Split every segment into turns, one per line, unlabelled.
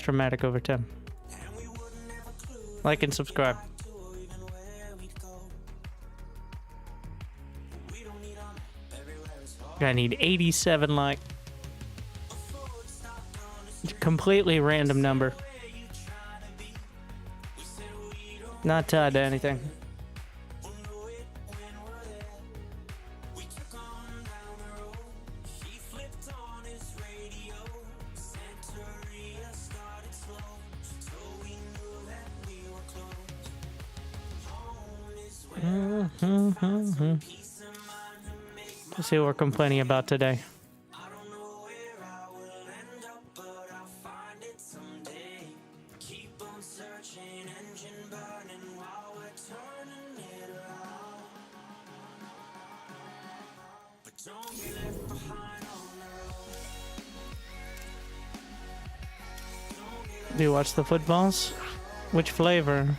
dramatic over 10. Like and subscribe. I need 87 like. Completely random number. Not tied to anything. Let's see what we're complaining about today. Do you watch the footballs? Which flavor?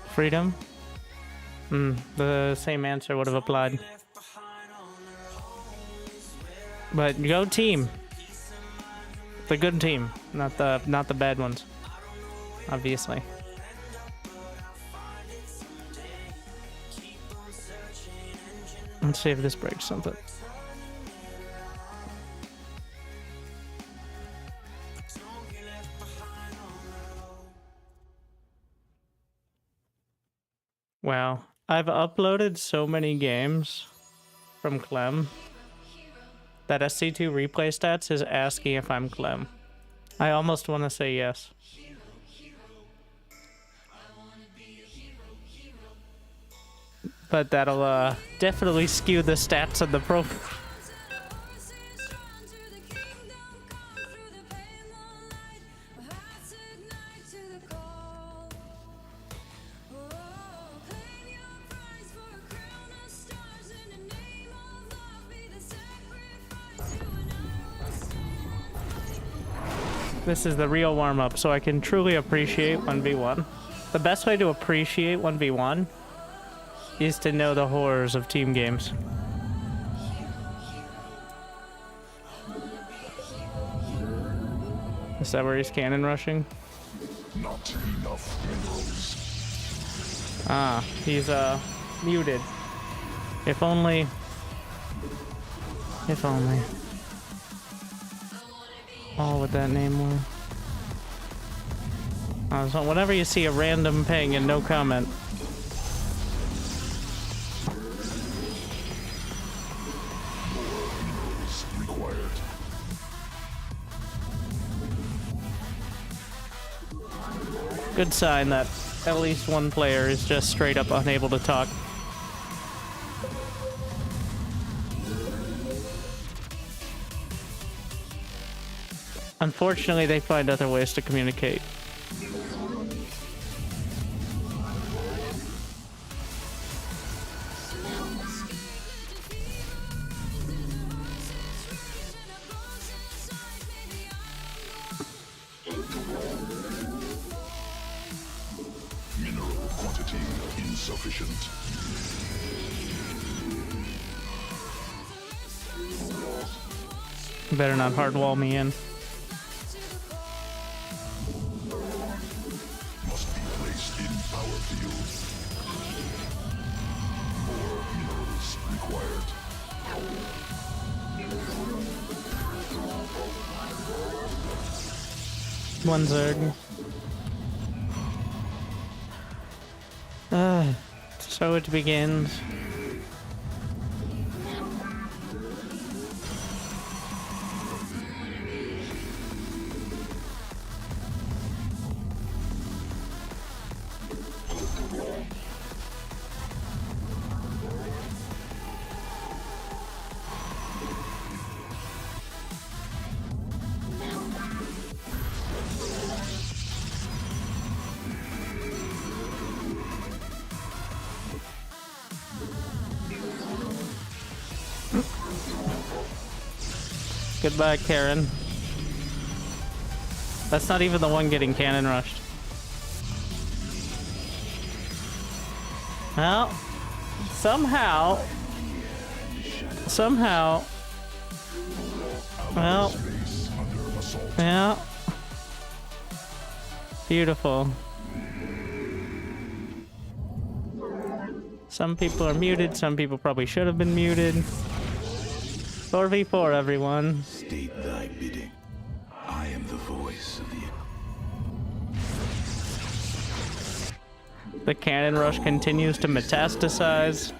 Freedom? The same answer would have applied. But go team. The good team, not the bad ones. Obviously. Let's see if this breaks something. Wow, I've uploaded so many games from Clem that SC2 replay stats is asking if I'm Clem. I almost want to say yes. But that'll definitely skew the stats of the profile. This is the real warm-up, so I can truly appreciate 1v1. The best way to appreciate 1v1 is to know the horrors of team games. Is that where he's cannon rushing?
Not enough minerals.
Ah, he's muted. If only. If only. Oh, what that name was. So whenever you see a random ping and no comment. Good sign that at least one player is just straight up unable to talk. Unfortunately, they find other ways to communicate.
Insufficient.
Better not hardwall me in.
Must be placed in power field. More minerals required.
One Zerg. So it begins. Goodbye, Karen. That's not even the one getting cannon rushed. Well, Somehow, well,
Base under assault.
yeah. Beautiful. Some people are muted, some people probably should have been muted. 4v4, everyone.
State thy bidding. I am the voice of the...
The cannon rush continues to metastasize.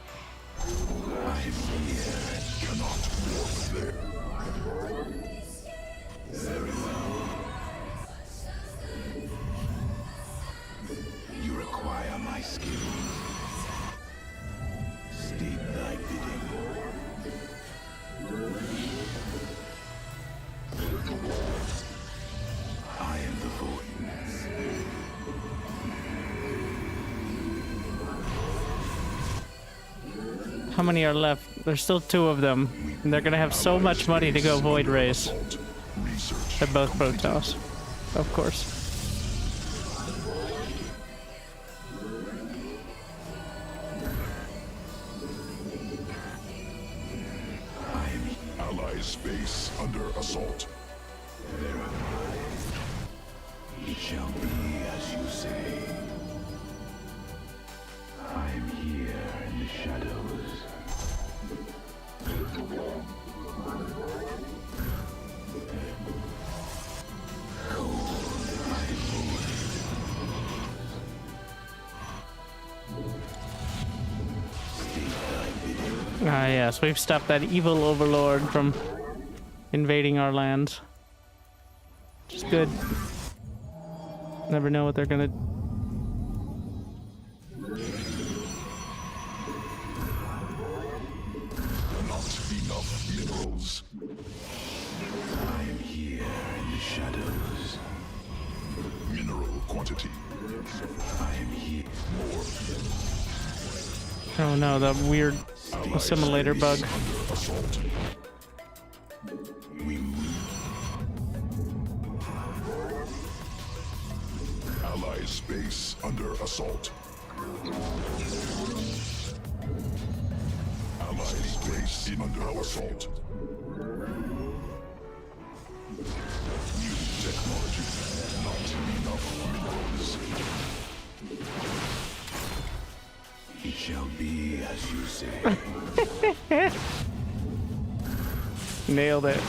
I am here.
Cannot warp there.
Very well. You require my skills. State thy bidding. I am the voice.
How many are left? There's still 2 of them. And they're gonna have so much money to go Void Race.
Assault. Research.
They're both Protoss. Of course.
Allies base under assault.
It shall be as you say. I am here in the shadows.
Ah, yes, we've stopped that evil overlord from invading our lands. Which is good. Never know what they're gonna...
Not enough minerals.
I am here in the shadows.
Mineral quantity.
I am here.
Oh no, the weird assimilator bug.
Under assault.
We move.
Allies base under assault. Allies base under assault. New technology. Not enough minerals.
It shall be as you say.
Nailed it.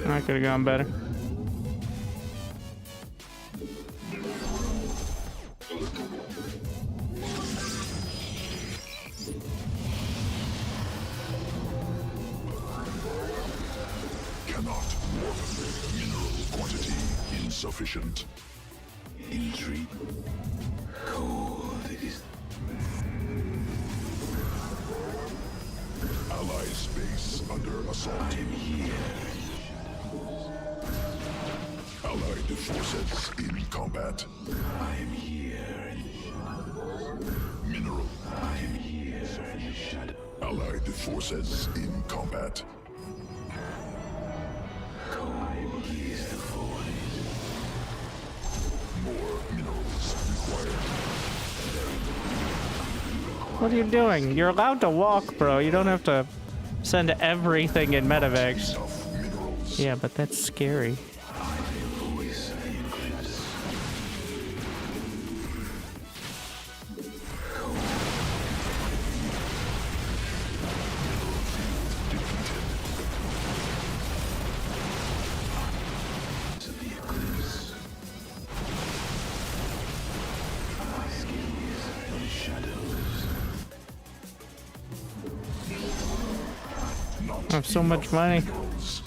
I could have gone better.
Cannot warp. Mineral quantity insufficient.
Intrigue. Cold is...
Allies base under assault.
I am here.
Allied forces in combat.
I am here.
Mineral.
I am here in the shadow.
Allied forces in combat.
Cold is the voice.
More minerals required.
What are you doing? You're allowed to walk, bro. You don't have to send everything in medevacs.
Enough minerals.
Yeah, but that's scary.
I am the voice of the eclipse. Of the eclipse. My skills are in the shadows.
Not
I have so much money.
minerals.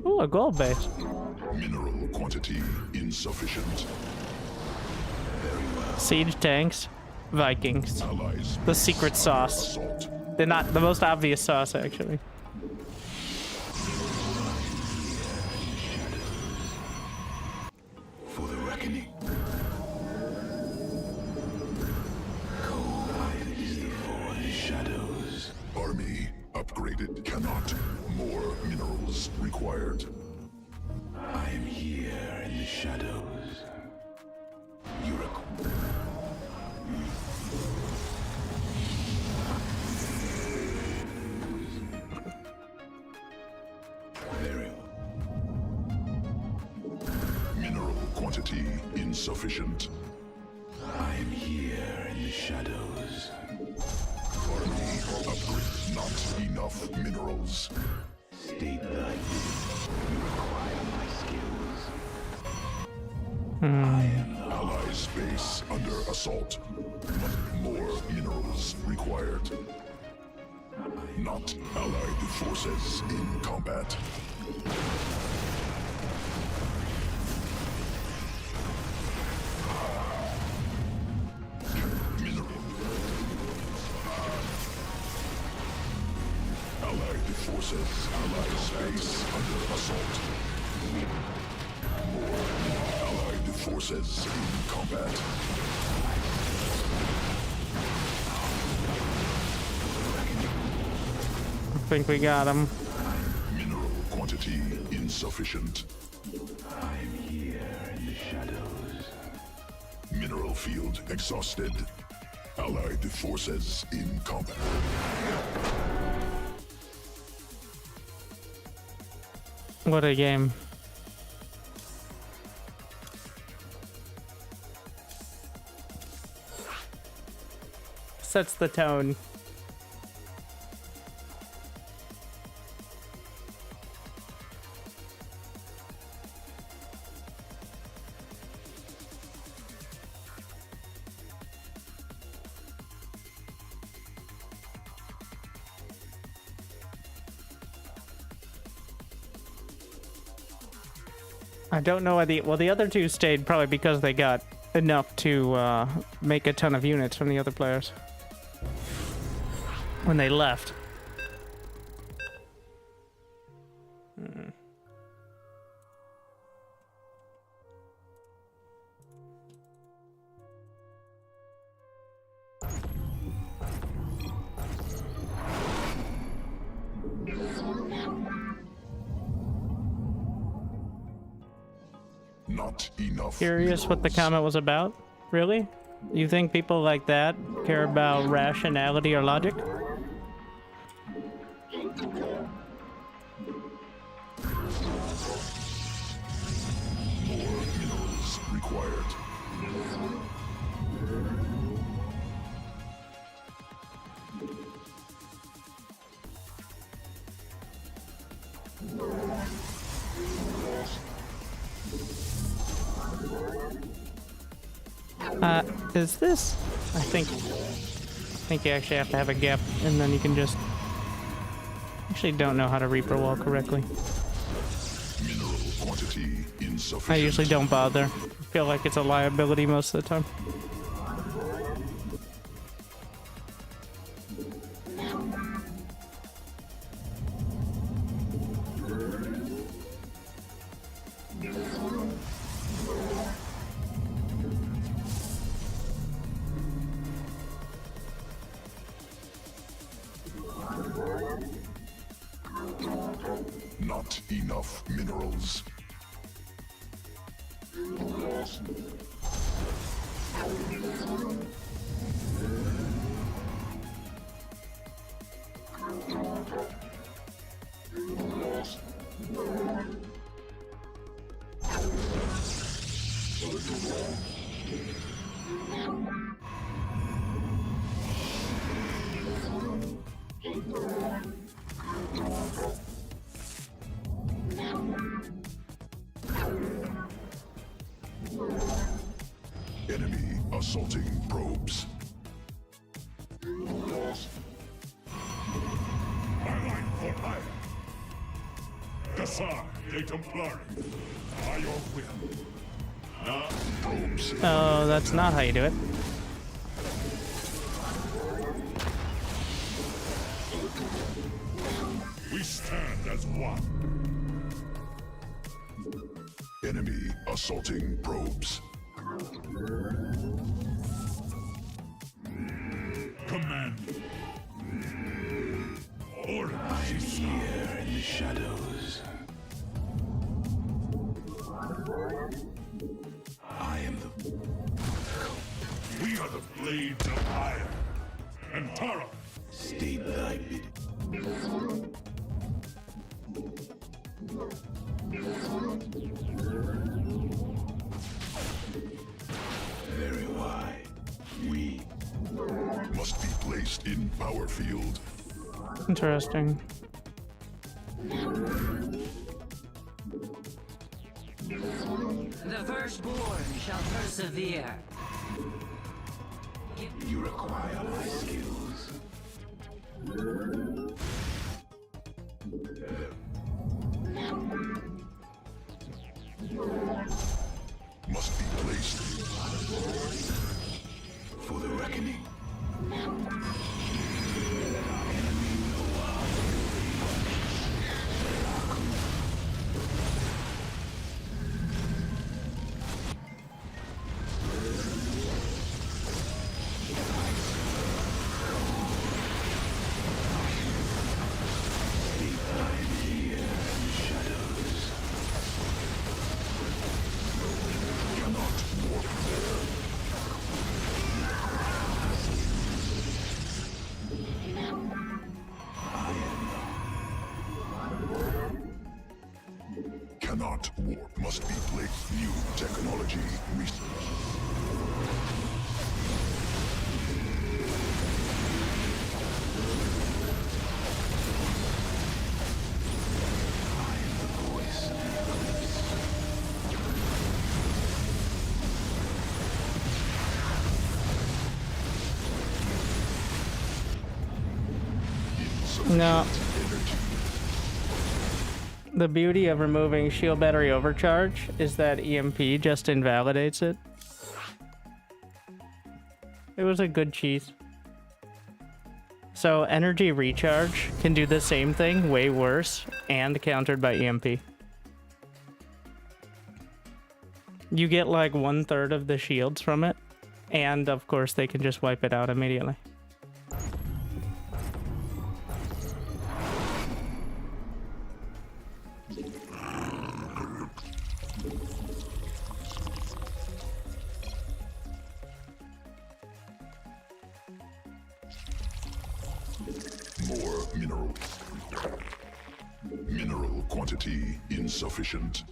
Ooh, a gold base.
Mineral quantity insufficient.
Siege tanks. Vikings.
Allies
The secret sauce.
assault.
They're not the most obvious sauce, actually.
For the reckoning.
Minerals required.
I am here in the shadows. You require. Very well.
Mineral quantity insufficient.
I am here in the shadows.
Army upgrade. Not enough minerals.
State thy need. You require my skills.
Allies base under assault. More minerals required. Not allied forces in combat. Mineral. Allied forces. Allied base under assault. More allied forces in combat.
I think we got him.
Mineral quantity insufficient.
I am here in the shadows.
Mineral field exhausted. Allied forces in combat.
What a game. Sets the tone. I don't know why the other two stayed probably because they got enough to make a ton of units from the other players when they left.
Not enough.
Curious what the
minerals.
comment was about? Really? You think people like that care about rationality or logic?
More minerals required.
Is this? I think you actually have to have a gap, and then you can just. Actually, don't know how to Reaper wall correctly.
Mineral quantity insufficient.
I usually don't bother. I feel like it's a liability most of the time.
Not enough minerals. Enemy assaulting probes.
Line for hire. Cassar, de Templari. By your will.
Probes.
Oh, that's not how you do it.
We stand as one.
Enemy assaulting probes.
Command. Order.
I am here in the shadows.
the blades of iron. And Terran,
State thy bid. Very wide. We
Must be placed in power field.
Interesting.
The firstborn shall persevere.
you require my skills.
Must be placed
For the reckoning.
cannot warp. Must be placed. New technology research.
No. The beauty of removing shield battery overcharge is that EMP just invalidates it. It was a good cheese. So energy recharge can do the same thing, way worse, and countered by EMP. You get like 1/3 of the shields from it, and of course they can just wipe it out immediately.
More minerals. Mineral quantity insufficient.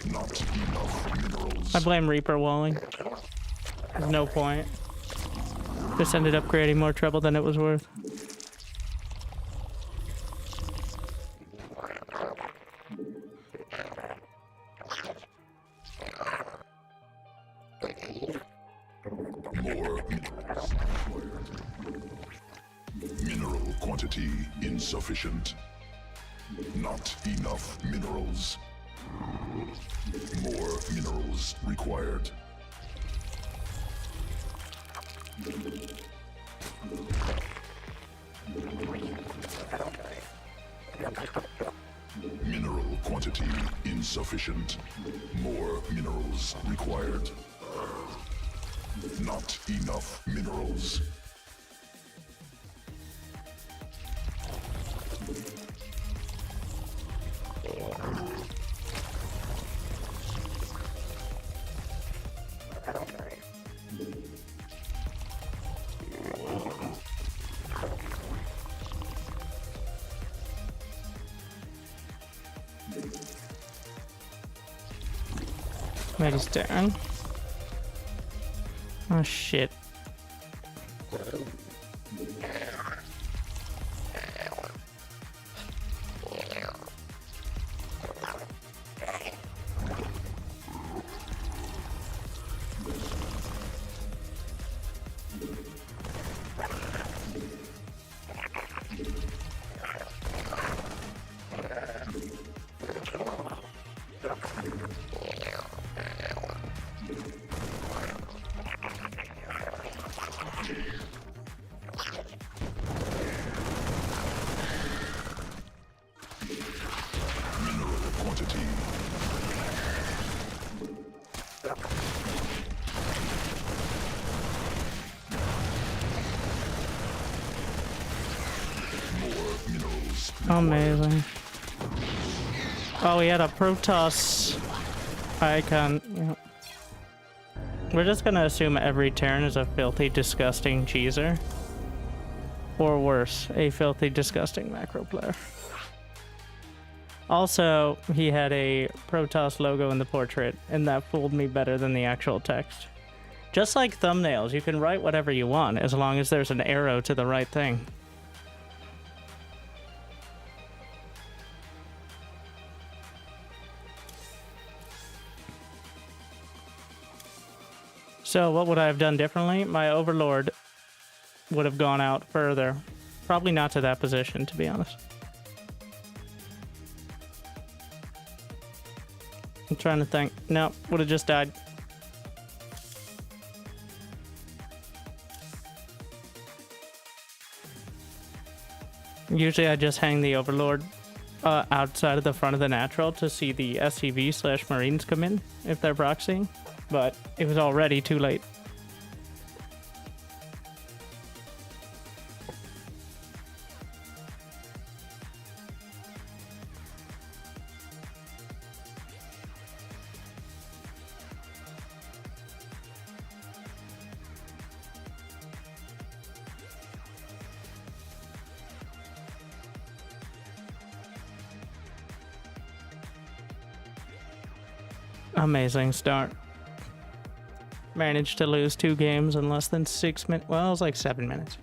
Not enough minerals.
I blame Reaper walling. There's no point. Just ended up creating more trouble than it was worth.
More minerals. Mineral quantity insufficient. Not enough minerals. More minerals required. Mineral quantity insufficient. More minerals required. Not enough minerals.
Wait, he's down. Oh shit. Amazing. Oh, we had a Protoss icon. Yeah. We're just gonna assume every Terran is a filthy, disgusting cheeser. Or worse, a filthy, disgusting macro player. Also, he had a Protoss logo in the portrait, and that fooled me better than the actual text. Just like thumbnails, you can write whatever you want, as long as there's an arrow to the right thing. So what would I have done differently? My Overlord would have gone out further. Probably not to that position, to be honest. I'm trying to think. No, would have just died. Usually I just hang the Overlord outside of the front of the natural to see the SCV/Marines come in if they're proxying. But it was already too late. Amazing start. Managed to lose 2 games in less than 6 minutes. Well, it was like 7 minutes.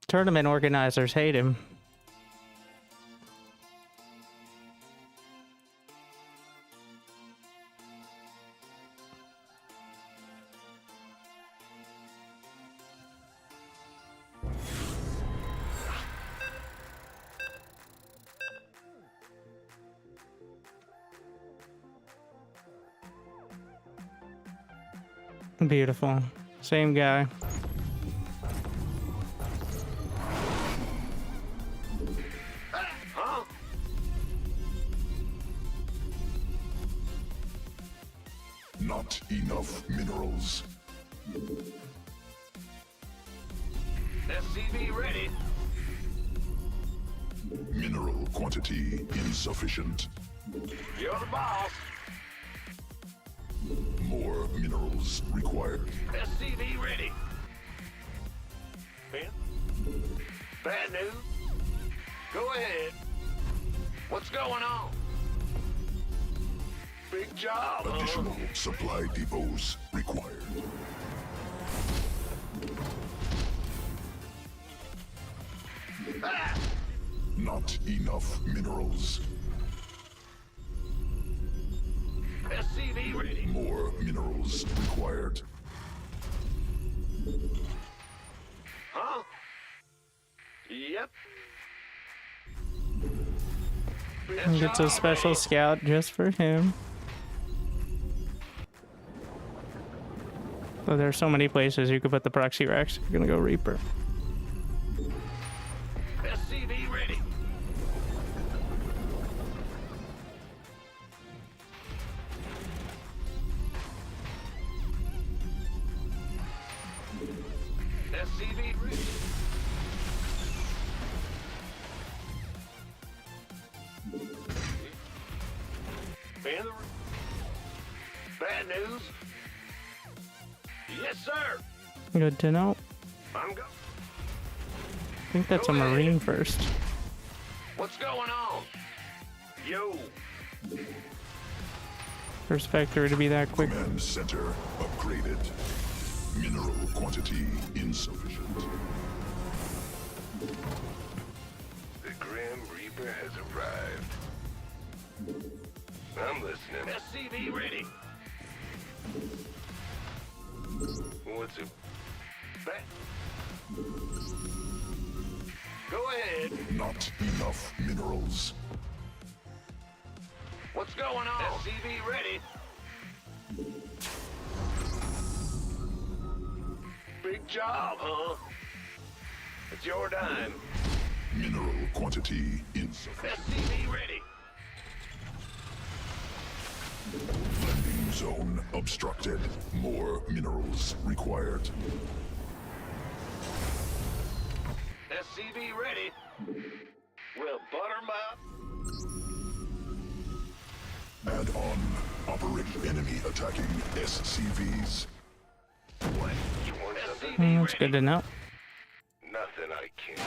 Tournament organizers hate him. Beautiful. Same guy.
Not enough minerals.
SCV ready.
Mineral quantity insufficient.
You're the boss.
More minerals required.
SCV ready. Ben? Bad news? Go ahead. What's going on? Big job, huh?
Additional supply depots required.
Ah!
Not enough minerals.
SCV ready.
More minerals required.
Huh? Yep.
He gets a special scout just for him. So there's so many places you could put the proxy racks if you're gonna go Reaper.
SCV ready. SCV ready. Ben, bad news? Yes, sir.
Good to know.
I'm go.
I think that's
Go
a
ahead.
Marine first.
What's going on? Yo.
First factory to be that quick.
Command center upgraded. Mineral quantity insufficient.
The Grim Reaper has arrived. I'm listening. SCV ready. What's it? Go ahead.
Not enough minerals.
What's going on? SCV ready. Big job, huh? It's your dime.
Mineral quantity insufficient.
SCV ready.
Blending zone obstructed. More minerals required.
SCV ready. We'll butter 'em up.
Add on. Operate enemy attacking SCVs.
What? You want something?
That's good to know.
Nothing I can't.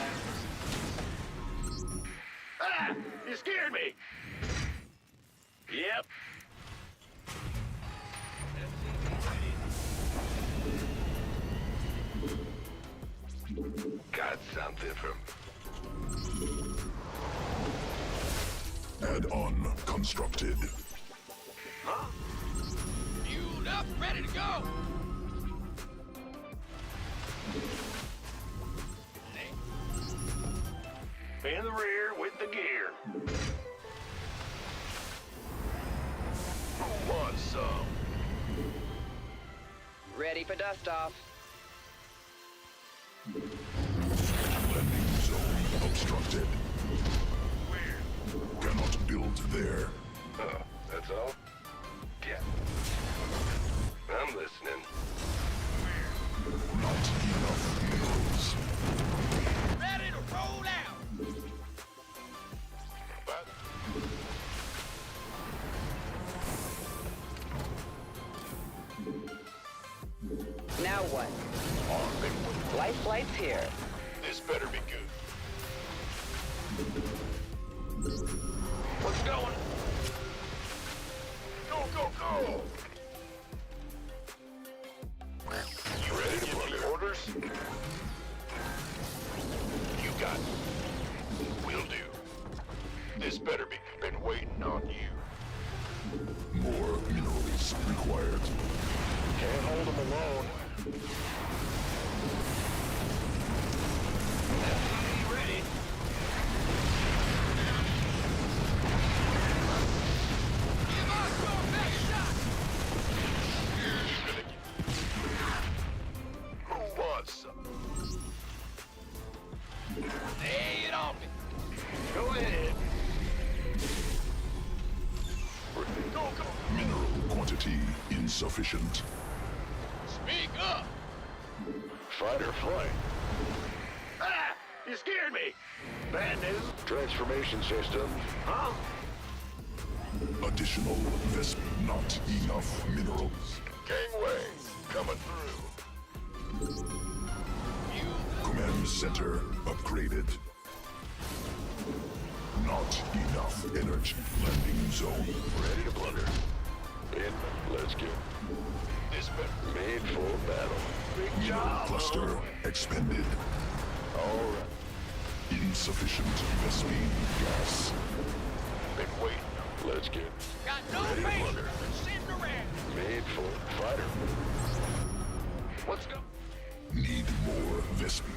Ah! You scared me! Yep. Got something from...
Add on constructed.
Huh?
Fueled up, ready to go.
In the rear with the gear. Who wants some?
Ready for dust off.
Landing zone obstructed.
Where?
Cannot build there.
Oh, that's all? Yeah. I'm listening.
Not enough minerals.
Ready to roll out.
But
Now what? Life flight's here.
this better be good. What's going? Go, go, go! You ready to give me orders? You got it. Will do. This better be been waiting on you.
More minerals required.
Can't hold them alone. SCV ready.
Give us your best shot.
Who wants some?
Lay it on me.
Go ahead. Go, go.
Mineral quantity insufficient.
Speak up.
Fight or flight. Ah! You scared me! Bad news. Transformation system. Huh?
Additional Vesp. Not enough minerals.
Gangway. Coming through.
Command center upgraded. Not enough energy. Landing zone.
Ready to plunder. In. Let's get this made for battle. Big
Mineral
job.
cluster expended.
All right.
Insufficient Vespine gas.
Been waiting. Let's get
Got no
ready to
patience.
plunder.
Send around.
Made for fighter. Let's go.
Need more Vespine.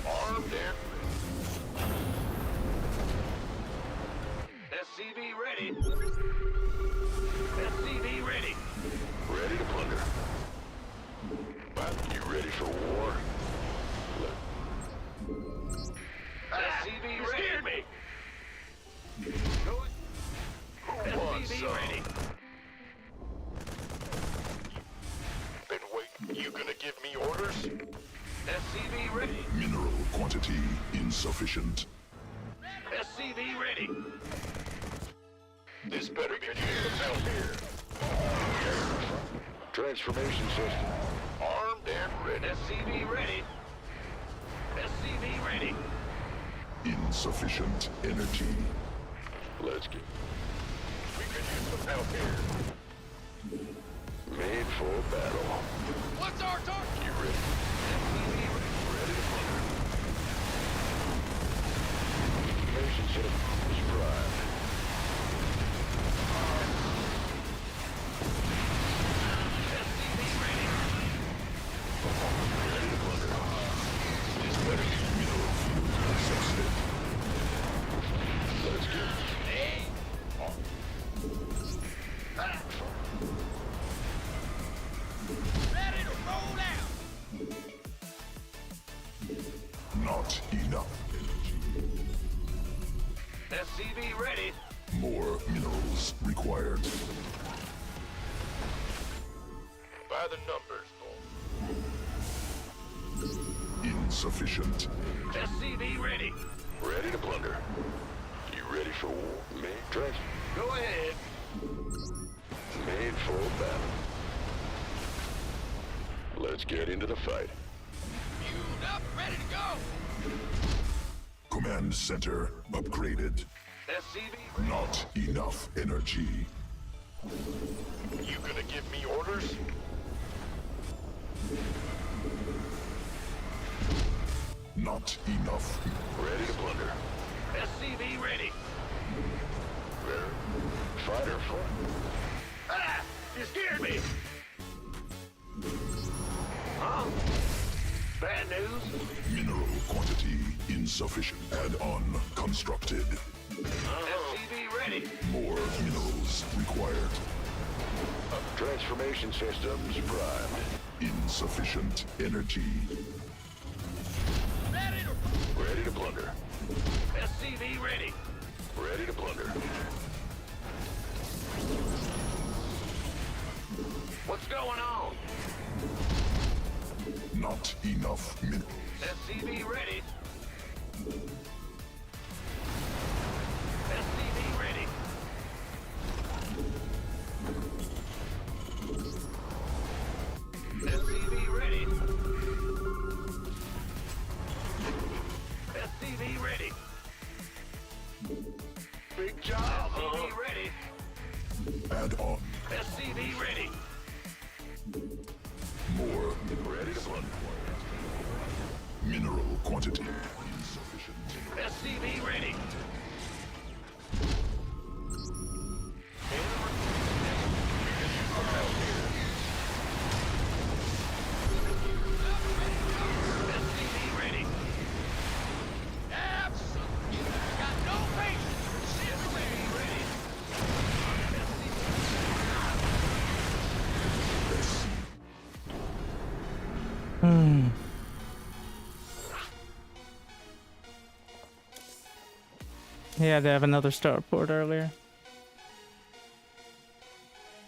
Armed and ready. SCV ready. SCV ready. Ready to plunder. But you ready for war? SCV ready. Scared me. SCV ready. Been waiting. You gonna give me orders? SCV ready.
Mineral quantity insufficient.
SCV ready. This better be out here. Transformation system. Armed and ready. SCV ready. SCV ready.
Insufficient energy.
Let's get. We could use some help here. Made for battle.
What's our target?
You ready? SCV ready to plunder. Information system is prime. SCV ready. Ready to plunder. This better be
Mineral field sensitive.
Let's get.
Hey. Ready to roll out.
Not enough energy.
by the numbers, boy.
Insufficient.
SCV ready. Ready to plunder. You ready for war? Trans. Go ahead. Made for battle. Let's get into the fight.
Fueled up, ready to go.
Command center upgraded.
SCV.
Not enough energy.
You gonna give me orders?
Not enough.
Ready to plunder. SCV ready. There. Fighter flight. Ah! You scared me! Huh? Bad news?
Mineral quantity insufficient. Add-on constructed.
SCV ready.
More minerals required.
Transformation systems primed.
Insufficient energy.
Ready to plunder. SCV ready. Ready to plunder. What's going on?
Not enough minerals.
SCV ready. SCV ready. SCV ready. SCV ready. Big job. SCV ready.
Add-on.
SCV ready.
More
Ready to plunder.
mineral quantity insufficient.
SCV ready. SCV ready.
Absolutely. Got no patience. Shit ready.
Yeah, they have another starport earlier.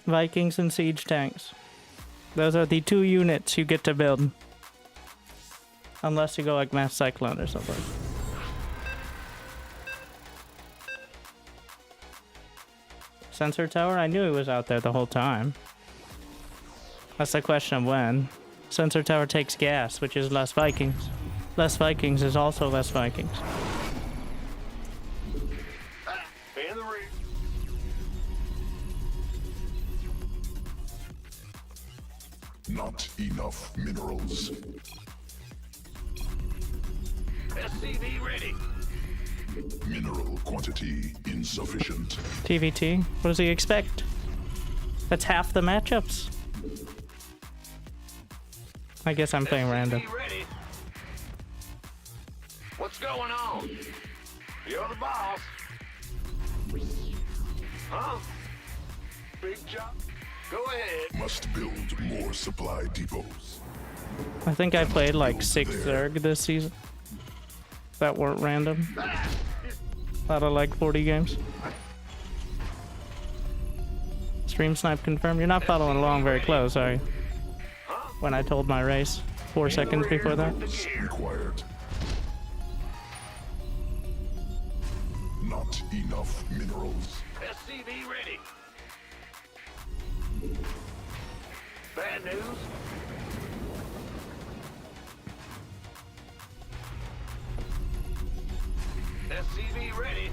Vikings and siege tanks. Those are the two units you get to build. Unless you go like Mass Cyclone or something. Sensor tower? I knew he was out there the whole time. That's the question of when. Sensor tower takes gas, which is less Vikings. Less Vikings is also less Vikings.
In the rear.
Not enough minerals.
SCV ready.
Mineral quantity insufficient.
TVT? What does he expect? That's half the matchups. I guess I'm playing random.
SCV ready. What's going on? You're the boss. Huh? Big job. Go ahead.
Must build more supply depots.
I think I played like 6 Zerg this season. That weren't random. Out of like 40 games. Stream snipe confirmed. You're not following along very close, are you? When I told my race 4 seconds before that.
Required. Not enough minerals.
SCV ready. Bad news? SCV ready.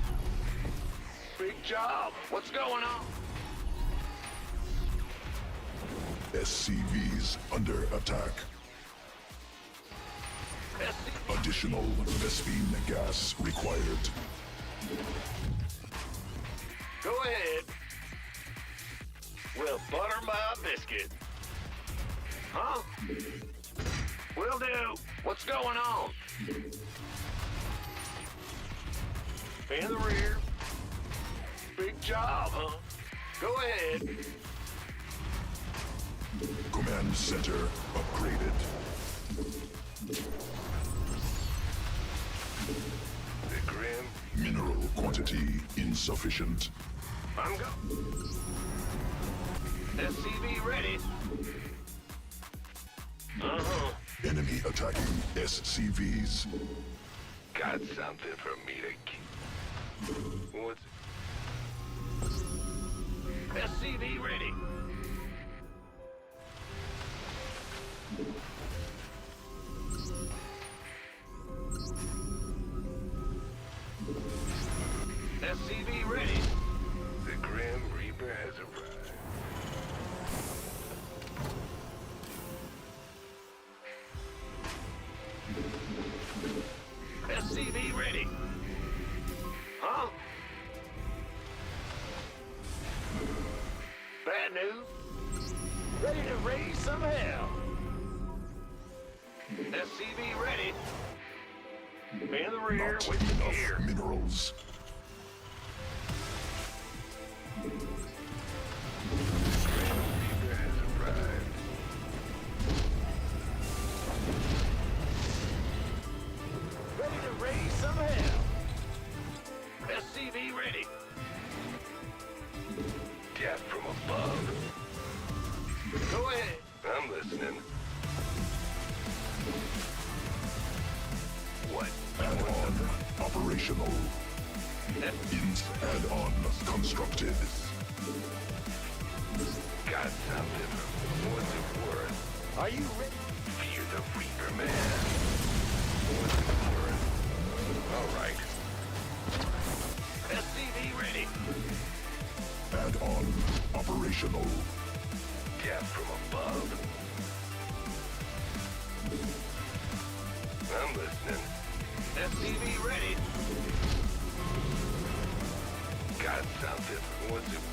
Big job. What's going on?
SCVs under attack.
SCV.
Additional Vespine gas required.
Go ahead. We'll butter my biscuit. Huh? Will do. What's going on? In the rear. Big job, huh? Go ahead.
Command center upgraded.
The Grim.
Mineral quantity insufficient.
I'm go. SCV ready.
Enemy attacking SCVs.
Got something for me to keep. What's SCV ready? SCV ready. The Grim Reaper has arrived. SCV ready. Huh? Bad news? Ready to raise some hell. SCV ready. In the rear
Not
with you
enough
here.
minerals.
Grim Reaper has arrived. Ready to raise some hell. SCV ready. Death from above. Go ahead. I'm listening. What?
Add-on operational. Int add-on constructed.
Got something. What's it worth? Are you ready? Fear the Reaper, man. What's it worth? All right. SCV ready.
Add-on operational.
Death from above. I'm listening. SCV ready. Got something. What's it?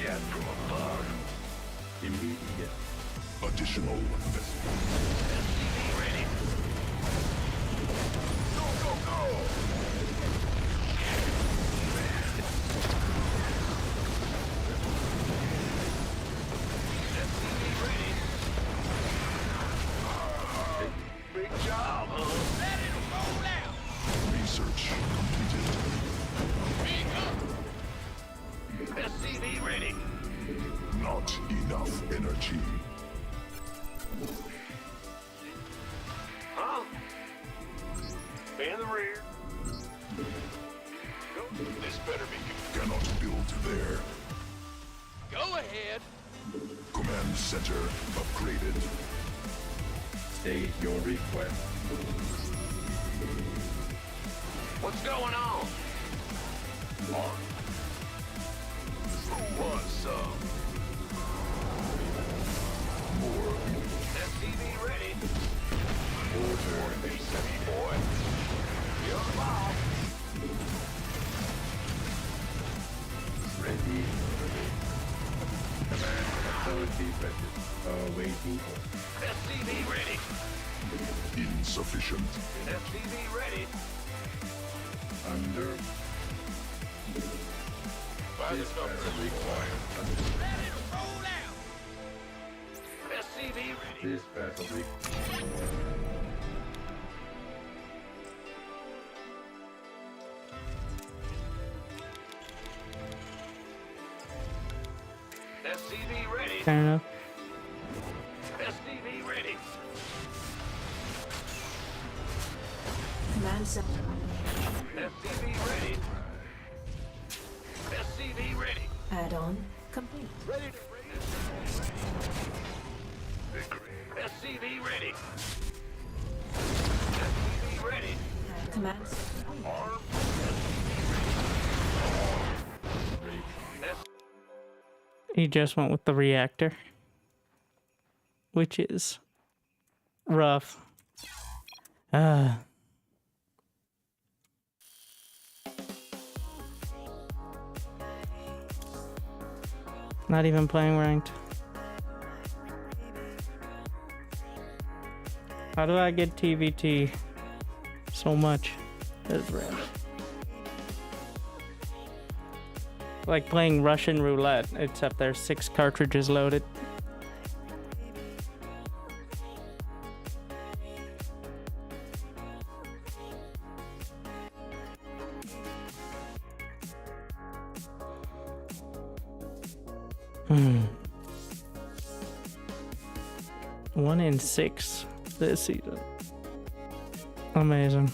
Death from above.
Immediate.
Additional.
SCV ready. Go, go, go! SCV ready. Big job, huh?
Let it roll out.
Research completed.
SCV ready.
Not enough energy.
Huh? In the rear. Go. This better be good.
Cannot build there.
Go ahead.
Command center upgraded.
State your request.
What's going on?
Mark. Who wants some? More.
SCV ready.
Order.
SCV boy. You're the boss.
Ready. Command authority ready. Awaiting order.
SCV ready.
Insufficient.
SCV ready.
Under.
By the
Dispatch
numbers.
required.
Let it roll out.
SCV ready.
Dispatch required.
SCV ready.
Fair enough.
SCV ready.
Command center.
SCV ready. SCV ready.
Add-on complete.
Ready to raise. SCV ready. SCV ready.
Command center.
Arm.
He just went with the reactor, which is rough. Not even playing ranked. How do I get TVT so much? That's random. Like playing Russian roulette, except there's 6 cartridges loaded. One in 6. this season. Amazing.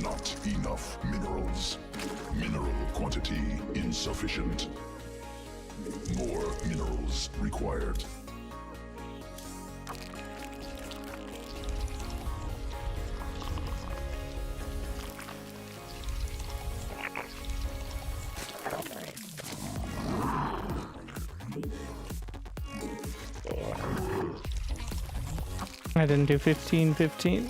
Not enough minerals. Mineral quantity insufficient. More minerals required.
I didn't do 15-15.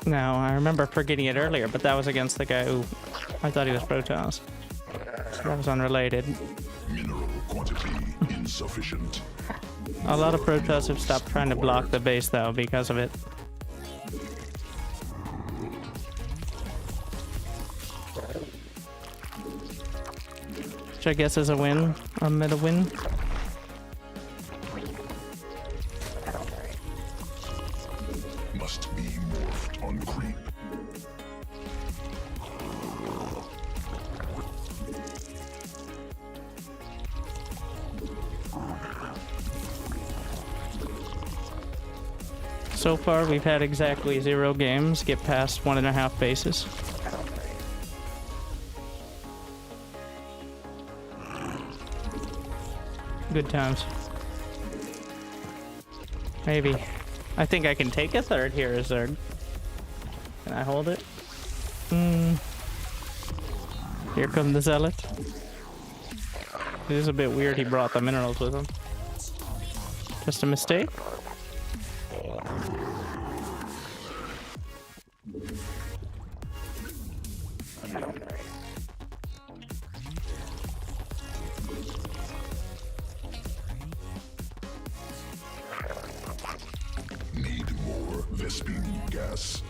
No, I remember forgetting it earlier, but that was against the guy who I thought he was Protoss. So that was unrelated.
Mineral quantity insufficient.
A lot of Protoss have stopped trying to block the base though because of it. Which I guess is a win, a meta win.
Must be morphed on creep.
So far, we've had exactly 0 games get past 1.5 bases. Good times. Maybe. I think I can take a third here, Zerg. Can I hold it? Here come the Zealot. It is a bit weird he brought the minerals with him. Just a mistake?
Need more Vespene gas.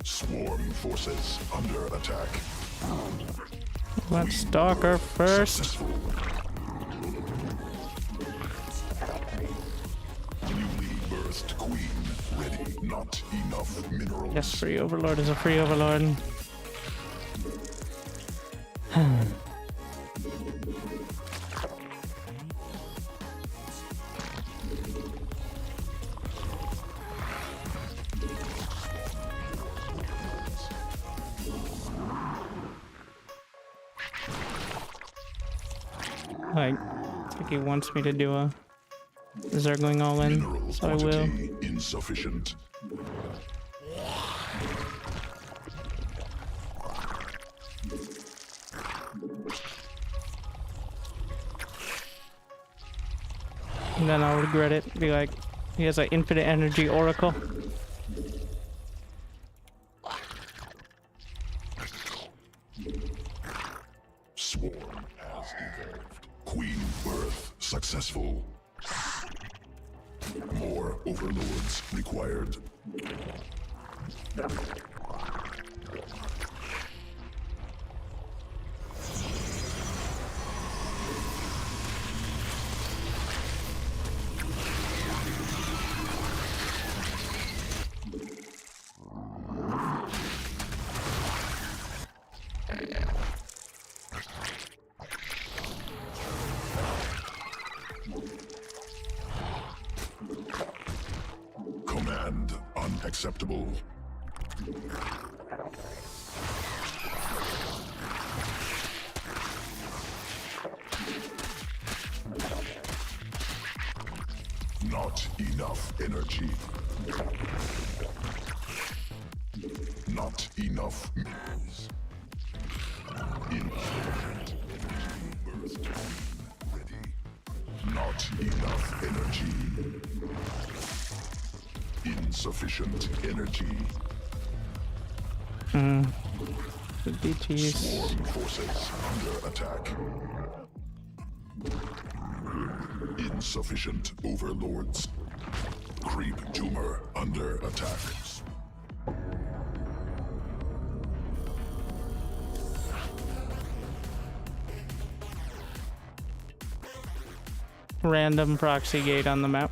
Swarm forces under attack.
Let's stalk her first.
Successful. Newly birthed queen ready. Not enough minerals.
Yes, free overlord is a free overlord. Like he wants me to do a Zerg going all in,
Mineral
so I will.
quantity insufficient.
And then I'll regret it. Be like, he has an infinite energy oracle.
Swarm has evolved. Queen birth successful. More overlords required. Command unacceptable. Not enough energy. Not enough minerals. Insufficient. Burst ready. Not Not enough energy. Insufficient energy.
The BTs.
Swarm forces under attack. Insufficient overlords. Creep tumor under attack.
Random proxy gate on the map.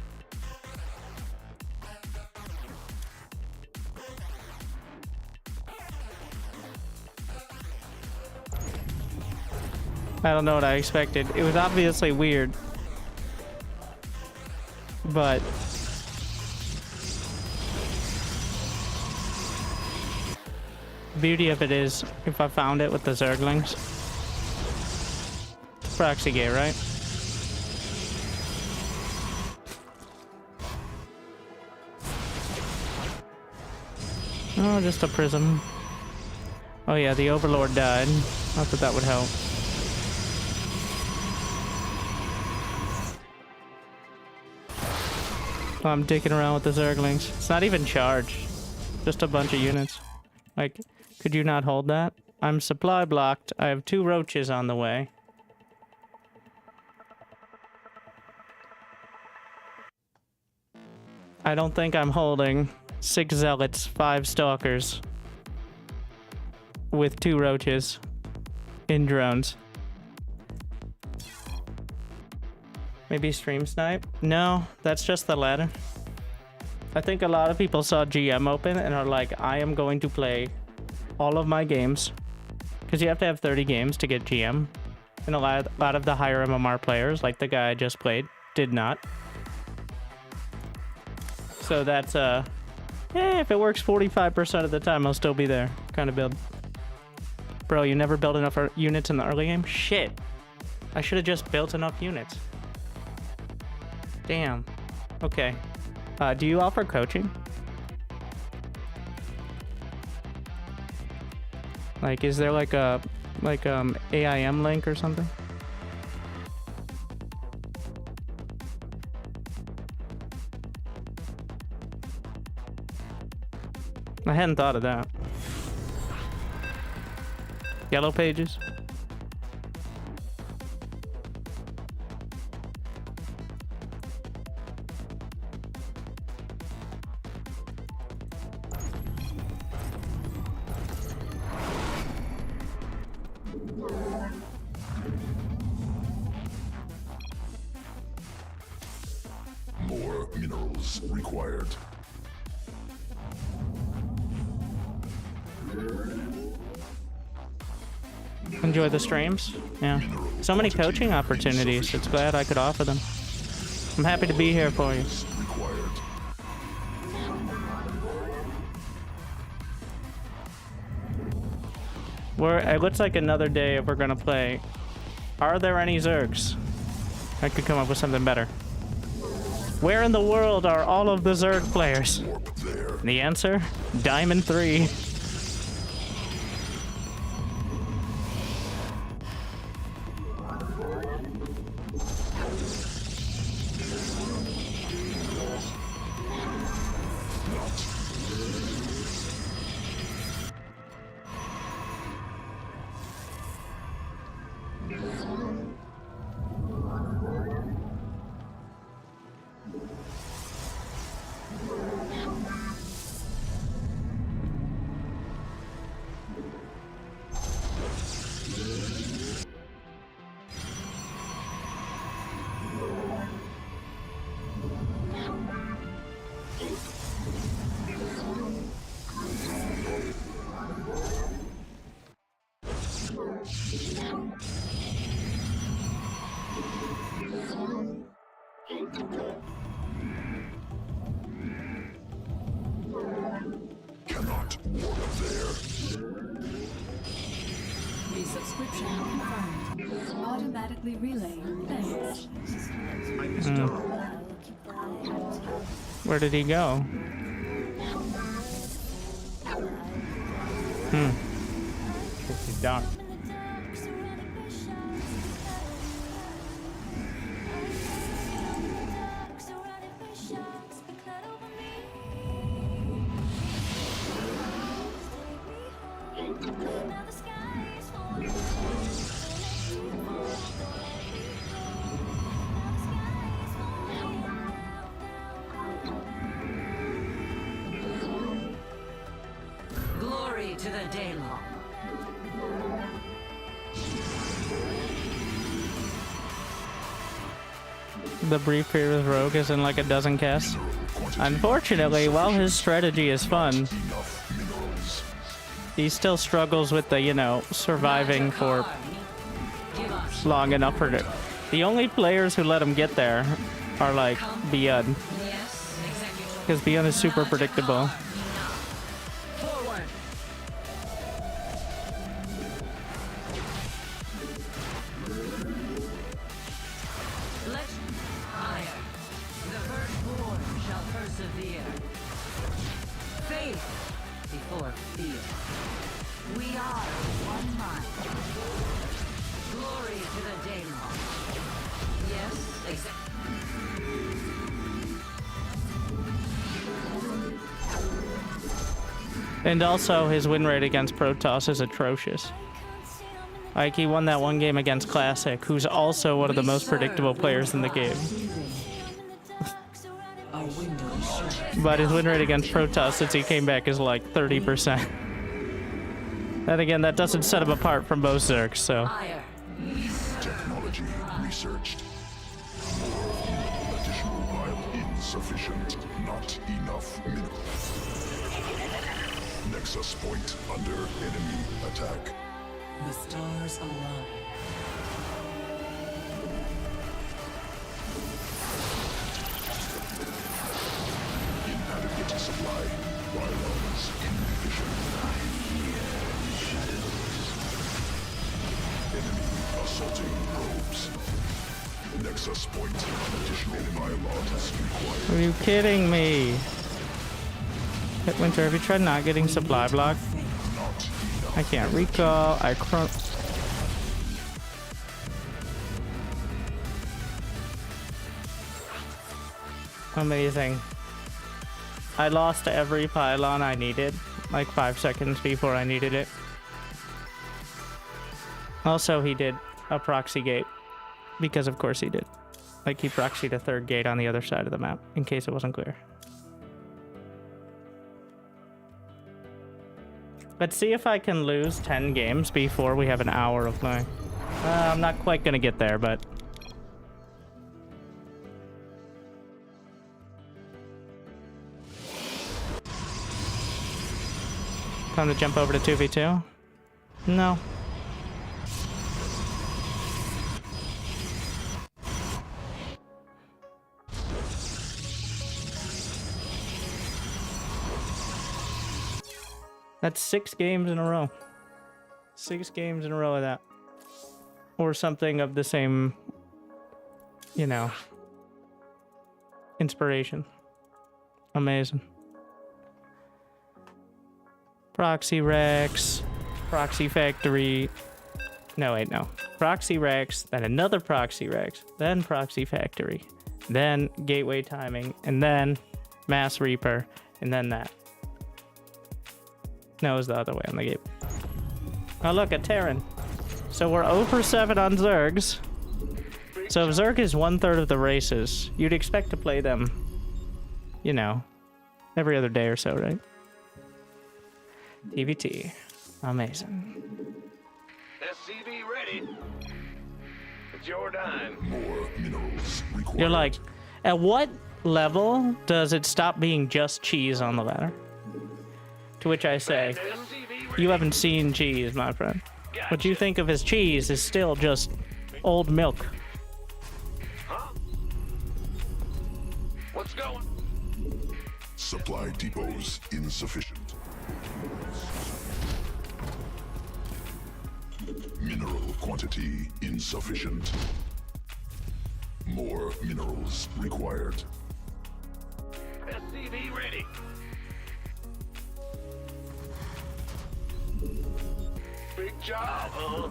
I don't know what I expected. It was obviously weird. But the beauty of it is if I found it with the Zerglings. Proxy gate, right? Oh, just a prism. Oh yeah, the Overlord died. Not that that would help. Oh, I'm dicking around with the Zerglings. It's not even charged. Just a bunch of units. Like, could you not hold that? I'm supply blocked. I have 2 roaches on the way. I don't think I'm holding 6 zealots, 5 stalkers with 2 roaches in drones. Maybe stream snipe? No, that's just the ladder. I think a lot of people saw GM open and are like, I am going to play all of my games. Because you have to have 30 games to get GM. And a lot of the higher MMR players, like the guy I just played, did not. So that's if it works 45% of the time, I'll still be there kind of build. Bro, you never built enough units in the early game? Shit. I should have just built enough units. Damn. Okay. Do you offer coaching? Like, is there like a AIM link or something? I hadn't thought of that. Yellow pages?
More minerals required.
Enjoy the streams? Yeah. So many coaching opportunities. It's glad I could offer them. I'm happy to be here for you. It looks like another day if we're gonna play. Are there any Zergs? I could come up with something better. Where in the world are all of the Zerg players? The answer? Diamond 3.
Cannot walk there.
Resubscription confirmed. Automatically relaying. Thanks.
Where did he go? Guess he's down.
the daylong.
The brief period with Rogue is in like a dozen casts. Unfortunately, while his strategy is fun, he still struggles with the, you know, surviving for long enough for it. The only players who let him get there are like Beyond. Because Beyond is super predictable.
Forward. Let's higher. The firstborn shall persevere. Faith before fear. We are one mind. Glory to the daylong. Yes, exactly.
And also, his win rate against Protoss is atrocious. Like, he won that one game against Classic, who's also one of the most predictable players in the game. But his win rate against Protoss since he came back is like 30%. And again, that doesn't set him apart from most Zergs, so...
Technology researched. Additional pile insufficient. Not enough minerals. Nexus point under enemy attack.
The stars align.
Inadequate supply. Pylons inefficient. Enemy assaulting probes. Nexus point. Additional pylons required.
Are you kidding me? Hit Winter, have you tried not getting supply block? I can't recall. Amazing. I lost every pylon I needed, like 5 seconds before I needed it. Also, he did a proxy gate, because of course he did. Like, he proxied a third gate on the other side of the map, in case it wasn't clear. Let's see if I can lose 10 games before we have an hour of playing. I'm not quite gonna get there, but... Time to jump over to 2v2? No. That's 6 games in a row. 6 games in a row of that. Or something of the same, you know, inspiration. Amazing. Proxy Rex, Proxy Factory. No, wait, no. Proxy Rex, then another Proxy Rex, then Proxy Factory, then Gateway Timing, and then Mass Reaper, and then that. No, it was the other way on the gate. Oh, look, a Terran. So we're 0 for 7 on Zergs. So if Zerg is 1/3 of the races, you'd expect to play them, you know, every other day or so, right? TVT. Amazing.
SCV ready. It's your time.
More minerals required.
You're like, at what level does it stop being just cheese on the ladder? To which I say, you haven't seen cheese, my friend. What you think of as cheese is still just old milk.
Huh? What's going?
Supply depots insufficient. Mineral quantity insufficient. More minerals required.
SCV ready. Big job, huh?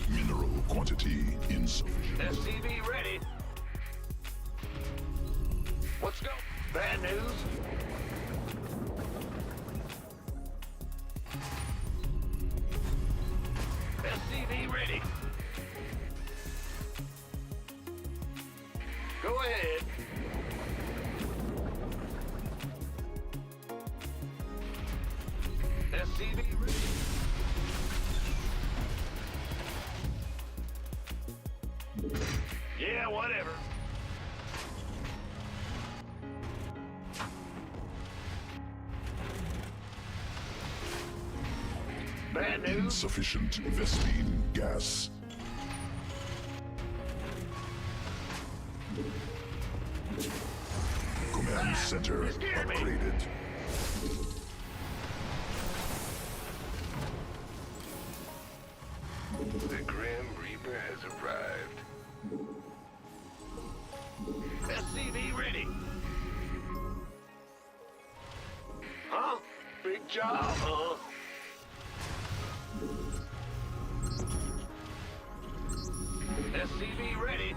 Mineral quantity insufficient.
SCV ready. Let's go. Bad news. SCV ready. Go ahead. SCV ready. Yeah, whatever. Bad news.
Insufficient Vespine gas. Command center upgraded.
The Grim Reaper has arrived. SCV ready. Huh? Big job, huh? SCV ready.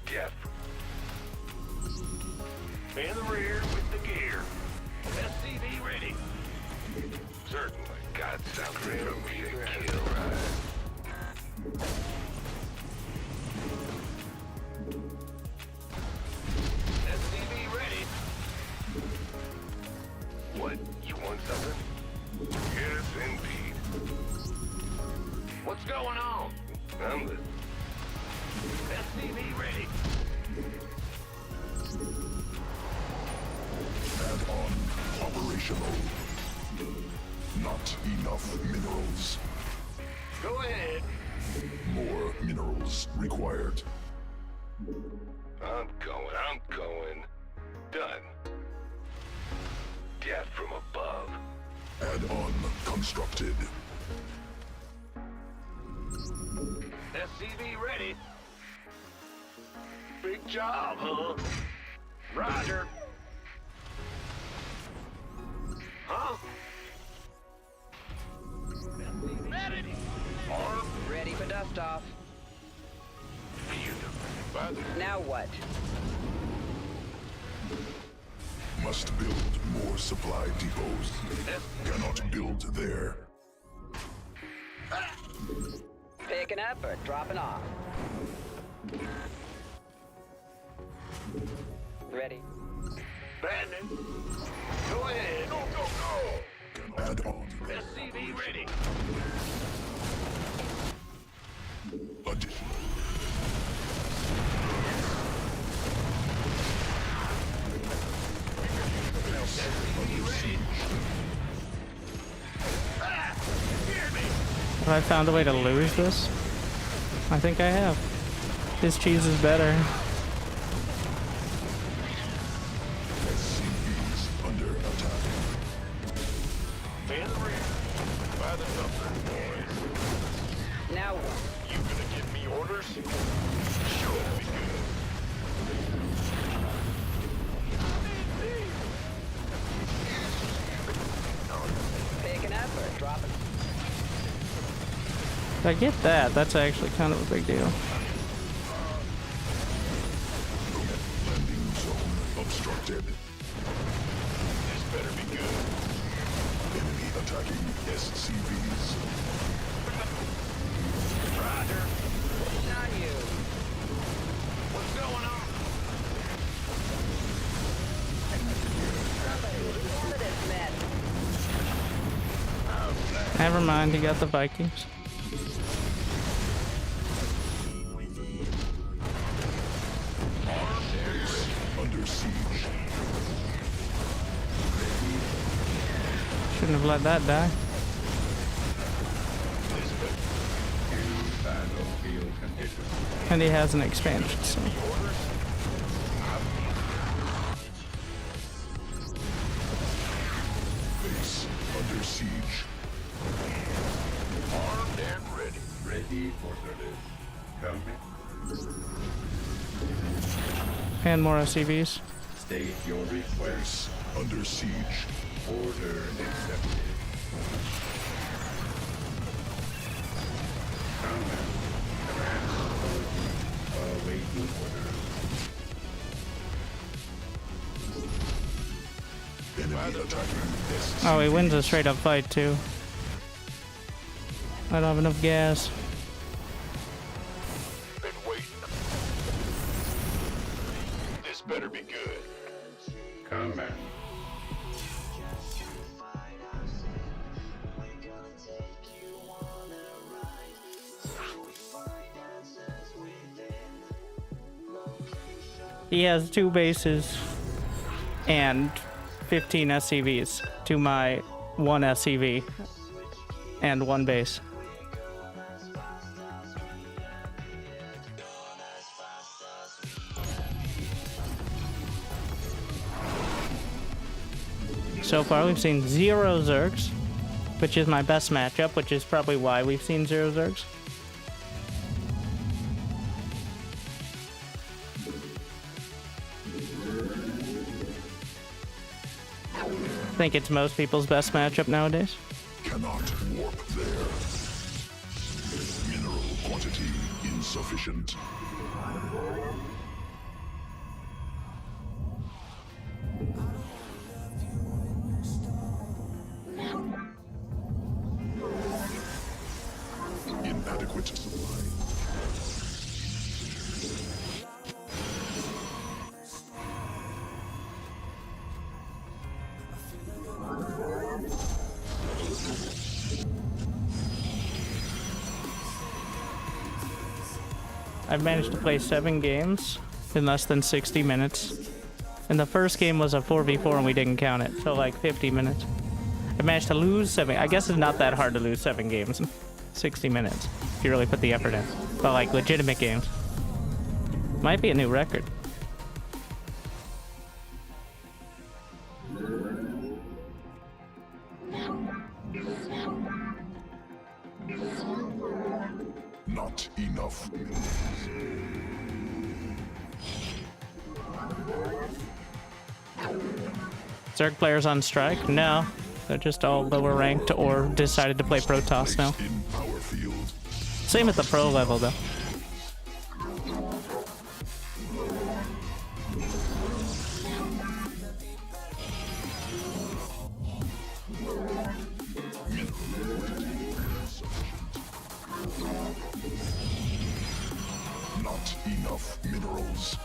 Jeff. In the rear with the gear. SCV ready. Certainly. Got something from me to kill. SCV ready. What? You want something? Yes, indeed. What's going on? I'm the SCV ready.
Add-on operational. Not enough minerals.
Go ahead.
More minerals required.
I'm going. Done. Death from above.
Add-on constructed.
SCV ready. Big job, huh? Roger. Huh?
Ready.
Arm.
Ready for dust off.
Father.
Now what?
Must build more supply depots. Cannot build there.
Picking up or dropping off? Ready.
Bandit. Go ahead. Go.
Add-on.
SCV ready.
Additional.
SCV ready. Hear me.
Have I found a way to lose this? I think I have. This cheese is better.
SCVs under attack.
In the rear. By the number, boys.
Now what?
You gonna give me orders? Sure, be good.
Picking up or dropping?
If I get that, that's actually kind of a big deal.
Landing zone obstructed.
This better be good.
Enemy attacking SCVs.
Roger.
On you.
What's going on?
Somebody handle this mess.
Never mind, you got the Vikings.
Under siege.
Shouldn't have let that die. And he has an expansion, so.
Base under siege.
Armed and ready.
Ready for service. Coming.
And more SCVs.
State your request.
Under siege.
Order accepted. Awaiting orders.
Enemy attacking SCVs.
Oh, he wins a straight up fight too. I don't have enough gas.
Been waiting. This better be good.
He has 2 bases and 15 SCVs to my 1 SCV and 1 base. So far we've seen 0 Zergs, which is my best matchup, which is probably why we've seen 0 Zergs. I think it's most people's best matchup nowadays.
Cannot warp there. Mineral quantity insufficient. Inadequate supply.
I've managed to play 7 games in less than 60 minutes. And the first game was a 4v4 and we didn't count it, so like 50 minutes. I managed to lose 7. I guess it's not that hard to lose 7 games in 60 minutes if you really put the effort in. But like legitimate games. Might be a new record.
Not enough.
Zerg players on strike? No. They're just all lower ranked or decided to play Protoss now.
In power field.
Same at the pro level though.
Not enough minerals.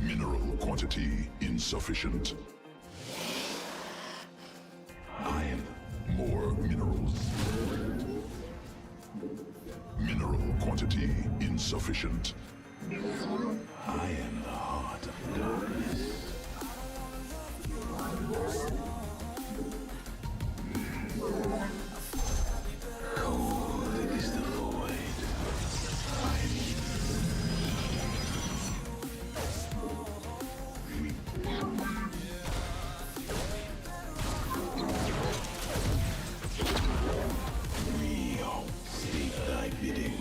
Mineral quantity insufficient.
I am
More minerals. Mineral quantity insufficient.
I am the heart of darkness. Cold is the void. We all seek thy bidding.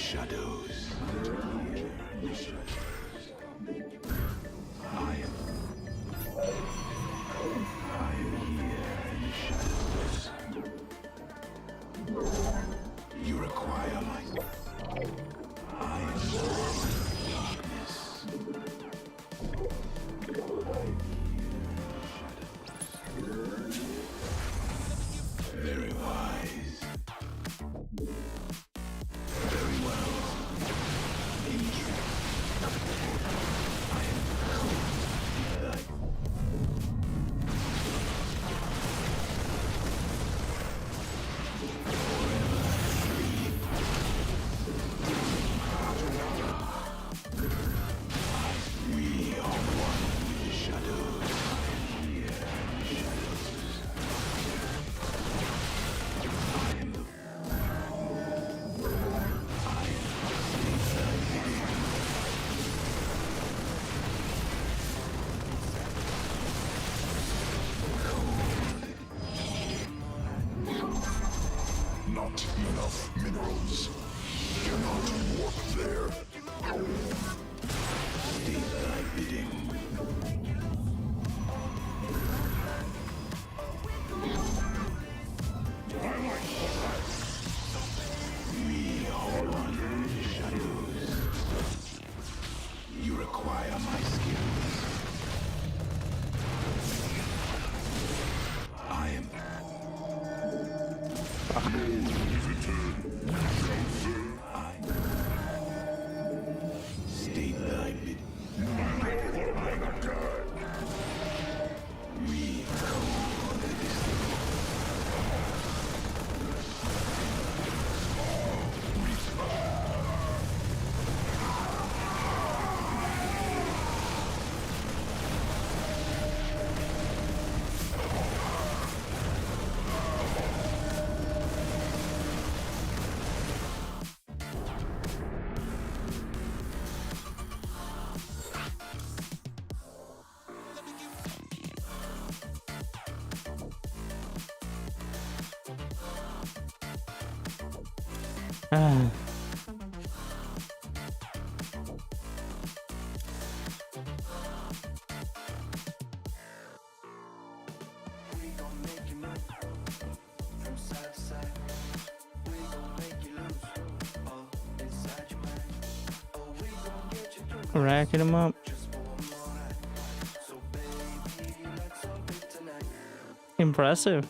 shadows. I am here in the shadows. You require my... I am darkness. Very wise. Very well.
Not enough minerals. Cannot warp there.
Do thy bidding. We are under the shadows. You require my skills. I am... State thy bid. We call this.
Ah. Racking them up. Impressive.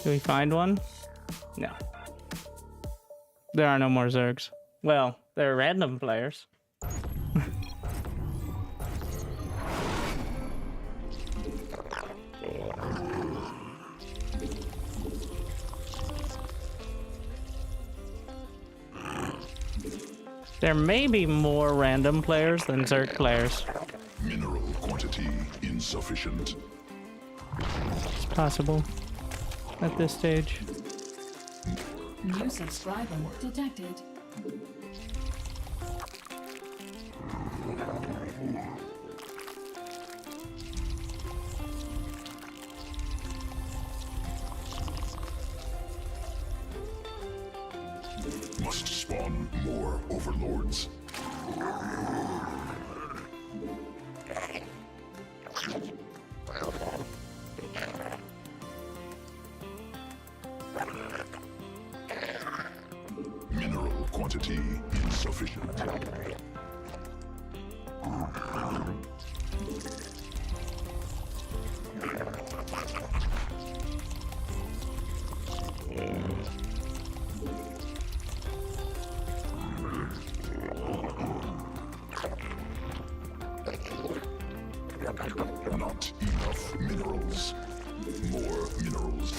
Did we find one? No. There are no more Zergs. Well, there are random players. There may be more random players than Zerg players.
Mineral quantity insufficient.
It's possible at this stage.
New subscriber detected.
Must spawn more overlords. Mineral quantity insufficient. Not enough minerals. More minerals.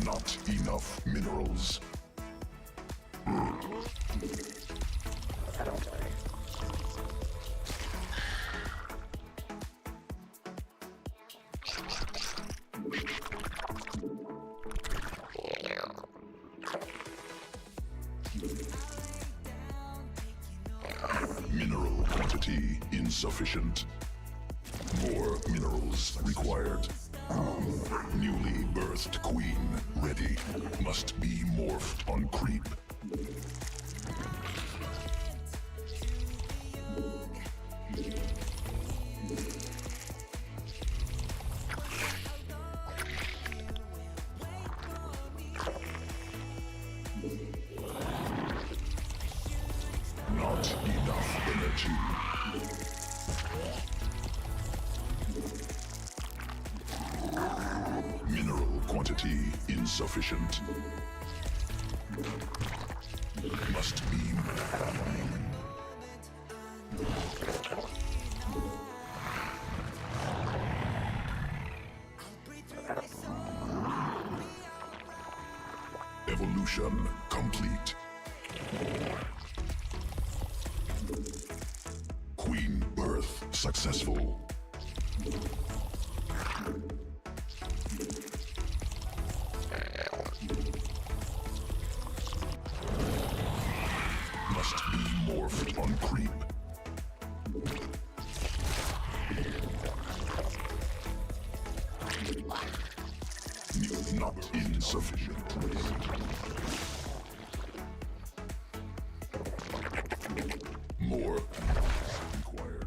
Not enough minerals. Mineral quantity insufficient. More minerals required. Newly birthed queen ready. Must be morphed on creep. Not enough energy. Mineral quantity insufficient. Must be evolution complete. Queen birth successful. Must be morphed on creep. Not insufficient. More required.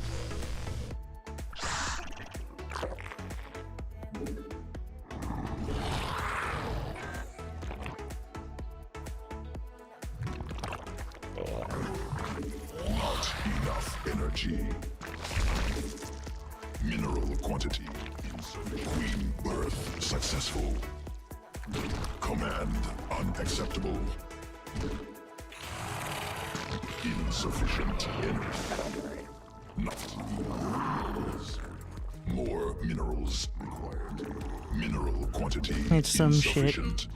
Not enough energy. Mineral quantity insufficient. Queen birth successful. Command unacceptable. Insufficient energy. Not more minerals required. Mineral quantity
It's some shit.
insufficient.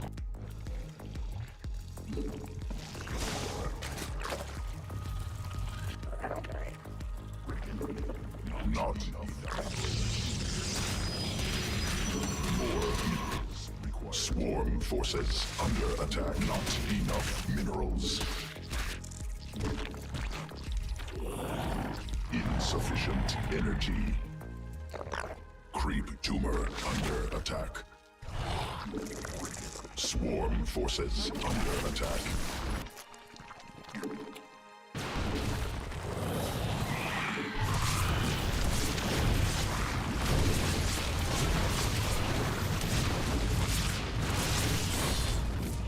Not more minerals required. Swarm forces under attack. Not enough minerals. Insufficient energy. Creep tumor under attack. Swarm forces under attack.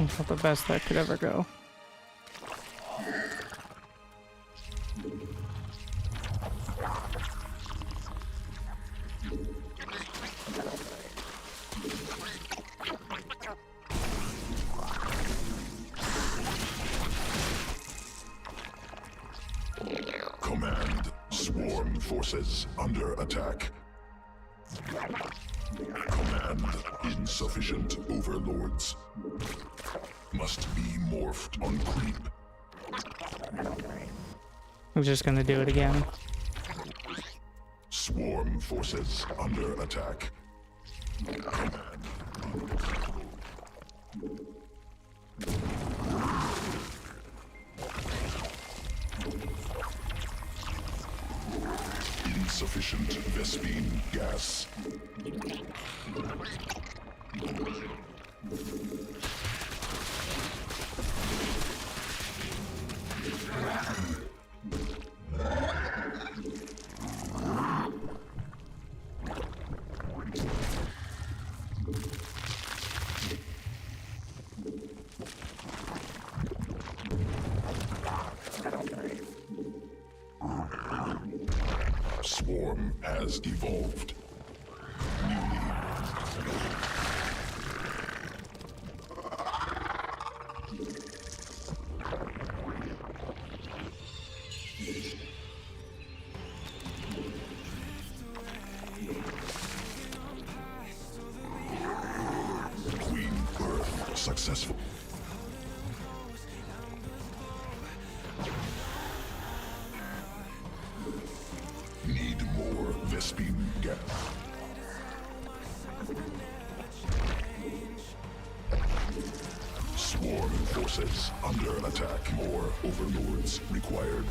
It's not the best that could ever go.
Command. Swarm forces under attack. Command. Insufficient overlords. Must be morphed on creep.
I'm just gonna do it again.
Swarm forces under attack. Command unacceptable. Insufficient Vespine gas. Swarm has evolved. Newly Queen birth successful. Need more Vespine gas. Swarm forces under attack. More overlords required.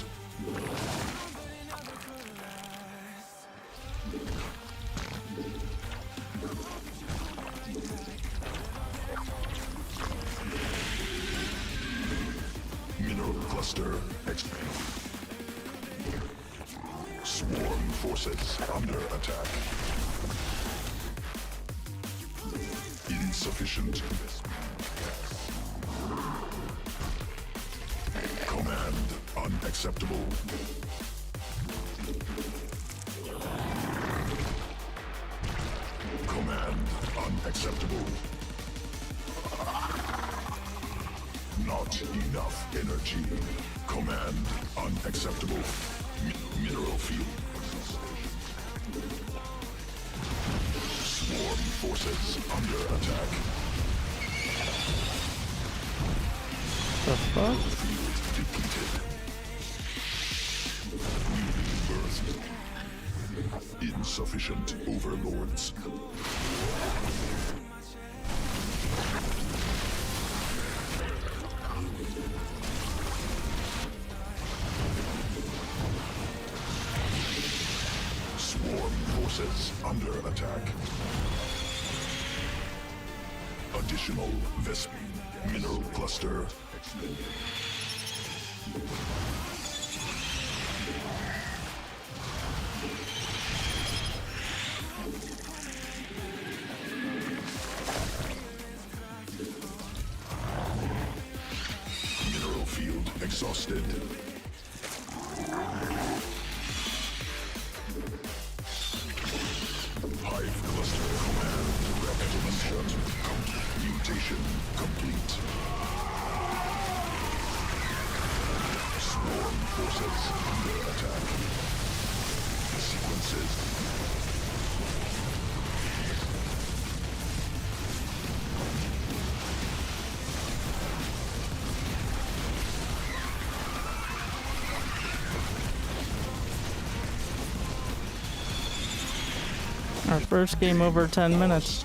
Mineral cluster expand. Swarm forces under attack. Insufficient. Command unacceptable. Command unacceptable. Not enough energy. Command unacceptable. Mineral field. Swarm forces under attack.
The fuck?
Field depleted. Newly birthed. Insufficient overlords. Swarm forces under attack. Additional Vespine mineral cluster expended. Mineral field exhausted. Hive cluster command reactivation. Mutation complete. Swarm forces under attack. Sequences.
Our first game over 10 minutes.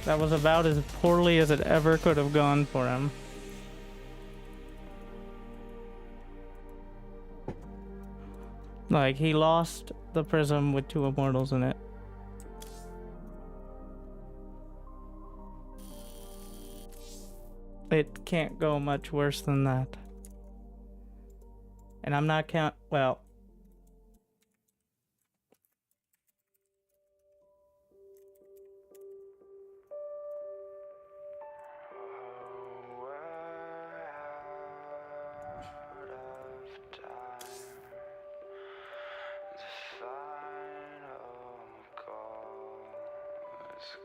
That was about as poorly as it ever could have gone for him. Like, he lost the prism with 2 immortals in it. It can't go much worse than that. And I'm not well.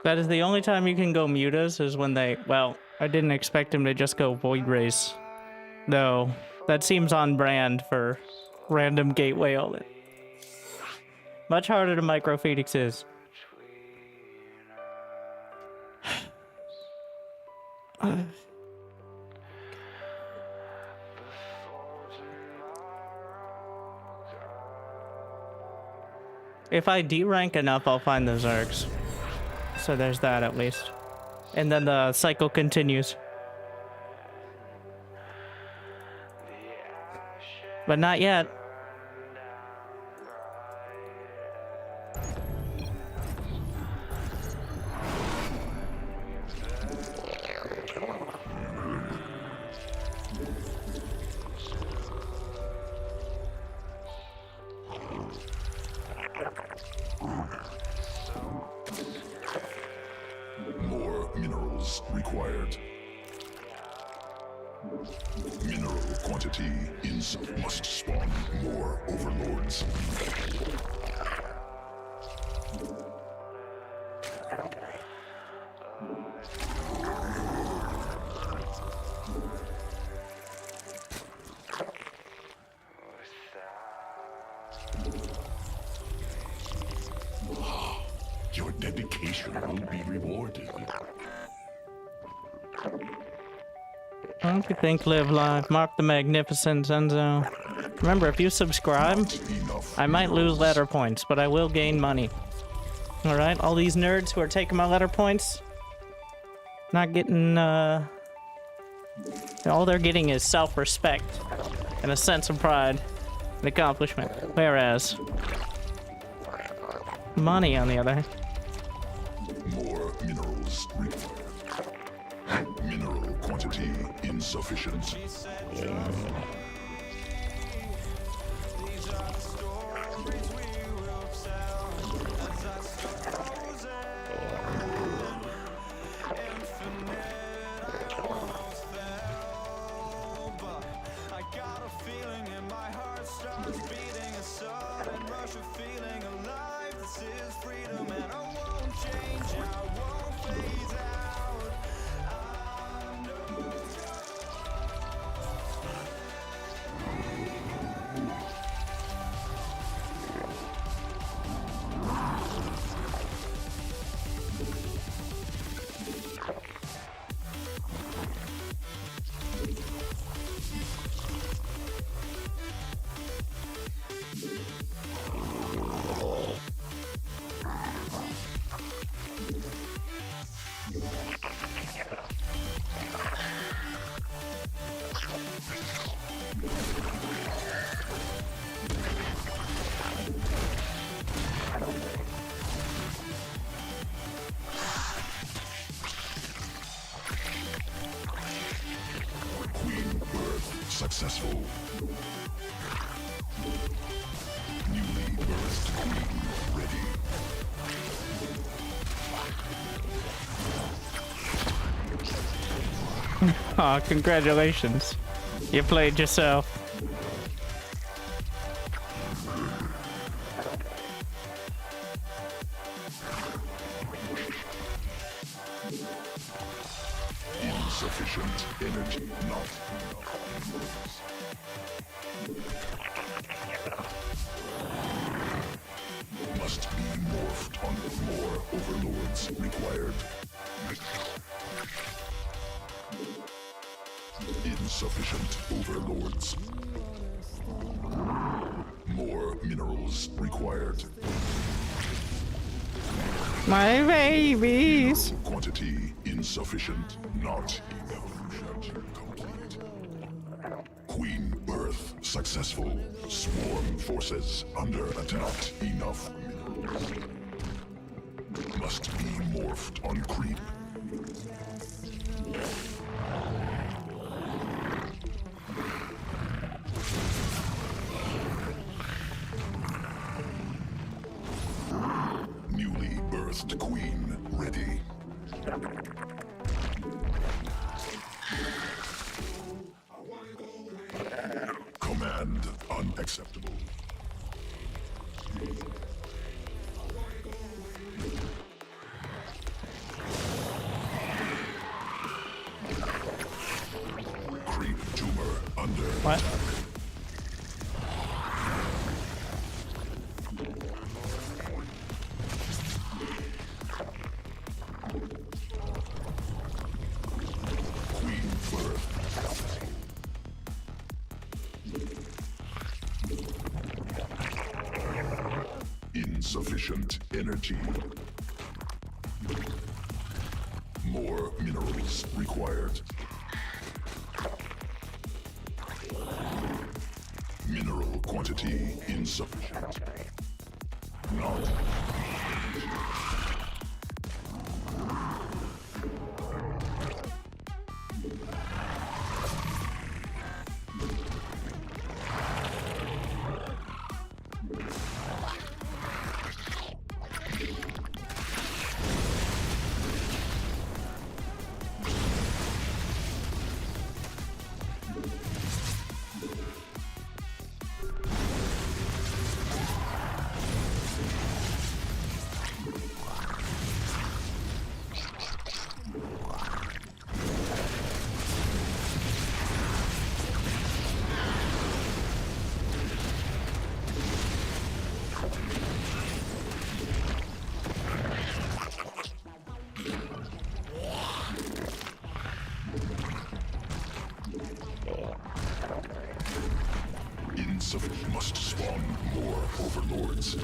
That is the only time you can go mutas is when they, well, I didn't expect him to just go Void Race. No, that seems on brand for random gateway all it. Much harder to micro Phoenix is. If I D-rank enough, I'll find the Zergs. So there's that at least. And then the cycle continues. But not yet.
More minerals required. Mineral quantity quantity must spawn more overlords.
Your dedication will be rewarded.
Don't you think live live? Mark the Magnificent, Zenzo. Remember, if you subscribe,
Enough.
I might lose letter points, but I will gain money. Alright, all these nerds who are taking my letter points, not getting, all they're getting is self-respect and a sense of pride and accomplishment. Whereas, money, on the other hand.
More minerals required. Mineral quantity insufficient. Queen birth successful. Newly birthed queen ready.
Aw, congratulations. You played yourself.
Insufficient energy, not must be morphed on more overlords required. Insufficient overlords. More minerals required.
My babies!
Quantity insufficient, not evolution complete. Queen birth successful. Swarm forces under attack. Enough minerals. Must be morphed on creep. Newly birthed queen ready. Command unacceptable. Creep tumor under
What?
attack. Queen birth. Insufficient energy. More minerals required. Mineral quantity insufficient. Not. Insufficient. Must spawn more overlords.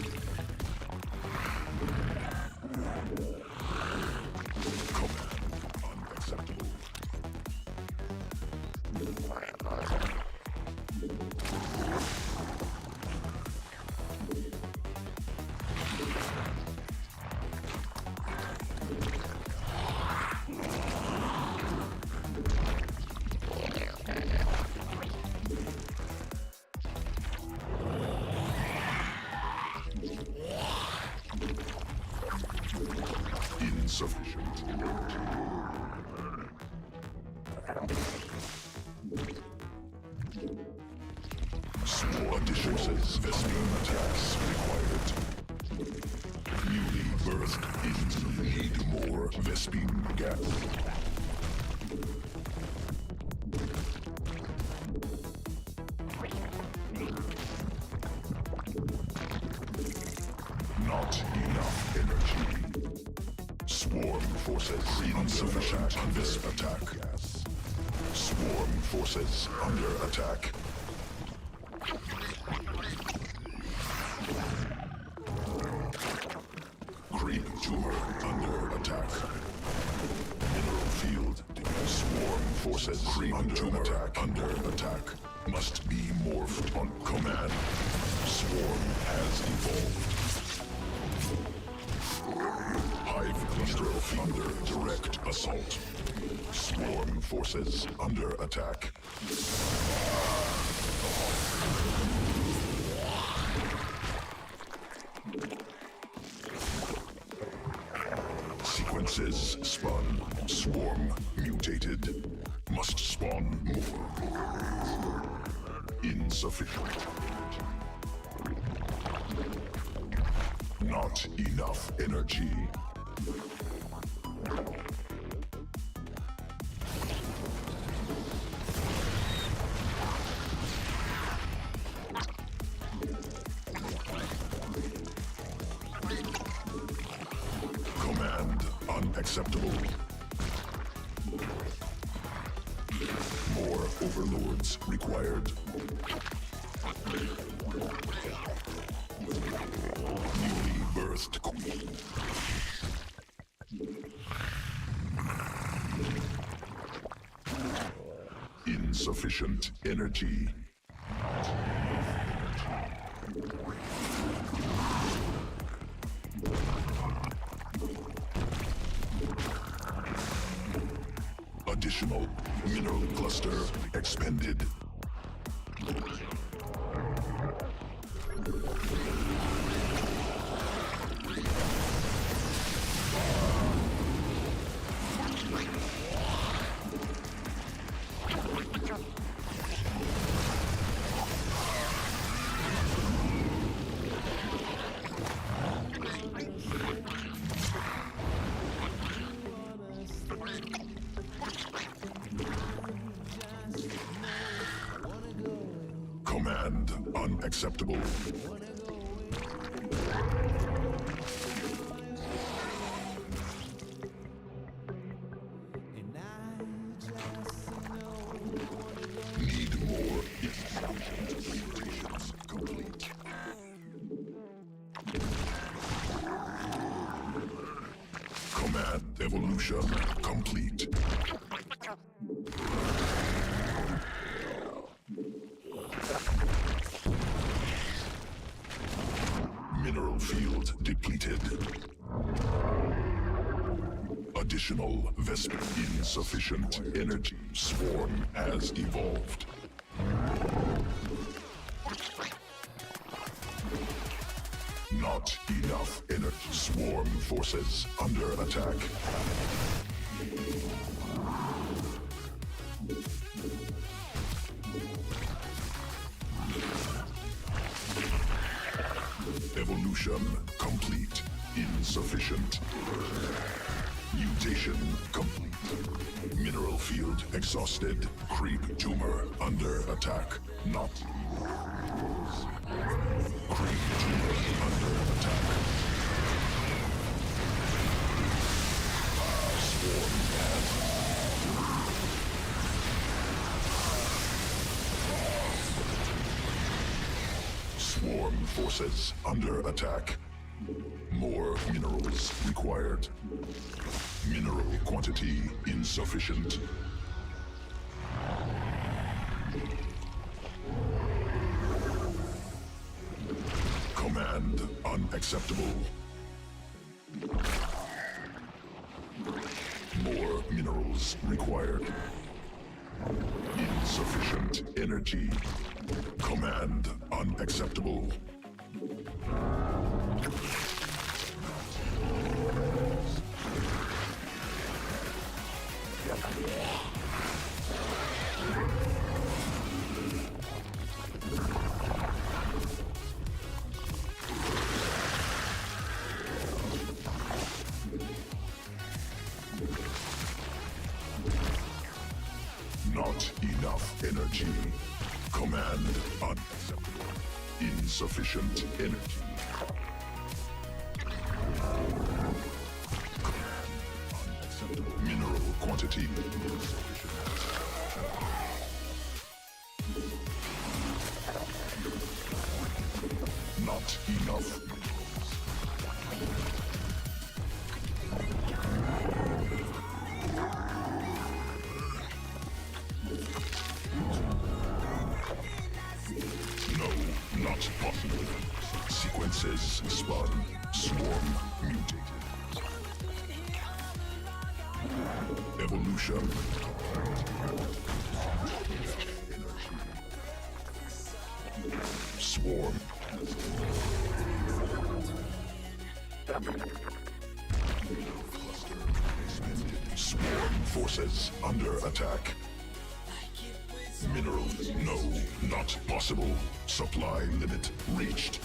Command unacceptable. Insufficient. Small additions. Vespene attacks required. Newly birthed into need more Vespene gas. Not enough energy. Swarm forces insufficient on this attack. Swarm forces under attack. Creep tumor under attack. Mineral field. Swarm forces under attack. Under attack. Must be morphed on command. Swarm has evolved. Hive cluster under direct assault. Swarm forces under attack. Sequences spun. Swarm mutated. Must spawn more. Insufficient. Not enough energy. Command unacceptable. More overlords required. Newly birthed queen. Insufficient energy. Additional mineral cluster expended. Command unacceptable. Need more mutations complete. Command evolution complete. Mineral field depleted. Additional Vespene insufficient energy. Swarm has evolved. Not enough energy. Swarm forces under attack. Evolution complete. Insufficient. Mutation complete. Mineral field exhausted. Creep tumor under attack. Not. Creep tumor under attack. Swarm has. Swarm forces under attack. More minerals required. Mineral quantity insufficient. Command unacceptable. More minerals required. Insufficient energy. Command unacceptable. Not enough energy. Command unacceptable. Insufficient energy. Command unacceptable. Mineral quantity insufficient. Not enough. Not possible. Sequences spun. Swarm mutated. Evolution. Swarm. Swarm forces under attack. Minerals, no, not possible. Supply limit reached.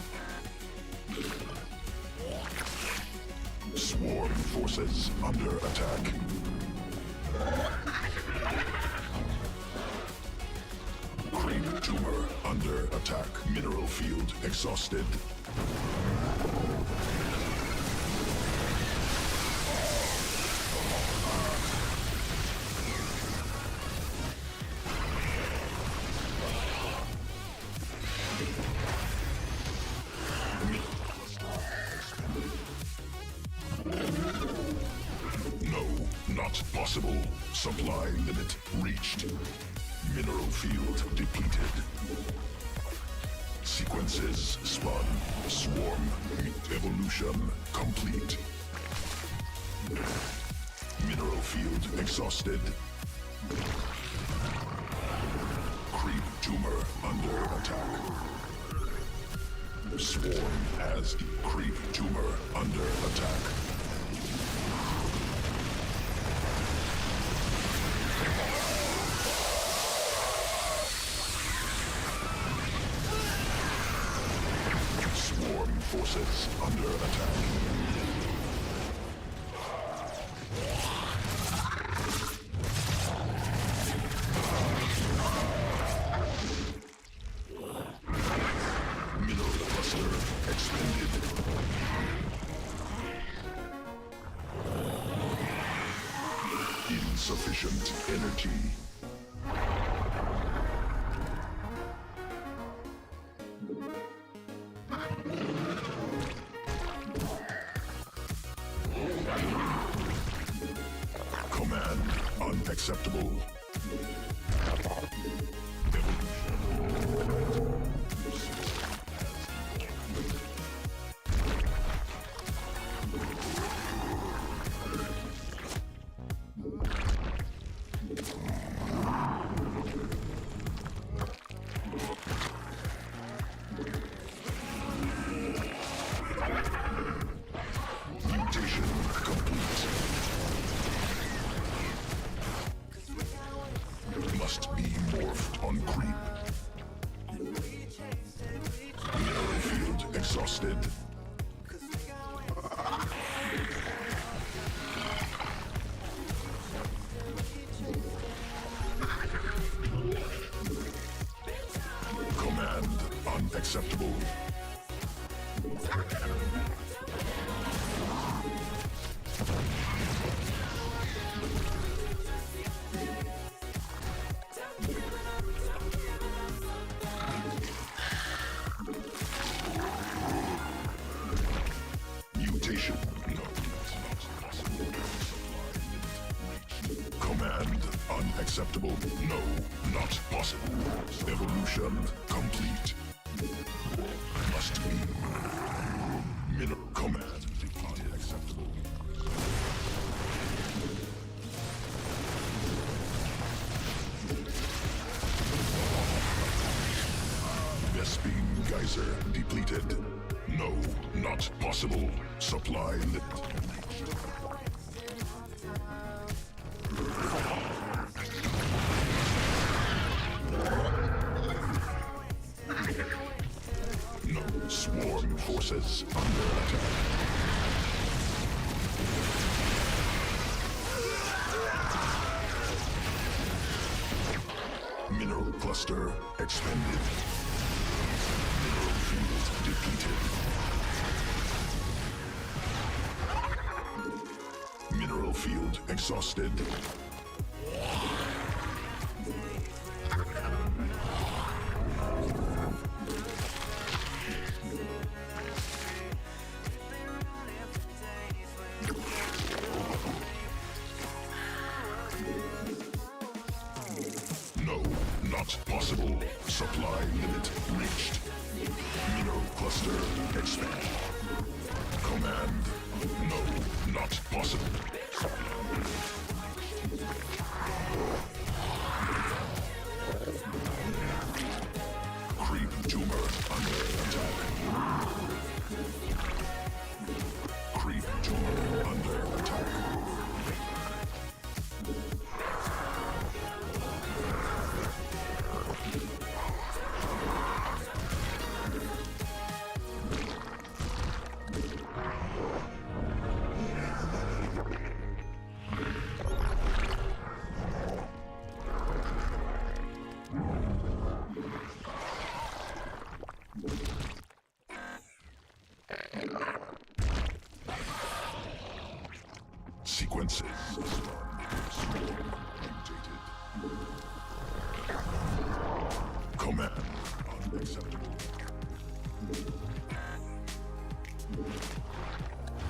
Swarm forces under attack. Creep tumor under attack. Mineral field exhausted. Not possible. Supply limit reached. Mineral field depleted. Sequences spun. Swarm. Evolution complete. Mineral field exhausted. Creep tumor under attack. Swarm has creep tumor under attack. Swarm forces under attack. Mineral cluster expended. Insufficient energy. Command unacceptable. Mutation complete. Must be morphed on creep. Mineral field exhausted. Command unacceptable. unacceptable. No, not possible. Evolution complete. Must be. Mineral command defeated. Acceptable. Vespene geyser depleted. No, not possible. Supply lit. No, swarm forces under attack. Mineral cluster expended. Mineral field depleted. Mineral field exhausted. No, not possible. Supply limit reached. Mineral cluster expand. Command. No, not possible. Creep tumor under attack. Creep tumor under attack. Sequences. Command unacceptable.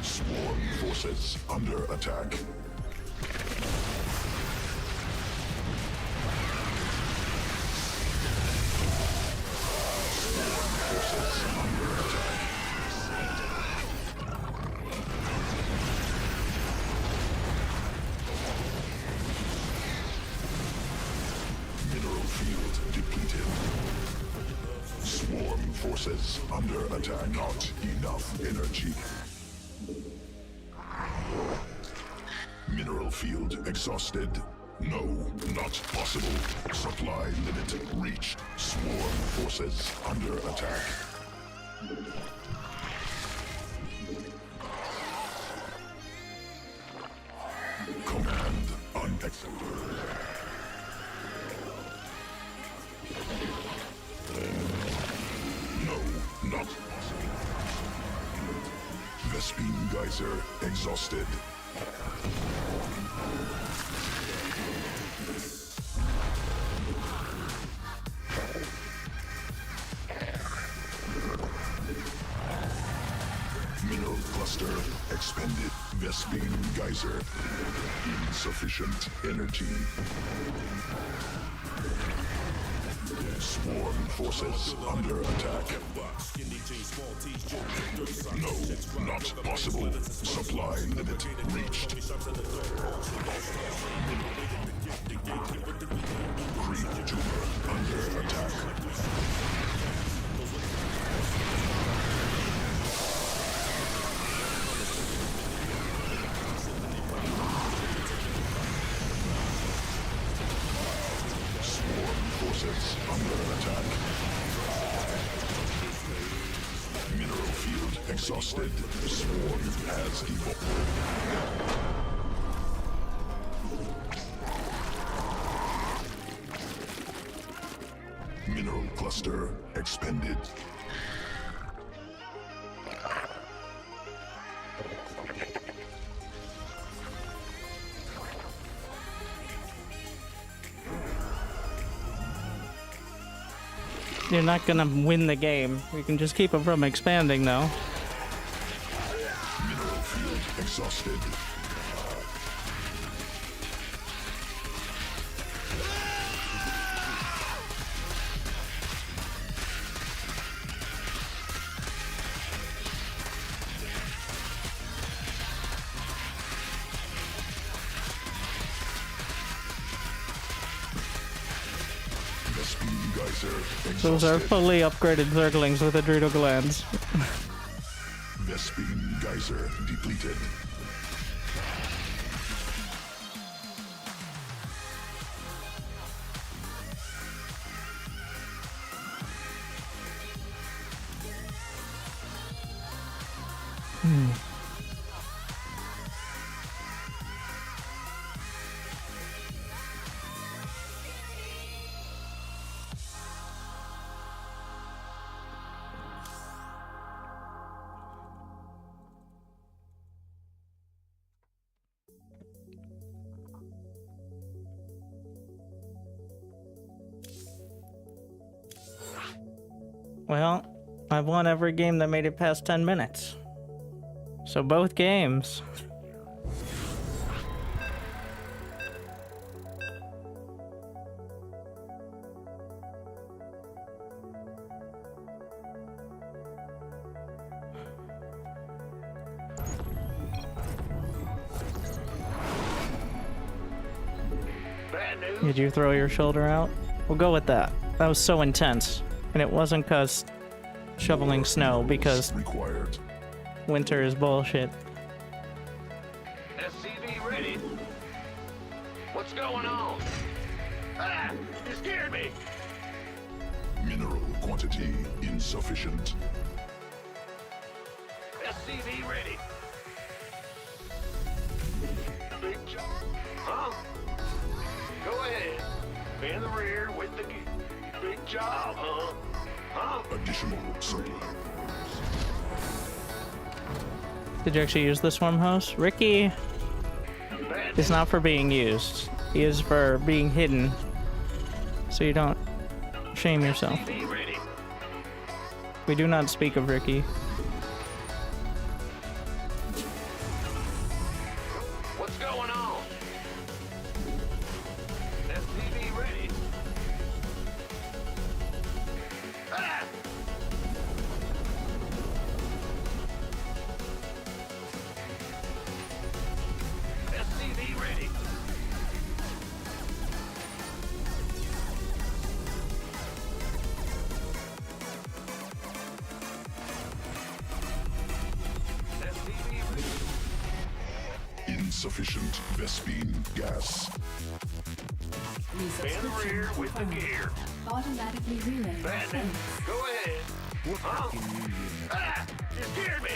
Swarm forces under attack. Swarm forces under attack. Mineral field depleted. Swarm forces under attack. Not enough energy. Mineral field exhausted. No, not possible. Supply limit reached. Swarm forces under attack. Command unacceptable. No, not possible. Vespene geyser exhausted. Mineral cluster expended. Vespene geyser. Insufficient energy. Swarm forces under attack. No, not possible. Supply limit reached. Creep tumor under attack. Swarm forces under attack. Mineral field exhausted. Swarm has evolved. Mineral cluster expended.
You're not gonna win the game. We can just keep them from expanding, though.
Mineral field exhausted. Geyser
Those are
exhausted.
fully upgraded Zerglings with adrenal glands.
Vespene Geyser depleted.
Well, I've won every game that made it past 10 minutes. So both games.
Bad news.
Did you throw your shoulder out? We'll go with that. That was so intense. And it wasn't because shoveling snow, because
Required.
winter is bullshit.
SCV ready. What's going on? Ah! You scared me!
Mineral quantity insufficient.
SCV ready. Big job. Huh? Go ahead. In the rear with the big job, huh? Huh?
Additional supply.
Did you actually use the swarm host? Ricky
Bad
is not for being used. He is for being hidden. So you don't shame yourself.
SCV ready.
We do not speak of Ricky.
What's going on? SCV ready. Ah! SCV ready. SCV ready.
Insufficient Vespene gas.
In the rear with the gear.
Automatically relay.
Bad news. Go ahead. Huh? Ah! You scared me.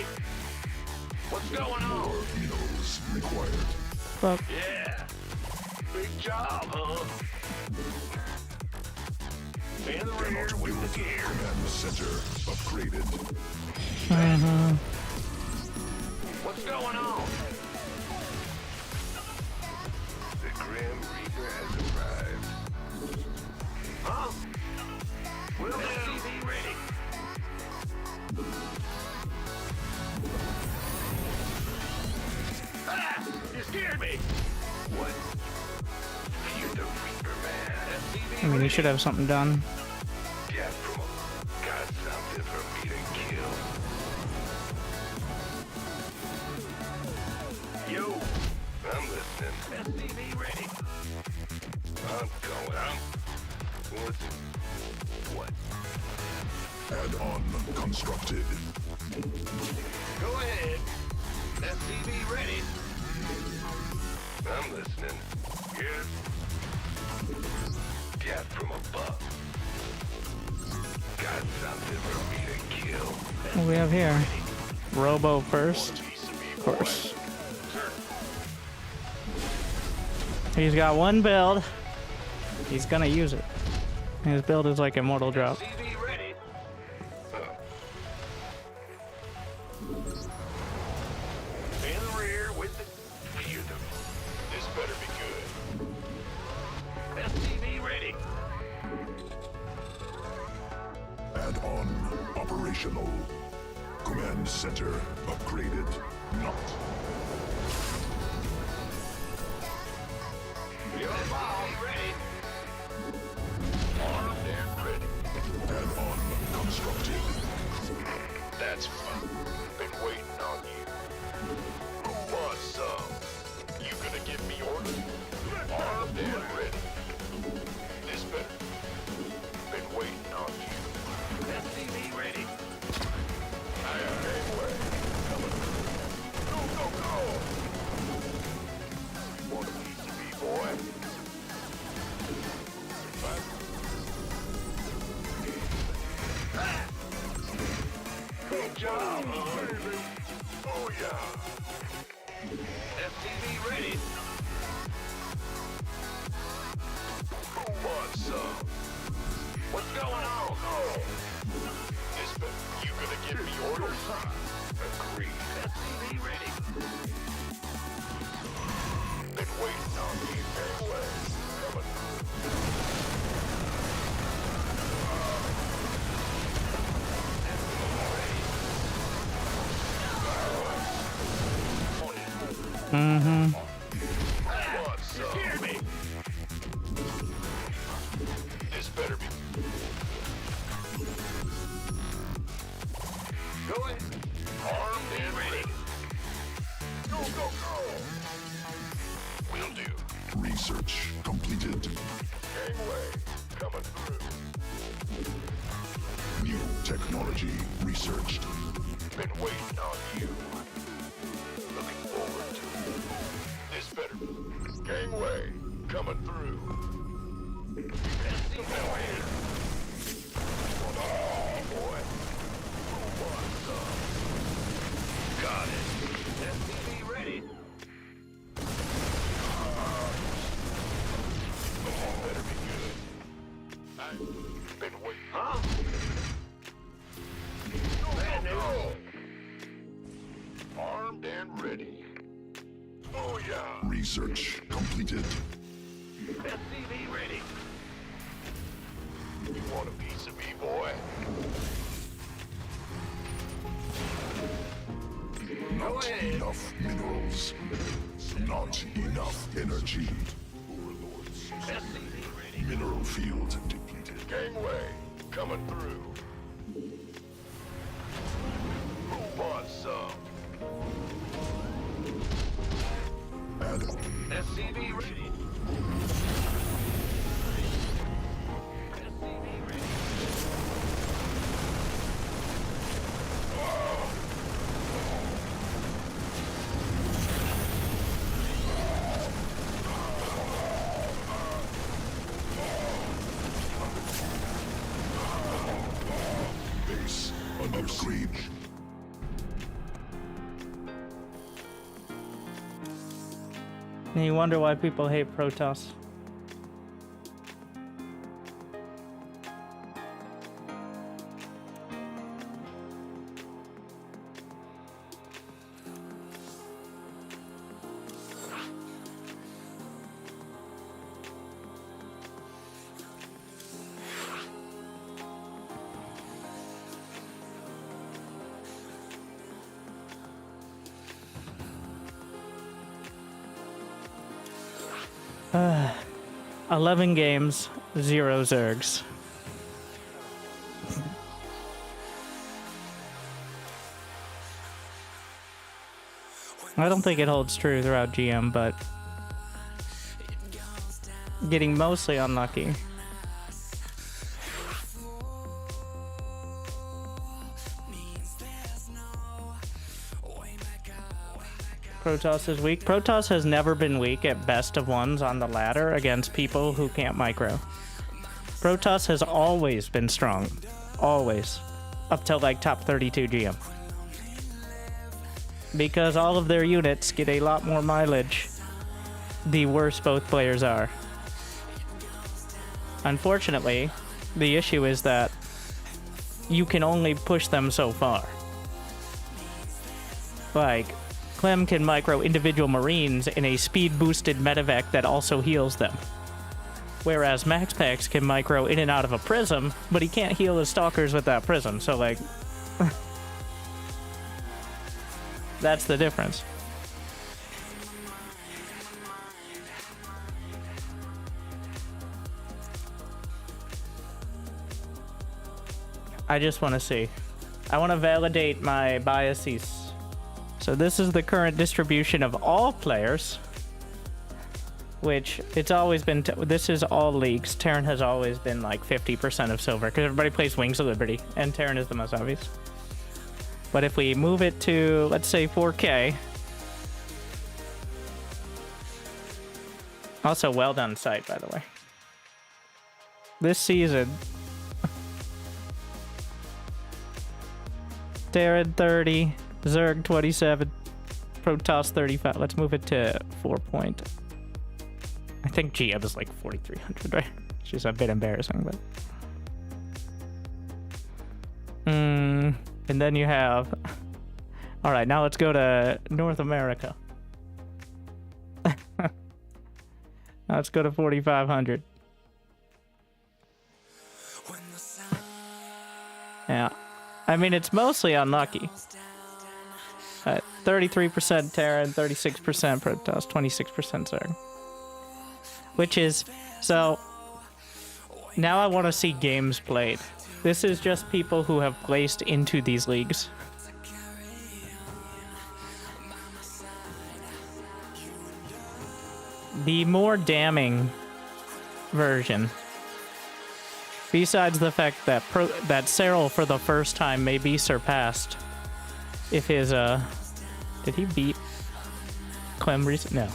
What's going on?
Minerals required.
Fuck.
Yeah. Big job, huh? In the rear
Cannot
with
build.
the gear.
Command center upgraded.
What's going on? The Grim Reaper has arrived. Huh? Will SCV ready. Ah! You scared me! What? You're the Reaper, man. SCV
I mean, you
ready.
should have something done.
Get from got something for me to kill. Yo, I'm listening. SCV ready. I'm going. What?
Add-on constructed.
Go ahead. SCV ready. I'm listening. Yes. Get from above. Got something for me to kill.
What do we have here? Robo first. Of course. He's got one build. He's gonna use it. His build is like Immortal Drop.
SCV ready. In the rear with the... Feel them. This better be good. SCV ready.
Add-on operational. Command center upgraded. Not.
Your SCV ready. Armed and ready.
Add-on constructed.
That's fun. Been waiting on you. Who wants some? You gonna give me orders? Armed and ready. This better. Been waiting job, baby. Oh, yeah. FTV ready. Who wants some? What's going on? Oh. You gonna give me orders? Agreed. FTV ready. Been waiting on you anyway. Coming
Mm-hmm.
What's up? You hear me? This better be. Go ahead. Armed and ready. Go, go, go. Will do.
Research completed.
Gangway coming through.
New technology researched.
Been waiting on you. Looking forward to it. This better. Gangway coming through. Oh, boy. Who wants some? Got it. SCV ready. This better be good. I've been waiting. Huh? No. Armed and ready. Oh, yeah.
Research completed.
SCV ready. You want a piece of me, boy?
Not enough minerals. Not enough energy.
SCV ready.
Mineral field depleted.
Gangway coming through. Who wants some?
Add
SCV ready. SCV ready.
base under siege.
And you wonder why people hate Protoss. Uh, 11 games, 0 Zergs. I don't think it holds true throughout GM, but getting mostly unlucky. Protoss is weak. Protoss has never been weak at best of ones on the ladder against people who can't micro. Protoss has always been strong. Always. Up till like top 32 GM. Because all of their units get a lot more mileage the worse both players are. Unfortunately, the issue is that you can only push them so far. Like, Clem can micro individual Marines in a speed-boosted medevac that also heals them. Whereas MaxPax can micro in and out of a prism, but he can't heal his stalkers with that prism, so like... that's the difference. I just want to see. I want to validate my biases. So this is the current distribution of all players, which it's always been, this is all leagues. Terran has always been like 50% of silver because everybody plays Wings of Liberty and Terran is the most obvious. But if we move it to, let's say 4K. Also well done site, by the way. This season, Terran 30, Zerg 27, Protoss 35. Let's move it to 4 point. I think GM is like 4,300, right? Which is a bit embarrassing, but. And then you have. All right, now let's go to North America. Now let's go to 4,500. Yeah, I mean it's mostly unlucky. 33% Terran, 36% Protoss, 26% Zerg. Which is, so, now I want to see games played. This is just people who have placed into these leagues. The more damning version, besides the fact that that Cyril for the first time may be surpassed if his, did he beat Clem recently? No.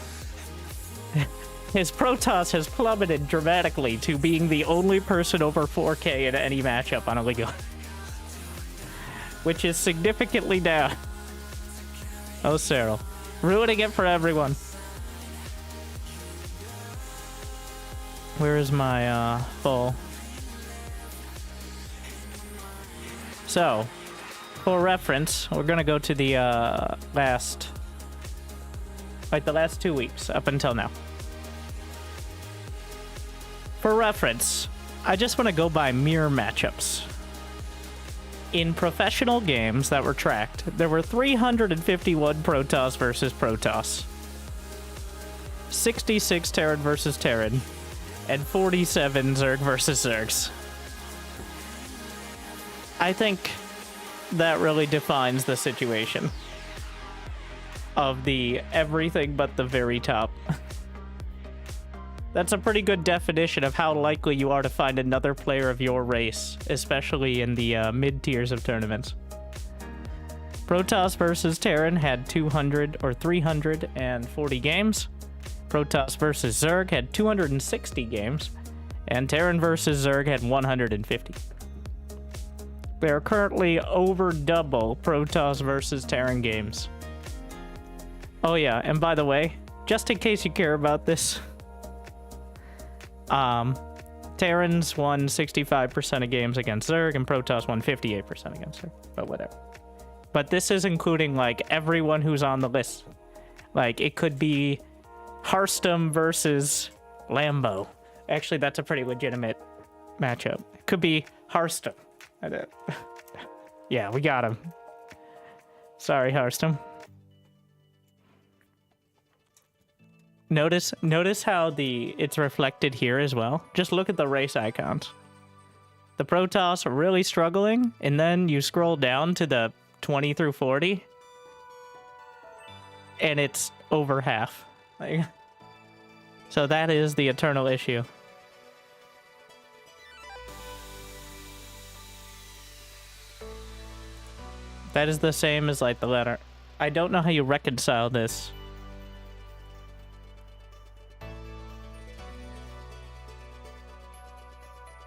His Protoss has plummeted dramatically to being the only person over 4K in any matchup on a league. Which is significantly down. Oh, Cyril. Ruining it for everyone. Where is my, full? So, for reference, we're gonna go to the, last 2 weeks up until now. For reference, I just want to go by mere matchups. In professional games that were tracked, there were 351 Protoss versus Protoss, 66 Terran versus Terran, and 47 Zerg versus Zergs. I think that really defines the situation of the everything but the very top. That's a pretty good definition of how likely you are to find another player of your race, especially in the mid-tiers of tournaments. Protoss versus Terran had 200 or 340 games. Protoss versus Zerg had 260 games. And Terran versus Zerg had 150. There are currently over double Protoss versus Terran games. Oh yeah, and by the way, just in case you care about this, Terrans won 65% of games against Zerg, and Protoss won 58% against Zerg, but whatever. But this is including, like, everyone who's on the list. Like, it could be Hearthstone versus Lambo. Actually, that's a pretty legitimate matchup. It could be Hearthstone. Yeah, we got him. Sorry, Hearthstone. Notice how it's reflected here as well. Just look at the race icons. The Protoss are really struggling, and then you scroll down to the 20 through 40, and it's over half. Like, so that is the eternal issue. That is the same as, like, the letter. I don't know how you reconcile this.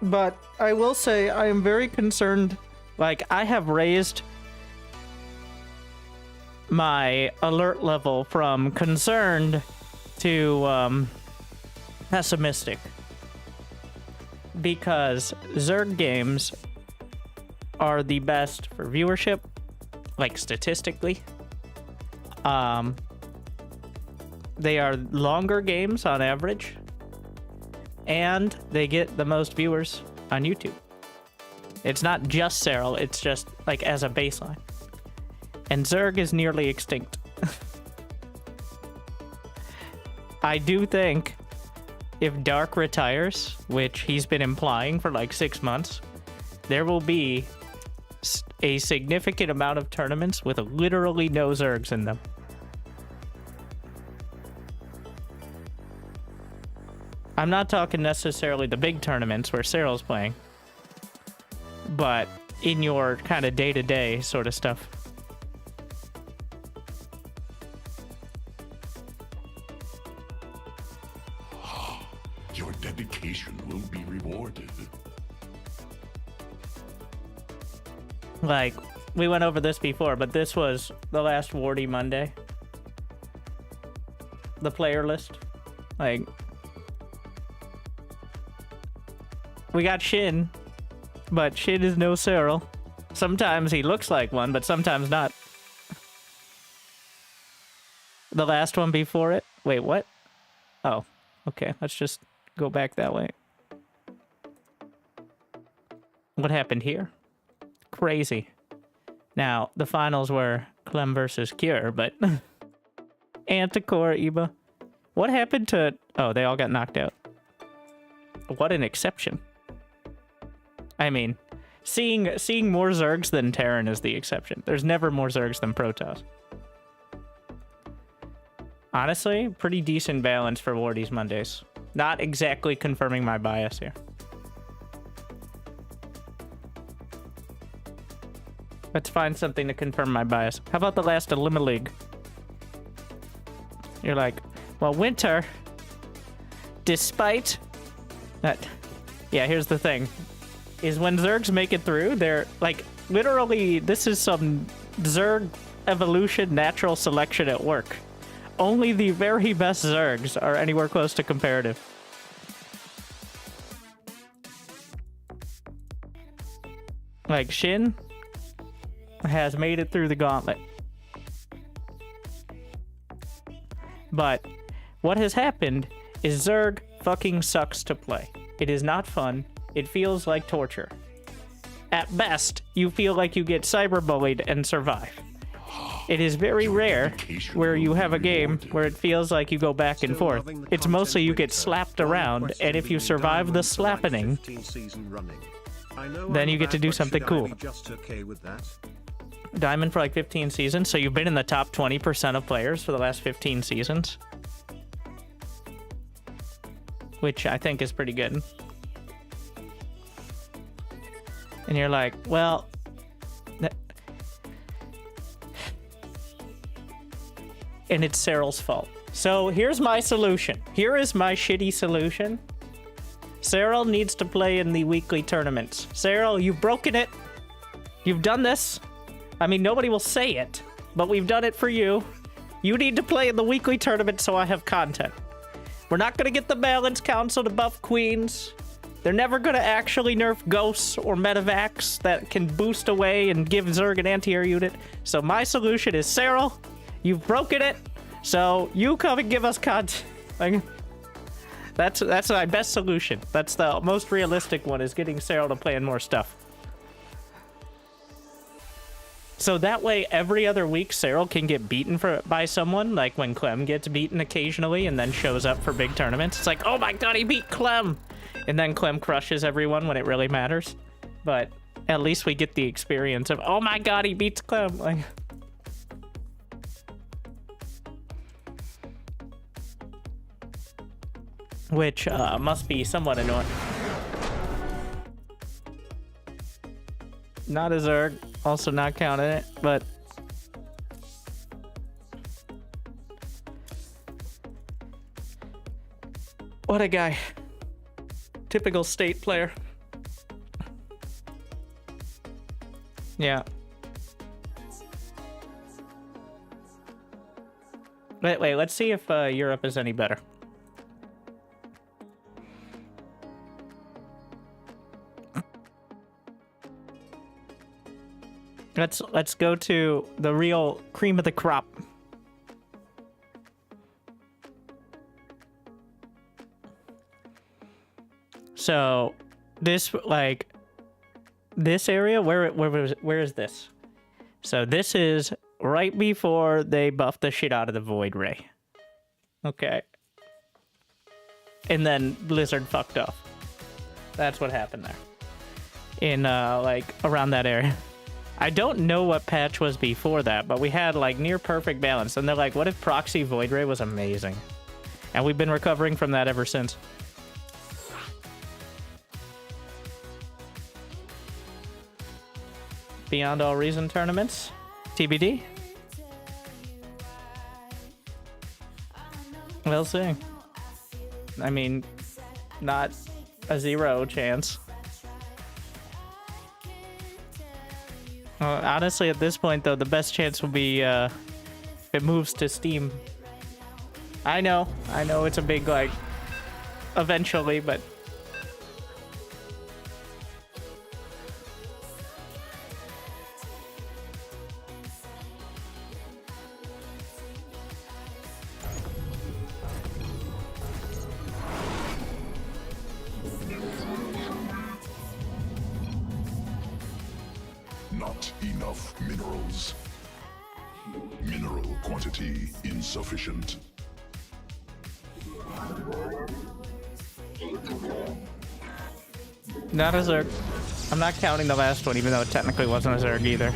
But I will say I am very concerned. Like, I have raised my alert level from concerned to pessimistic. Because Zerg games are the best for viewership, like statistically. They are longer games on average. And they get the most viewers on YouTube. It's not just Cyril, it's just, like, as a baseline. And Zerg is nearly extinct. I do think if Dark retires, which he's been implying for like 6 months, there will be a significant amount of tournaments with literally no Zergs in them. I'm not talking necessarily the big tournaments where Cyril's playing, but in your kind of day-to-day sort of stuff.
Your dedication will be rewarded.
Like, we went over this before, but this was the last Wardy Monday. The player list. Like, we got Shin, but Shin is no Cyril. Sometimes he looks like one, but sometimes not. The last one before it? Wait, what? Oh, okay. Let's just go back that way. What happened here? Crazy. Now, the finals were Clem versus Cure, but... Anticore, Eba. What happened to... Oh, they all got knocked out. What an exception. I mean, seeing more Zergs than Terran is the exception. There's never more Zergs than Protoss. Honestly, pretty decent balance for Wardy's Mondays. Not exactly confirming my bias here. Let's find something to confirm my bias. How about the last Elim League? You're like, well, Winter, despite that... Yeah, here's the thing. Is when Zergs make it through, they're, like, literally, this is some Zerg evolution natural selection at work. Only the very best Zergs are anywhere close to comparative. Like, Shin has made it through the gauntlet. But what has happened is Zerg fucking sucks to play. It is not fun. It feels like torture. At best, you feel like you get cyberbullied and survive. It is very rare where you have a game where it feels like you go back and forth. It's mostly you get slapped around, and if you survive the slappening, then you get to do something cool. Diamond for like 15 seasons, so you've been in the top 20% of players for the last 15 seasons. Which I think is pretty good. And you're like, well... And it's Cyril's fault. So here's my solution. Here is my shitty solution. Cyril needs to play in the weekly tournaments. Cyril, you've broken it. You've done this. I mean, nobody will say it, but we've done it for you. You need to play in the weekly tournament so I have content. We're not going to get the Balance Council to buff Queens. They're never going to actually nerf Ghosts or Medivacs that can boost away and give Zerg an anti-air unit. So my solution is, Cyril, you've broken it, so you come and give us content. Like, that's my best solution. That's the most realistic one, is getting Cyril to play in more stuff. So that way, every other week, Cyril can get beaten by someone, like when Clem gets beaten occasionally and then shows up for big tournaments. It's like, oh my god, he beat Clem! And then Clem crushes everyone when it really matters. But at least we get the experience of, oh my god, he beats Clem! Like... Which must be somewhat annoying. Not a Zerg, also not counting it, but... What a guy. Typical state player. Yeah. Wait, let's see if Europe is any better. Let's go to the real cream of the crop. So this, like, this area, where is this? So this is right before they buffed the shit out of the Void Ray. Okay. And then Blizzard fucked off. That's what happened there. In like around that area. I don't know what patch was before that, but we had like near perfect balance. And they're like, what if Proxy Void Ray was amazing? And we've been recovering from that ever since. Beyond All Reason tournaments? TBD? We'll see. I mean, not a 0 chance. Honestly, at this point, though, the best chance will be if it moves to Steam. I know it's a big, like, eventually, but...
Not enough minerals. Mineral quantity insufficient.
Not a Zerg. I'm not counting the last one, even though it technically wasn't a Zerg either.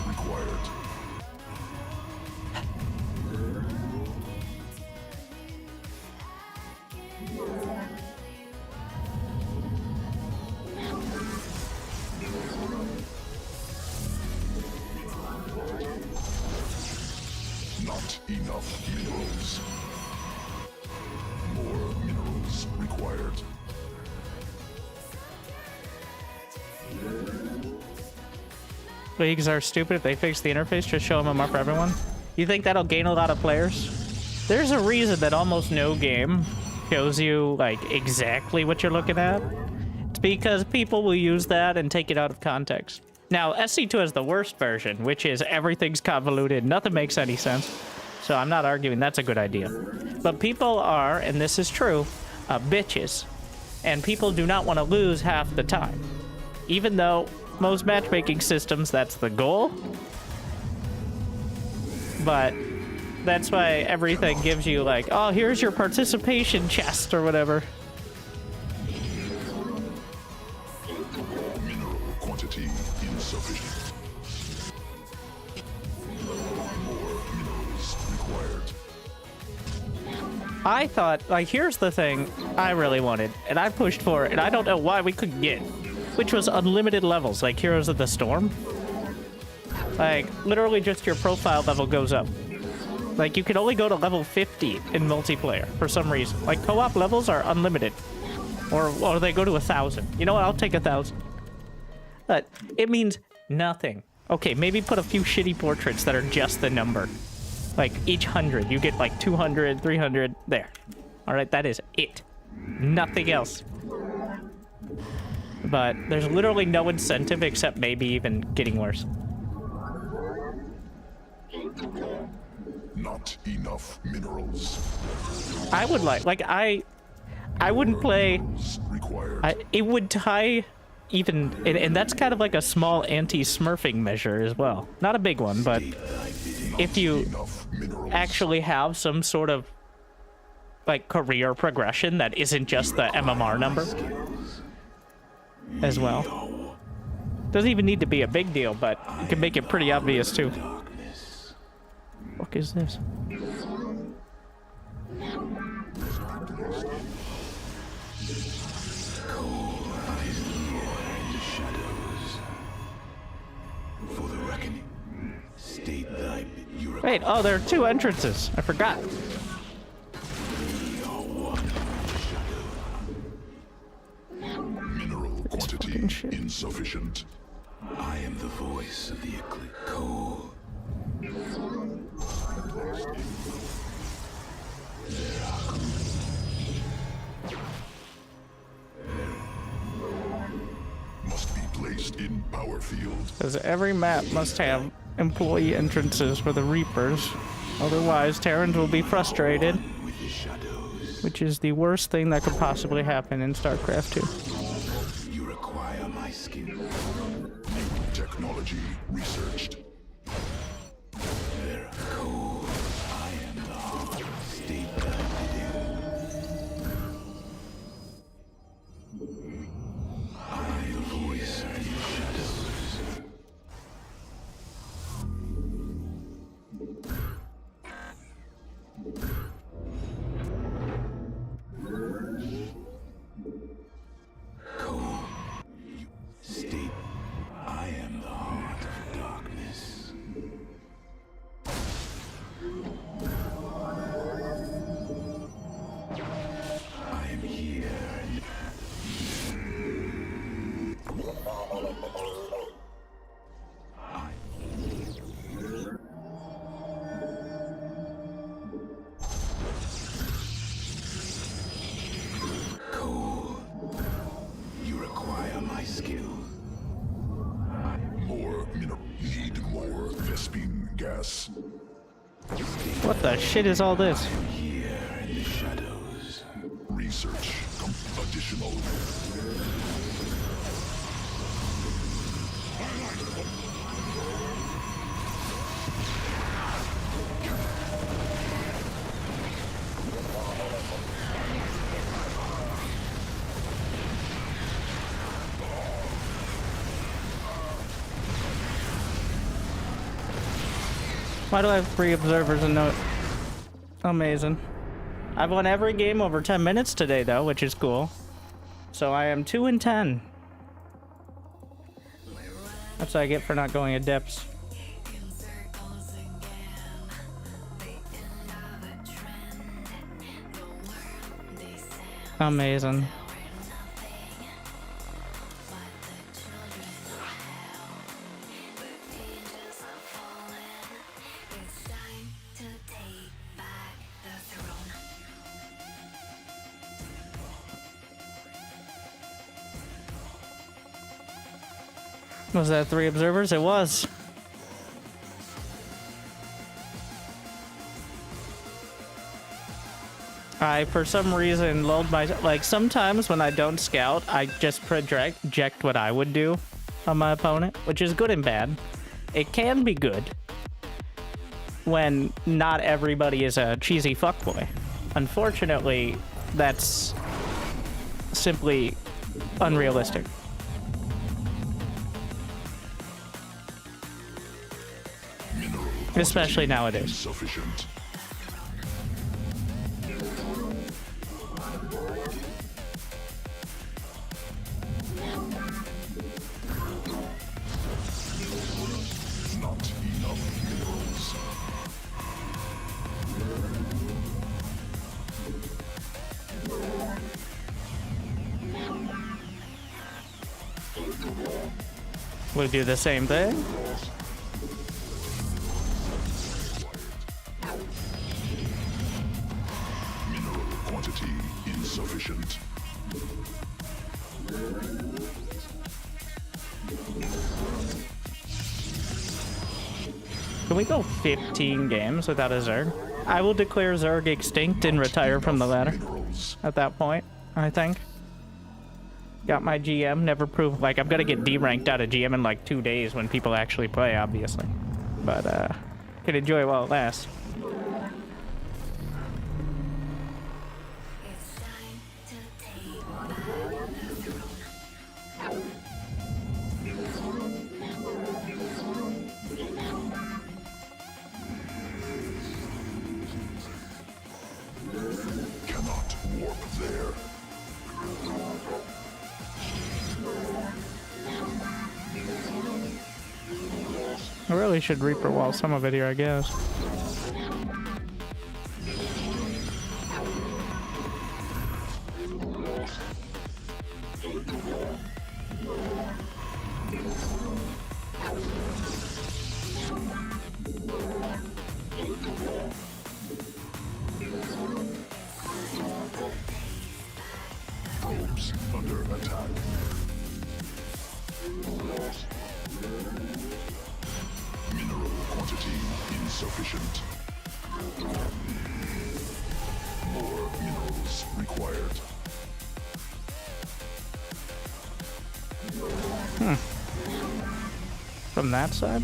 Required. Not enough minerals. More minerals required.
Leagues are stupid if they fix the interface, just show them up for everyone. You think that'll gain a lot of players? There's a reason that almost no game shows you, like, exactly what you're looking at. It's because people will use that and take it out of context. Now, SC2 has the worst version, which is everything's convoluted, nothing makes any sense. So I'm not arguing that's a good idea. But people are, and this is true, bitches. And people do not want to lose half the time. Even though most matchmaking systems, that's the goal. But that's why everything gives you, like, oh, here's your participation chest or whatever.
Mineral quantity insufficient. More minerals required.
I thought, like, here's the thing I really wanted, and I pushed for it, and I don't know why we couldn't get, which was unlimited levels, like Heroes of the Storm. Like, literally just your profile level goes up. Like, you can only go to level 50 in multiplayer for some reason. Like, co-op levels are unlimited. Or they go to 1,000. You know what? I'll take 1,000. But it means nothing. Okay, maybe put a few shitty portraits that are just the number. Like, each 100, you get like 200, 300, there. Alright, that is it. Nothing else. But there's literally no incentive except maybe even getting worse.
Not enough minerals.
I would like I wouldn't play.
Required.
It would tie even, and that's kind of like a small anti-smurfing measure as well. Not a big one, but if you actually have some sort of like career progression that isn't just the MMR number as well. Doesn't even need to be a big deal, but you can make it pretty obvious too. What is this? Wait, oh, there are two entrances. I forgot.
Mineral quantity insufficient.
I am the voice of the eclipse. Cold.
Must be placed in power field.
Because every map must have employee entrances for the Reapers. Otherwise, Terrans will be frustrated. Which is the worst thing that could possibly happen in StarCraft 2.
You require my skill.
Technology researched.
Very cold. I am the heart. State I am the voice of the shadows. Cold. State I am the heart of darkness.
pass.
What the shit is all this?
Here in the shadows.
Research. Additional.
Why do I have 3 observers and no... Amazing. I've won every game over 10 minutes today, though, which is cool. So I am 2-10. That's what I get for not going at depths. Amazing. Was that 3 observers? It was. I, for some reason, lulled my... Like, sometimes when I don't scout, I just project what I would do on my opponent, which is good and bad. It can be good when not everybody is a cheesy fuckboy. Unfortunately, that's simply unrealistic. Especially nowadays.
Insufficient. Not enough minerals.
We'll do the same thing.
Mineral quantity insufficient.
Can we go 15 games without a Zerg? I will declare Zerg extinct and retire from the ladder
Minerals.
at that point, I think. Got my GM, never proved, like, I'm gonna get D-ranked out of GM in like 2 days when people actually play, obviously. But, can enjoy it while it lasts.
Cannot warp there.
I really should Reaper Wall some of it here, I guess.
Probes under attack. Mineral quantity insufficient. More minerals required.
From that side?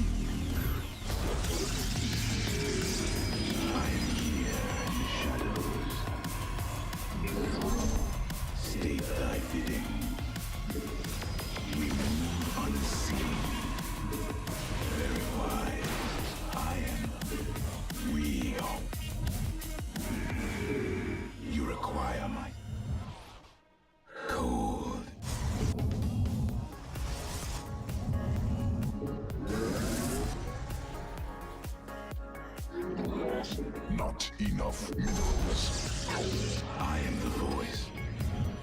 State thy bidding. We move unseen. Very wise. I am real. You require my cold.
Not enough minerals.
I am the voice.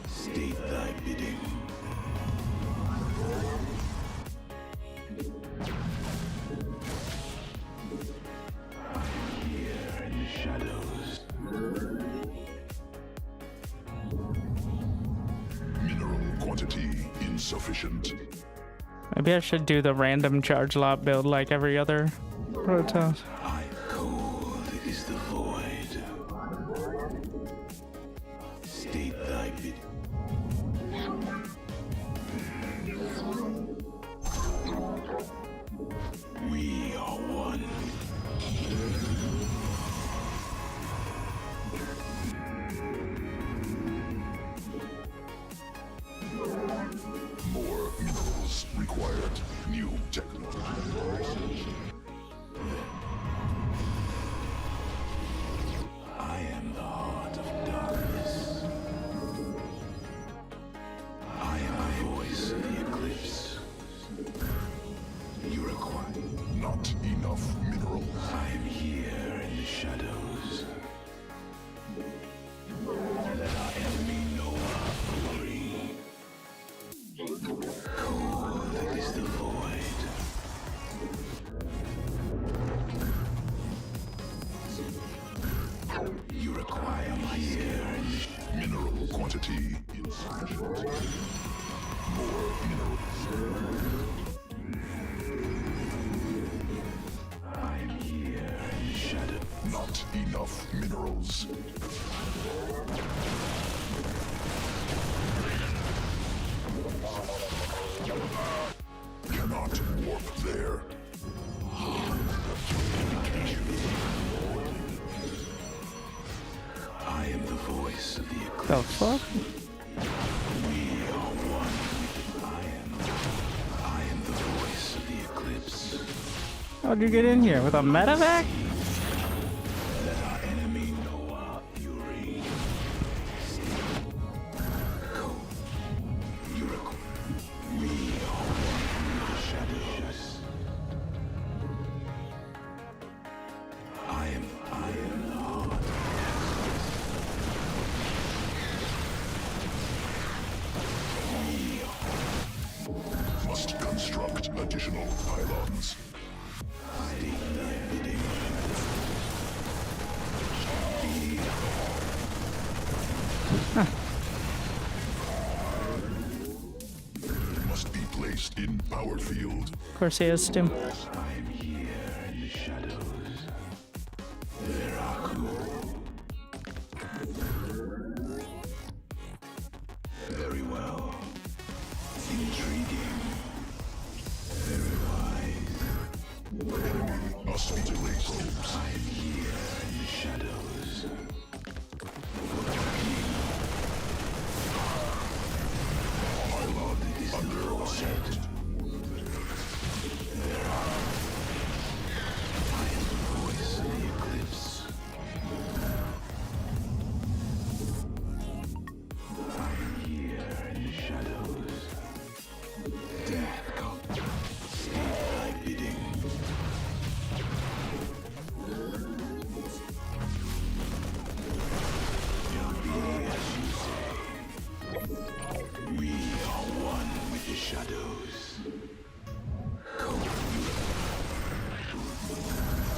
State thy bidding. I am here in the shadows.
Mineral quantity insufficient.
Maybe I should do the random charge lot build like every other Protoss.
I cold is the void. State thy bid. We are one.
More minerals required. New technology.
I am the heart of darkness. I am the voice of the eclipse. You require.
Not enough minerals.
I am here in the shadows. Let our enemy know our glory. Cold is the void. You require my here in the
Mineral quantity insufficient. More minerals.
I am here in the shadow.
Not enough minerals. Cannot warp there.
I am the voice of the eclipse.
The fuck?
We are one. I am the voice of the eclipse.
How'd you get in here? With a medevac?
Let our enemy know our fury. Go. You we are one in the shadows. I am the heart.
Must construct additional pylons. Must be placed in power field.
Of course he is, Stim.
I am here in the shadows. Veraku. Very well. Intriguing. Very wise.
Enemy must be placed.
I am here in the shadows.
Pylon under assault.
I am the voice of the eclipse. I am here in the shadows. Death comes. State thy bidding. Shall be as you say. We are one with the shadows. Go.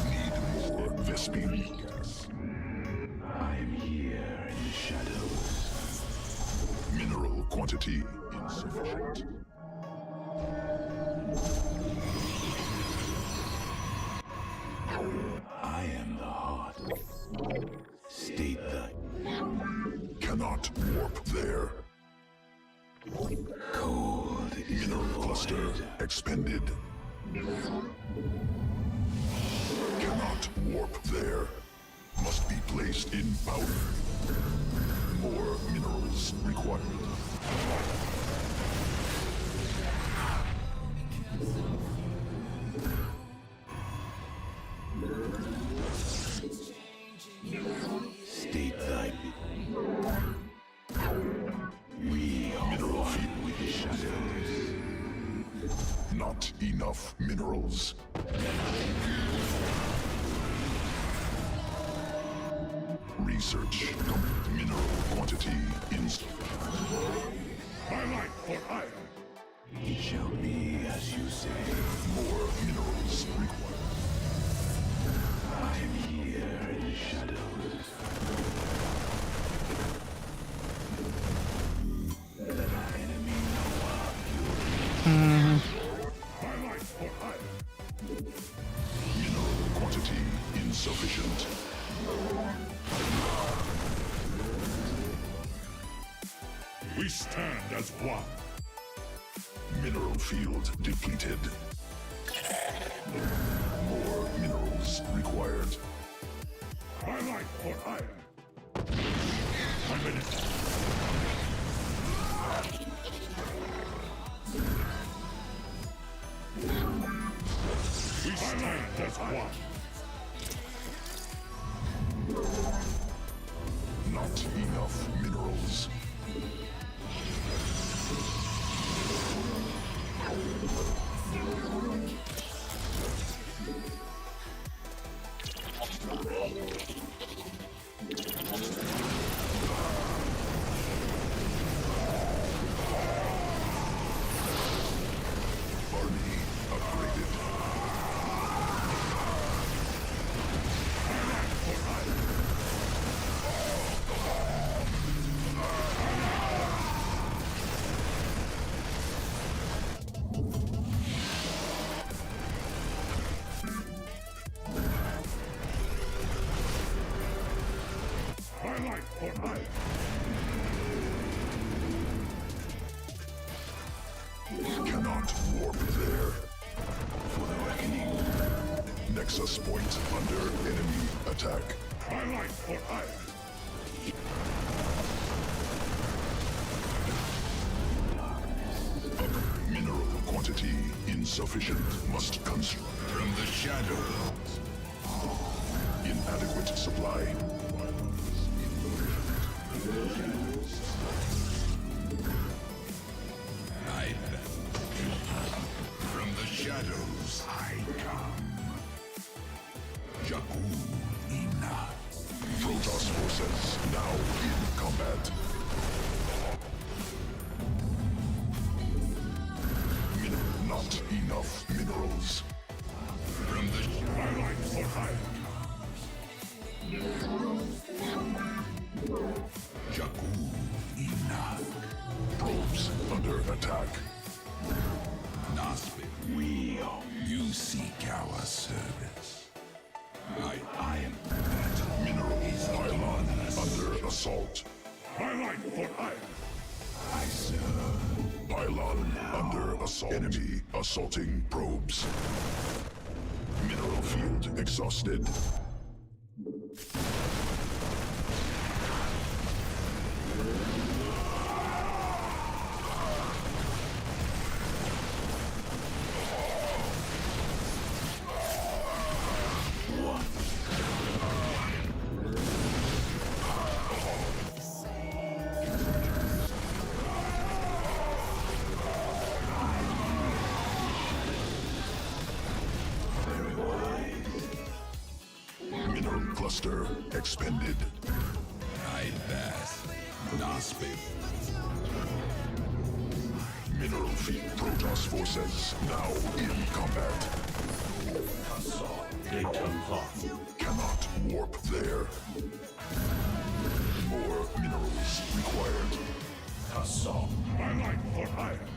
Need more Vespine.
I am here in the shadows.
Mineral quantity insufficient.
I am the heart. State thy
Cannot warp there.
cold is the
Mineral cluster
void.
expended. Cannot warp there. Must be placed in powder. More minerals required.
State thy we are
Mineral
one
field.
with the shadows.
Not enough minerals. Research. Mineral quantity insufficient.
My life for iron.
It shall be as you say.
More minerals required.
I am here in the shadows. Let our enemy know our fury.
My life for iron.
Mineral insufficient.
We stand as one.
Mineral field depleted. More minerals required.
My life for iron. A minute. We stand as one.
Not enough minerals. Army upgraded.
My life for iron.
Cannot warp there.
For the reckoning.
Nexus point under enemy attack.
My life for iron.
Mineral quantity insufficient. Must construct.
From the shadows.
Inadequate supply.
I bet. From the shadows I come. Jakku Ina.
Protoss forces now in combat. Not enough minerals.
From the
My life for iron.
Jakku Ina.
Probes under attack.
Nasbit. You seek our service. I am that.
Mineral pylon under assault.
My life for iron.
I serve.
Pylon under assault. Enemy assaulting probes. Mineral field exhausted. Mineral cluster expended.
I pass. Nasbit.
Mineral field Protoss forces now in combat. Cannot warp there. More minerals required.
My life for iron.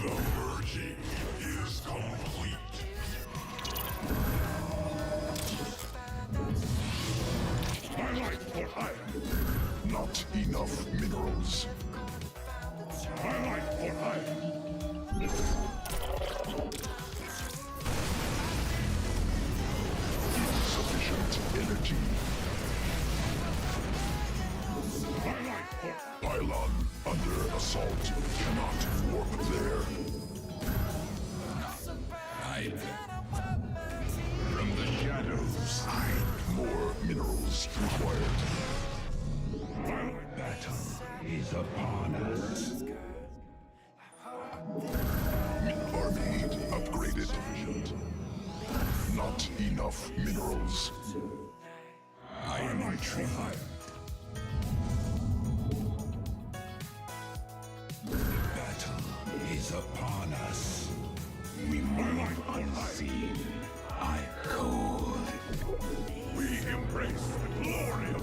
The merging is complete.
My life for iron.
Not enough minerals.
My life for iron.
Insufficient energy.
My life for
Pylon under assault. Cannot warp there.
I from the shadows.
More minerals required.
Battle is upon us.
Army upgraded. Not enough minerals.
I am tried. Battle is upon us. We move unseen. I cold.
we embrace the glory of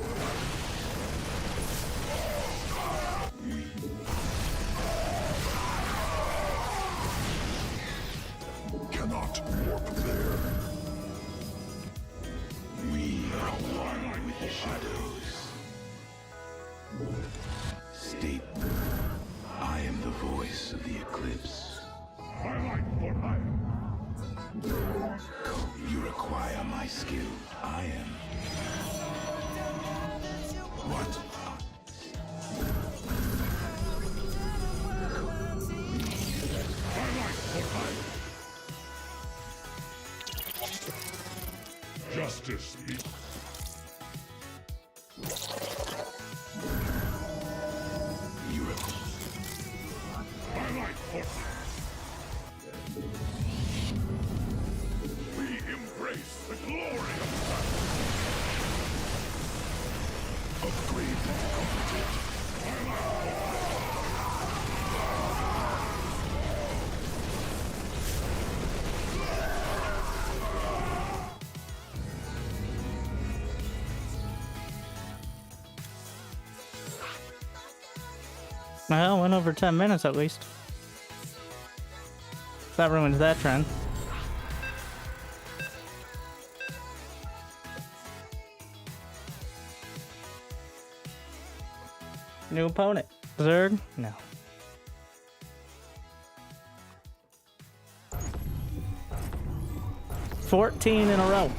voice of the eclipse.
Highlight for hire.
You require my skill. I am. What?
Highlight for hire. Justice be.
You require.
Highlight for hire. We embrace the glory of battle.
Upgrade completed.
Well, went over 10 minutes at least. That ruins that trend. New opponent. Zerg? No. $14 in a row.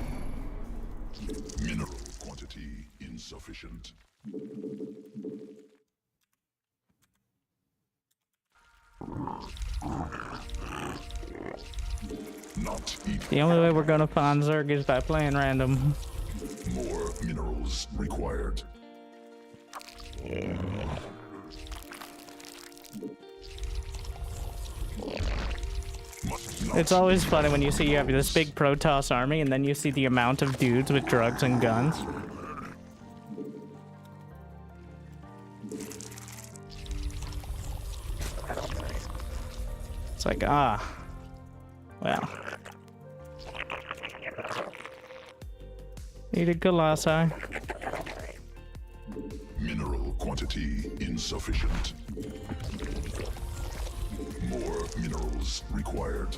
Mineral quantity insufficient. Not enough.
The only way we're gonna find Zerg is by playing random.
More minerals required. Must not
It's always funny when you see you have this big Protoss army and then you see the amount of dudes with drugs and guns. It's like, ah. Well. Needed Colossi.
mineral quantity insufficient. More minerals required.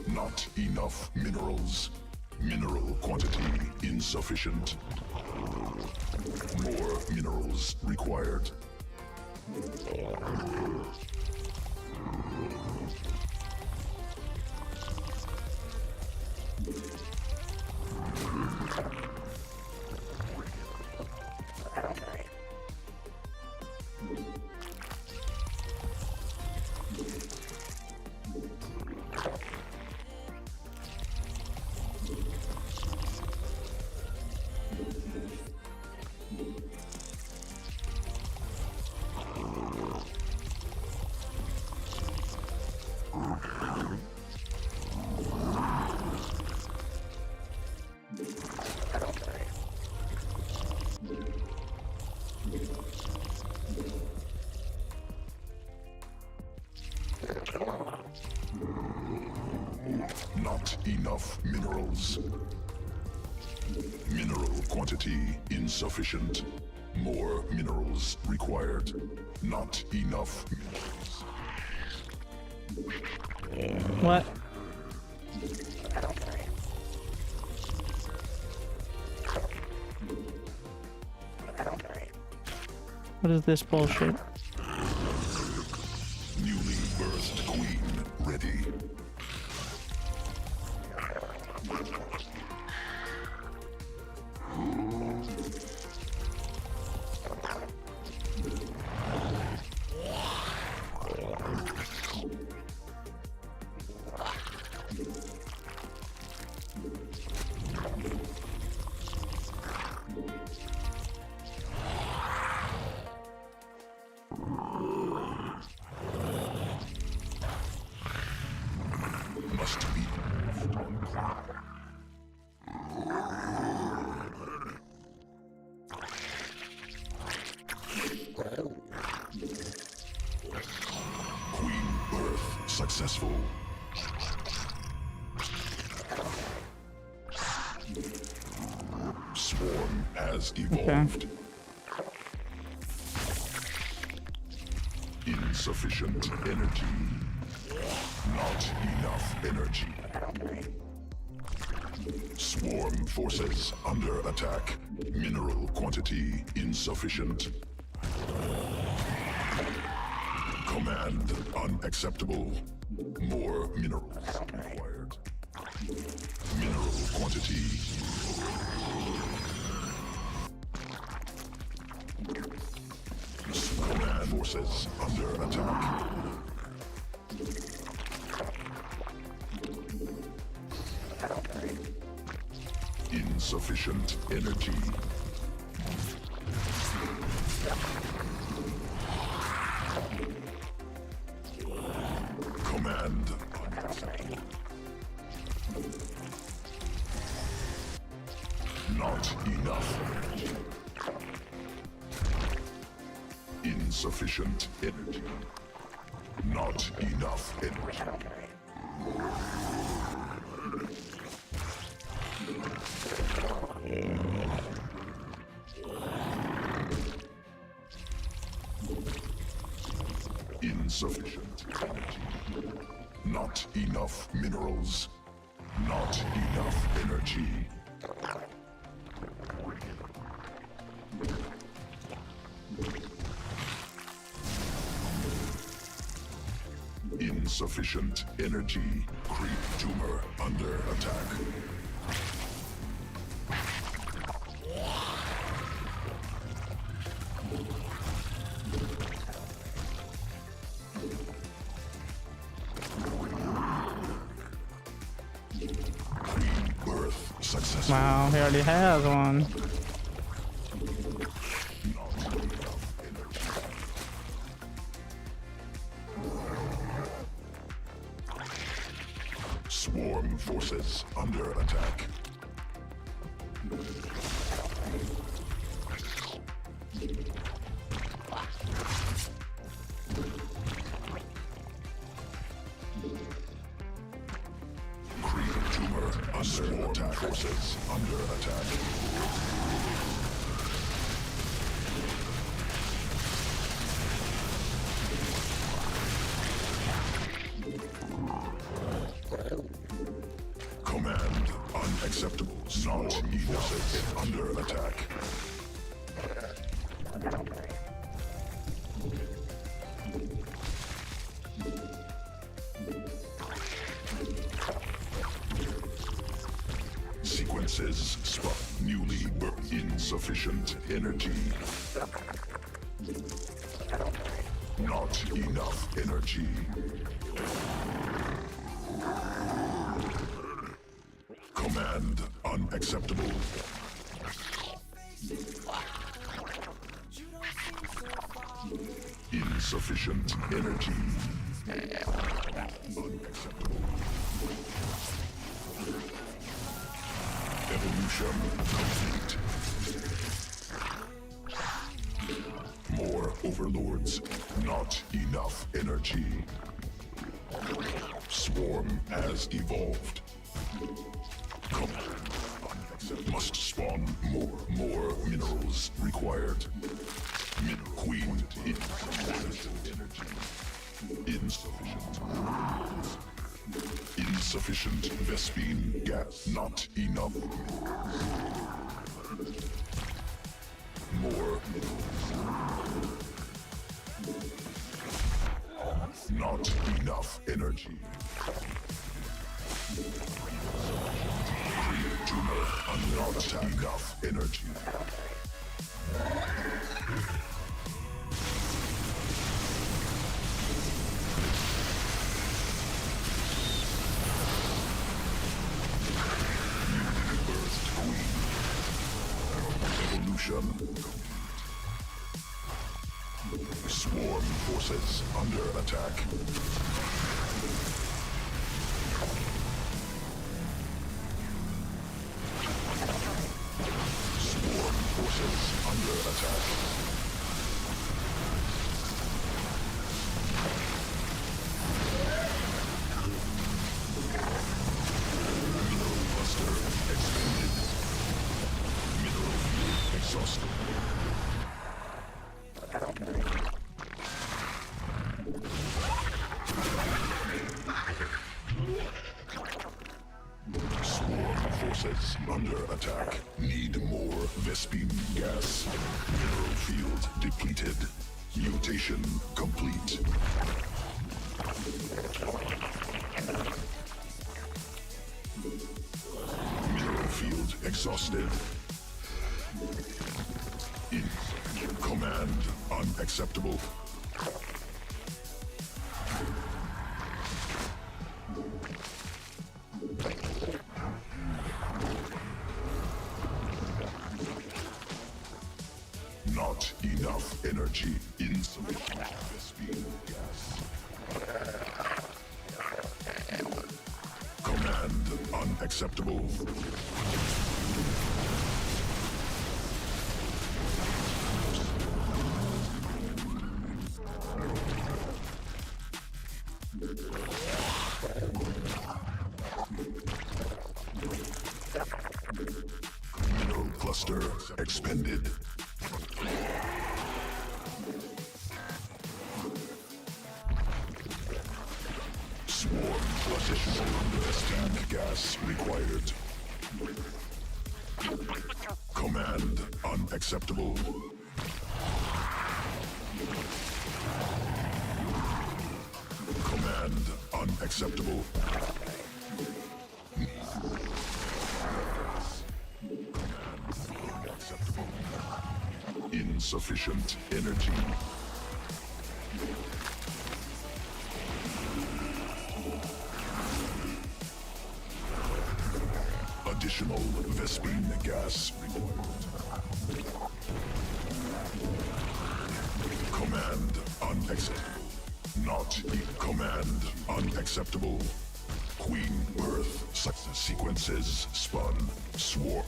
Not enough minerals. Mineral quantity insufficient. More minerals required. Not enough minerals. Mineral quantity insufficient. More minerals required. Not enough minerals.
What? What is this bullshit?
Newly birthed queen ready. Must be. Queen birth successful. Swarm has evolved. Insufficient energy. Not enough energy. Swarm forces under attack. Mineral quantity insufficient. Command unacceptable. More minerals required. Mineral quantity. Command forces under attack. Insufficient energy. Command. Not enough energy. Insufficient energy. Not enough energy. Insufficient energy. Not enough minerals. Not enough energy. Insufficient energy. Creep tumor under attack. Birth successful.
Wow, he already has one. Swarm forces under attack. Creep tumor under attack. Forces under attack. Command unacceptable. Not enough under attack. Sequences spot newly birthed. Insufficient energy. Not enough energy. Command unacceptable. Insufficient energy. Unacceptable. Evolution complete. More overlords. Not enough energy. Swarm has evolved. Must spawn more minerals required. Queen insufficient energy. Insufficient Vespine gas. Not enough. More minerals. Not enough energy. Tumor under attack. Enough energy. Newly birthed queen. Evolution. Swarm forces under attack. Swarm forces under attack. Mineral cluster expanded. Mineral field exhausted.
forces under attack. Need more Vespine gas. Mineral field depleted. Mutation complete. Mineral field exhausted. In command unacceptable. Not enough energy. Insufficient Vespine gas. Command unacceptable. Mineral cluster expended. Swarm position Vespine gas required. Command unacceptable. Command unacceptable. Unacceptable. Insufficient energy. Additional Vespine gas required. Command unacceptable. Not command unacceptable. Queen Earth sequences spun. Swarm.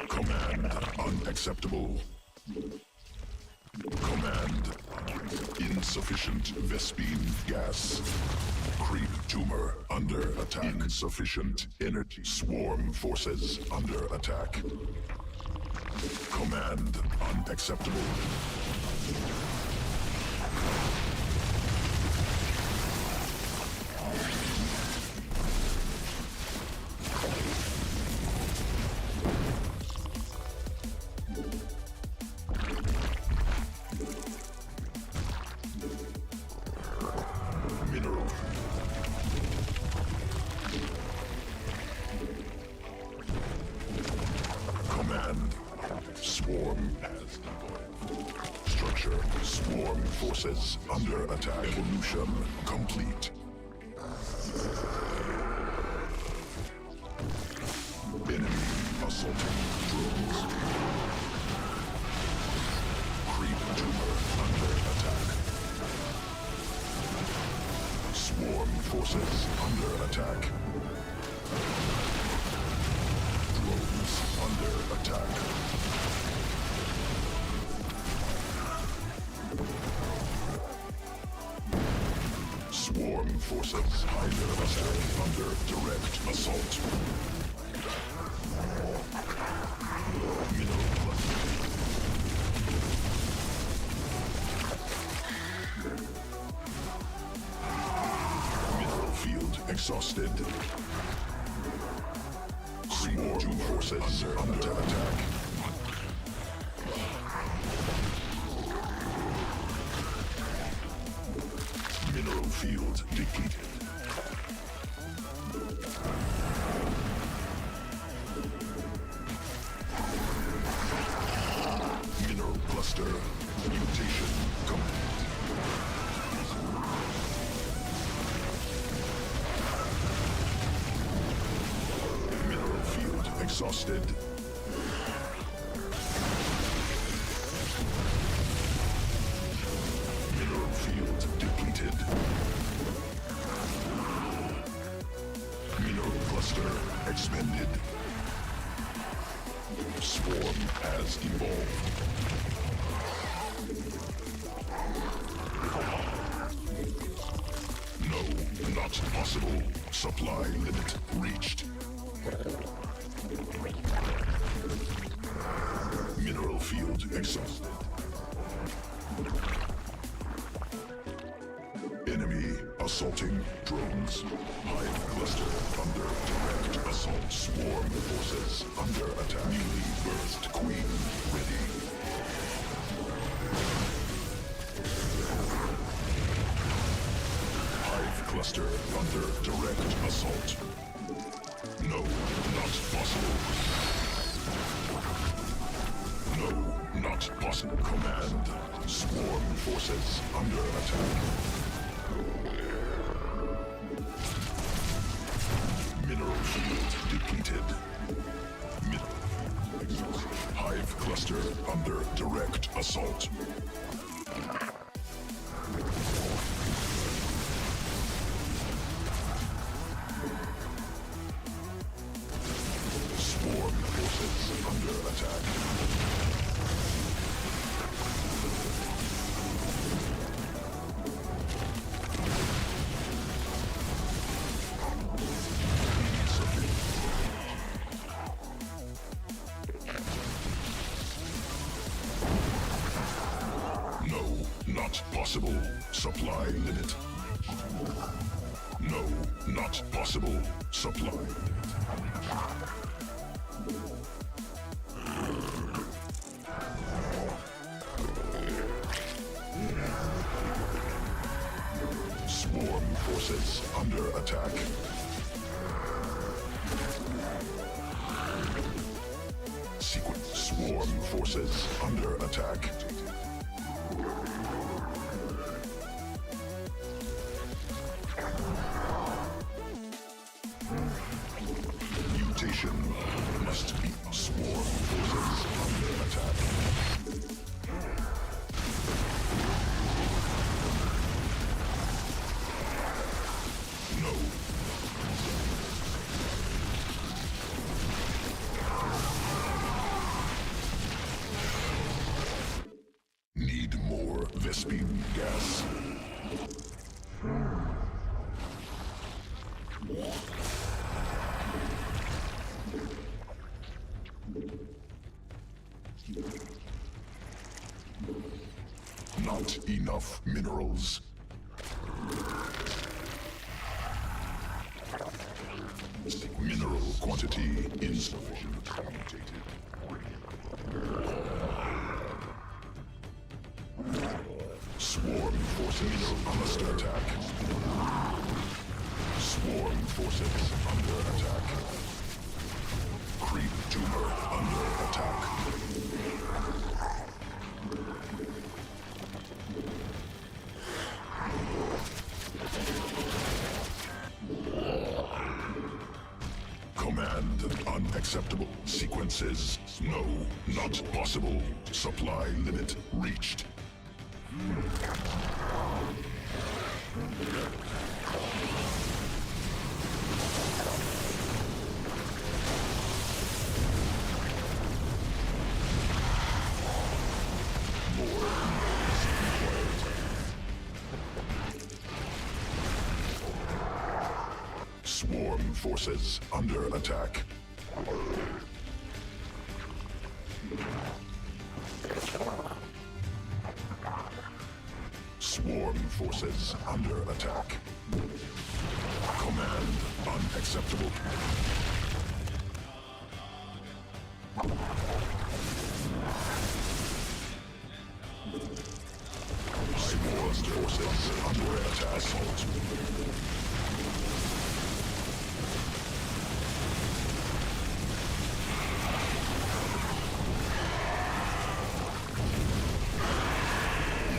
Command unacceptable. Command insufficient Vespine gas. Creep tumor under attack. Insufficient energy. Swarm forces under attack. Command unacceptable. Mineral. Command. Swarm as deployed. Structure. Swarm forces under attack. Evolution complete. Enemy assaulting drones. Creep tumor under attack. Swarm forces under attack. Drones under attack. Swarm forces under attack under direct assault. Mineral cluster. Mineral field exhausted. Swarm forces under attack. Mineral field depleted. Mineral cluster mutation complete. Mineral field exhausted. Mineral field depleted. Mineral cluster expended. Swarm has evolved. No, not possible. Supply limit reached. Mineral field exhausted. Enemy assaulting drones. Hive cluster under direct assault. Swarm forces under attack. Newly birthed queen ready. Hive cluster under direct assault. No, not possible. No, not possible. Command. Swarm forces under attack. Mineral field depleted. Hive cluster under direct assault. Swarm forces under attack. No, not possible. Supply limit. No, not possible. Supply limit. Swarm forces under attack. Sequence. Swarm forces under attack. Mutation must be. Swarm forces under attack. No. Need more Vespine gas. Not enough minerals. Mineral quantity insufficient. Swarm forces under attack. Swarm forces under attack. Creep tumor under attack. Command unacceptable. Sequences. No, not possible. Supply limit reached. Swarm forces under attack. Swarm forces under attack. Command unacceptable. Swarm forces under attack. Assault.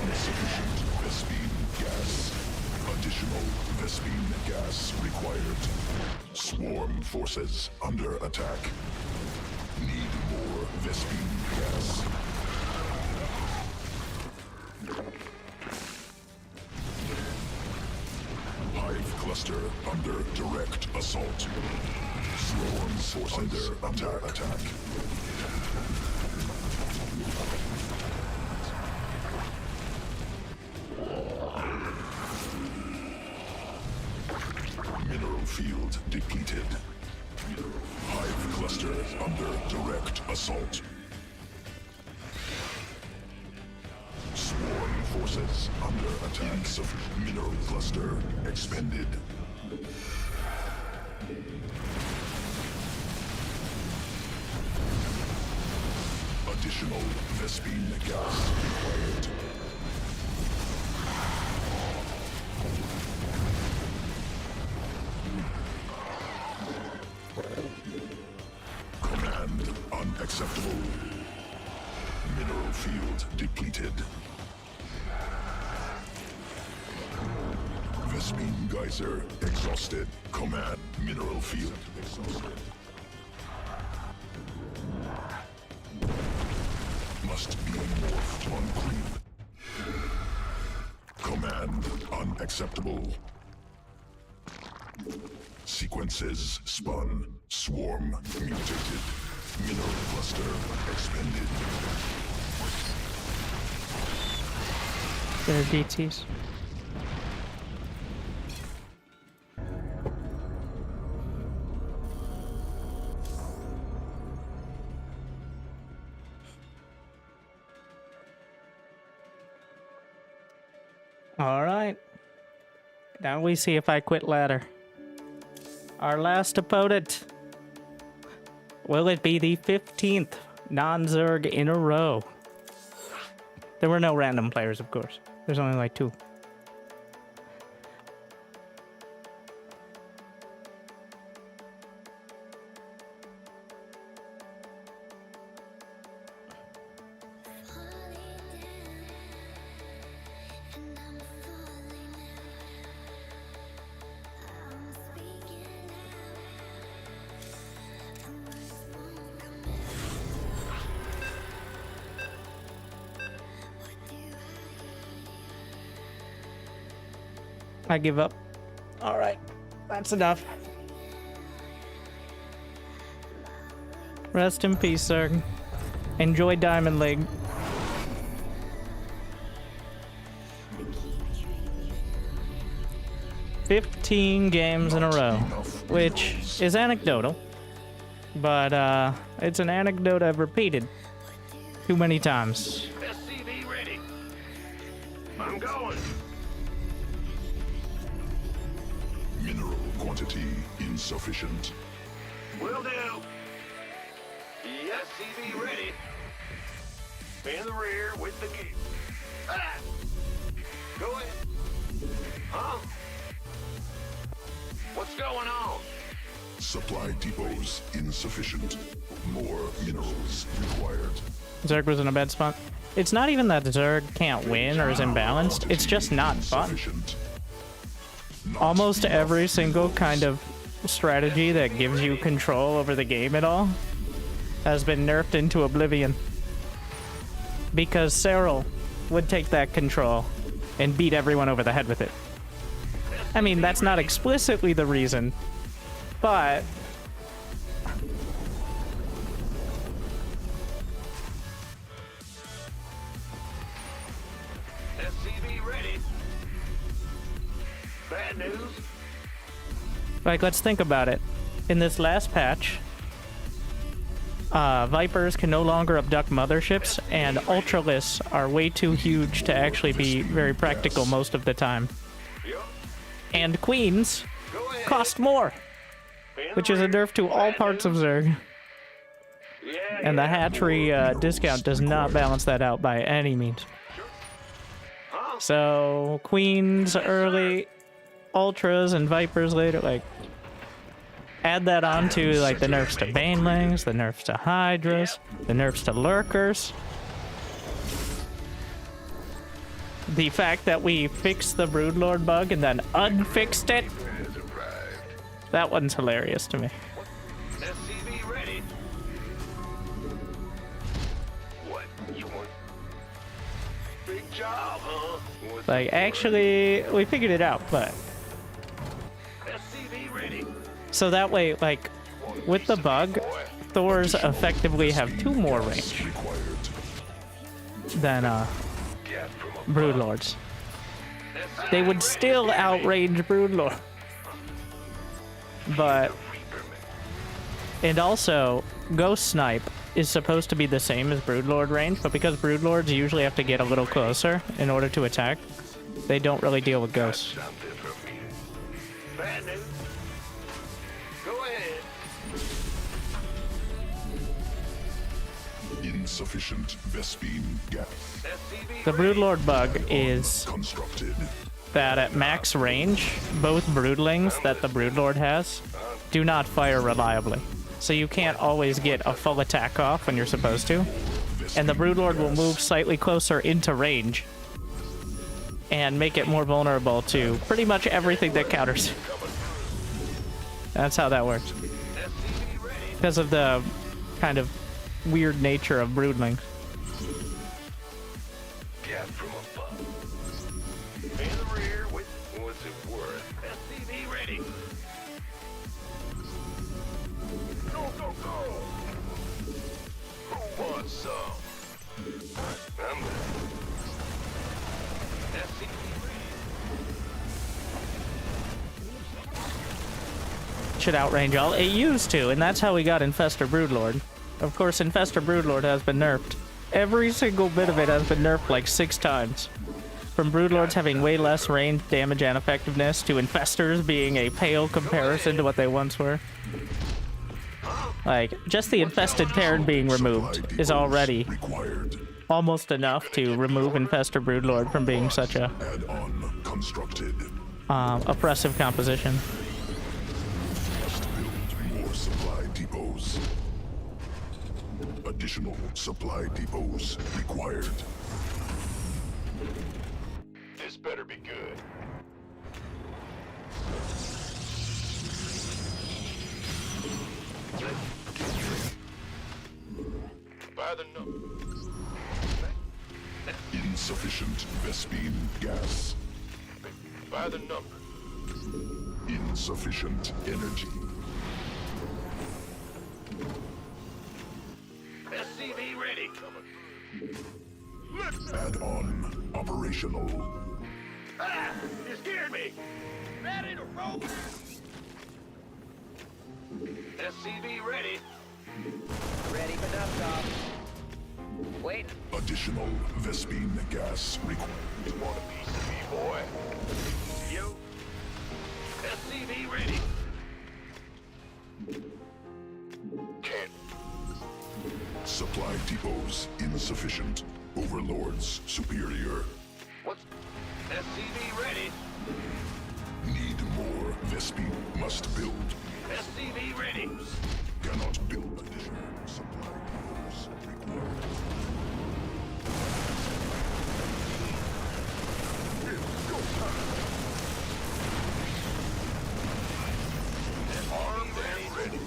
Insufficient Vespine gas. Additional Vespine gas required. Swarm forces under attack. Need more Vespine gas. Hive cluster under direct assault. Swarm forces under attack. Mineral field depleted. Hive cluster. cluster under direct assault. Swarm forces under attack. Mineral cluster expended. Additional Vespine gas required. Command unacceptable. Mineral field depleted. Vespine geyser exhausted. Command mineral field exhausted. Must be morphed on creep. Command unacceptable. Sequences spun. Swarm mutated. Mineral cluster expended.
There are DTs. All right. Now we see if I quit ladder. Our last opponent. Will it be the 15th non-Zerg in a row? There were no random players, of course. There's only like 2. I give up. All right, that's enough. Rest in peace, sir. Enjoy Diamond League. "15 games in a row," which is anecdotal, but it's an anecdote I've repeated too many times.
SCV ready. I'm going.
Mineral quantity insufficient.
Will do. SCV ready. In the rear with the gear. Ah! Go ahead. Huh? What's going on?
Supply depots insufficient. More minerals required.
Zerg was in a bad spot. It's not even that Zerg can't win or is imbalanced. It's just not fun. Almost every single kind of strategy that gives you control over the game at all has been nerfed into oblivion. Because Cyril would take that control and beat everyone over the head with it. I mean, that's not explicitly the reason, but
SCV ready. Bad news.
like, let's think about it. In this last patch, Vipers can no longer abduct motherships, and Ultralists are way too huge to actually be very practical most of the time. And Queens cost more, which is a nerf to all parts of Zerg. And the hatchery discount does not balance that out by any means. So, Queens early, Ultras, and Vipers later, like, add that on to, like, the nerfs to Banelings, the nerfs to Hydras, the nerfs to Lurkers. The fact that we fixed the Broodlord bug and then unfixed it, that one's hilarious to me.
SCV ready. What you want? Big job, huh?
Like, actually, we figured it out, but...
SCV ready.
So that way, like, with the bug, Thors effectively have 2 more range than, Broodlords. They would still outrange Broodlord. But And also, Ghost Snipe is supposed to be the same as Broodlord range, but because Broodlords usually have to get a little closer in order to attack, they don't really deal with ghosts.
Something from me. Bad news. Go ahead.
Insufficient Vespene gas.
SCV
The Broodlord bug is
Constructed.
that at max range, both Broodlings that the Broodlord has do not fire reliably. So you can't always get a full attack off when you're supposed to. And the Broodlord will move slightly closer into range and make it more vulnerable to pretty much everything that counters. That's how that works. Because of the kind of weird nature of Broodlings.
Gas from above. In the rear with what's it worth? SCV ready. Go, go, go! Who wants some? I'm ready. SCV ready.
Should outrange all. It used to, and that's how we got Infestor Broodlord. Of course, Infestor Broodlord has been nerfed. Every single bit of it has been nerfed like 6 times. From Broodlords having way less range, damage, and effectiveness, to Infestors being a pale comparison to what they once were. Like, just the Infested Terran being removed is already
Required.
almost enough to remove Infestor Broodlord from being such a
Add-on constructed.
oppressive composition.
Must build more supply depots. Additional supply depots required.
This better be good. By the number.
Insufficient Vespene gas.
By the number.
Insufficient energy.
SCV ready.
Add-on operational.
Ah! You scared me!
Ready to roll.
SCV ready.
Ready for dust-off. Wait.
Additional Vespene gas required.
You want a piece of me, boy? You? SCV ready. Can't.
Supply depots insufficient. Overlords superior.
What's... SCV ready.
Need more Vespene. Must build.
SCV ready.
Cannot build additional supply depots required.
Armed and ready.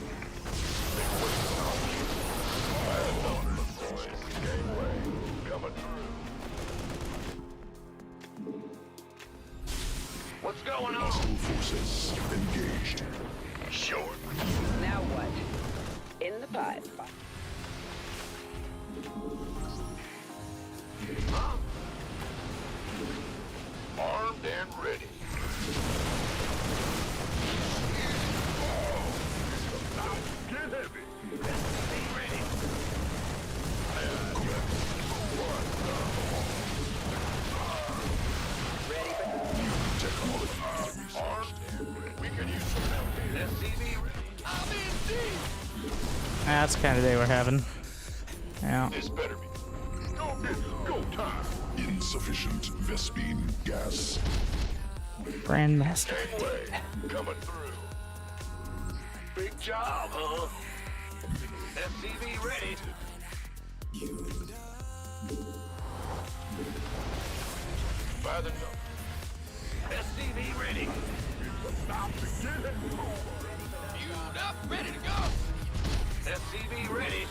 Coming through. What's going on?
Hostile forces engaged.
Sure.
Now what? In the pipe.
Huh? Armed and ready. Get heavy. SCV ready.
Ready for
Technology
Armed and ready. We could use some help. SCV ready.
I'm in deep.
That's the kind of day we're having. Yeah.
This better be. Go get go time.
insufficient Vespene gas.
Grandmaster.
Gangway coming through. Big job, huh? SCV ready. By the number. SCV ready.
Fueled up, ready to go.
SCV ready.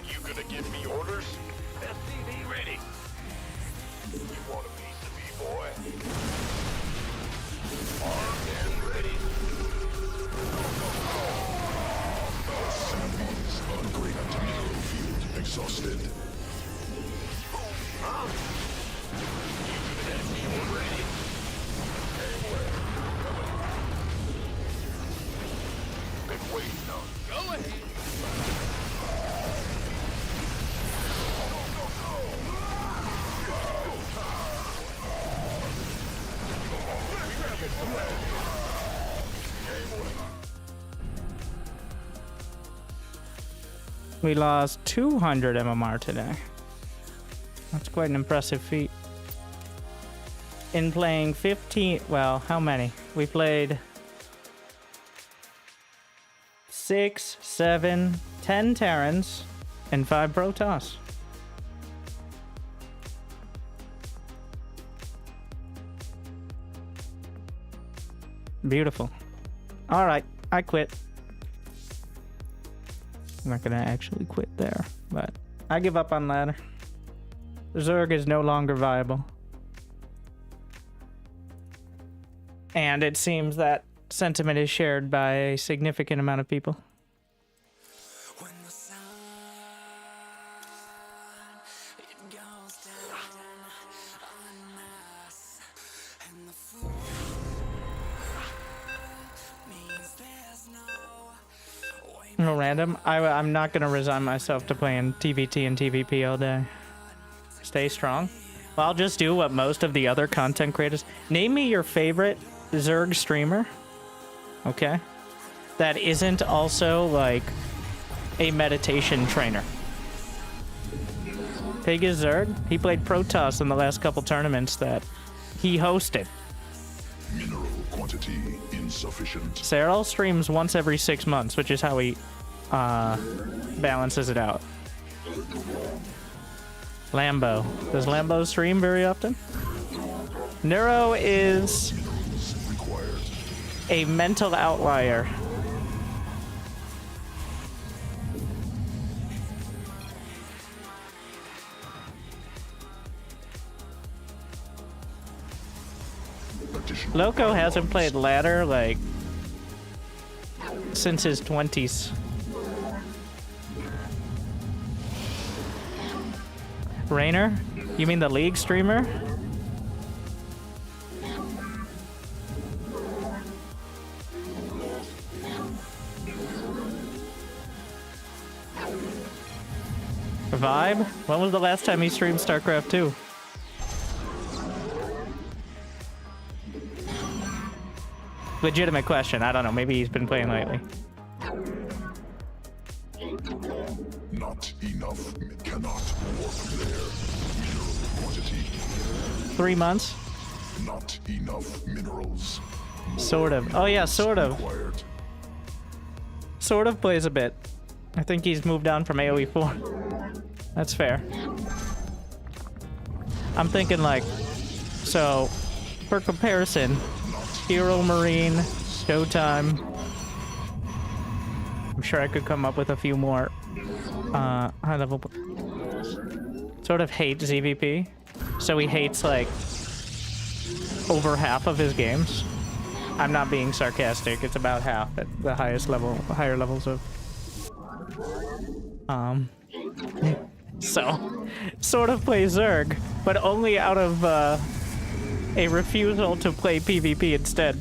You gonna give me orders? SCV ready. You want a piece of me, boy? Armed and ready.
Enemies on Great Mineral Field exhausted.
Huh? SCV ready.
We lost 200 MMR today. That's quite an impressive feat. In playing 15... Well, how many? We played 6, 7, 10 Terrans, and 5 Protoss. Beautiful. Alright, I quit. I'm not gonna actually quit there, but I give up on ladder. Zerg is no longer viable. And it seems that sentiment is shared by a significant amount of people. No random. I'm not gonna resign myself to playing TVT and TVP all day. Stay strong. Well, I'll just do what most of the other content creators. Name me your favorite Zerg streamer. Okay. That isn't also like a meditation trainer. Pig is Zerg. He played Protoss in the last couple tournaments that he hosted.
Mineral quantity insufficient.
Cyril streams once every 6 months, which is how he balances it out. Lambo. Does Lambo stream very often? Neuro is a mental outlier. Loco hasn't played ladder like since his 20s. Rainer? You mean the League streamer? Vibe? When was the last time he streamed StarCraft 2? Legitimate question. I don't know. Maybe he's been playing lately.
Not enough. Cannot work there. Mineral quantity.
3 months?
Not enough minerals.
Sort of. Oh yeah, sort of.
Required.
Sort of plays a bit. I think he's moved on from AoE 4. That's fair. I'm thinking like, so for comparison, Hero Marine, Showtime. I'm sure I could come up with a few more high level. Sort of hates ZVP, so he hates like over half of his games. I'm not being sarcastic. It's about half at the highest level, higher levels of. So sort of plays Zerg, but only out of a refusal to play PvP instead.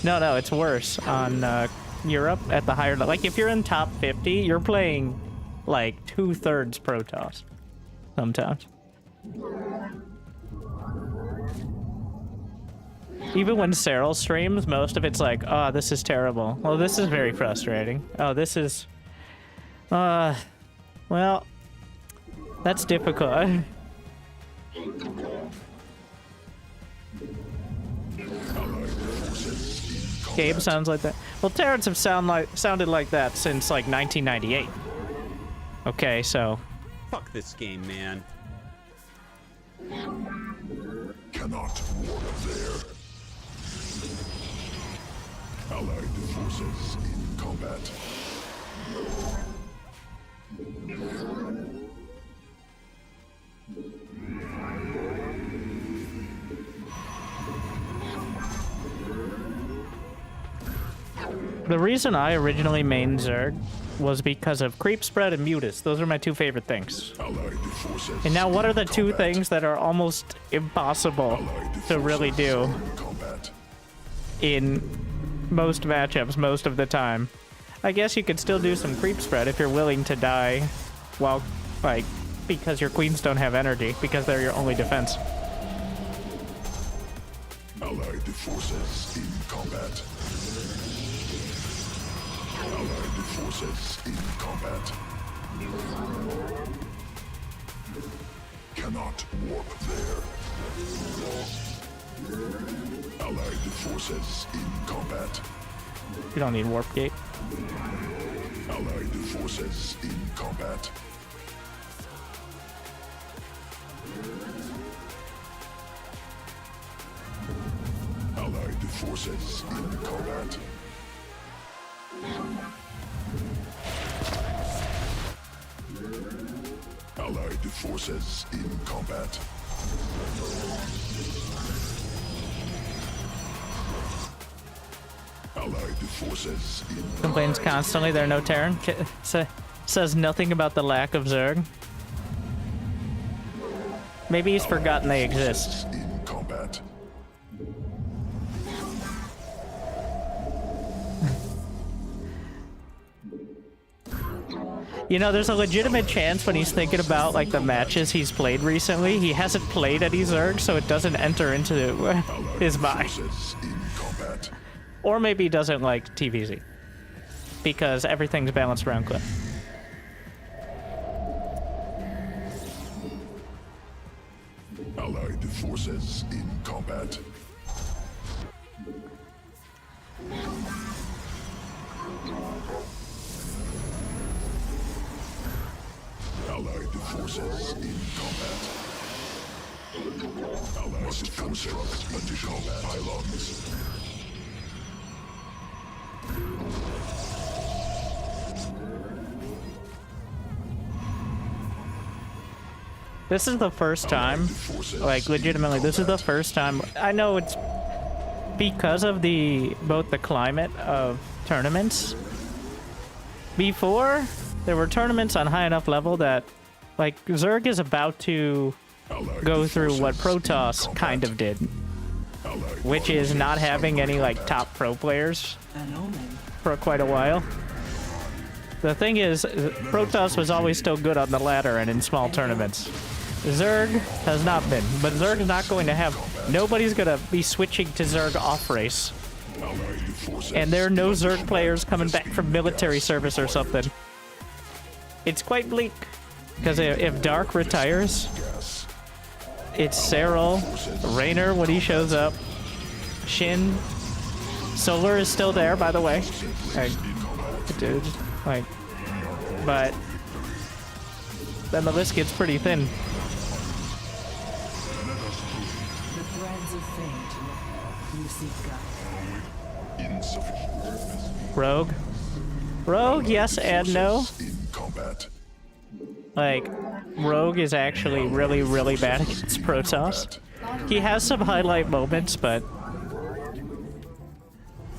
No, it's worse on Europe at the higher level. Like if you're in top 50, you're playing like 2/3 Protoss sometimes. Even when Cyril streams, most of it's like, oh, this is terrible. Oh, this is very frustrating. Oh, this is... well, that's difficult. Gabe sounds like that. Well, Terrans have sounded like that since like 1998. Okay, so...
Fuck this game, man.
Cannot work there. Allied forces in combat.
The reason I originally mained Zerg was because of Creep Spread and Mutus. Those are my two favorite things. And now what are the two things that are almost impossible to really do in most matchups most of the time? I guess you could still do some Creep Spread if you're willing to die while, like, because your queens don't have energy, because they're your only defense.
Allied forces in combat. Allied forces in combat. Cannot warp there. Allied forces in combat.
You don't need warp gate.
Allied forces in combat. Allied forces in combat. Allied forces in combat. Allied forces in
Complains constantly there are no Terran. Says nothing about the lack of Zerg. Maybe he's forgotten they exist.
in combat.
You know, there's a legitimate chance when he's thinking about like the matches he's played recently, he hasn't played any Zerg, so it doesn't enter into his mind.
Forces in combat.
Or maybe he doesn't like TVZ. Because everything's balanced around Clip.
Allied forces in combat. Allied forces in combat. Allied forces additional pylons.
This is the first time, like legitimately, this is the first time. I know it's because of both the climate of tournaments. Before, there were tournaments on high enough level that, like, Zerg is about to go through what Protoss kind of did, which is not having any, like, top pro players for quite a while. The thing is, Protoss was always still good on the ladder and in small tournaments. Zerg has not been, but Zerg is not going to have, nobody's going to be switching to Zerg off-race. And there are no Zerg players coming back from military service or something. It's quite bleak, because if Dark retires, it's Cyril, Raynor when he shows up, Shin, Solar is still there, by the way. Like, dude, like, but then the list gets pretty thin.
The threads of fate. You seek guidance.
Insufficient.
Rogue. Rogue, yes and no.
In combat.
Like, Rogue is actually really, really bad against Protoss. He has some highlight moments, but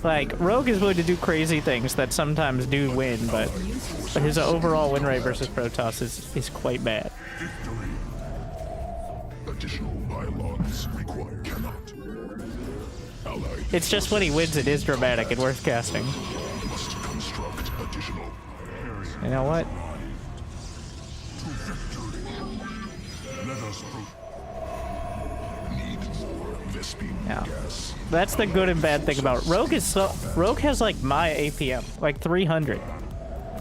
like, Rogue is willing to do crazy things that sometimes do win, but his overall win rate versus Protoss is quite bad.
Additional pylons required. Cannot. Allied
It's just when he wins it is dramatic and worth casting.
must construct additional.
You know what?
Need more Vespene
Yeah.
gas.
That's the good and bad thing about it. Rogue has like my APM, like 300.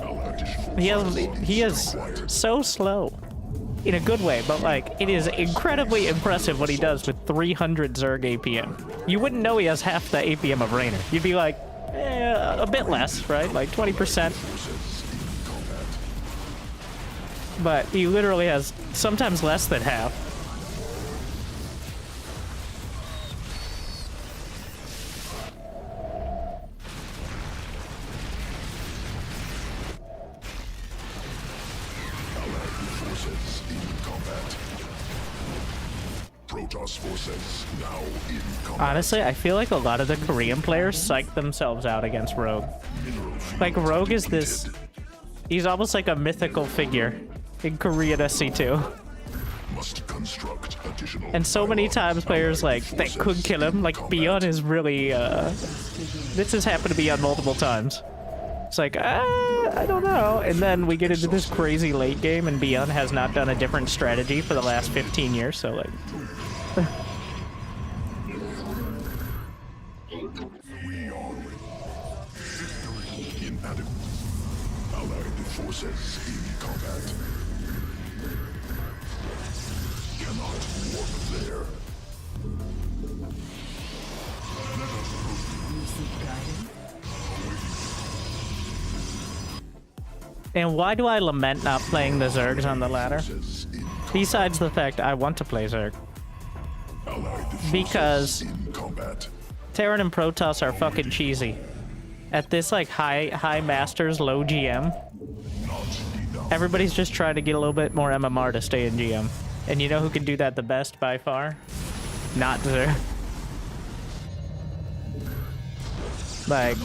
Allied
He is so slow. In a good way, but like, it is incredibly impressive what he does with 300 Zerg APM. You wouldn't know he has half the APM of Raynor. You'd be like, a bit less, right? Like 20%. But he literally has sometimes less than half.
forces in combat. Protoss forces now in combat.
Honestly, I feel like a lot of the Korean players psych themselves out against Rogue. Like, Rogue is this... He's almost like a mythical figure in Korean SC2.
Must construct additional
And so many times players, like, that could kill him. Like, Beyond is really, This has happened to Beyond multiple times. It's like, I don't know. And then we get into this crazy late game, and Beyond has not done a different strategy for the last 15 years, so, like...
inadequate. forces in combat. Cannot warp there.
And why do I lament not playing the Zergs on the ladder?
Forces in
Besides the fact I want to play Zerg.
allied forces
Because
in combat.
Terran and Protoss are fucking cheesy. At this like high masters, low GM,
Not enough.
everybody's just trying to get a little bit more MMR to stay in GM. And you know who can do that the best by far? Not Zerg. Like,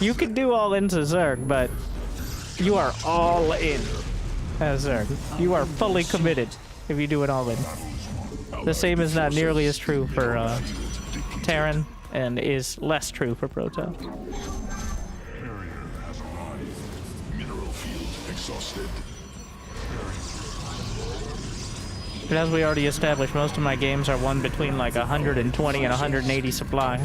you can do all into Zerg, but you are all in as Zerg. You are fully committed if you do it all in. The same is not nearly as true for Terran, and is less true for Protoss.
Mineral field exhausted.
But as we already established, most of my games are won between like 120 and 180 supply.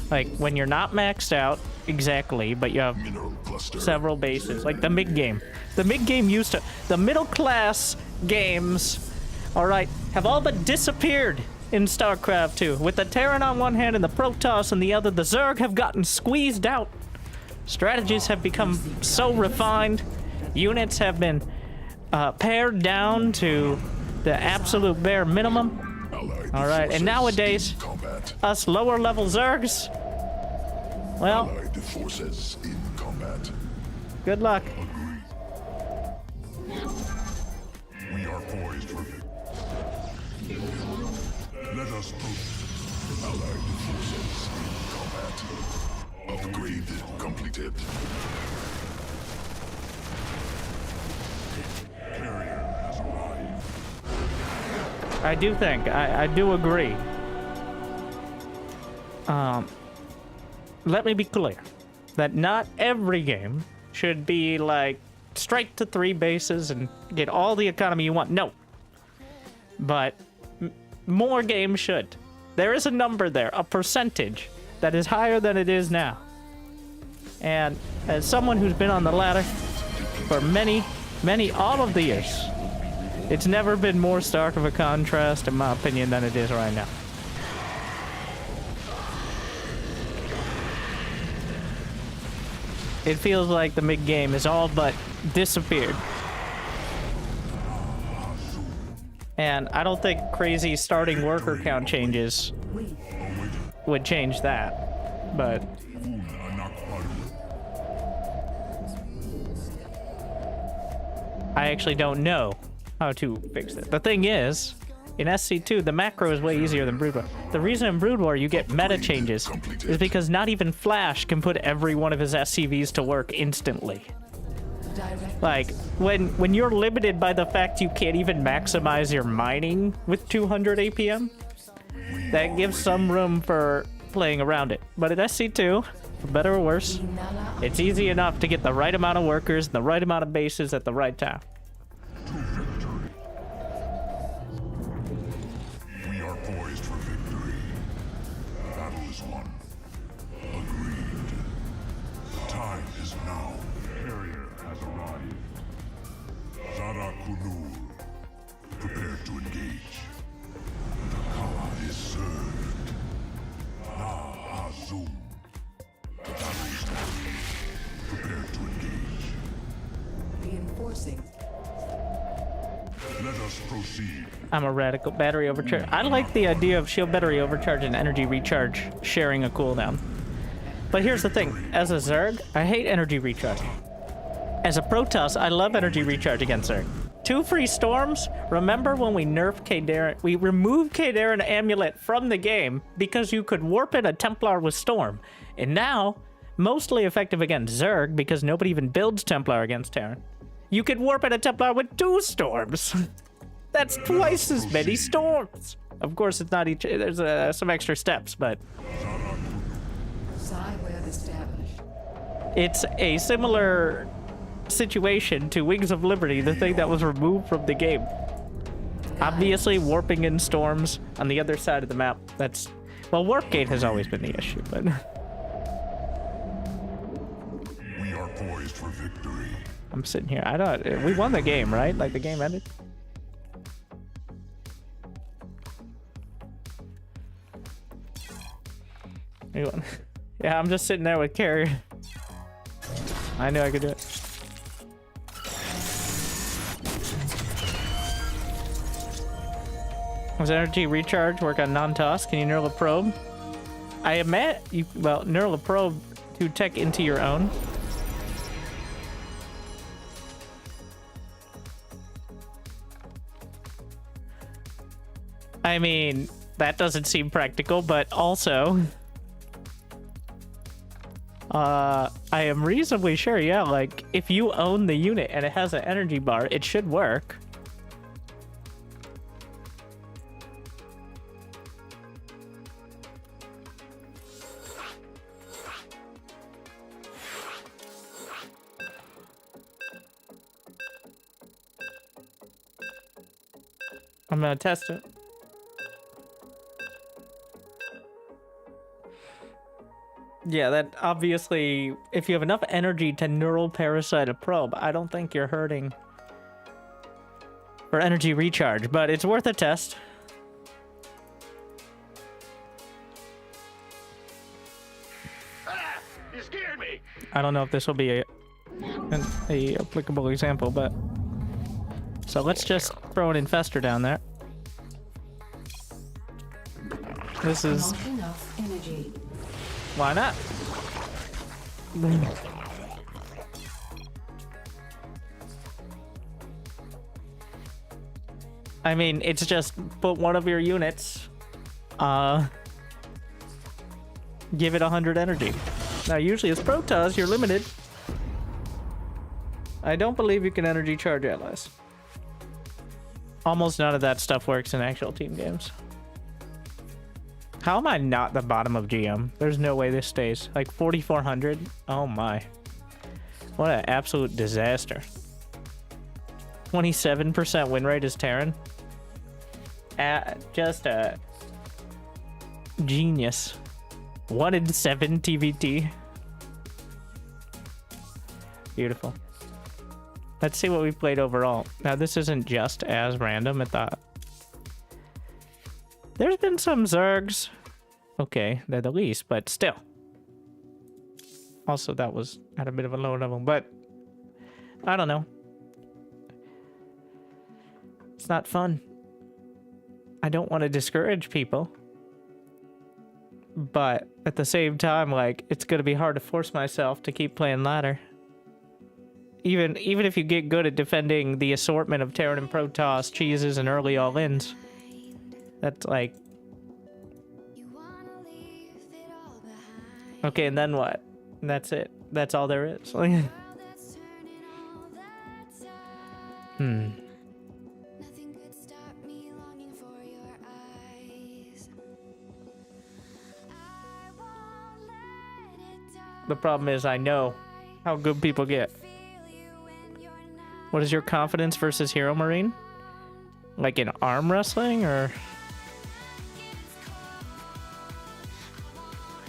Like, when you're not maxed out, exactly, but you have
Mineral cluster.
several bases. Like the mid-game. The mid-game used to... The middle-class games, alright, have all but disappeared in StarCraft 2. With the Terran on one hand and the Protoss on the other, the Zerg have gotten squeezed out. Strategies have become so refined. Units have been pared down to the absolute bare minimum.
Allied
Alright, and
forces
nowadays,
in combat.
us lower-level Zergs, well,
Allied forces in combat.
good luck.
We are poised for victory. Let us proceed.
Allied forces in combat. Upgrade completed.
Carrier has arrived.
I do think, I do agree. Let me be clear that not every game should be like straight to 3 bases and get all the economy you want. No. But more games should. There is a number there, a percentage that is higher than it is now. And as someone who's been on the ladder for many, all of the years, it's never been more stark of a contrast, in my opinion, than it is right now. It feels like the mid-game is all but disappeared. And I don't think crazy starting worker count changes would change that. But I actually don't know how to fix it. The thing is, in SC2, the macro is way easier than Brood War. The reason in Brood War you get meta changes is because not even Flash can put every one of his SCVs to work instantly. Like, when you're limited by the fact you can't even maximize your mining with 200 APM, that gives some room for playing around it. But at SC2, for better or worse, it's easy enough to get the right amount of workers and the right amount of bases at the right time.
We are poised for victory. Battle is won. Agreed. The time is now. Carrier has arrived. Zara Kunul. Prepare to engage. The Kala is served. Na Azum. The battle is won. Prepare to engage.
Reinforcing.
Let us proceed.
I'm a radical battery overcharge. I like the idea of shield battery overcharge and energy recharge sharing a cooldown. But here's the thing. As a Zerg, I hate energy recharge. As a Protoss, I love energy recharge against Zerg. 2 free storms? Remember when we nerfed Kadarin? We removed Kadarin Amulet from the game because you could warp in a Templar with Storm. And now, mostly effective against Zerg because nobody even builds Templar against Terran. You could warp in a Templar with 2 storms. That's twice as many storms. Of course, it's not each. There's some extra steps, but
Sideweb established.
it's a similar situation to Wings of Liberty, the thing that was removed from the game. Obviously, warping in storms on the other side of the map. That's well, warp gate has always been the issue, but
We are poised for victory.
I'm sitting here. I don't. We won the game, right? Like the game ended. We won. Yeah, I'm just sitting there with carrier. I knew I could do it. Was energy recharge work on non-toss? Can you neural a probe? I admit you. Well, neural a probe to tech into your own. I mean, that doesn't seem practical, but also, I am reasonably sure, yeah, like, if you own the unit and it has an energy bar, it should work. I'm gonna test it. Yeah, that obviously, if you have enough energy to neural parasite a probe, I don't think you're hurting for energy recharge, but it's worth a test.
Ah, you scared me.
I don't know if this will be a applicable example, but so let's just throw an infester down there. This is
Not enough energy.
why not? I mean, it's just put one of your units, give it 100 energy. Now, usually it's Protoss, you're limited. I don't believe you can energy charge allies. Almost none of that stuff works in actual team games. How am I not the bottom of GM? There's no way this stays. Like 4,400? Oh my. What an absolute disaster. 27% win rate is Terran. Just a genius. 1 in 7 TVT. Beautiful. Let's see what we played overall. Now this isn't just as random at the... There's been some Zergs. Okay, they're the least, but still. Also, that was at a bit of a low level, but I don't know. It's not fun. I don't want to discourage people. But at the same time, like, it's going to be hard to force myself to keep playing ladder. Even if you get good at defending the assortment of Terran and Protoss, cheeses, and early all-ins. That's like... Okay, and then what? And that's it. That's all there is. The problem is I know how good people get. What is your confidence versus Hero Marine? Like in arm wrestling, or...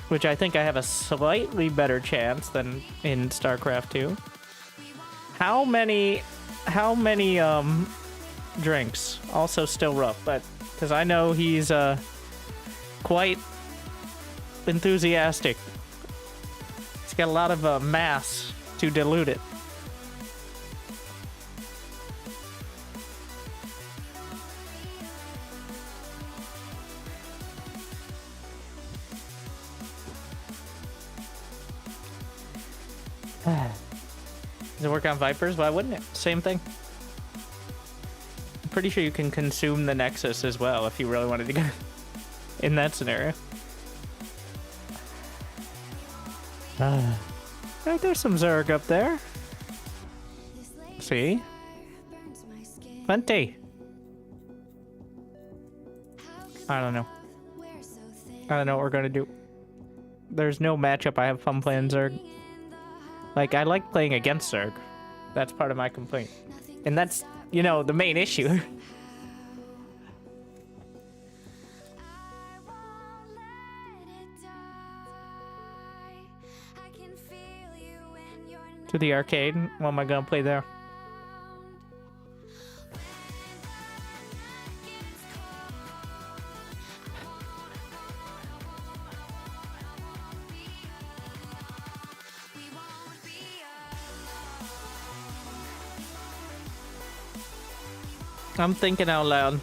Which I think I have a slightly better chance than in StarCraft 2. How many drinks? Also still rough, but because I know he's quite enthusiastic. He's got a lot of mass to dilute it. Does it work on Vipers? Why wouldn't it? Same thing. I'm pretty sure you can consume the Nexus as well if you really wanted to go in that scenario. Right, there's some Zerg up there. See? Plenty. I don't know. I don't know what we're gonna do. There's no matchup I have fun playing Zerg. Like, I like playing against Zerg. That's part of my complaint. And that's, you know, the main issue. To the arcade. What am I gonna play there? I'm thinking out loud.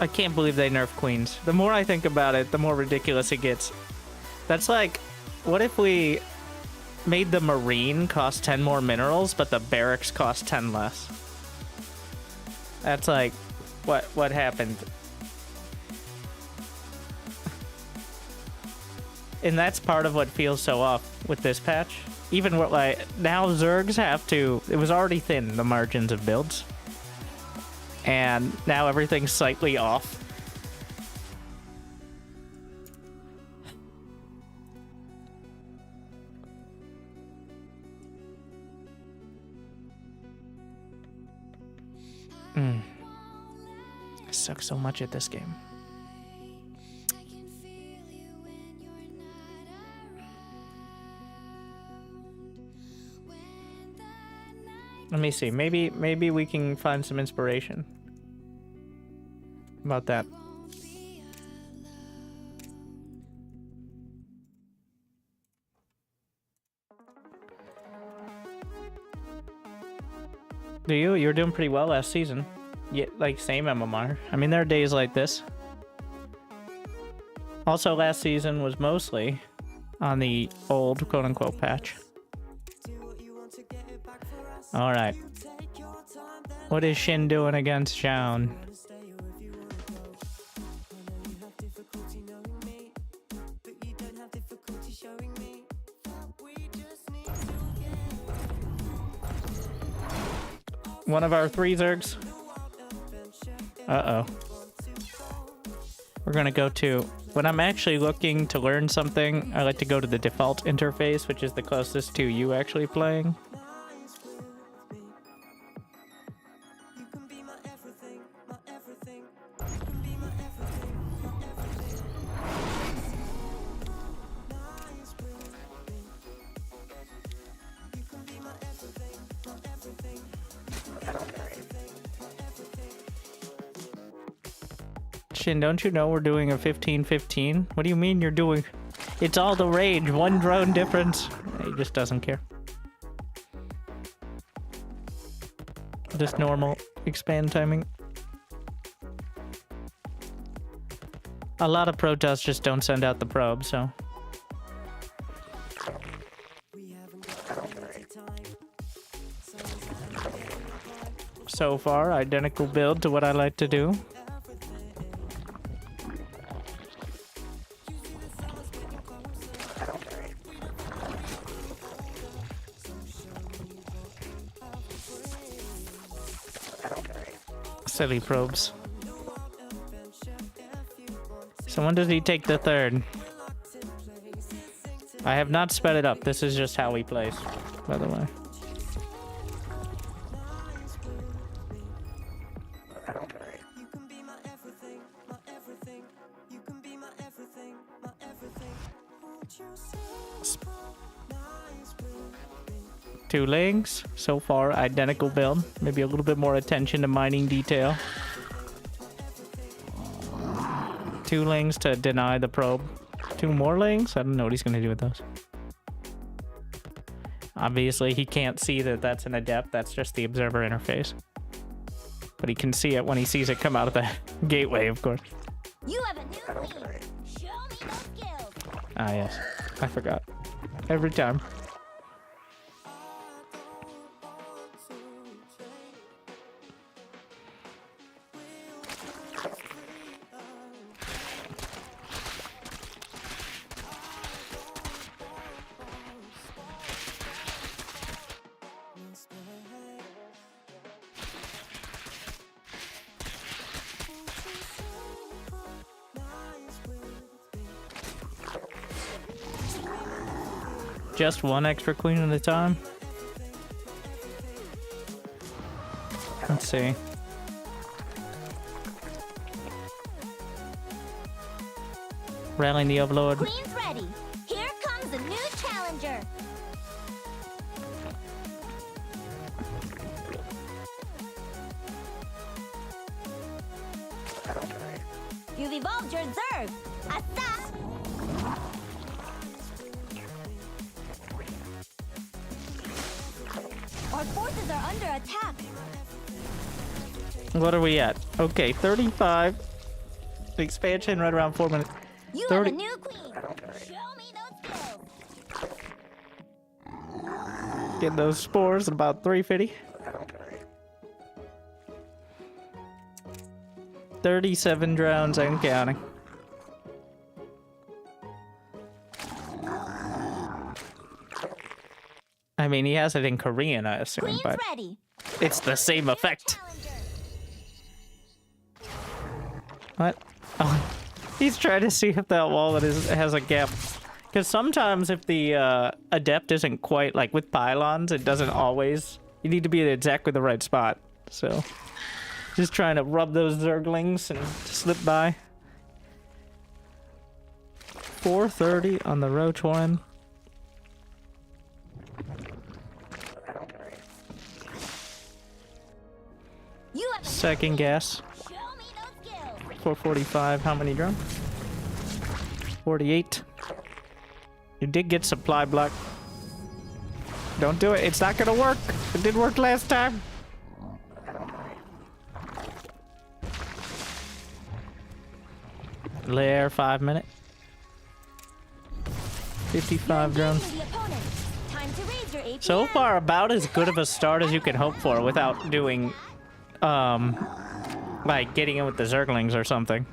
I can't believe they nerf queens. The more I think about it, the more ridiculous it gets. That's like, what if we made the marine cost 10 more minerals, but the barracks cost 10 less? That's like, what happened? And that's part of what feels so off with this patch. Even what, like, now Zergs have to... It was already thin, the margins of builds. And now everything's slightly off. I suck so much at this game. Let me see. Maybe we can find some inspiration. How about that? Do you? You were doing pretty well last season. Yeah, like same MMR. I mean, there are days like this. Also, last season was mostly on the old quote-unquote patch. Alright. What is Shin doing against Shaun? One of our 3 Zergs. Uh-oh. We're gonna go to... When I'm actually looking to learn something, I like to go to the default interface, which is the closest to you actually playing. Shin, don't you know we're doing a 15-15? What do you mean you're doing... It's all the rage, 1 drone difference. He just doesn't care. Just normal expand timing. A lot of Protoss just don't send out the probe, so... So far, identical build to what I like to do. Silly probes. So when does he take the 3rd? I have not sped it up. This is just how he plays, by the way. Two links. So far, identical build. Maybe a little bit more attention to mining detail. 2 links to deny the probe. 2 more links? I don't know what he's going to do with those. Obviously, he can't see that that's an adept. That's just the observer interface. But he can see it when he sees it come out of the gateway, of course.
You have a new lead. Show me those skills.
Ah, yes. I forgot. Every time. Just 1 extra queen at a time. Let's see. Rallying the Overlord.
Queen's ready. Here comes a new challenger. You've evolved your Zerg. Asa! Our forces are under attack.
What are we at? Okay, 35. Expansion right around 4 minutes.
You
30.
have a new queen. Show me those skills.
Get those spores at about 350. 37 drowns and counting. I mean, he has it in Korean, I assume,
Queen's
but
ready.
it's the same effect. What? Oh, he's trying to see if that wallet has a gap. Because sometimes if the adept isn't quite, like with pylons, it doesn't always... You need to be in exactly the right spot. So, just trying to rub those zerglings and slip by. 430 on the Roach one.
You have a
Second guess.
Show me those skills.
445. How many drum? 48. You did get supply block. Don't do it. It's not gonna work. It didn't work last time. Lair 5 minute. 55 drones.
Engaging the opponent. Time to raise your APM.
So far, about as good of a start as you can hope for without doing, like getting in with the Zerglings or something.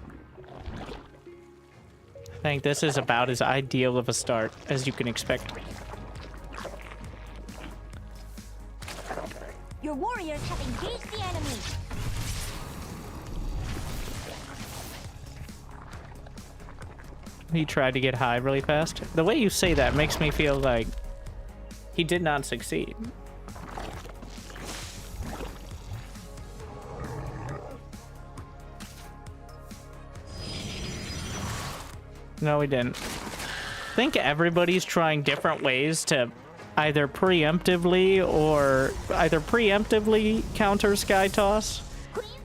I think this is about as ideal of a start as you can expect.
Your warriors have engaged the enemy.
He tried to get high really fast. The way you say that makes me feel like he did not succeed. No, he didn't. I think everybody's trying different ways to either preemptively counter Sky Toss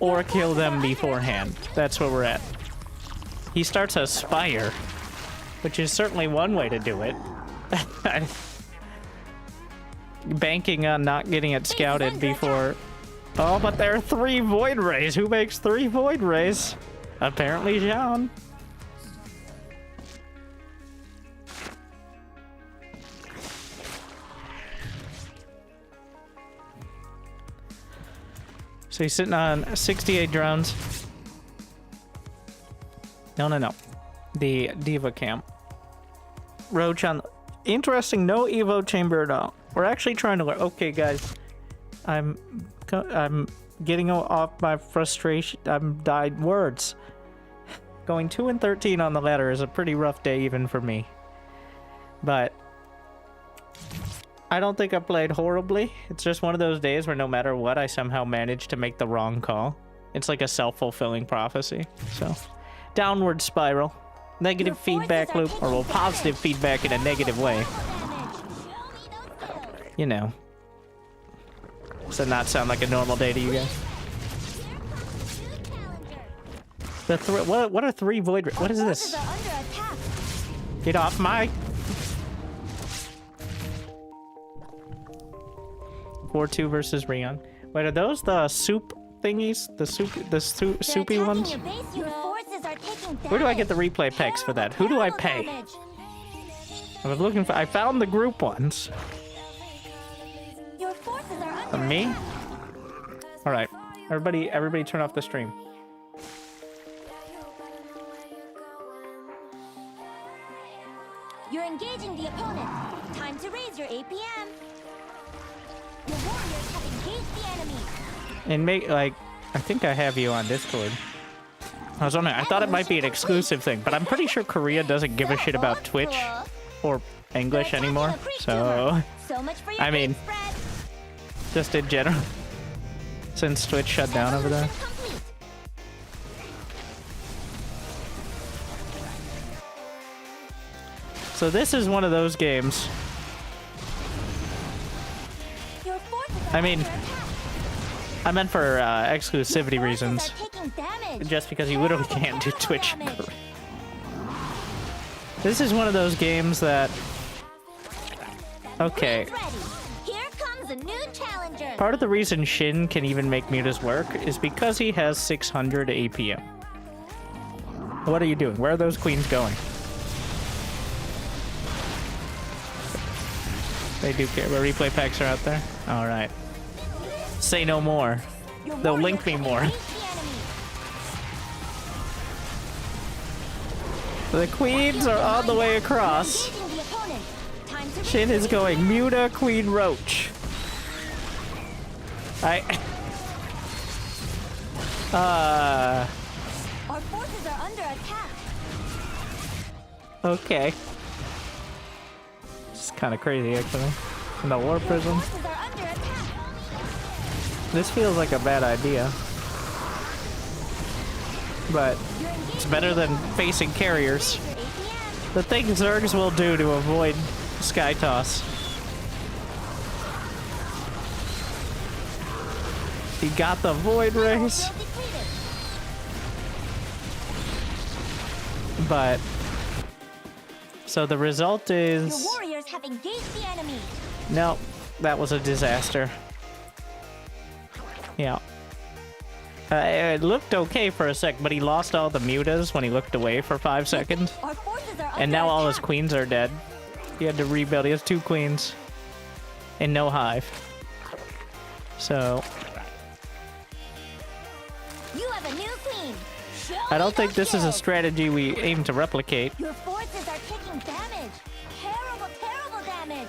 or kill them beforehand. That's where we're at. He starts a Spire, which is certainly one way to do it. Banking on not getting it scouted before... Oh, but there are 3 Void Rays. Who makes 3 Void Rays? Apparently Jean. So he's sitting on 68 drones. No. The Diva Camp. Roach on... Interesting, no Evo chamber at all. We're actually trying to learn... Okay, guys. I'm getting off my frustration. I'm died words. Going 2 and 13 on the ladder is a pretty rough day even for me. But... I don't think I played horribly. It's just one of those days where no matter what, I somehow managed to make the wrong call. It's like a self-fulfilling prophecy. So, downward spiral. Negative feedback loop, or well, positive feedback in a negative way. You know. Does that not sound like a normal day to you guys? What are 3 void... What is this? Get off my... 4-2 versus Rion. Wait, are those the soup thingies? The soupy ones? Where do I get the replay packs for that? Who do I pay? I was looking for... I found the group ones. For me? Alright. Everybody turn off the stream.
You're engaging the opponent. Time to raise your APM. Your warriors have engaged the enemy.
And make, like, I think I have you on Discord. I was wondering, I thought it might be an exclusive thing, but I'm pretty sure Korea doesn't give a shit about Twitch or English anymore. So, I mean, just in general, since Twitch shut down over there. So this is one of those games.
Your forces are
I mean,
under attack.
I meant for exclusivity
Your
reasons.
forces are taking damage.
Just because you literally
Terrible,
can't do
terrible
Twitch.
damage.
This is one of those games that... Okay.
Queen's ready. Here comes a new challenger.
Part of the reason Shin can even make mutas work is because he has 600 APM. What are you doing? Where are those queens going? They do care. The replay packs are out there? Alright. Say no more.
Your
They'll
warriors
link me
have
more.
engaged the enemy.
The queens are on the way across.
Engaging the opponent. Time to
Shin is going Muta Queen Roach.
Our forces are under attack.
Okay. It's kind of crazy, actually. In the war prism.
Forces are under attack.
This feels like a bad idea. But it's better than facing carriers.
Your APM.
The thing Zergs will do to avoid Sky Toss. He got the Void Race,
Battlefield depleted.
but... So the result
Your
is...
warriors have engaged the enemy.
No, that was a disaster. Yeah. It looked okay for a sec, but he lost all the mutas when he looked away for 5 seconds.
Our forces are
And
under
now all his
attack.
queens are dead. He had to rebuild. He has 2 queens. And no hive. So,
You have a new queen. Show
I
me
don't think
your
this is a
skills.
strategy we aim to replicate.
Your forces are taking damage. Terrible, terrible damage.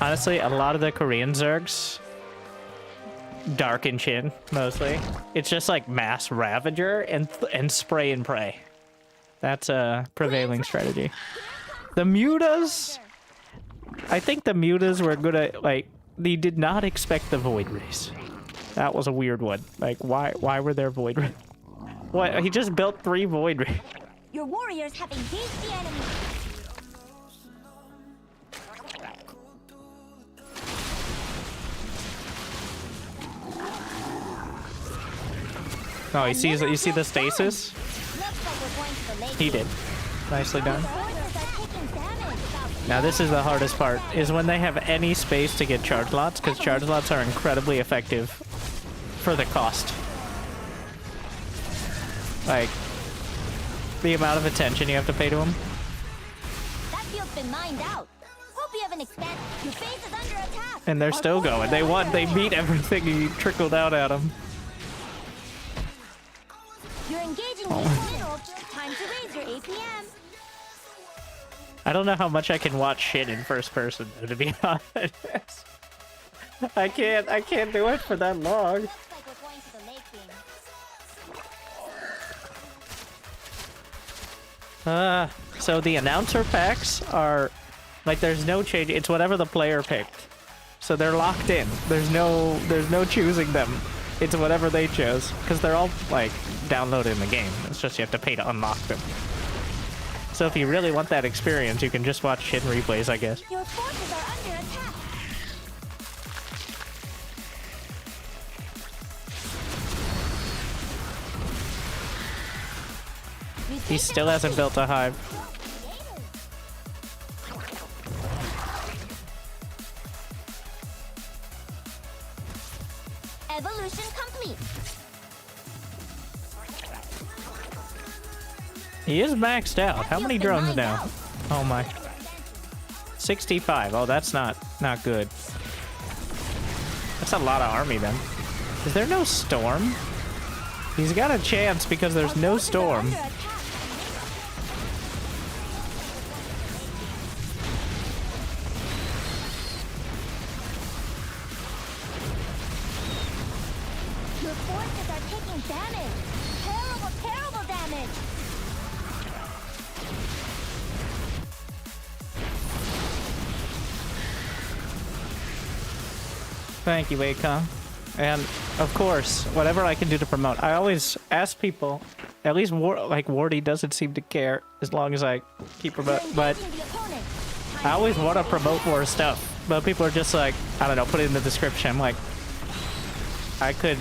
Honestly, a lot of the Korean Zergs, Dark and Chin, mostly, it's just like mass Ravager and spray and pray. That's a prevailing strategy. The mutas, I think the mutas were good at, like, they did not expect the Void Race. That was a weird one. Like, why were there Void Race? What, he just built 3 Void Race.
Your warriors have engaged the enemy.
Oh, you see the stasis?
Looks like we're going to the lake.
He did. Nicely done.
Your forces are taking damage.
Now this is the hardest part, is when they have any space to get charge lots, because charge lots are incredibly effective for the cost. Like, the amount of attention you have to pay to them.
That field's been mined out. Hope you haven't expanded. Your base is under attack.
And they're
Our
still
forces
going.
are
They
under
won. They
attack.
beat everything he trickled out at them.
You're engaging the opponent. Time to raise your APM.
I don't know how much I can watch shit in first person, though, to be honest. I can't do it for that long.
Looks like we're going to the lake beam.
So the announcer packs are, like, there's no change. It's whatever the player picked. So they're locked in. There's no choosing them. It's whatever they chose. Because they're all, like, downloaded in the game. It's just you have to pay to unlock them. So if you really want that experience, you can just watch shit replays, I guess.
Your forces are under attack.
He still hasn't built a hive.
Evolution complete.
He is maxed out. How many drones now? Oh my. 65. Oh, that's not good. That's a lot of army then. Is there no storm? He's got a chance because there's no storm.
Under attack. Your forces are taking damage. Terrible, terrible damage.
Thank you, Akon. And of course, whatever I can do to promote. I always ask people, at least like Wardy doesn't seem to care as long as I keep promoting, but I always want to promote more stuff. But people are just like, I don't know, put it in the description. I'm like, I could,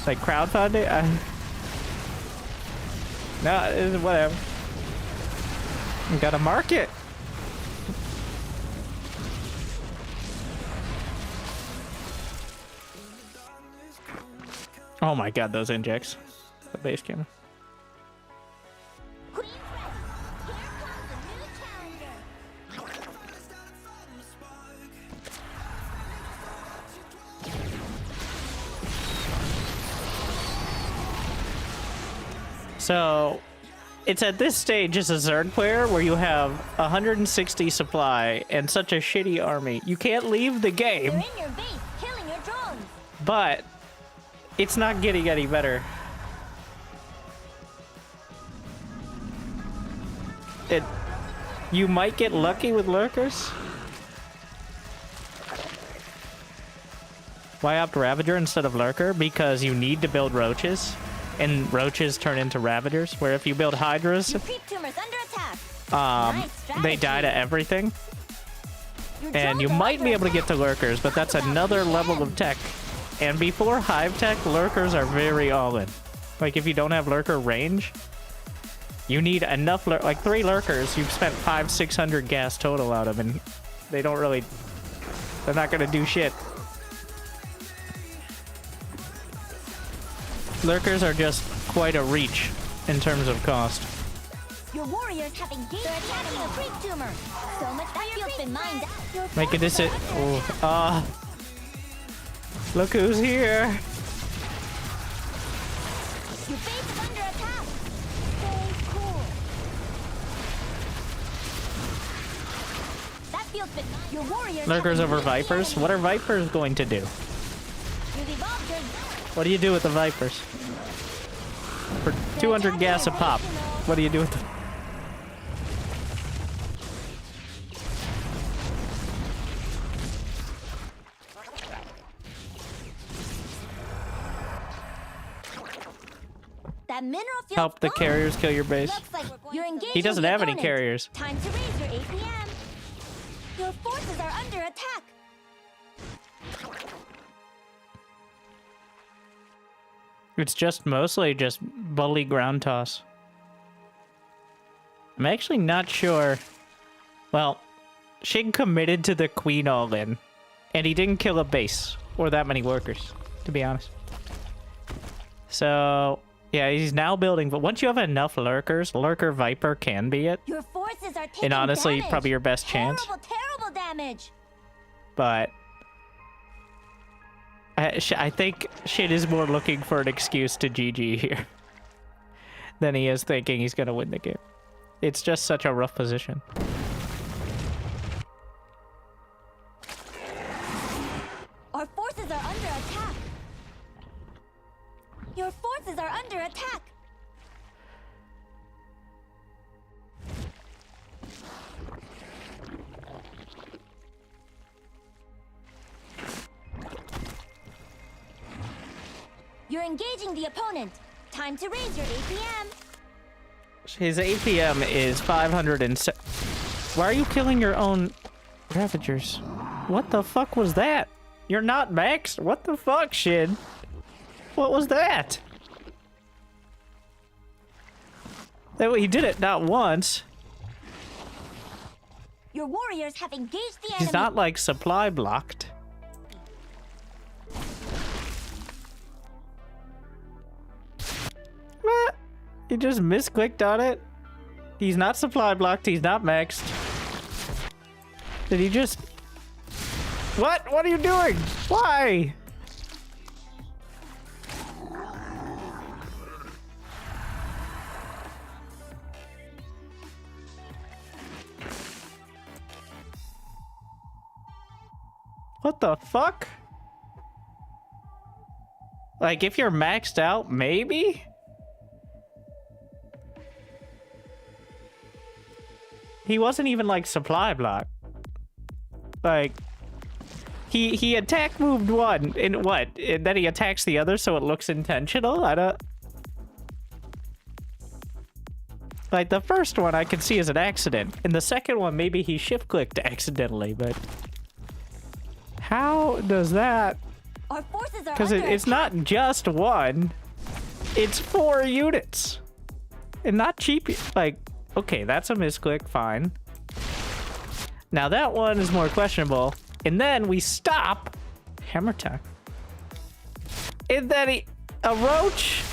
like, crowdfund it? No, it's whatever. You gotta market. Oh my god, those injects. The base camera. So, it's at this stage as a Zerg player where you have 160 supply and such a shitty army. You can't leave the game.
They're in your base, killing your drones.
But it's not getting any better. You might get lucky with lurkers. Why opt Ravager instead of lurker? Because you need to build roaches, and roaches turn into Ravagers. Where if you build Hydras,
Your creep tumor's under attack.
they die to everything.
Your
And you
drones are
might be
under
able to get to lurkers, but that's another level of tech. And before Hive Tech, lurkers are very all-in. Like, if you don't have lurker range, you need enough, like 3 lurkers, you've spent 500-600 gas total out of, and they don't really, they're not gonna do shit. Lurkers are just quite a reach in terms of cost.
Your warriors have engaged. They're attacking a creep tumor. So much that field's been mined out.
Making this it. Oh, look who's here.
Your base is under attack. Stay cool. That field's been mined. Your warriors.
Lurkers over Vipers? What are Vipers going to do?
You've evolved your.
What do you do with the Vipers? For 200 gas a pop, what do you do with them?
That mineral field.
Help the carriers kill your base.
You're engaging
He doesn't
the
have any
opponent.
carriers.
Time to raise your APM. Your forces are under attack.
It's just mostly just bully ground toss. I'm actually not sure. Well, Shig committed to the Queen all-in, and he didn't kill a base or that many workers, to be honest. So, yeah, he's now building, but once you have enough lurkers, Lurker Viper can be it.
Your forces are taking
And honestly,
damage.
probably your best chance.
Terrible damage.
But I think Shit is more looking for an excuse to GG here than he is thinking he's going to win the game. It's just such a rough position.
Our forces are under attack. Your forces are under attack. You're engaging the opponent. Time to raise your APM.
His APM is 507. Why are you killing your own Ravagers? What the fuck was that? You're not maxed? What the fuck, Shin? What was that? He did it not once.
Your warriors have engaged the enemy.
He's not like supply blocked. What? He just misclicked on it? He's not supply blocked, he's not maxed. Did he just... What? What are you doing? Why? What the fuck? Like, if you're maxed out, maybe? He wasn't even, like, supply block. Like, He attack moved one, and what? And then he attacks the other so it looks intentional? I don't... Like, the first one I can see as an accident. And the second one, maybe he shift-clicked accidentally, but... How does that...
Our forces are
Because it's not just one. It's 4 units. And not cheap. Like, okay, that's a misclick, fine. Now that one is more questionable. And then we stop. Hammer time. And then a roach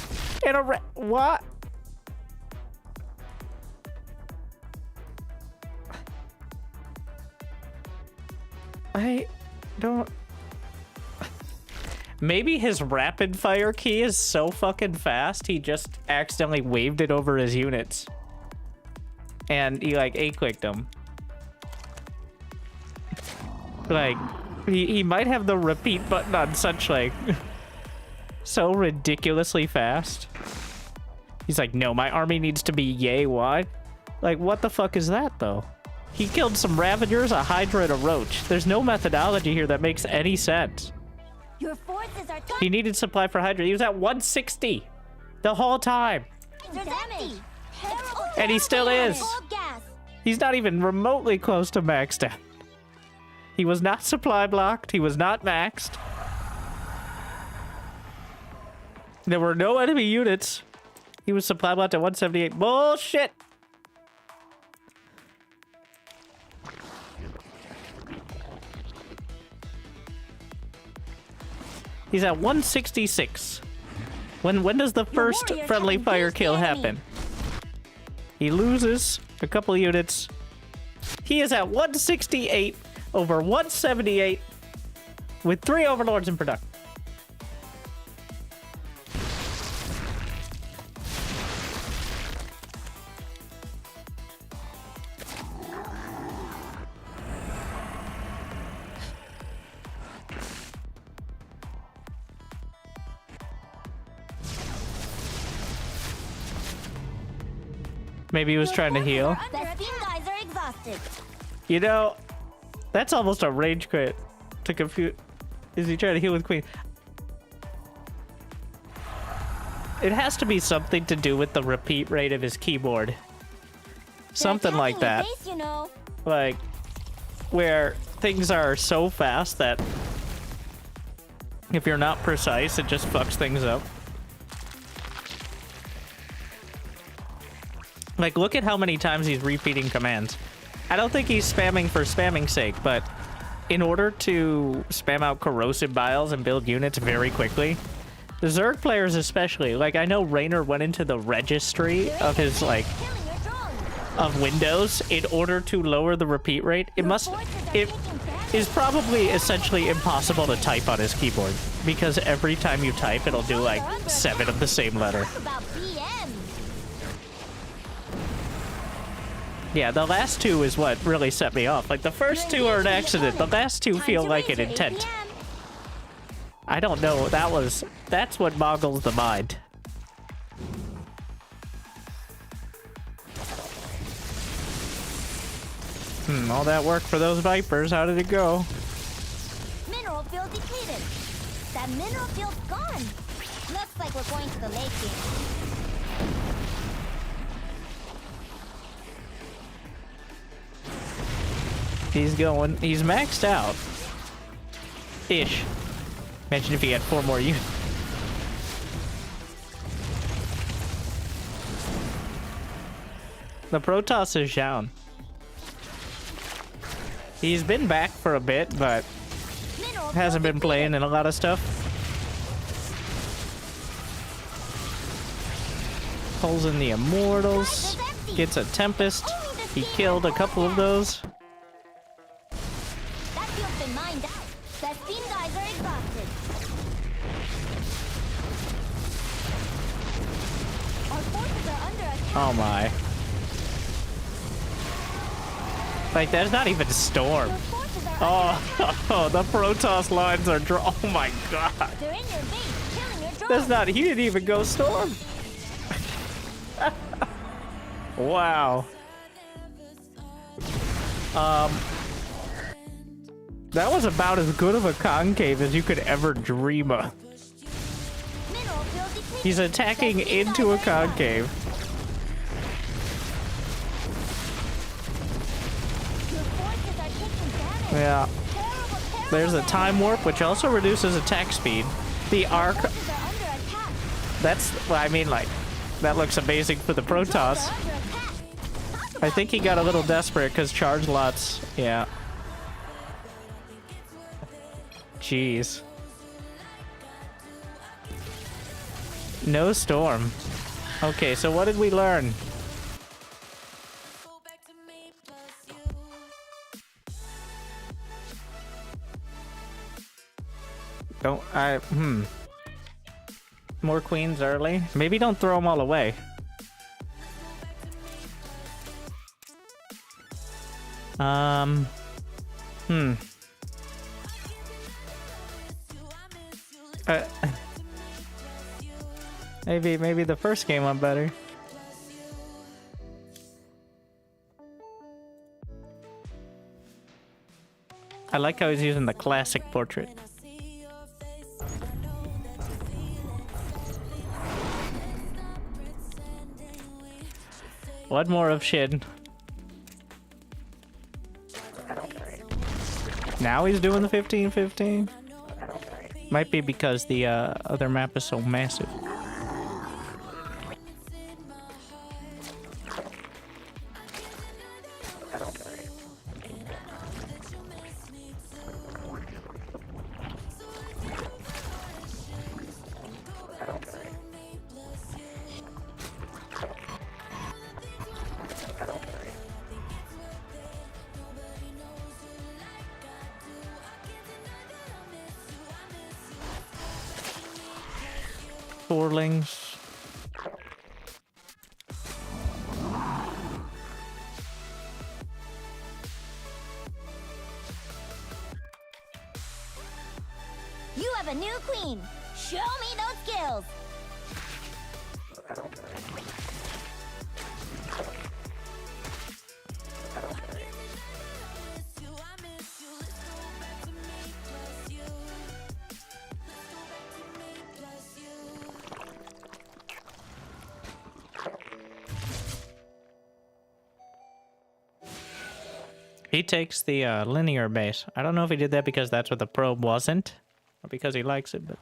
and a what? I don't... Maybe his rapid fire key is so fucking fast, he just accidentally waved it over his units. And he, like, A-clicked them. Like, he might have the repeat button on such, like, so ridiculously fast. He's like, no, my army needs to be yay wide. Like, what the fuck is that, though? He killed some Ravagers, a Hydra, and a Roach. There's no methodology here that makes any sense.
Your forces are
He needed supply for Hydra. He was at 160 the whole time.
damage.
And he still is. He's not even remotely close to maxed out. He was not supply blocked. He was not maxed. There were no enemy units. He was supply blocked at 178. Bullshit. He's at 166. When does the first friendly fire kill happen? He loses a couple units. He is at 168 over 178 with 3 overlords in production. Maybe he was trying to heal.
The steam guys are exhausted.
You know, that's almost a rage quit to confuse. Is he trying to heal with Queen? It has to be something to do with the repeat rate of his keyboard. Something like that.
Base, you know.
Like, where things are so fast that if you're not precise, it just fucks things up. Like, look at how many times he's repeating commands. I don't think he's spamming for spamming's sake, but in order to spam out corrosive biles and build units very quickly, the Zerg players especially, like, I know Raynor went into the registry of his, like, of Windows in order to lower the repeat rate. It is probably essentially impossible to type on his keyboard, because every time you type, it'll do, like, 7 of the same letter. Yeah, the last 2 is what really set me off. Like, the first 2 are an accident. The last 2 feel like an intent. I don't know. That's what boggles the mind. All that work for those Vipers. How did it go?
Mineral field depleted. That mineral field's gone. Looks like we're going to the lake game.
He's maxed out. Ish. Imagine if he had 4 more units. The Protoss is down. He's been back for a bit, but hasn't been playing in a lot of stuff. Pulls in the Immortals. Gets a Tempest. He killed a couple of those.
That field's been mined out. The steam guys are exhausted. Our forces are under attack.
Oh my. Like, there's not even Storm. Oh, the Protoss lines are oh my god.
They're in your base, killing your drones.
That's not, he didn't even go Storm. Wow. That was about as good of a concave as you could ever dream of.
Mineral field depleted.
He's attacking into a concave.
Your forces are taking damage.
Yeah.
Terrible
There's a
damage.
time warp, which also reduces attack speed. The arc,
Forces are under attack.
that's, well, I mean, like, that looks amazing for the
Drones
Protoss.
are under attack. Talk
I think he
about
got a little
damage.
desperate because charge lots. Yeah. Jeez. No storm. Okay, so what did we learn? More queens early. Maybe don't throw them all away. Uh, maybe the first game went better. I like how he's using the classic portrait. One more of Shin. Now he's doing the 15-15. Might be because the other map is so massive. Forlings.
You have a new queen. Show me those skills.
He takes the linear base. I don't know if he did that because that's what the probe wasn't, or because he likes it, but...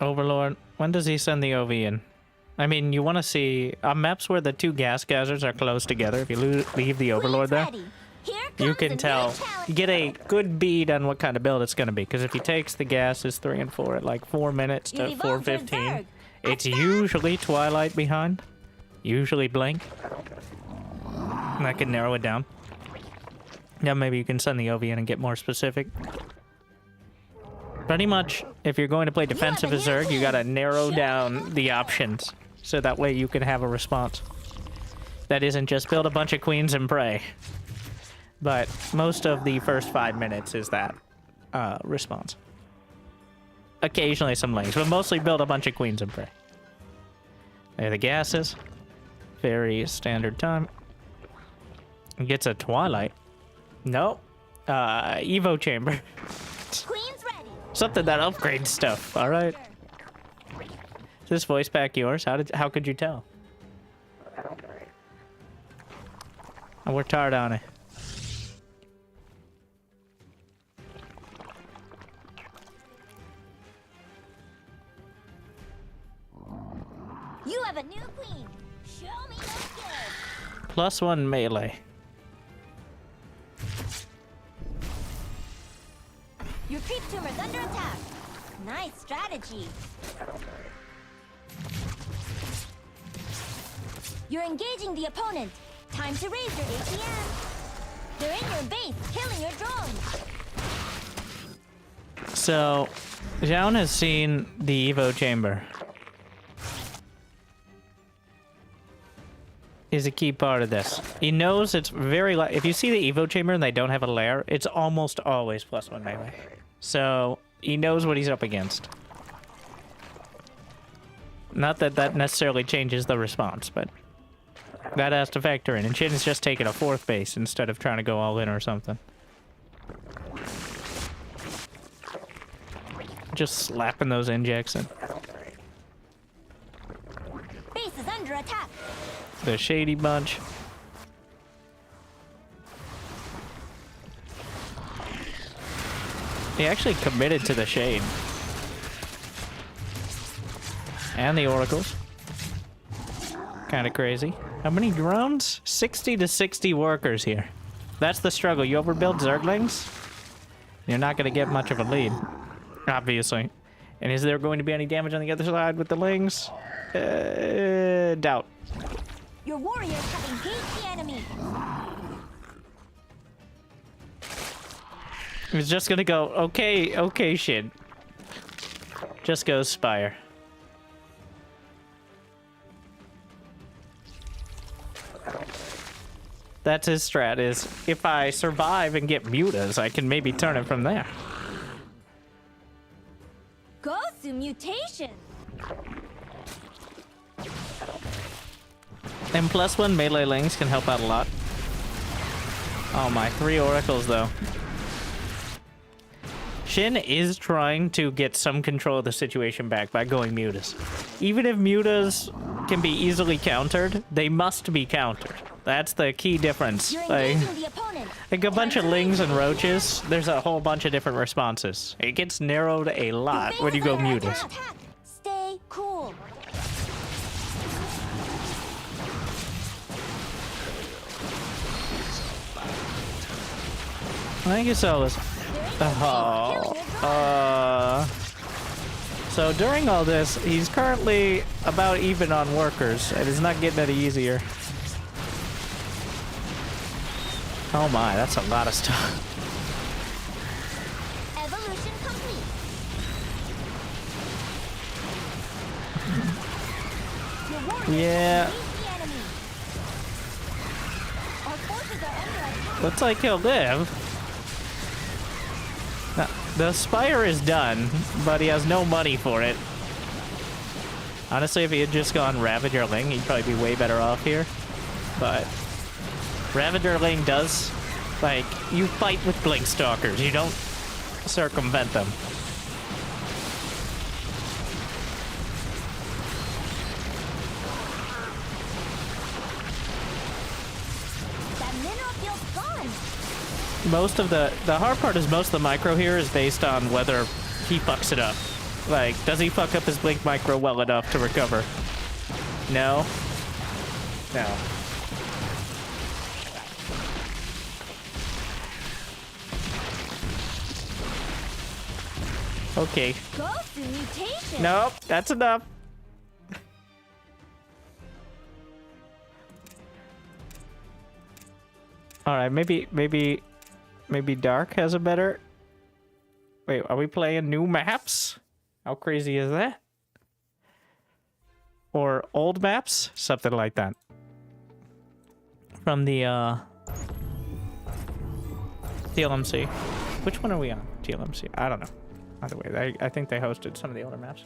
Overlord, when does he send the OV in? I mean, you want to see... On maps where the two gas geysers are close together, if you leave the Overlord there,
Queen's ready. Here
you
comes a
can
new
tell.
challenge.
You get a good bead on what kind of build it's going to be, because if he takes the gases 3 and 4 at like 4 minutes
You've
to
evolved your
4:15,
Zerg.
it's usually Twilight behind, usually Blink, and that can narrow it down. Yeah, maybe you can send the OV in and get more specific. Pretty much, if you're going to play defensive as Zerg, you gotta narrow down the options, so that way you can have a response. That isn't just build a bunch of queens and pray. But most of the first 5 minutes is that response. Occasionally some lanes, but mostly build a bunch of queens and pray. There are the gases. Very standard time. Gets a Twilight. Nope. Evo chamber.
Queen's ready.
Something that upgrades stuff, alright? Is this voice pack yours? How could you tell? I worked hard on it.
You have a new queen. Show me those skills.
+1 melee.
Your creep tumor's under attack. Nice strategy. You're engaging the opponent. Time to raise your ATM. They're in your base, killing your drones.
So, Zhaon has seen the Evo chamber. Is a key part of this. He knows it's very if you see the Evo chamber and they don't have a lair, it's almost always +1 melee. So He knows what he's up against. Not that that necessarily changes the response, but that has to factor in. And Shin is just taking a 4th base instead of trying to go all in or something. Just slapping those injects in.
Base is under attack.
The Shady Bunch. He actually committed to the Shade. And the Oracles. Kind of crazy. How many drones? 60 to 60 workers here. That's the struggle. You overbuild Zerglings, you're not going to get much of a lead. Obviously. And is there going to be any damage on the other side with the Lings? Doubt.
Your warriors have engaged the enemy.
He's just gonna go, okay, Shin. Just go Spire. That's his strat, is if I survive and get mutas, I can maybe turn it from there.
Go through mutation.
And +1 melee Lings can help out a lot. Oh my, 3 Oracles though. Shin is trying to get some control of the situation back by going mutas. Even if mutas can be easily countered, they must be countered. That's the key difference. Like a bunch of Lings and Roaches, there's a whole bunch of different responses. It gets narrowed a lot when you go mutas.
Stay cool.
I think it's all this. So during all this, he's currently about even on workers, and it's not getting any easier. Oh my, that's a lot of stuff.
Evolution complete.
Yeah. Looks like he'll live. The Spire is done, but he has no money for it. Honestly, if he had just gone Ravager Ling, he'd probably be way better off here. But Ravager Ling does, like, you fight with Blink Stalkers. You don't circumvent them. Most of the hard part is most of the micro here is based on whether he fucks it up. Like, does he fuck up his blink micro well enough to recover? No. No. Okay. Nope, that's enough. All right, maybe Dark has a better... Wait, are we playing new maps? How crazy is that? Or old maps? Something like that. From the, TLMC. Which one are we on? TLMC? I don't know. Either way, I think they hosted some of the older maps.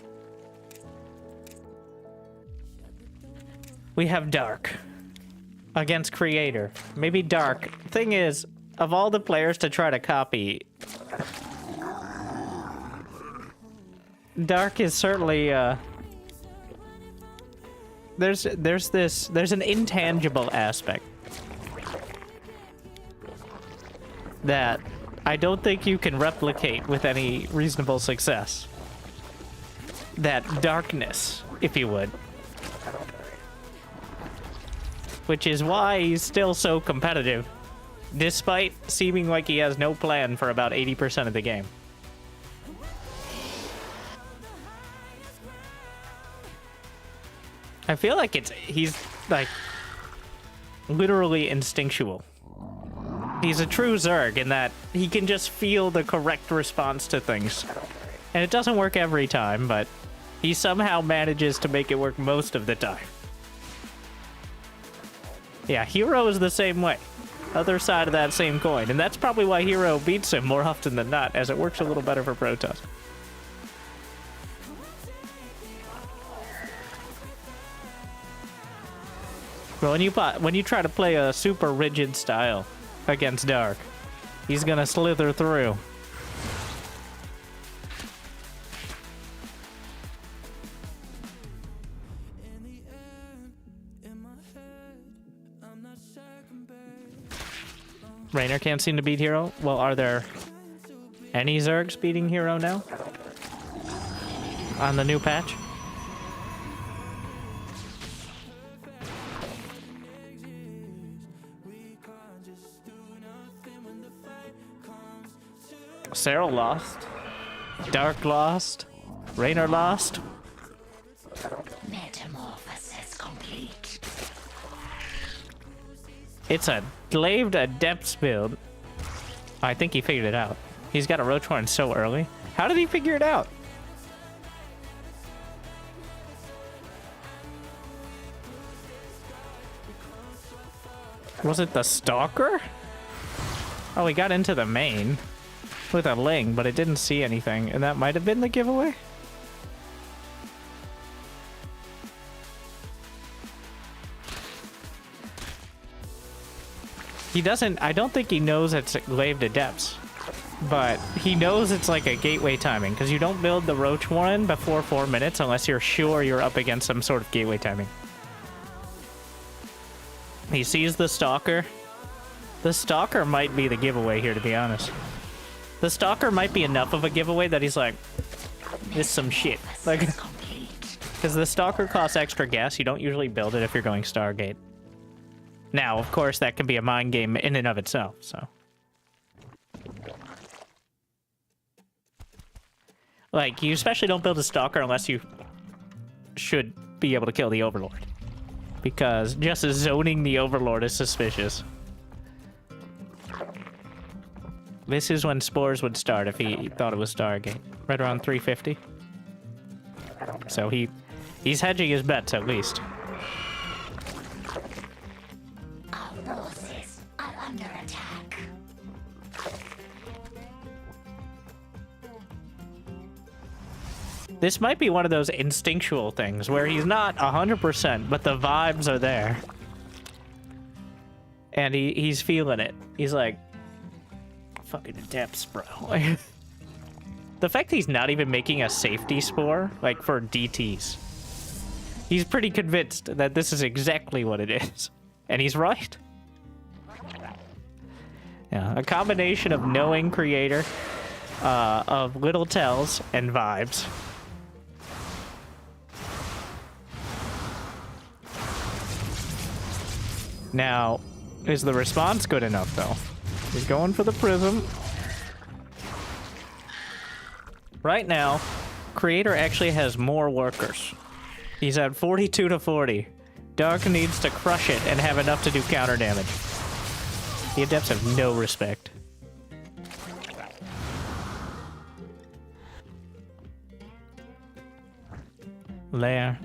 We have Dark against Creator. Maybe Dark. Thing is, of all the players to try to copy, Dark is certainly there's an intangible aspect that I don't think you can replicate with any reasonable success. That darkness, if you would. Which is why he's still so competitive, despite seeming like he has no plan for about 80% of the game. I feel like he's like literally instinctual. He's a true Zerg in that he can just feel the correct response to things. And it doesn't work every time, but he somehow manages to make it work most of the time. Yeah, Hero is the same way. Other side of that same coin. And that's probably why Hero beats him more often than not, as it works a little better for Protoss. But when you try to play a super rigid style against Dark, he's gonna slither through. Raynor can't seem to beat Hero. Well, are there any Zergs beating Hero now? On the new patch? Cyril lost. Dark lost. Raynor lost.
Metamorphosis complete.
It's a Glaved Adepts build. I think he figured it out. He's got a Roach Horn so early. How did he figure it out? Was it the Stalker? Oh, he got into the main with a Ling, but it didn't see anything, and that might have been the giveaway? He doesn't, I don't think he knows it's Glaved Adepts, but he knows it's like a gateway timing, because you don't build the Roach Warren before 4 minutes unless you're sure you're up against some sort of gateway timing. He sees the Stalker. The Stalker might be the giveaway here, to be honest. The Stalker might be enough of a giveaway that he's like, this is some shit. Like, because the Stalker costs extra gas. You don't usually build it if you're going Stargate. Now, of course, that can be a mind game in and of itself, so. Like, you especially don't build a Stalker unless you should be able to kill the Overlord. Because just zoning the Overlord is suspicious. This is when Spores would start if he thought it was Stargate. Right around 350. So he's hedging his bets at least.
Our forces are under attack.
This might be one of those instinctual things where he's not 100%, but the vibes are there. And he's feeling it. He's like, fucking Adepts, bro. The fact he's not even making a safety spore, like, for DTs. He's pretty convinced that this is exactly what it is. And he's right. Yeah, a combination of knowing creator, of little tells, and vibes. Now, is the response good enough, though? He's going for the Prism. Right now, Creator actually has more workers. He's at 42 to 40. Dark needs to crush it and have enough to do counter damage. The Adepts have no respect. There.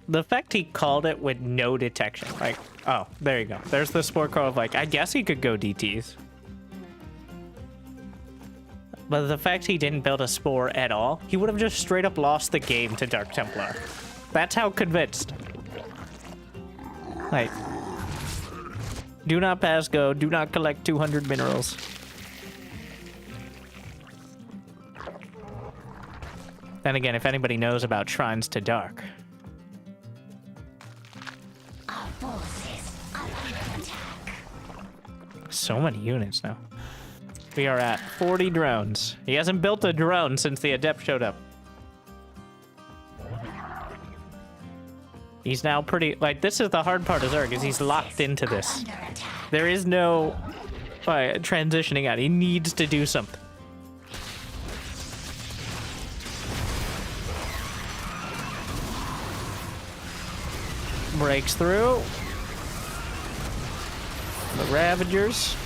The fact he called it with no detection. Like, oh, there you go. There's the Spore Crow of like, I guess he could go DTs. But the fact he didn't build a Spore at all, he would have just straight up lost the game to Dark Templar. That's how convinced. Like, do not pass go, do not collect 200 minerals. Then again, if anybody knows about Shrines to Dark.
Our forces are under attack.
So many units now. We are at 40 drones. He hasn't built a drone since the Adept showed up. He's now pretty... Like, this is the hard part of Zerg, is he's locked into this. There is no transitioning out. He needs to do something. Breaks through. The Ravagers.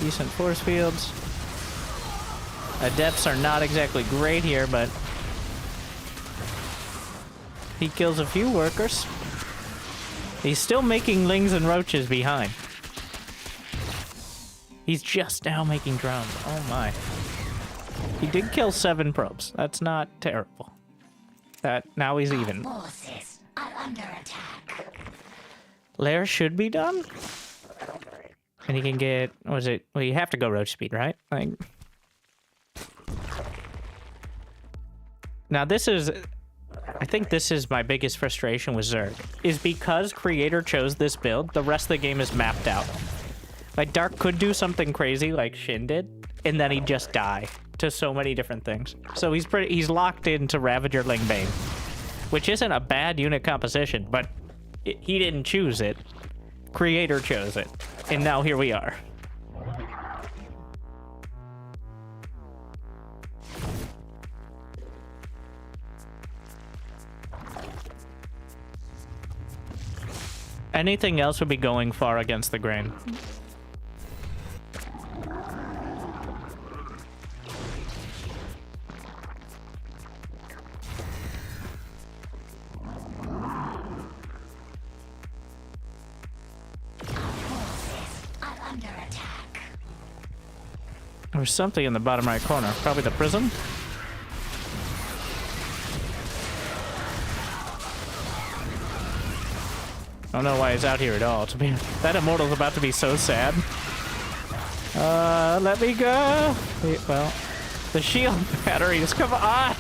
Decent force fields. Adepts are not exactly great here, but he kills a few workers. He's still making Lings and Roaches behind. He's just now making drones. Oh my. He did kill 7 probes. That's not terrible. Now he's even.
Forces are under attack.
Lair should be done. And he can get, what was it? Well, you have to go roach speed, right? Like. Now this is, I think this is my biggest frustration with Zerg, is because Creator chose this build, the rest of the game is mapped out. Like, Dark could do something crazy like Shin did, and then he'd just die to so many different things. So he's locked into Ravager Ling Bane, which isn't a bad unit composition, but he didn't choose it. Creator chose it, and now here we are. Anything else would be going far against the grain. There's something in the bottom right corner. Probably the prism. I don't know why he's out here at all. That Immortal's about to be so sad. Let me go. Well, the shield batteries. Come on.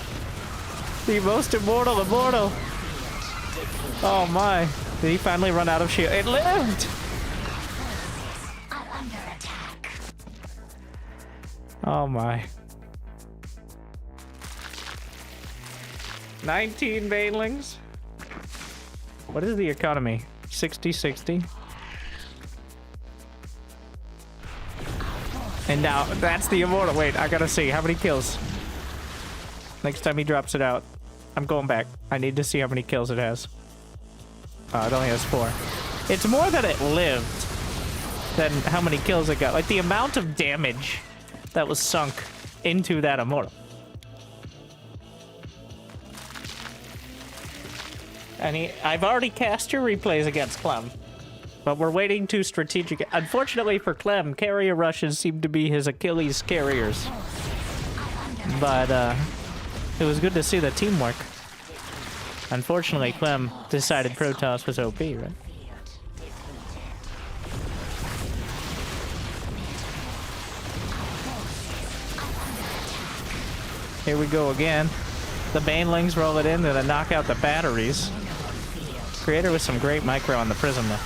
The most immortal. Oh my. Did he finally run out of shield? It lived. Oh my. 19 banelings. What is the economy? 60. And now that's the immortal. Wait, I gotta see how many kills. Next time he drops it out, I'm going back. I need to see how many kills it has. It only has 4. It's more that it lived than how many kills it got. Like the amount of damage that was sunk into that immortal. And I've already cast your replays against Clem, but we're waiting to strategic. Unfortunately for Clem, carrier rushes seem to be his Achilles carriers. But it was good to see the teamwork. Unfortunately, Clem decided Protoss was OP, right? Here we go again. The banelings roll it in to knock out the batteries. Creator with some great micro on the prism though.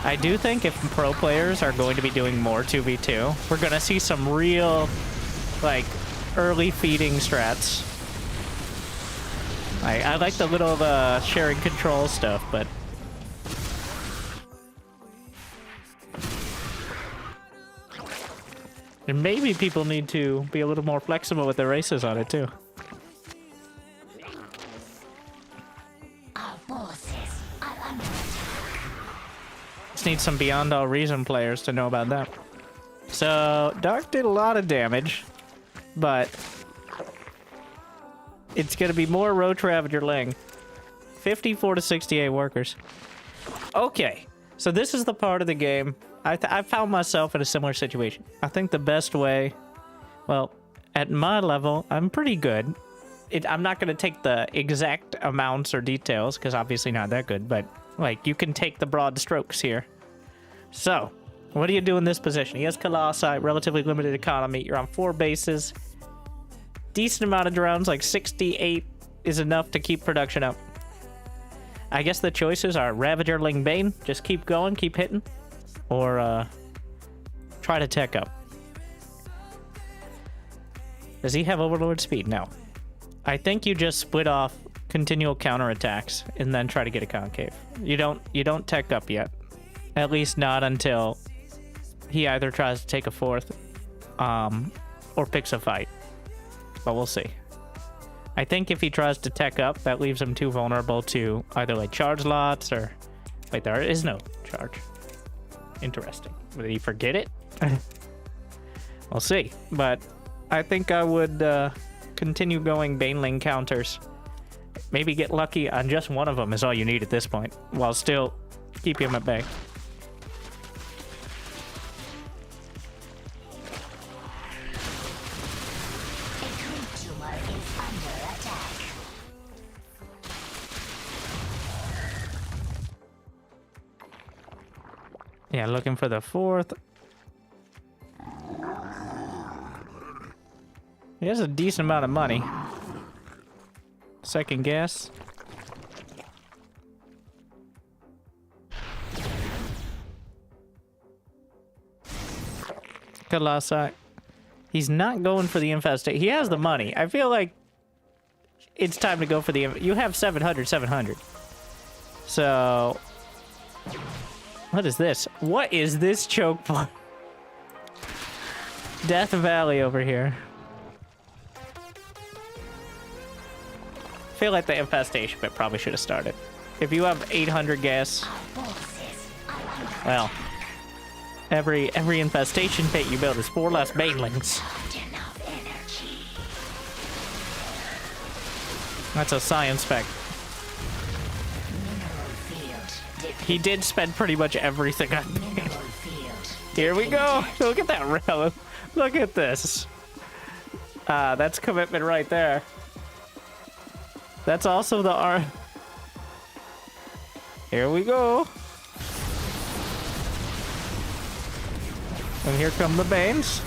I do think if pro players are going to be doing more 2v2, we're going to see some real, like, early feeding strats. I like the little sharing control stuff, but and maybe people need to be a little more flexible with their races on it too.
Our forces are under attack.
Just need some Beyond All Reason players to know about that. So Dark did a lot of damage, but it's gonna be more Roach Ravager Ling. 54 to 68 workers. Okay, so this is the part of the game I found myself in a similar situation. I think the best way, well, at my level, I'm pretty good. I'm not going to take the exact amounts or details, because obviously not that good, but, like, you can take the broad strokes here. So, what do you do in this position? He has Colossi, relatively limited economy. You're on 4 bases. Decent amount of drones, like 68 is enough to keep production up. I guess the choices are Ravager Ling Bane, just keep going, keep hitting. Or, try to tech up. Does he have Overlord speed? No. I think you just split off continual counterattacks and then try to get a concave. You don't tech up yet. At least not until he either tries to take a 4th, or picks a fight. But we'll see. I think if he tries to tech up, that leaves him too vulnerable to either, like, charge lots or... Wait, there is no charge. Interesting. Did he forget it? We'll see. But I think I would continue going Baneling counters. Maybe get lucky on just one of them is all you need at this point, while still keeping him at bay. Yeah, looking for the 4th. He has a decent amount of money. Second guess. Colossi. He's not going for the infestation. He has the money. I feel like it's time to go for the... You have 700. So... What is this? What is this choke point? Death Valley over here. I feel like the infestation bit probably should have started. If you have 800 gas... Well... Every infestation pit you build is 4 less banelings. That's a science fact. He did spend pretty much everything on me. Here we go. Look at that relic. Look at this. That's commitment right there. That's also the art. Here we go. And here come the Banes.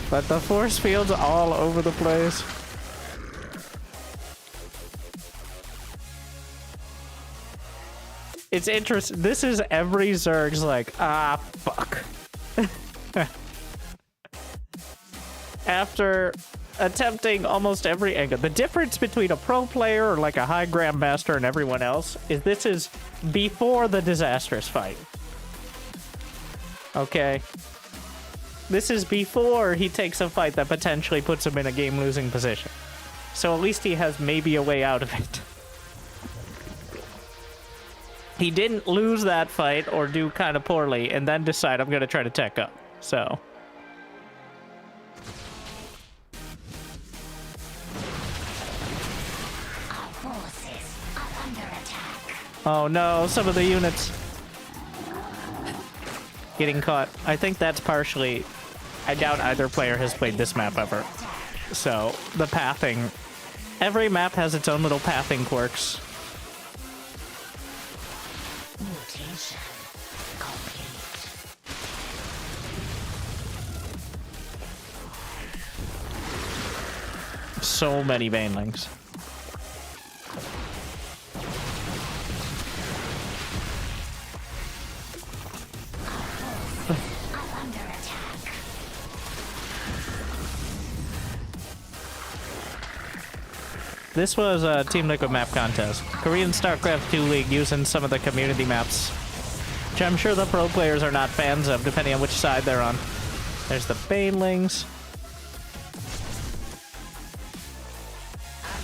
But the force field's all over the place. It's interesting. This is every Zerg's like, fuck. After attempting almost every angle. The difference between a pro player or like a high Grandmaster and everyone else is this is before the disastrous fight. Okay? This is before he takes a fight that potentially puts him in a game-losing position. So at least he has maybe a way out of it. He didn't lose that fight or do kind of poorly and then decide I'm going to try to tech up. So... Oh no, some of the units getting caught. I think that's partially... I doubt either player has played this map ever. So, the pathing... Every map has its own little pathing quirks. So many banelings. This was a Team Liquid map contest. Korean StarCraft 2 League using some of the community maps, which I'm sure the pro players are not fans of, depending on which side they're on. There's the Banelings.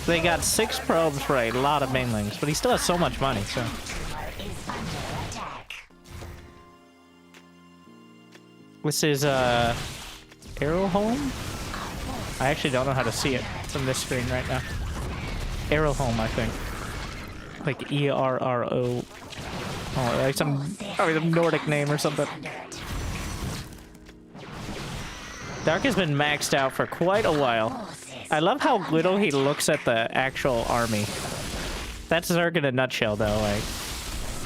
They got 6 probes for a lot of Banelings, but he still has so much money, so... This is, Arrowholm? I actually don't know how to see it from this screen right now. Arrowholm, I think. Like E-R-R-O. Oh, like some Nordic name or something. Dark has been maxed out for quite a while. I love how little he looks at the actual army. That's Zerg in a nutshell, though. Like,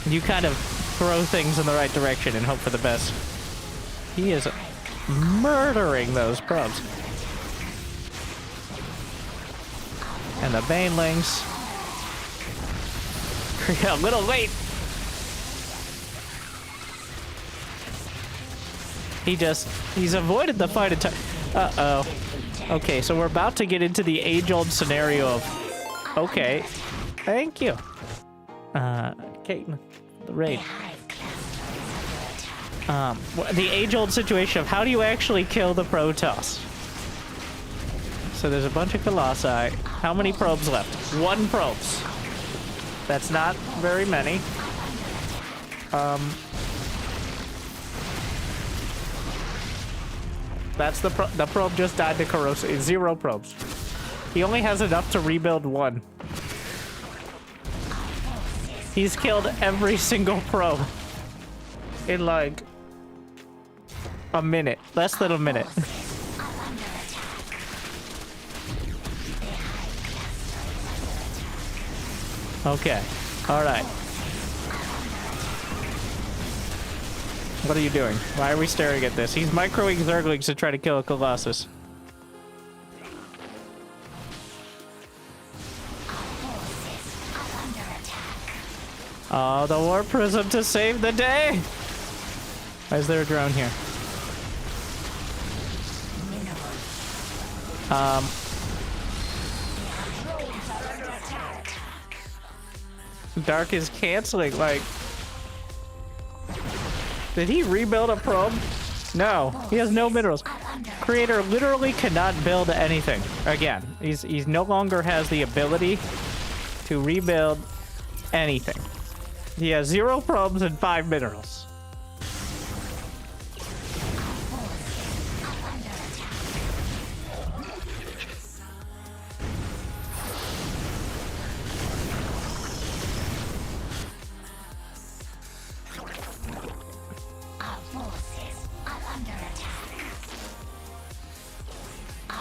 you kind of throw things in the right direction and hope for the best. He is murdering those probes. And the Banelings. A little late. He's avoided the fight attack. Uh-oh. Okay, so we're about to get into the age-old scenario of... Okay. Thank you. Caitlin. The raid. The age-old situation of how do you actually kill the Protoss? So there's a bunch of Colossi. How many probes left? 1 probes. That's not very many. That's the probe just died to corrosive. 0 probes. He only has enough to rebuild 1. He's killed every single probe in like a minute, less than a minute. Okay, all right. What are you doing? Why are we staring at this? He's microing Zerglings to try to kill a Colossus. Oh, the War Prism to save the day! Why is there a drone here? Dark is canceling, like... Did he rebuild a probe? No, he has no minerals. Creator literally cannot build anything. Again, he's no longer has the ability to rebuild anything. He has 0 probes and 5 minerals.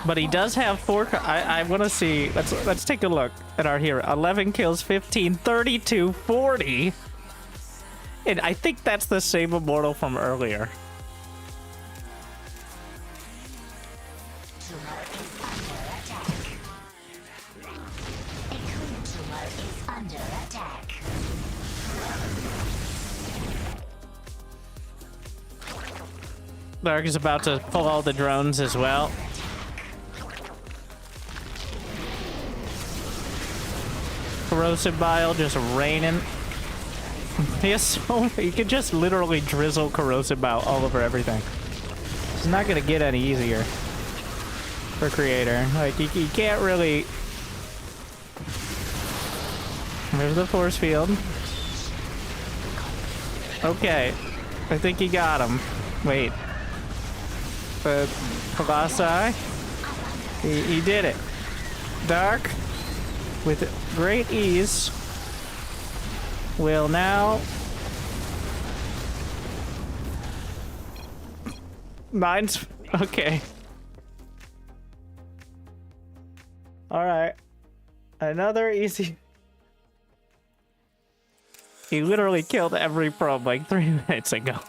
But he does have 4. I want to see. Let's take a look at our hero. 11 kills, 15, 32, 40. And I think that's the same immortal from earlier. Dark is about to pull all the drones as well. Corrosive bile just raining. He has so he could just literally drizzle corrosive bile all over everything. It's not gonna get any easier for Creator. Like he can't really. There's the force field. Okay, I think he got him. Wait, the Colossi. He did it. Dark, with great ease, will now mine's okay. All right, another easy. He literally killed every probe like 3 minutes ago.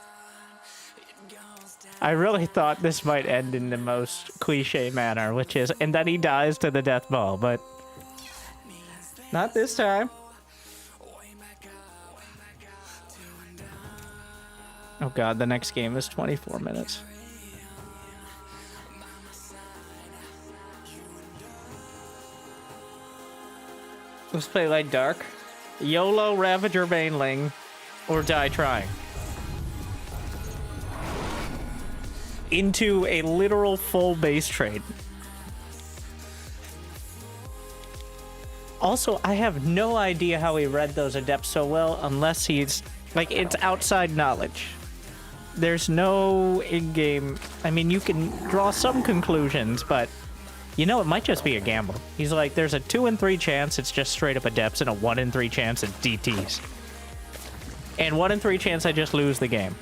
I really thought this might end in the most cliche manner, which is, and then he dies to the death ball, but not this time. Oh god, the next game is 24 minutes. Let's play like Dark. YOLO, Ravager, Baneling, or die trying. Into a literal full base trade. Also, I have no idea how he read those adepts so well unless he's... Like, it's outside knowledge. There's no in-game... I mean, you can draw some conclusions, but... You know, it might just be a gamble. He's like, there's a 2 in 3 chance it's just straight up adepts and a 1 in 3 chance it's DTs. And 1 in 3 chance I just lose the game.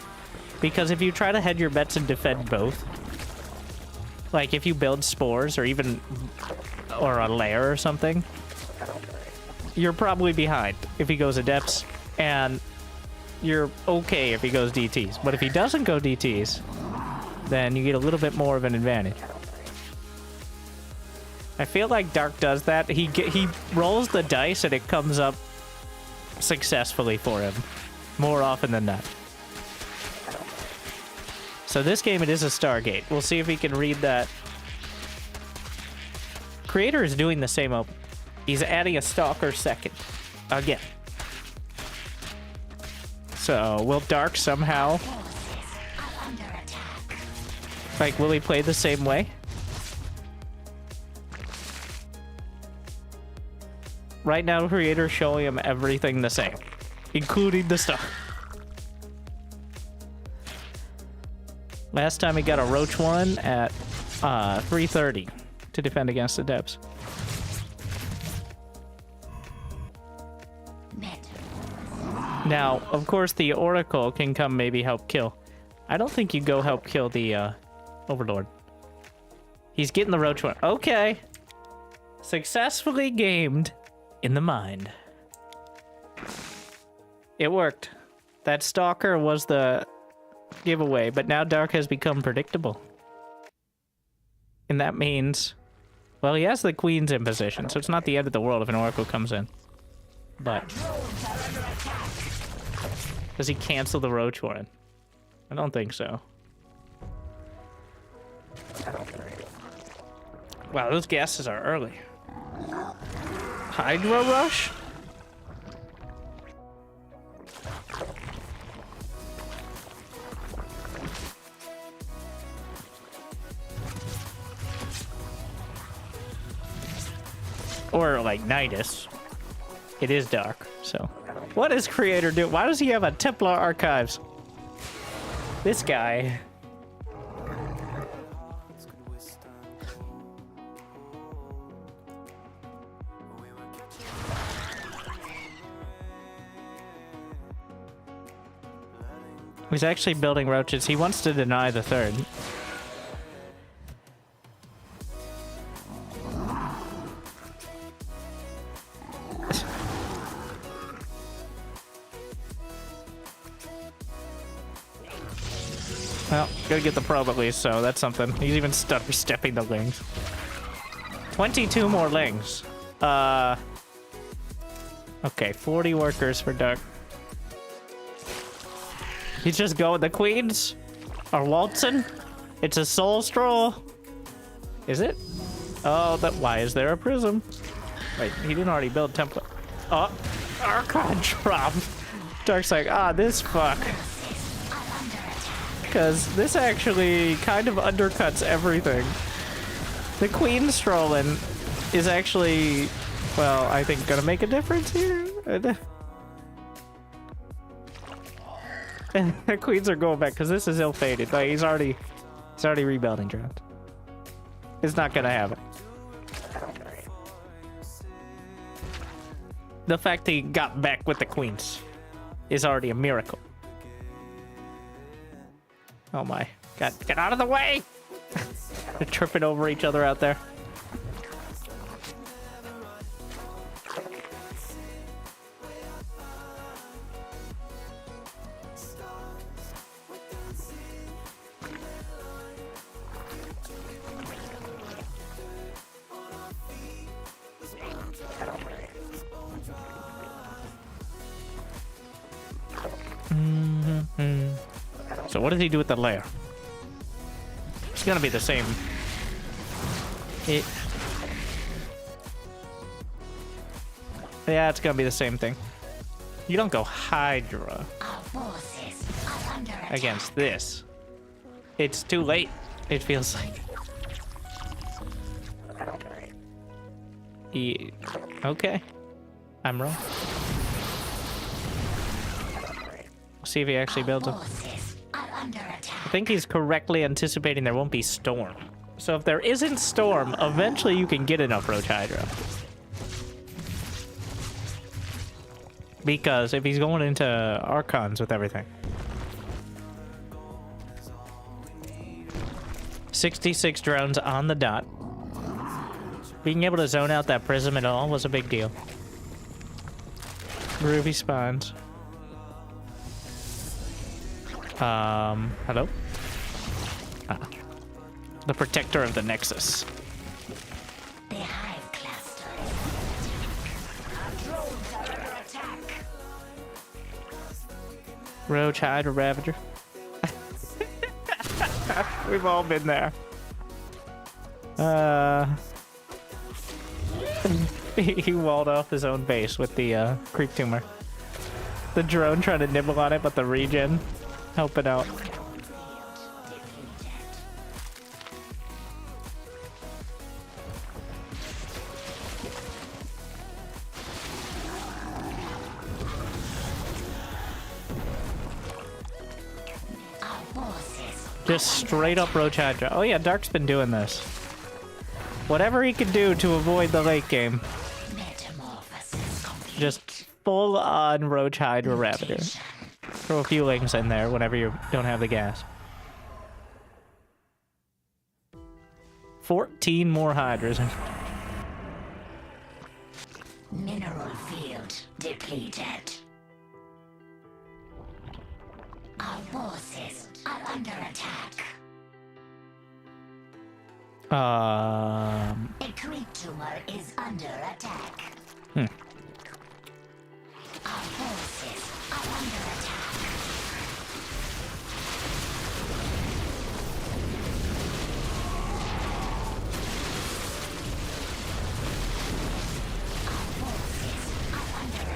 Because if you try to hedge your bets and defend both... Like, if you build spores or even... Or a lair or something... You're probably behind if he goes adepts, and you're okay if he goes DTs. But if he doesn't go DTs, then you get a little bit more of an advantage. I feel like Dark does that. He rolls the dice and it comes up successfully for him more often than not. So this game, it is a Stargate. We'll see if he can read that. Creator is doing the same open. He's adding a Stalker second. Again. So, will Dark somehow... Like, will he play the same way? Right now, Creator's showing him everything the same. Including the Stalker. Last time he got a Roach 1 at 3:30 to defend against the Debs. Now, of course, the Oracle can come maybe help kill. I don't think you go help kill the Overlord. He's getting the Roach 1. Okay. Successfully gamed in the mind. It worked. That Stalker was the giveaway, but now Dark has become predictable. And that means, well, he has the queens in position, so it's not the end of the world if an Oracle comes in. But does he cancel the Roach Warren? I don't think so. Wow, those gases are early. Hydro Rush? Or like Nidus. It is dark, so. What does Creator do? Why does he have a Templar Archives? This guy. He's actually building roaches. He wants to deny the third. Well, gotta get the probe at least, so that's something. He's even stutter stepping the lings. 22 more lings. Okay, 40 workers for Dark. He's just going. The queens are waltzing. It's a soul stroll. Is it? Oh, that. Why is there a prism? Wait, he didn't already build template. Oh, Archon drop. Dark's like, this fuck. Because this actually kind of undercuts everything. The queen strolling is actually, well, I think gonna make a difference here. And the queens are going back because this is ill-fated. Like he's already rebuilding drones. It's not gonna happen. The fact that he got back with the queens is already a miracle. Oh my. Get out of the way! They're tripping over each other out there. So what does he do with the lair? It's gonna be the same. Yeah, it's gonna be the same thing. You don't go Hydra against this. It's too late, it feels like. Okay. I'm wrong. See if he actually builds them. I think he's correctly anticipating there won't be Storm. So if there isn't Storm, eventually you can get enough Roach Hydra. Because if he's going into Archons with everything. 66 drones on the dot. Being able to zone out that prism at all was a big deal. Groovy spawns. Hello? The protector of the Nexus.
The hive cluster. Our drones are under attack.
Roach Hydra Ravager. We've all been there. He walled off his own base with the creep tumor. The drone trying to nibble on it, but the regen helping out. Just straight up Roach Hydra. Oh yeah, Dark's been doing this. Whatever he could do to avoid the late game. Just full on Roach Hydra Ravager. Throw a few links in there whenever you don't have the gas. 14 more Hydras.
Mineral field depleted. Our forces under attack.
Uh,
A creep tumor is under attack. Our forces are under attack.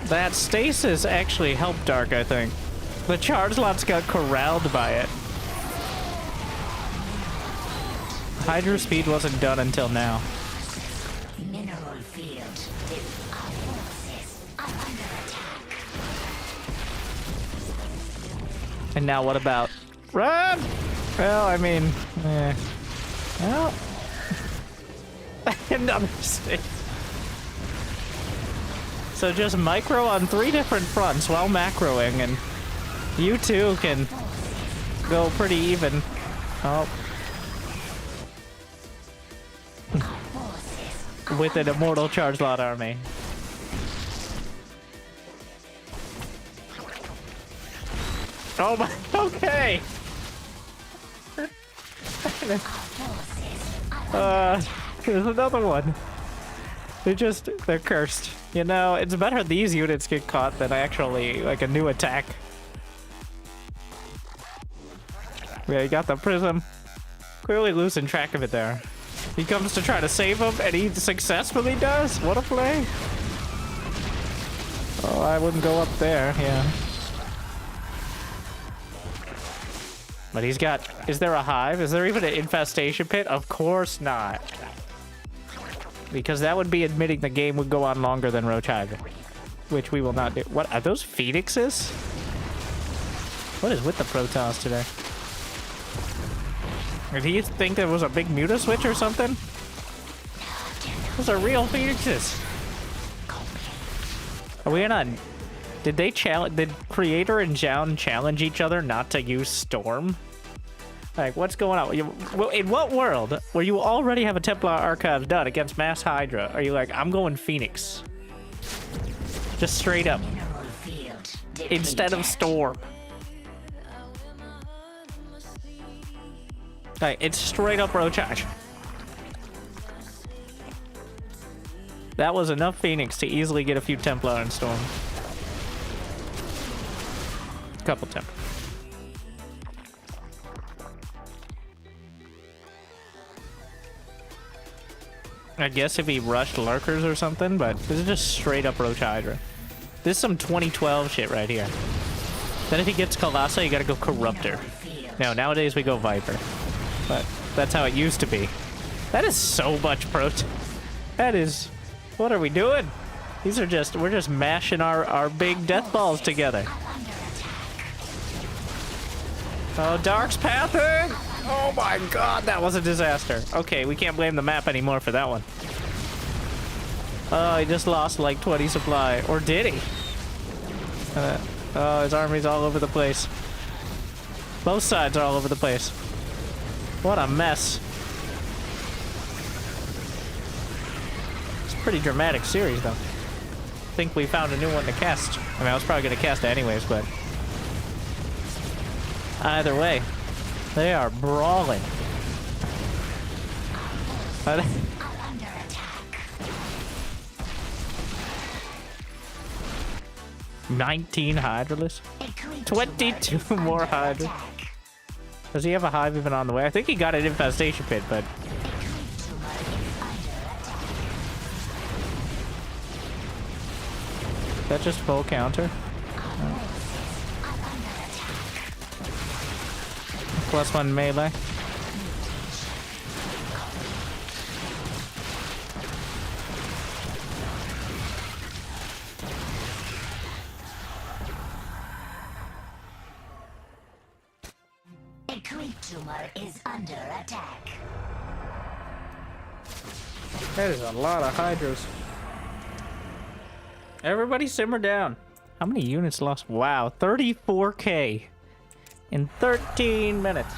That stasis actually helped Dark, I think. The charge lots got corralled by it. Hydro speed wasn't done until now.
Mineral field. Our forces are under attack.
And now what about... Run! Well, I mean... Well... Another state. So just micro on 3 different fronts while macroing, and you two can go pretty even. Oh. With an immortal charge lot army. Oh my, okay. There's another one. They're cursed. You know, it's better these units get caught than actually, like, a new attack. Yeah, you got the prism. Clearly losing track of it there. He comes to try to save him, and he successfully does? What a play. Oh, I wouldn't go up there, yeah. But he's got... Is there a hive? Is there even an infestation pit? Of course not. Because that would be admitting the game would go on longer than Roach Hydra. Which we will not do. What? Are those phoenixes? What is with the Protoss today? Did he think there was a big muta switch or something? Those are real phoenixes. Are we not... Did they challenge... Did Creator and Jown challenge each other not to use Storm? Like, what's going on? In what world where you already have a Templar Archives done against Mass Hydra are you like, I'm going Phoenix? Just straight up. Instead of Storm. Like, it's straight up Roach Hydra. That was enough Phoenix to easily get a few Templar and Storm. A couple Templar. I guess if he rushed lurkers or something, but this is just straight up Roach Hydra. This is some 2012 shit right here. Then if he gets Colossi, you gotta go Corruptor. No, nowadays we go Viper. But that's how it used to be. That is so much That is... What are we doing? These are just... We're just mashing our big death balls together. Oh, Dark's pathing! Oh my god, that was a disaster. Okay, we can't blame the map anymore for that one. Oh, he just lost like 20 supply. Or did he? Oh, his army's all over the place. Both sides are all over the place. What a mess. It's a pretty dramatic series, though. I think we found a new one to cast. I mean, I was probably going to cast it anyways, but... Either way, they are brawling. 19 Hydralisk? 22 more Hydra. Does he have a hive even on the way? I think he got an infestation pit, but... Is that just full counter? Oh. +1 melee.
A creep tumor is under attack.
That is a lot of Hydras. Everybody simmer down. How many units lost? Wow, 34k in 13 minutes.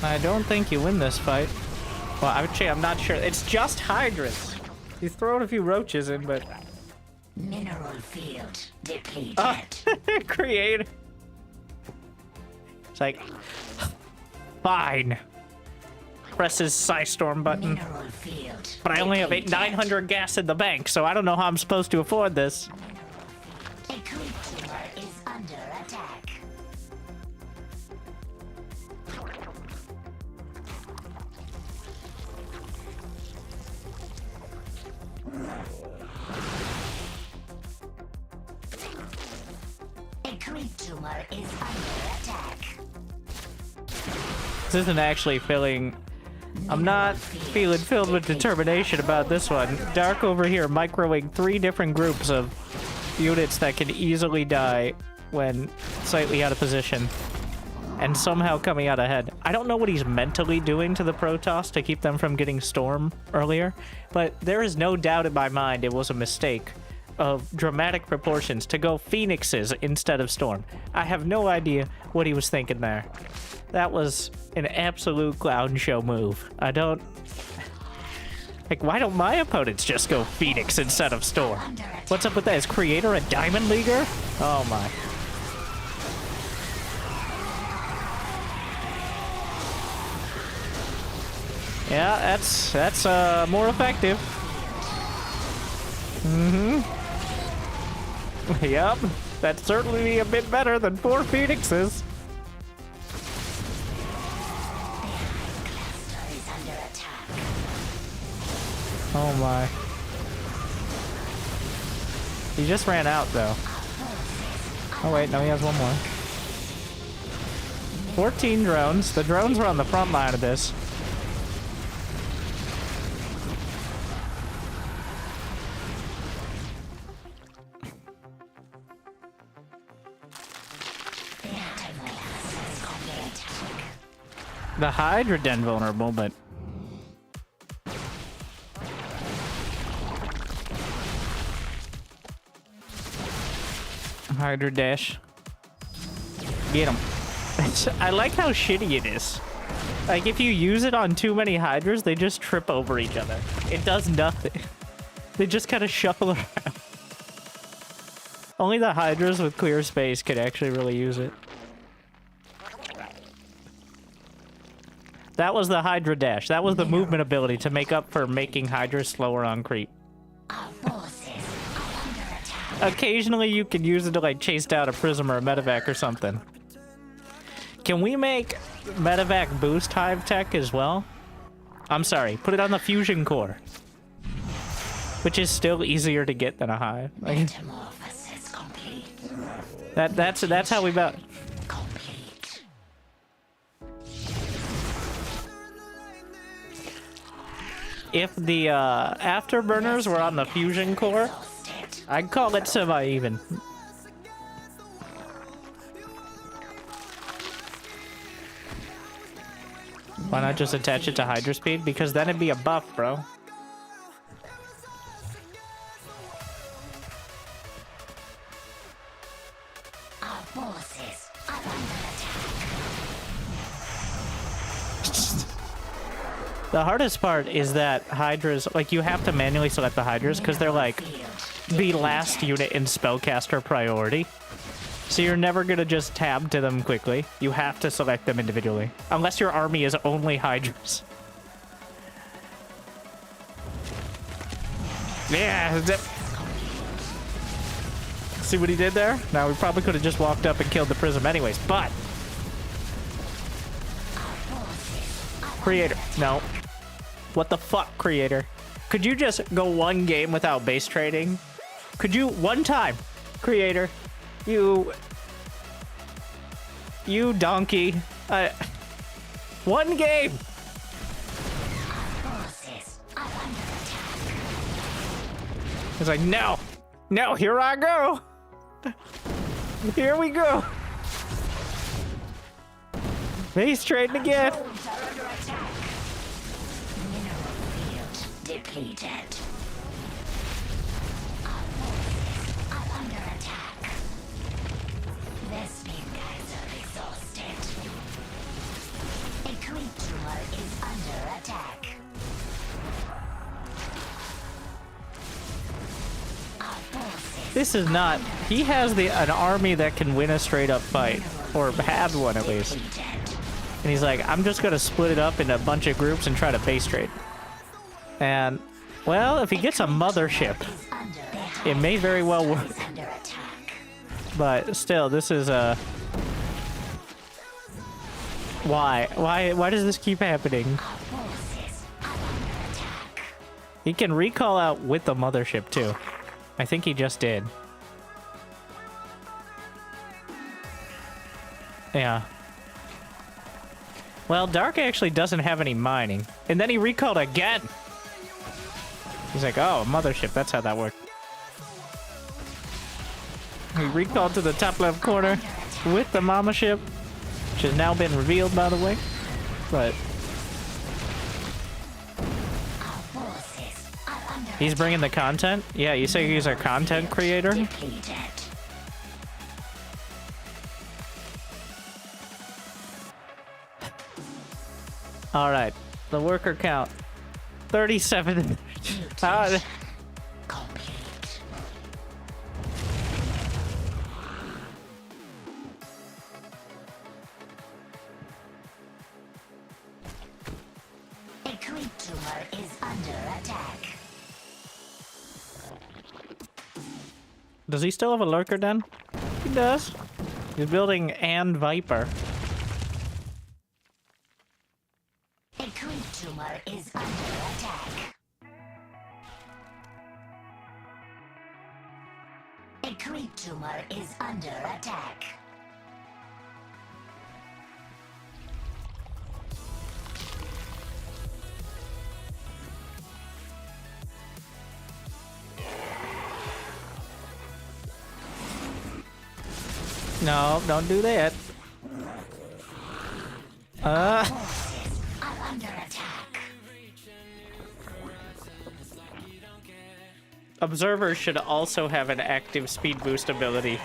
I don't think you win this fight. Well, actually, I'm not sure. It's just Hydras. He's throwing a few roaches in, but...
Mineral field depleted.
Creator. It's like... Fine. Presses Psystorm button.
Mineral field
But I only have 900 gas in the bank, so I don't know how I'm supposed to afford this.
A creature is under attack. A creature is under attack.
This isn't actually feeling... I'm not feeling filled with determination about this one. Dark over here microwing 3 different groups of units that can easily die when slightly out of position. And somehow coming out ahead. I don't know what he's mentally doing to the Protoss to keep them from getting Storm earlier, but there is no doubt in my mind it was a mistake of dramatic proportions to go Phoenixes instead of Storm. I have no idea what he was thinking there. That was an absolute clown show move. I don't... Like, why don't my opponents just go Phoenix instead of Storm? What's up with that? Is Creator a Diamond Leaguer? Oh my. Yeah, that's more effective. Yep, that's certainly a bit better than 4 Phoenixes. Oh my. He just ran out though. Oh wait, no, he has one more. 14 drones. The drones are on the front line of this. The Hydra den vulnerable, but Hydra dash. Get him. I like how shitty it is. Like, if you use it on too many Hydras, they just trip over each other. It does nothing. They just kind of shuffle around. Only the Hydras with clear space could actually really use it. That was the Hydra dash. That was the movement ability to make up for making Hydra slower on creep. Occasionally you can use it to like chase down a Prism or a Medevac or something. Can we make Medevac boost Hive tech as well? I'm sorry, put it on the Fusion Core. Which is still easier to get than a Hive. Like, that's how we about. If the afterburners were on the Fusion Core, I'd call it semi-even. Why not just attach it to Hydra speed? Because then it'd be a buff, bro.
Our forces are under attack.
The hardest part is that Hydras, like, you have to manually select the Hydras because they're like the last unit in spellcaster priority. So you're never gonna just tab to them quickly. You have to select them individually. Unless your army is only Hydras. Yeah. See what he did there? Now we probably could have just walked up and killed the Prism anyways, but... Creator. No. What the fuck, Creator? Could you just go one game without base trading? Could you, one time, Creator? You donkey. One game. He's like, no, no, here I go. Here we go. Base trading again.
Depleted. Our forces are under attack. Their speed guys are exhausted. A creature
This is not... He has an army that can win a straight up fight. Or had one at least. And he's like, I'm just gonna split it up into a bunch of groups and try to base trade. And, well, if he gets a mothership, it may very well work. But still, this is a... Why? Why does this keep happening? He can recall out with the mothership too. I think he just did. Yeah. Well, Dark actually doesn't have any mining. And then he recalled again! He's like, oh, mothership, that's how that worked. He recalled to the top left corner with the mama ship, which has now been revealed, by the way. But... he's bringing the content? Yeah, you say he's a content creator? Alright, the worker count. 37. Does he still have a lurker den? He does. He's building and Viper.
A creature is under attack. A creature is under attack.
No, don't do that. Observers should also have an active speed boost ability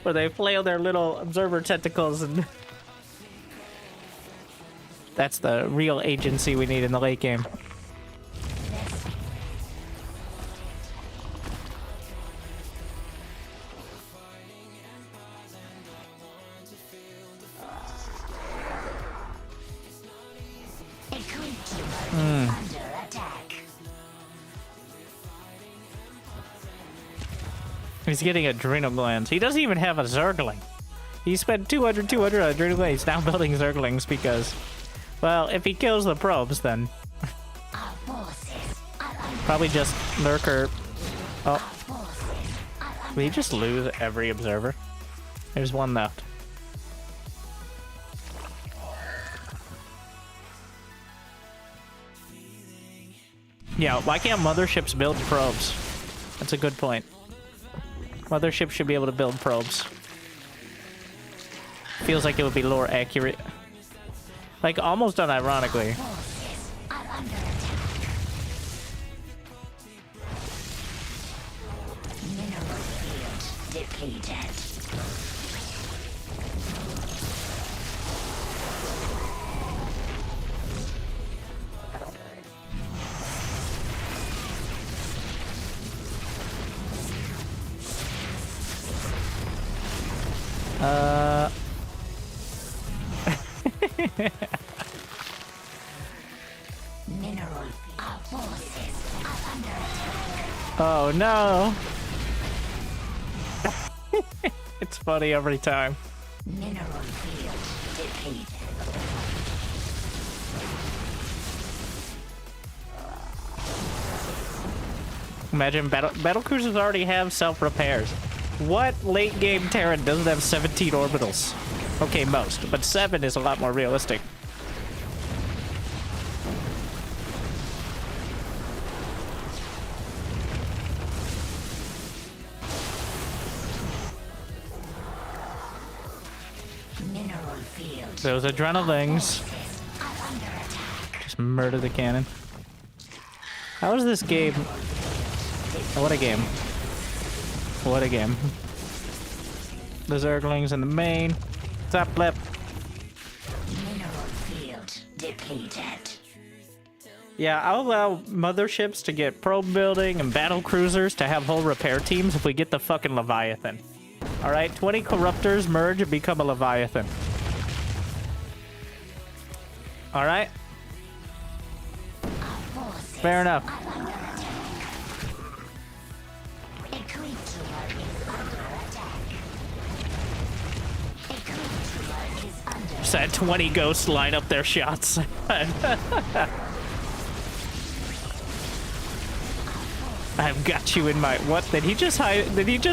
where they flail their little observer tentacles, and that's the real agency we need in the late game. He's getting adrenal glands. He doesn't even have a Zergling. He spent 200 on adrenal glands. He's now building Zerglings because, well, if he kills the probes, then probably just lurker. Oh, will he just lose every observer? There's one left. Yeah, why can't motherships build probes? That's a good point. Mothership should be able to build probes. Feels like it would be lore accurate. Like, almost unironically. Oh no! It's funny every time. Mineral field depleted. Imagine battle cruisers already have self-repairs. What late game Terran doesn't have 17 orbitals? Okay, most, but 7 is a lot more realistic. Those adrenalings. Just murder the cannon. How is this game? Oh, what a game. What a game. The Zerglings in the main. Top left.
depleted.
Yeah, I'll allow motherships to get probe building and battle cruisers to have whole repair teams if we get the fucking Leviathan. Alright, 20 Corruptors merge and become a Leviathan. Alright? Fair enough. Just had 20 ghosts line up their shots. I've got you in my... What? Did he just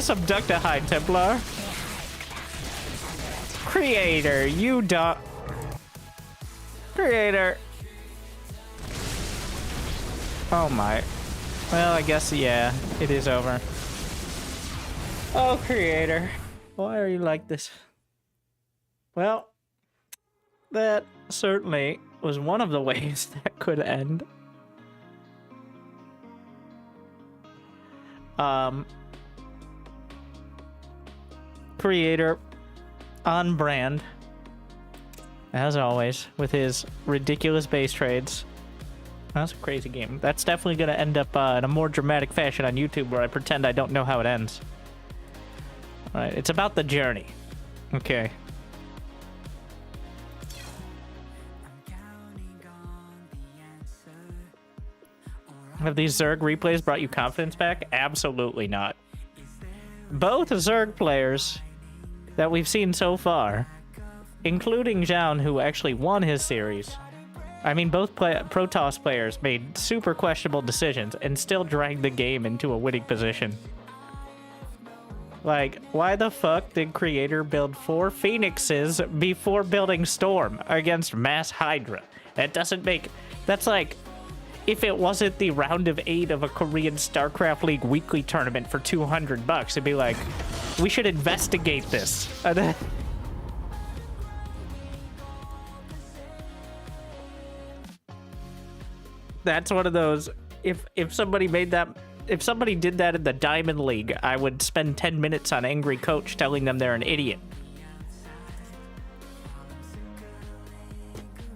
abduct a High Templar? Creator, you Creator. Oh my. Well, I guess, yeah, it is over. Oh, Creator. Why are you like this? Well, that certainly was one of the ways that could end. Creator on brand, as always, with his ridiculous base trades. That's a crazy game. That's definitely going to end up in a more dramatic fashion on YouTube where I pretend I don't know how it ends. Alright, it's about the journey. Okay. Have these Zerg replays brought you confidence back? Absolutely not. Both Zerg players that we've seen so far, including Zhao, who actually won his series. I mean, both Protoss players made super questionable decisions and still dragged the game into a winning position. Like, why the fuck did Creator build 4 Phoenixes before building Storm against Mass Hydra? That doesn't make... That's like... If it wasn't the round of 8 of a Korean StarCraft League weekly tournament for $200, it'd be like, we should investigate this. That's one of those, if somebody made that, if somebody did that in the Diamond League, I would spend 10 minutes on Angry Coach telling them they're an idiot.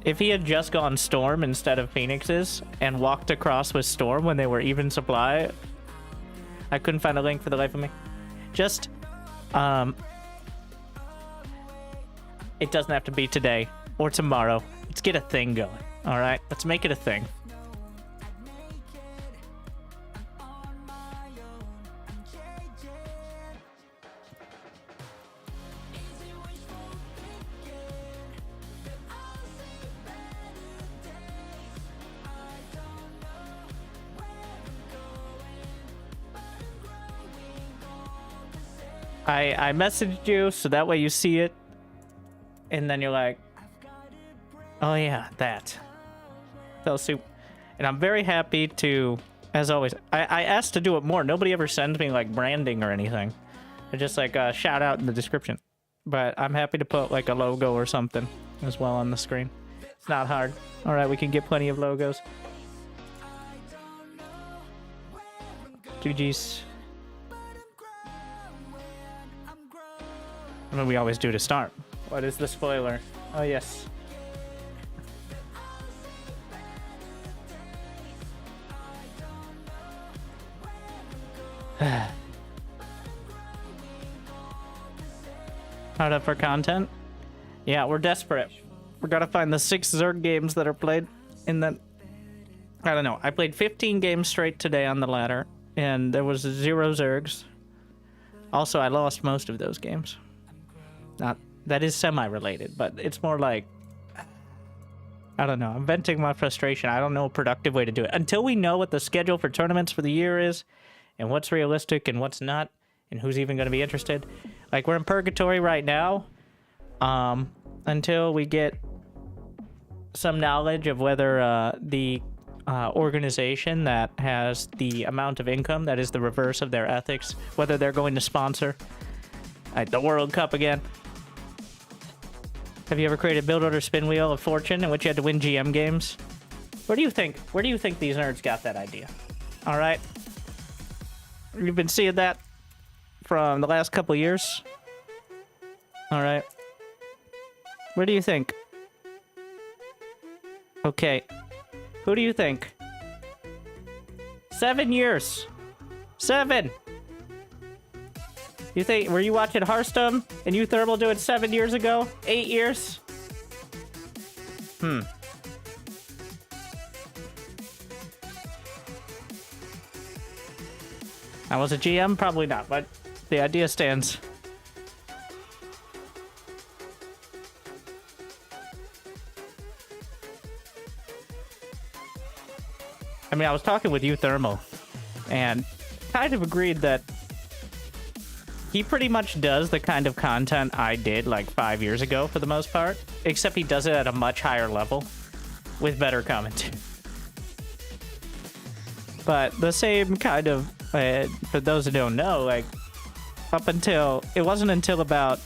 If he had just gone Storm instead of Phoenixes and walked across with Storm when they were even supply, I couldn't find a link for the life of me. Just, it doesn't have to be today or tomorrow. Let's get a thing going, all right? Let's make it a thing. I messaged you so that way you see it, and then you're like, oh yeah, that. Fell soup. And I'm very happy to, as always, I asked to do it more. Nobody ever sends me like branding or anything. They're just like a shout out in the description. But I'm happy to put like a logo or something as well on the screen. It's not hard. All right, we can get plenty of logos. GG's. I mean, we always do to start. What is the spoiler? Oh, yes. Hard up for content? Yeah, we're desperate. We're gonna find the 6 Zerg games that are played in the... I don't know. I played 15 games straight today on the ladder, and there was 0 Zergs. Also, I lost most of those games. Not that is semi-related, but it's more like, I don't know. I'm venting my frustration. I don't know a productive way to do it. Until we know what the schedule for tournaments for the year is, and what's realistic and what's not, and who's even going to be interested. Like, we're in purgatory right now, until we get some knowledge of whether the organization that has the amount of income that is the reverse of their ethics, whether they're going to sponsor the World Cup again. Have you ever created a build order spin wheel of fortune in which you had to win GM games? Where do you think these nerds got that idea? All right. You've been seeing that from the last couple years. All right. Where do you think? Okay. Who do you think? 7 years. 7. You think, were you watching Hearthstone and you Thermal do it 7 years ago? 8 years? I was a GM? Probably not, but the idea stands. I mean, I was talking with you Thermal and kind of agreed that he pretty much does the kind of content I did like 5 years ago for the most part, except he does it at a much higher level with better commentary. But the same kind of, for those who don't know, like up until, it wasn't until about,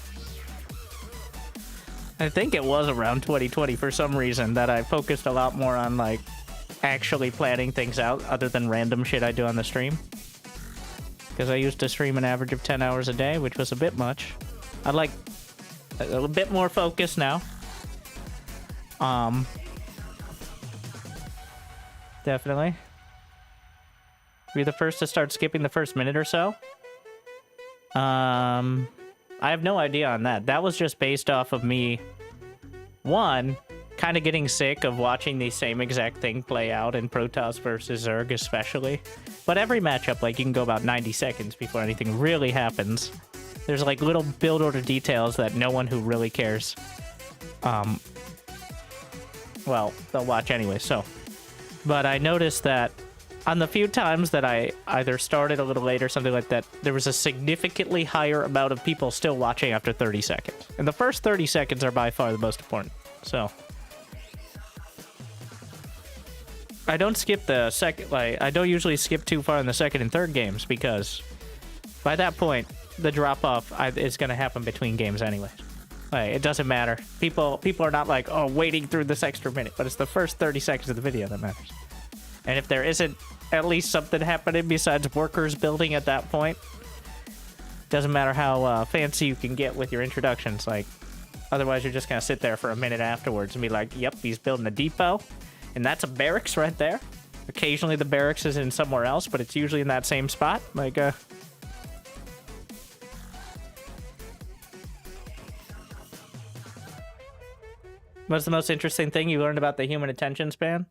I think it was around 2020 for some reason that I focused a lot more on like actually planning things out other than random shit I do on the stream. Because I used to stream an average of 10 hours a day, which was a bit much. I'd like a little bit more focus now. Definitely. Be the first to start skipping the first minute or so. I have no idea on that. That was just based off of me, one, kind of getting sick of watching the same exact thing play out in Protoss versus Zerg especially. But every matchup, like, you can go about 90 seconds before anything really happens. There's, like, little build order details that no one who really cares, well, they'll watch anyway, so. But I noticed that on the few times that I either started a little late or something like that, there was a significantly higher amount of people still watching after 30 seconds. And the first 30 seconds are by far the most important, so. I don't skip the second, like, I don't usually skip too far in the second and third games because by that point, the drop-off is going to happen between games anyway. Like, it doesn't matter. People are not like, oh, waiting through this extra minute, but it's the first 30 seconds of the video that matters. And if there isn't at least something happening besides workers building at that point, doesn't matter how fancy you can get with your introductions. Like, otherwise you're just going to sit there for a minute afterwards and be like, yep, he's building a depot. And that's a barracks right there. Occasionally the barracks is in somewhere else, but it's usually in that same spot. Like, what's the most interesting thing you learned about the human attention span?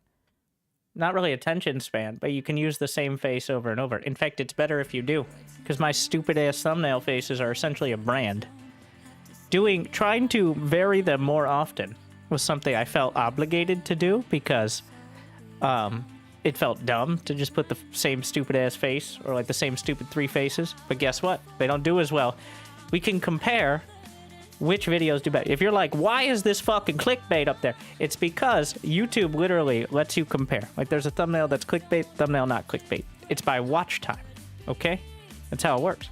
Not really attention span, but you can use the same face over and over. In fact, it's better if you do, because my stupid-ass thumbnail faces are essentially a brand. Trying to vary them more often was something I felt obligated to do because it felt dumb to just put the same stupid-ass face or like the same stupid 3 faces. But guess what? They don't do as well. We can compare which videos do better. If you're like, why is this fucking clickbait up there? It's because YouTube literally lets you compare. Like, there's a thumbnail that's clickbait, thumbnail not clickbait. It's by watch time, okay? That's how it works.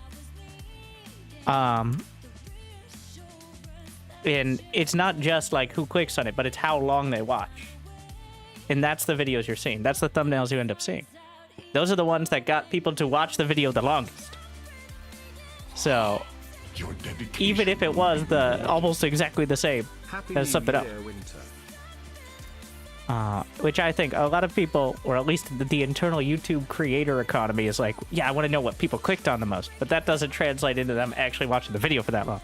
And it's not just like who clicks on it, but it's how long they watch. And that's the videos you're seeing. That's the thumbnails you end up seeing. Those are the ones that got people to watch the video the longest. So, even if it was almost exactly the same, that's something up. Which I think a lot of people, or at least the internal YouTube creator economy is like, yeah, I want to know what people clicked on the most. But that doesn't translate into them actually watching the video for that long.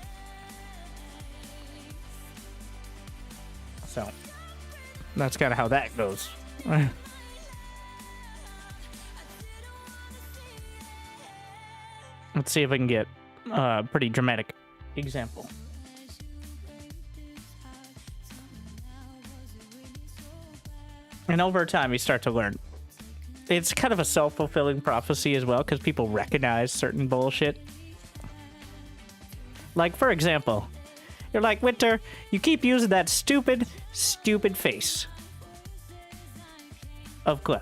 So, that's kind of how that goes. Let's see if I can get a pretty dramatic example. And over time, you start to learn. It's kind of a self-fulfilling prophecy as well, because people recognize certain bullshit. Like, for example, you're like, Winter, you keep using that stupid face of Clem.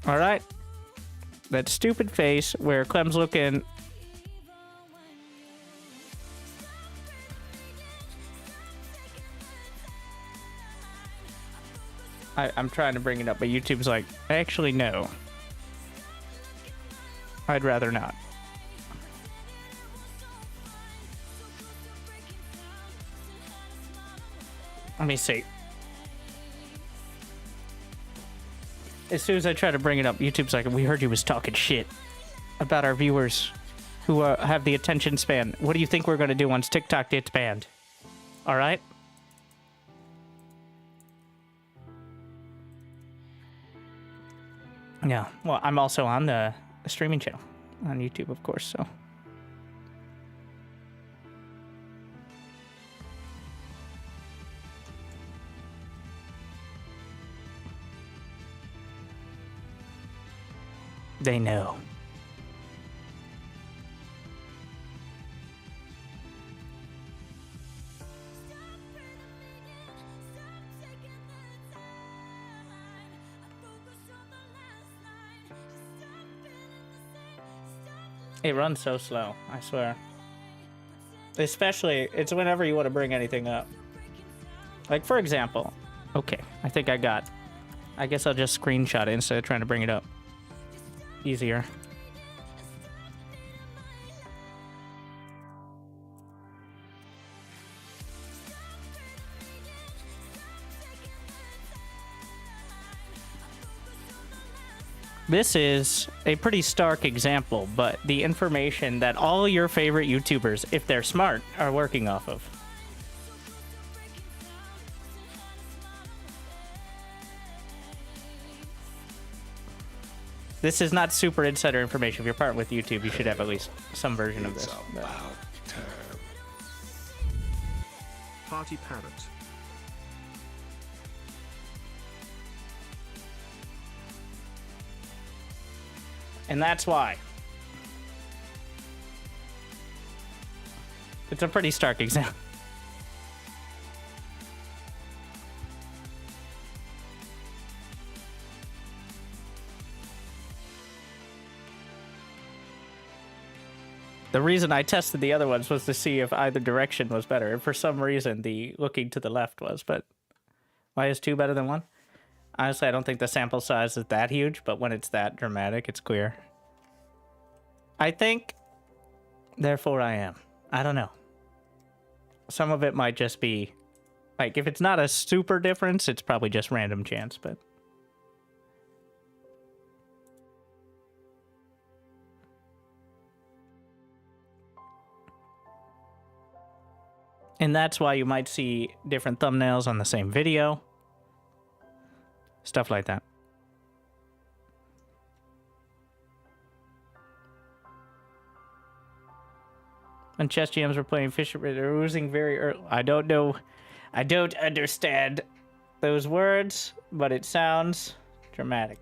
Alright? That stupid face where Clem's looking... I'm trying to bring it up, but YouTube's like, actually, no. I'd rather not. Let me see. As soon as I try to bring it up, YouTube's like, we heard you was talking shit about our viewers who have the attention span. What do you think we're going to do once TikTok gets banned? All right? Yeah. Well, I'm also on the streaming channel on YouTube, of course, so. They know. It runs so slow, I swear. Especially, it's whenever you want to bring anything up. Like, for example, okay, I think I guess I'll just screenshot it instead of trying to bring it up. Easier. This is a pretty stark example, but the information that all your favorite YouTubers, if they're smart, are working off of. This is not super insider information. If you're partnered with YouTube, you should have at least some version of this.
About time.
Party parrot.
And that's why. It's a pretty stark example. The reason I tested the other ones was to see if either direction was better. And for some reason, the looking to the left was. But why is 2 better than 1? Honestly, I don't think the sample size is that huge, but when it's that dramatic, it's clear. I think, therefore I am. I don't know. Some of it might just be, like, if it's not a super difference, it's probably just random chance, but... And that's why you might see different thumbnails on the same video. Stuff like that. When chess GMs were playing Fisher, they're losing very early. I don't know. I don't understand those words, but it sounds dramatic.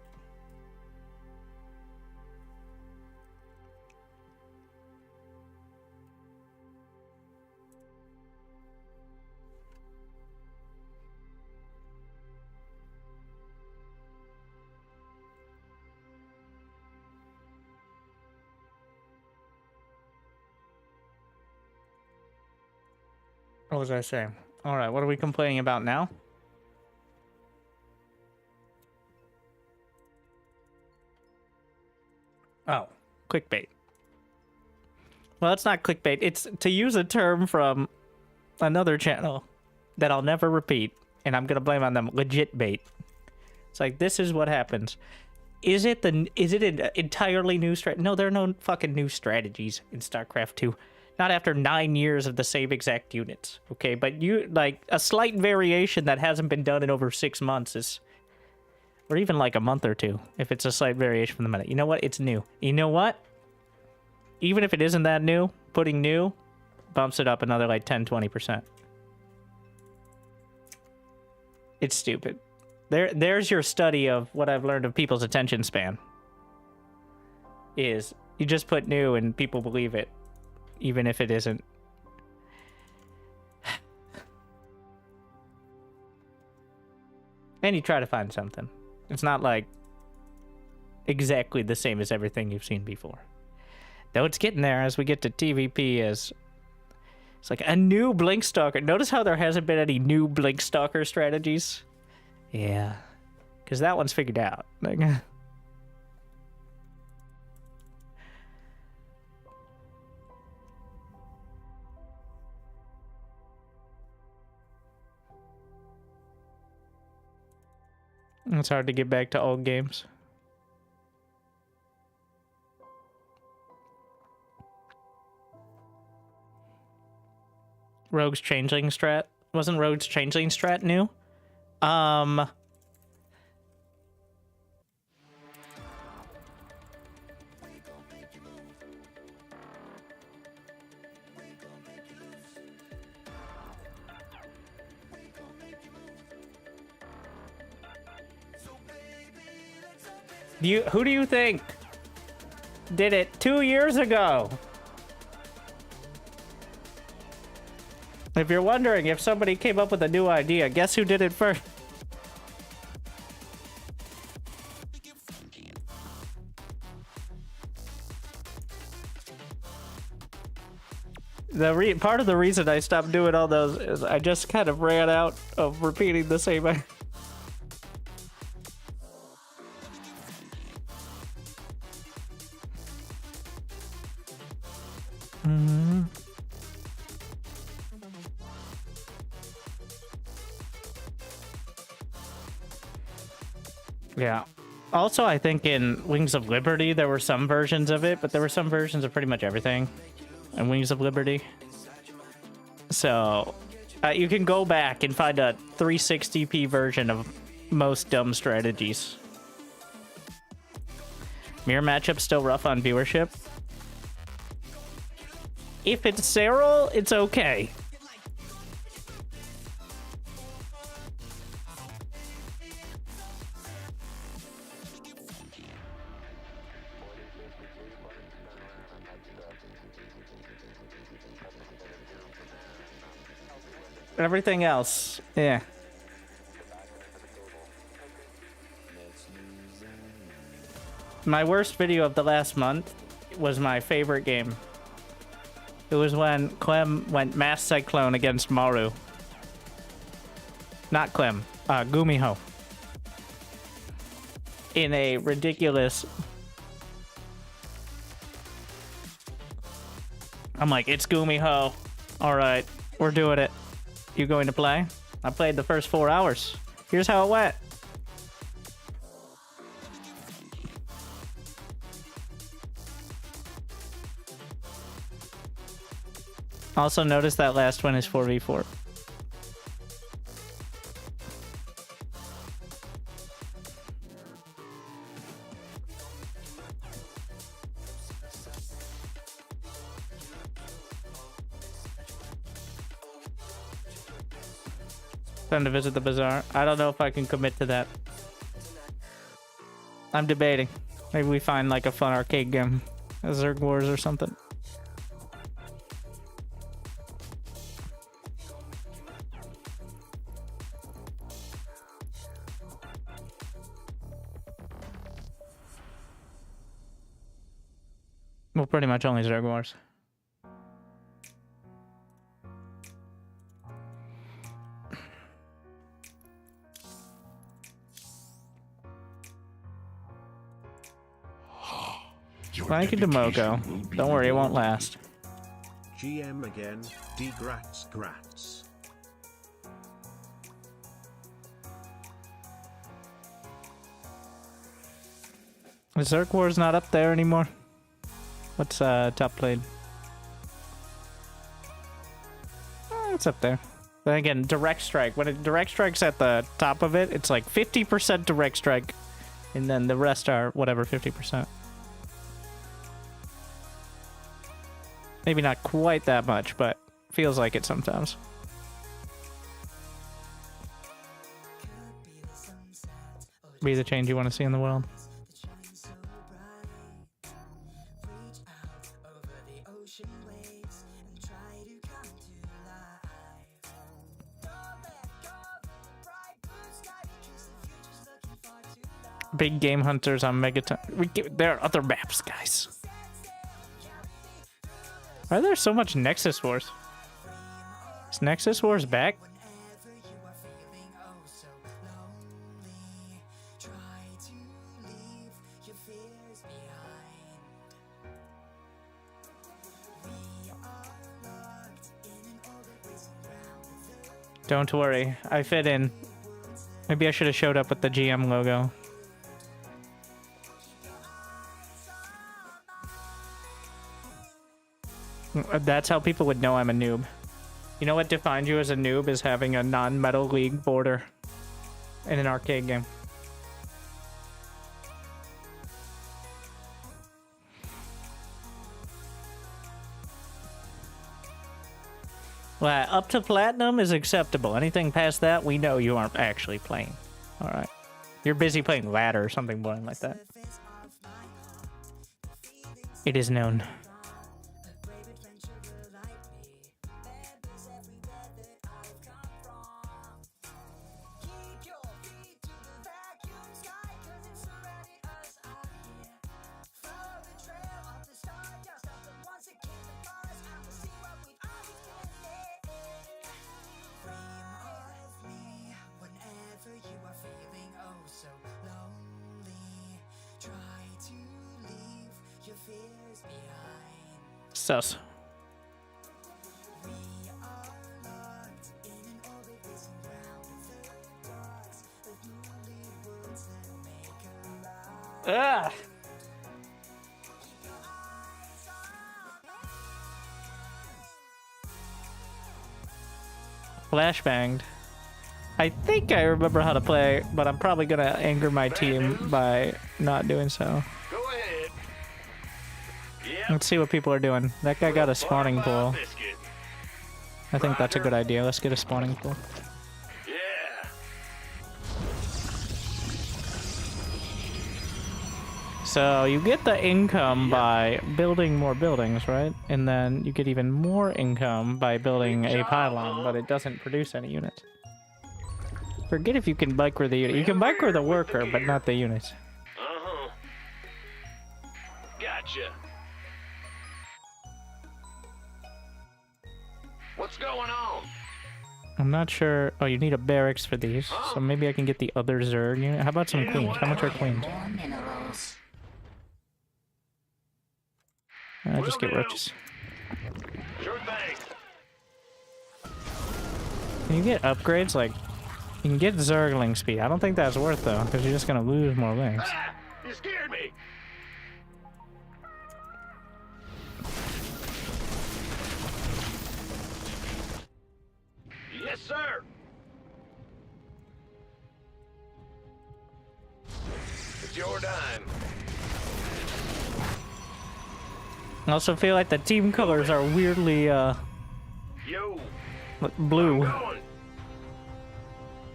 What was I saying? All right, what are we complaining about now? Oh, clickbait. Well, it's not clickbait. It's to use a term from another channel that I'll never repeat, and I'm gonna blame on them. Legit bait. It's like, this is what happens. Is it an entirely new strategy? No, there are no fucking new strategies in StarCraft 2. Not after 9 years of the same exact units, okay? But you, like, a slight variation that hasn't been done in over 6 months is... Or even like a month or two, if it's a slight variation from the meta. You know what? It's new. You know what? Even if it isn't that new, putting new bumps it up another, like, 10-20%. It's stupid. There's your study of what I've learned of people's attention span. Is you just put new and people believe it. Even if it isn't. And you try to find something. It's not like exactly the same as everything you've seen before. Though it's getting there as we get to TVP as... It's like a new Blink Stalker. Notice how there hasn't been any new Blink Stalker strategies? Yeah. Because that one's figured out. Like... It's hard to get back to old games. Rogue's Changeling strat. Wasn't Rogue's Changeling strat new? Who do you think did it 2 years ago? If you're wondering if somebody came up with a new idea, guess who did it first? Part of the reason I stopped doing all those is I just kind of ran out of repeating the same. Yeah. Also, I think in Wings of Liberty, there were some versions of it, but there were some versions of pretty much everything in Wings of Liberty. So, you can go back and find a 360p version of most dumb strategies. Mirror matchup still rough on viewership. If it's Cyril, it's okay. Everything else, yeah. My worst video of the last month was my favorite game. It was when Clem went Mass Cyclone against Maru. Not Clem, Gumiho. In a ridiculous... I'm like, it's Gumiho. Alright, we're doing it. You going to play? I played the first 4 hours. Here's how it went. Also notice that last one is 4v4. Time to visit the bazaar. I don't know if I can commit to that. I'm debating. Maybe we find like a fun arcade game. A Zerg Wars or something. Well, pretty much only Zerg Wars. Thank you, Demoko. Don't worry, it won't last.
GM again, D-grats grats.
Is Zerg Wars not up there anymore? What's top played? It's up there. Then again, Direct Strike. When Direct Strike's at the top of it, it's like 50% Direct Strike. And then the rest are whatever, 50%. Maybe not quite that much, but feels like it sometimes. Be the change you want to see in the world. Big game hunters on Megaton. There are other maps, guys. Why are there so much Nexus Wars? Is Nexus Wars back? Don't worry, I fit in. Maybe I should have showed up with the GM logo. That's how people would know I'm a noob. You know what defines you as a noob is having a non-Metal League border in an arcade game. Well, up to platinum is acceptable. Anything past that, we know you aren't actually playing. Alright. You're busy playing ladder or something boring like that. It is known. Sus. Ugh. Flashbanged. I think I remember how to play, but I'm probably gonna anger my team by not doing so.
Go ahead. Yep.
Let's see what people are doing. That guy got a spawning pool. I think that's a good idea. Let's get a spawning pool.
Yeah.
So you get the income by building more buildings, right? And then you get even more income by building a pylon, but it doesn't produce any units. Forget if you can micro the unit. You can micro the worker, but not the units.
Uh-huh. Gotcha. What's going on?
I'm not sure. Oh, you need a barracks for these, so maybe I can get the other Zerg unit. How about some queens? How much are queens? Just get roaches.
Sure thing.
Can you get upgrades? Like, you can get Zergling speed. I don't think that's worth though, because you're just gonna lose more wings.
Ah, you scared me. Yes, sir. It's your dime.
I also feel like the team colors are weirdly,
Yo.
blue.
I'm going.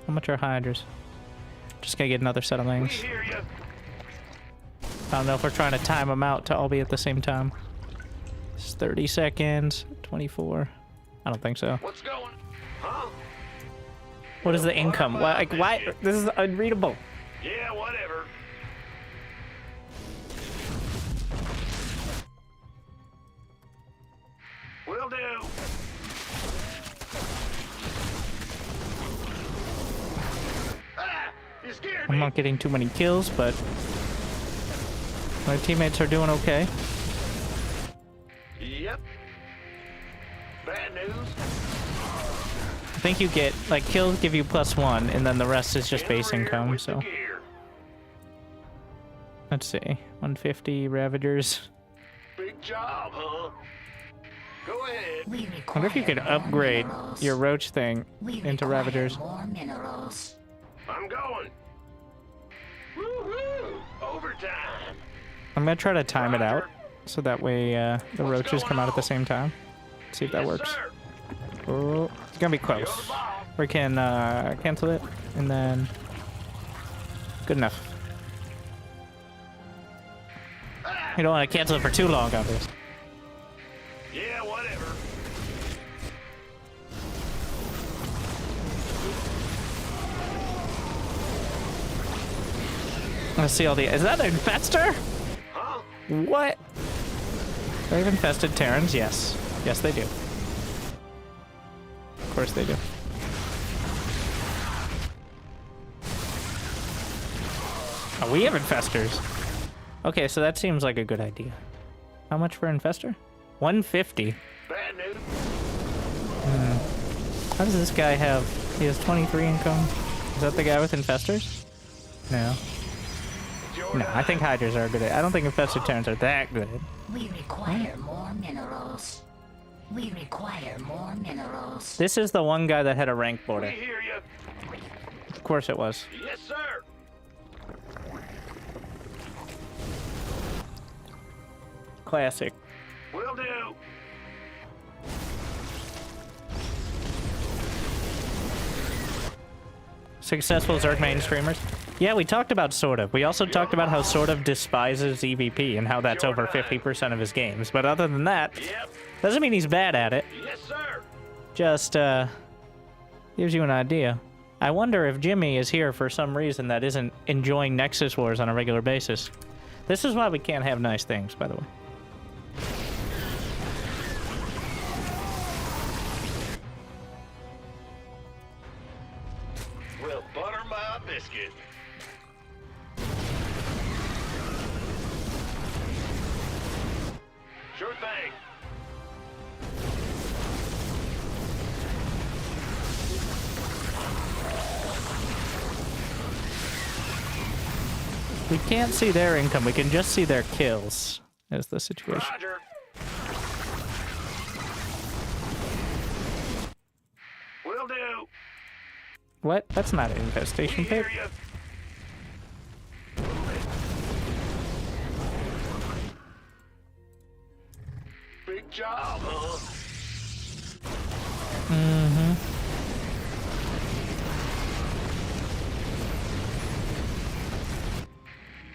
How much are Hydras? Just gonna get another set of
We
wings.
hear you.
I don't know if we're trying to time them out to all be at the same time. It's 30 seconds, 24. I don't think so.
What's going? Huh?
What is the income? Why, like, why? This is unreadable.
Yeah, whatever. Will do. Ah, you scared me.
I'm not getting too many kills, but my teammates are doing okay.
Yep. Bad news.
I think you get, like, kills give you +1, and then the rest is just base income, so. Let's see. 150 Ravagers.
Big job, huh? Go ahead.
I wonder if you could upgrade your roach thing into Ravagers.
I'm going. Woohoo! Overtime.
I'm gonna try to time it out, so that way the roaches come out at the same time. See if that works.
Sir.
Oh, it's gonna be close. We can cancel it, and then... Good enough. You don't want to cancel it for too long, obviously.
Yeah, whatever.
Let's see all the... Is that an infester?
Huh?
What? They've infested Terrans? Yes. Yes, they do. Of course they do. Oh, we have infestors. Okay, so that seems like a good idea. How much for infestor? 150.
Bad news.
How does this guy have? He has 23 income. Is that the guy with infestors? No. No, I think hydras are good. I don't think infested Terrans are that good.
We require more minerals. We require more minerals.
This is the one guy that had a rank border.
We hear you.
Of course it was.
Yes, sir.
Classic.
Will do.
Successful Zerg main streamers. Yeah, we talked about sort of. We also talked about how sort of despises EVP and how that's over 50% of his games. But other than that, doesn't mean he's bad at it.
Yes, sir.
Just gives you an idea. I wonder if Jimmy is here for some reason that isn't enjoying Nexus Wars on a regular basis. This is why we can't have nice things, by the way.
Well, butter my biscuit. Sure thing.
We can't see their income, we can just see their kills, is the situation.
Roger. Will do.
What? That's not an infestation pit.
Hear you. Big job, huh?
Mm-hmm.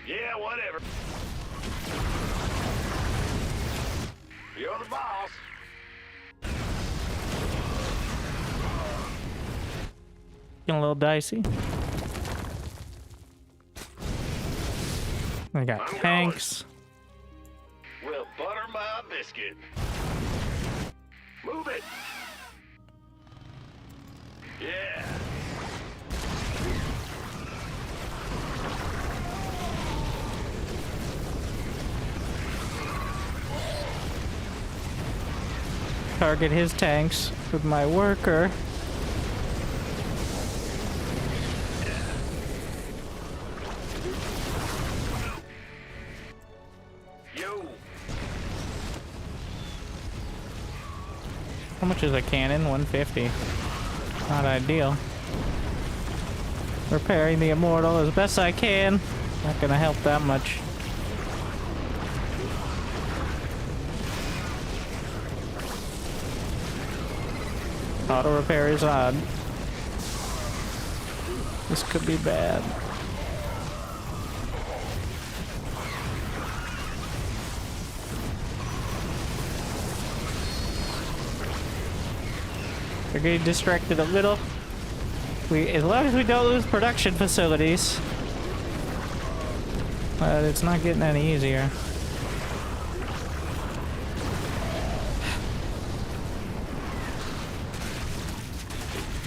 Yeah, whatever. You're the boss.
Getting a little dicey. We got
I'm
tanks.
Well, butter my biscuit. Move it. Yeah.
Target his tanks with my worker.
Yo.
How much is a cannon? 150. Not ideal. Repairing the immortal as best I can. Not gonna help that much. Auto repair is odd. This could be bad. They're getting distracted a little. As long as we don't lose production facilities. But it's not getting any easier.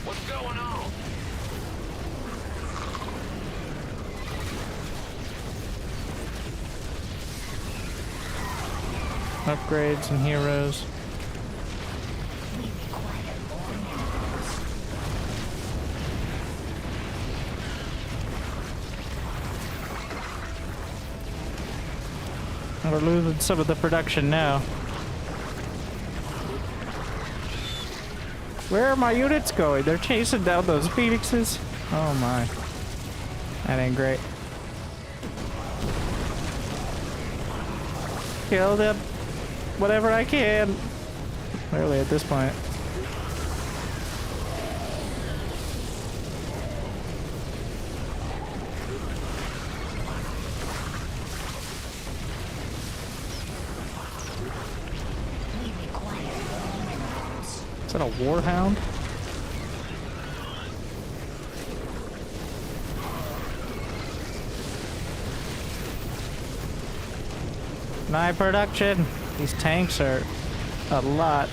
What's going on?
Upgrades and heroes. We're losing some of the production now. Where are my units going? They're chasing down those phoenixes. Oh my. That ain't great. Kill them. Whatever I can. Really at this point. Is that a warhound? My production. These tanks are a lot.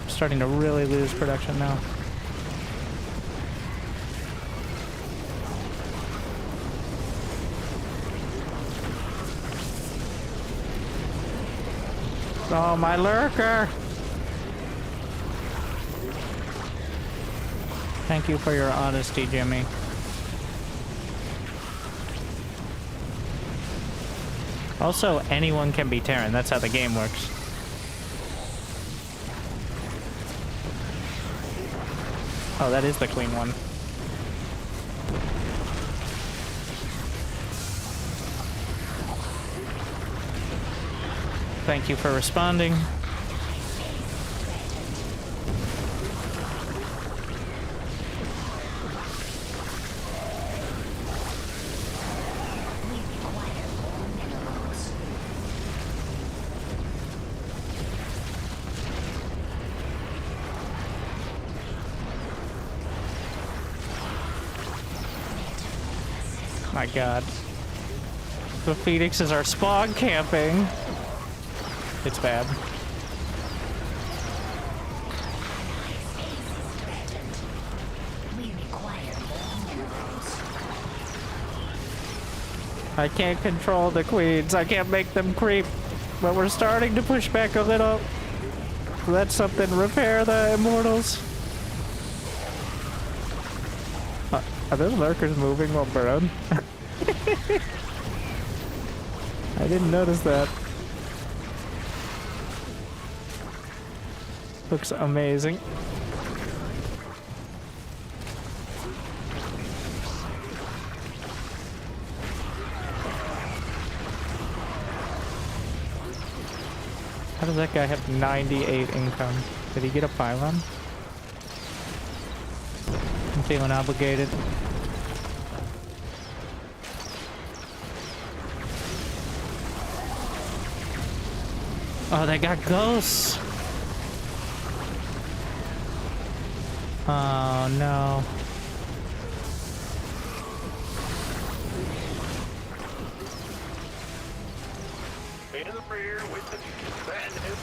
I'm starting to really lose production now. Oh, my lurker! Thank you for your honesty, Jimmy. Also, anyone can be Terran. That's how the game works. Oh, that is the queen one. Thank you for responding. My god. The Phoenixes are spawn camping. It's bad. I can't control the queens. I can't make them creep. But we're starting to push back a little. That's something. Repair the immortals. Are those lurkers moving while burrowed? I didn't notice that. Looks amazing. How does that guy have 98 income? Did he get a pylon? I'm feeling obligated. Oh, they got ghosts! Oh no.
In the rear with the bandit.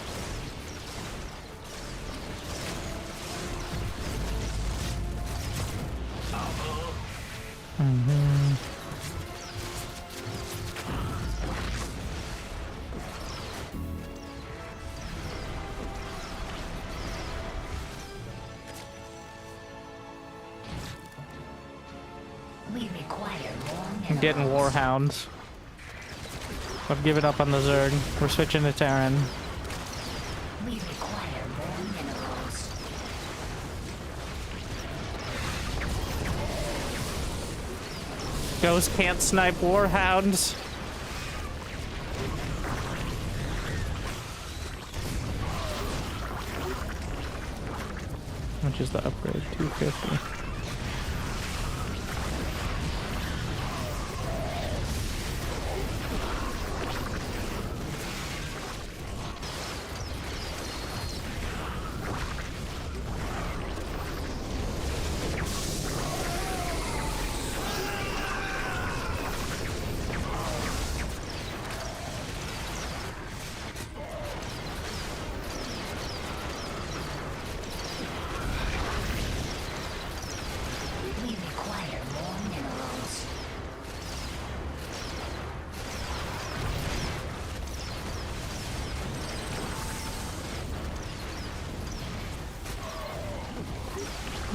I'm getting warhounds. I've given up on the Zerg. We're switching to Terran.
We require more minerals.
Ghost can't snipe warhounds. Which is the upgrade? 250.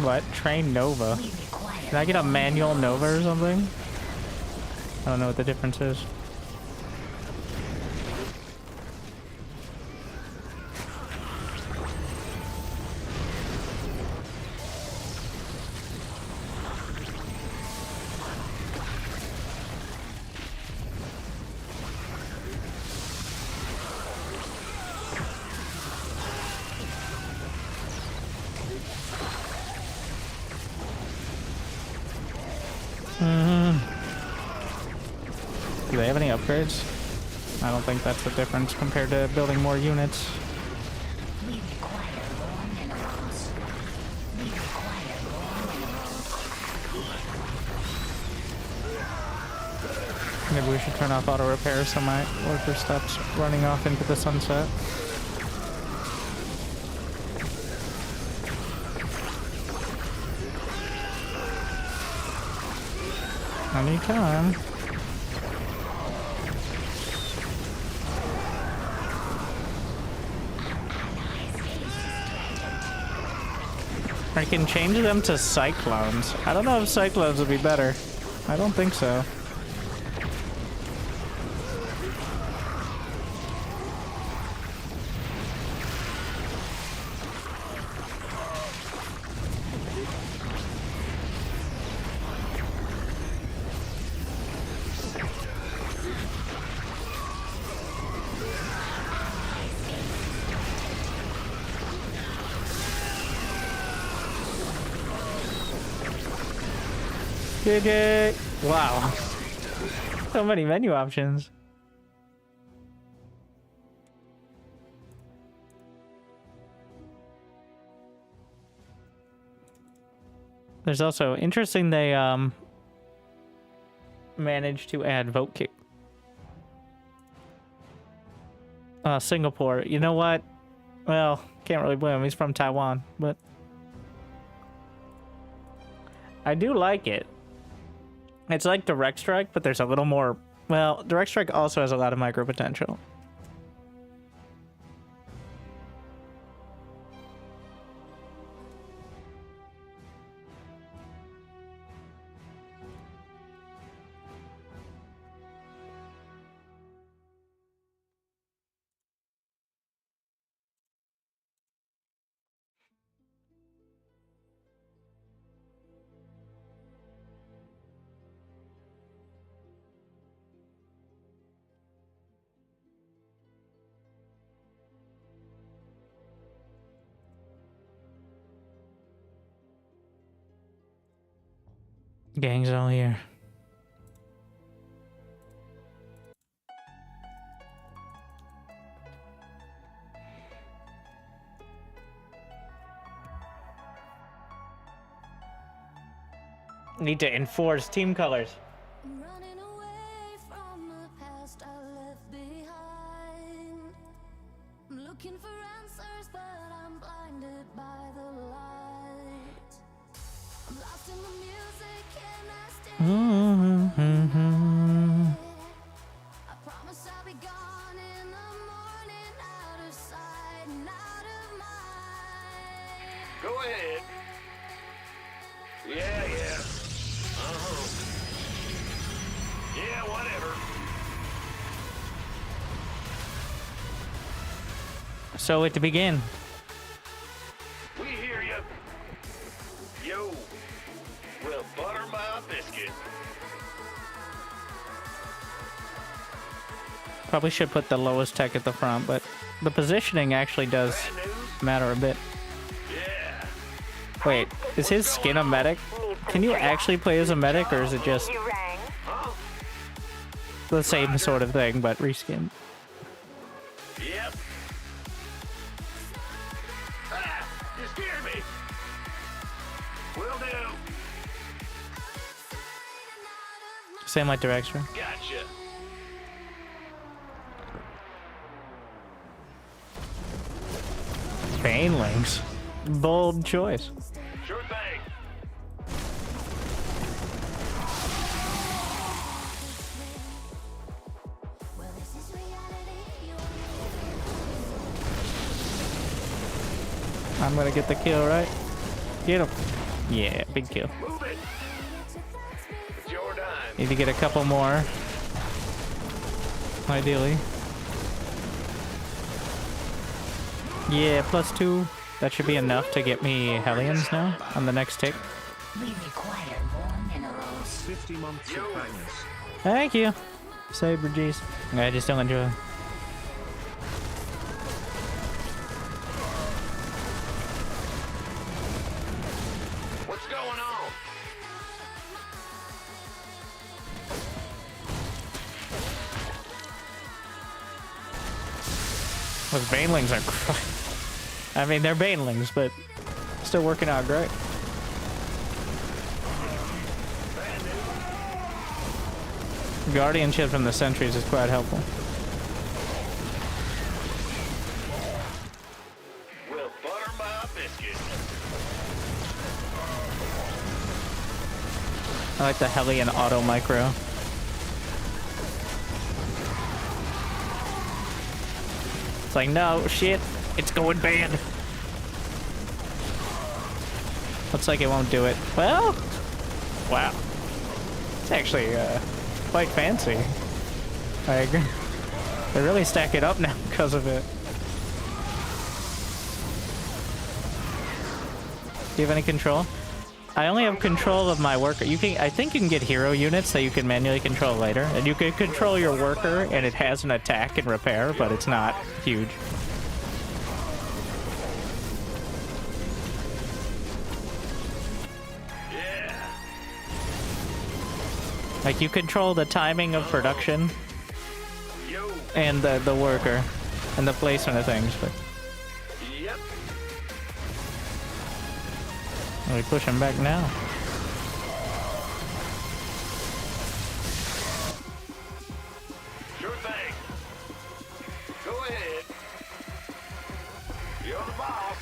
What? Train Nova? Can I get a manual Nova or something? I don't know what the difference is. Do they have any upgrades? I don't think that's the difference compared to building more units.
We require more minerals. We require more minerals.
Maybe we should turn off auto repair so my worker stops running off into the sunset. Anytime. I can change them to cyclones. I don't know if cyclones would be better. I don't think so. GG! Wow. So many menu options. There's also interesting they managed to add vote kick. Singapore. You know what? Well, can't really blame him. He's from Taiwan, but I do like it. It's like Direct Strike, but there's a little more... Well, Direct Strike also has a lot of micro potential. Gang's all here. Need to enforce team colors.
Running away from the past I left behind. I'm looking for answers, but I'm blinded by the light. I'm lost in the music and I stay. I promise I'll be gone in the morning, out of sight and out of mind.
Go ahead. Yeah. Yeah, whatever.
So to begin.
We hear you. Yo. Well, butter my biscuit.
Probably should put the lowest tech at the front, but the positioning actually does matter a bit.
Yeah.
Wait, is his skin a medic? Can you actually play as a medic, or is it just the same sort of thing, but reskinned?
Yep. Ah, you scared me. Will do.
Same like Direction.
Gotcha.
Banelings. Bold choice.
Sure thing.
I'm gonna get the kill, right? Get him. Yeah, big kill.
Move it. It's your dime.
Need to get a couple more. Ideally. Yeah, +2. That should be enough to get me Hellions now on the next tick.
We require more minerals.
50 months of bangers.
Thank you. Saber G's. I just don't enjoy.
What's going on?
Those Banelings are I mean, they're Banelings, but still working out great. Guardianship from the sentries is quite helpful.
Well, butter my biscuit.
I like the Hellion auto micro. It's like, no, shit, it's going bad. Looks like it won't do it. Well, wow. It's actually quite fancy. Like, they really stack it up now because of it. Do you have any control? I only have control of my worker. You can, I think you can get hero units that you can manually control later, and you can control your worker, and it has an attack and repair, but it's not huge. Like, you control the timing of production and the worker and the placement of things, but we push him back now.
Sure thing. Go ahead. You're the boss.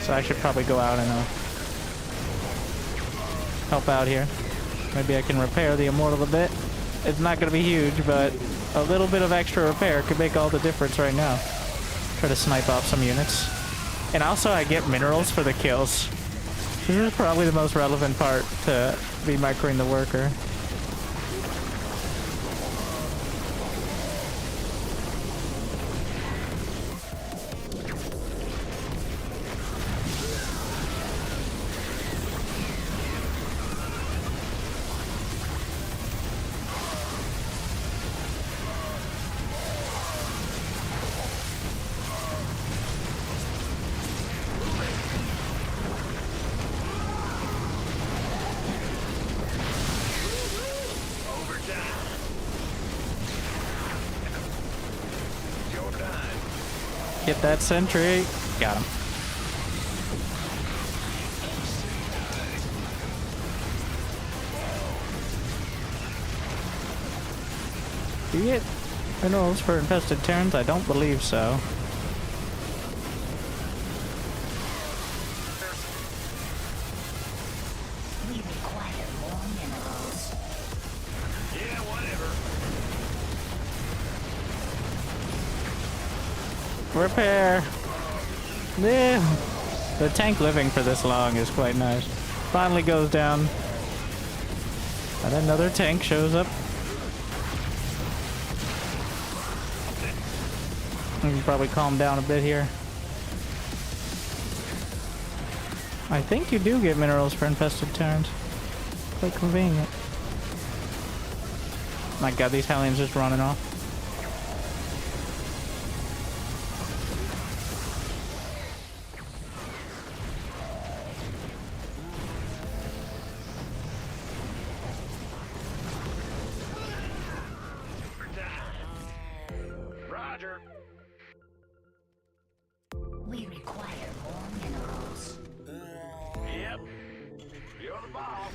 So I should probably go out and help out here. Maybe I can repair the Immortal a bit. It's not going to be huge, but a little bit of extra repair could make all the difference right now. Try to snipe off some units. And also I get minerals for the kills. This is probably the most relevant part to be microing the worker. Get that sentry. Got him. Do you get minerals for infested Terrans? I don't believe so.
We require more minerals.
Yeah, whatever.
Repair. Yeah. The tank living for this long is quite nice. Finally goes down. And another tank shows up. We can probably calm down a bit here. I think you do get minerals for infested Terrans. Quite convenient. My god, these Hellions just running off.
Roger.
We require more minerals.
Yep. You're the boss.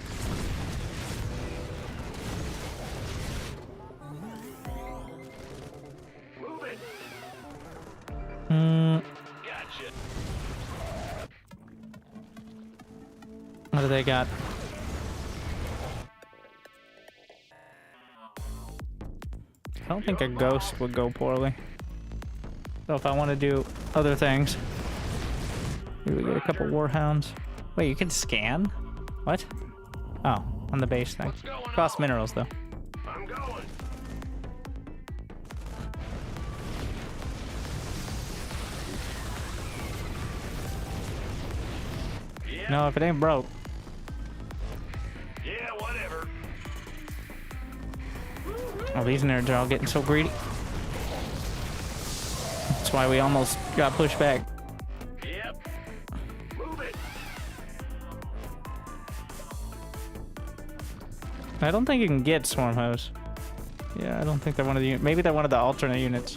Move it. Gotcha.
What do they got? I don't think a ghost would go poorly. So if I want to do other things, maybe we get a couple warhounds. Wait, you can scan? What? Oh, on the base thing. Cost minerals though.
I'm going.
No, if it ain't broke.
Yeah, whatever.
Oh, these nerds are all getting so greedy. That's why we almost got pushed back.
Yep. Move it.
I don't think you can get swarm hose. Yeah, I don't think they're one of the. Maybe they're one of the alternate units.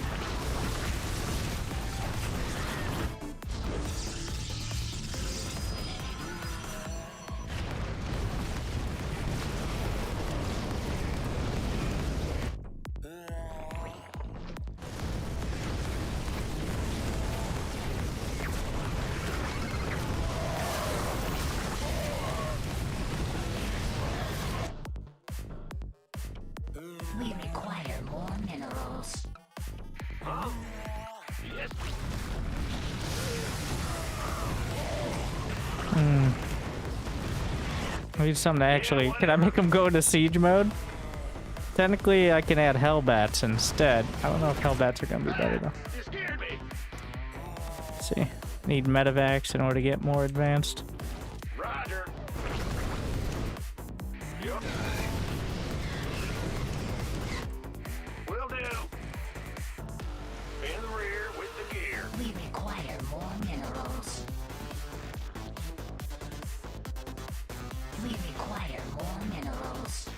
We require more minerals.
Huh? Yes.
I need something to actually... Can I make them go into siege mode? Technically, I can add Hellbats instead. I don't know if Hellbats are going to be better, though. Let's see. Need medevacs in order to get more advanced.
Roger. Yup. Will do. In the rear with the gear.
We require more minerals. We require more minerals.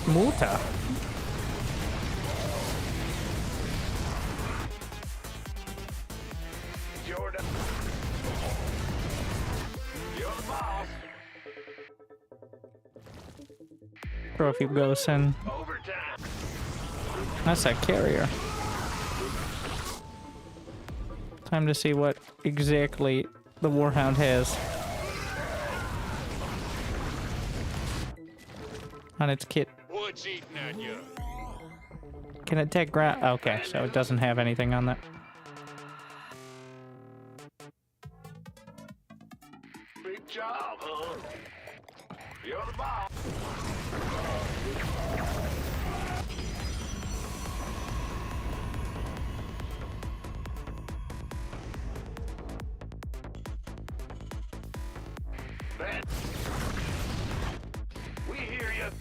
Multa.
Jordan. You're the boss.
Throw a few ghosts in.
Overtime.
That's a carrier. Time to see what exactly the Warhound has on its kit.
What's eating at you?
Can it take ground? Okay, so it doesn't have anything on that.
Big job, huh? You're the boss. We hear you.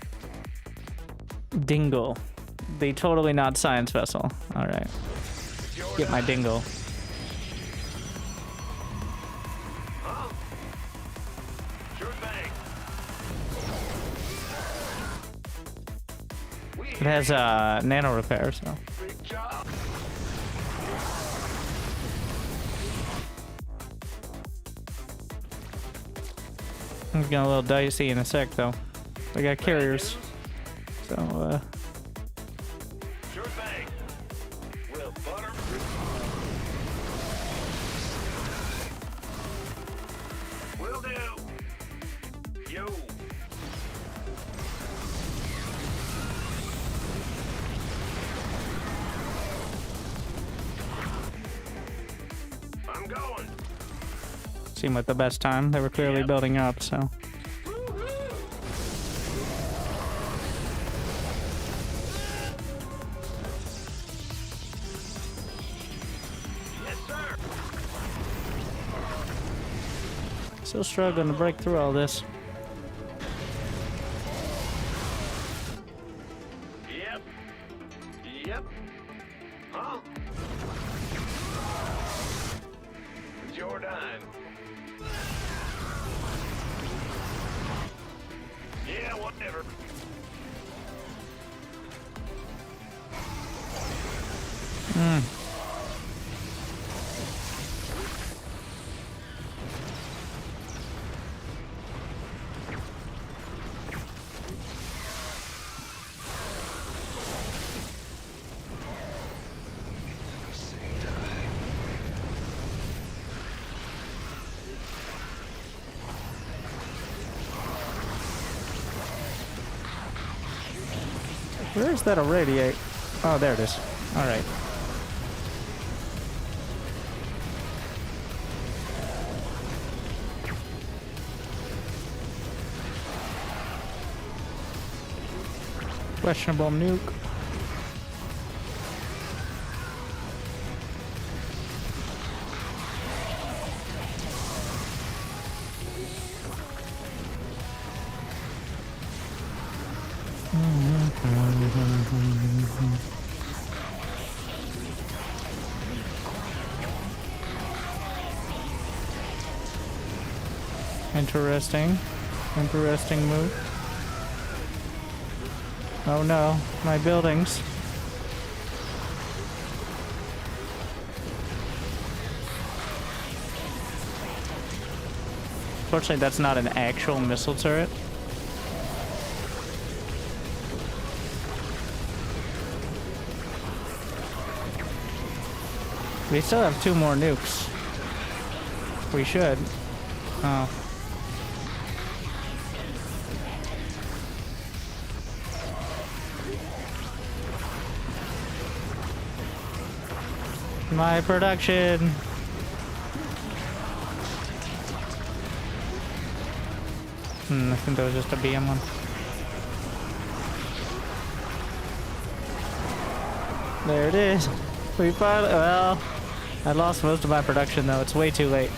Dingle. The totally not science vessel. Alright. Get my dingle.
Huh? Sure thing.
It has nano repair, so.
Big job.
It's getting a little dicey in a sec, though. I got carriers. So,
Sure thing. Well, butter. Will do. Yo. I'm going.
seemed like the best time. They were clearly building up, so. Still struggling to break through all this.
Yep. Yep. Huh? Jordan. Yeah, whatever.
Where is that irradiate? Oh, there it is. All right. Questionable nuke. Interesting. Interesting move. Oh no, my buildings. Fortunately, that's not an actual missile turret. We still have 2 more nukes. We should. Oh. My production. I think that was just a BM one. There it is. We finally. Well, I lost most of my production though. It's way too late.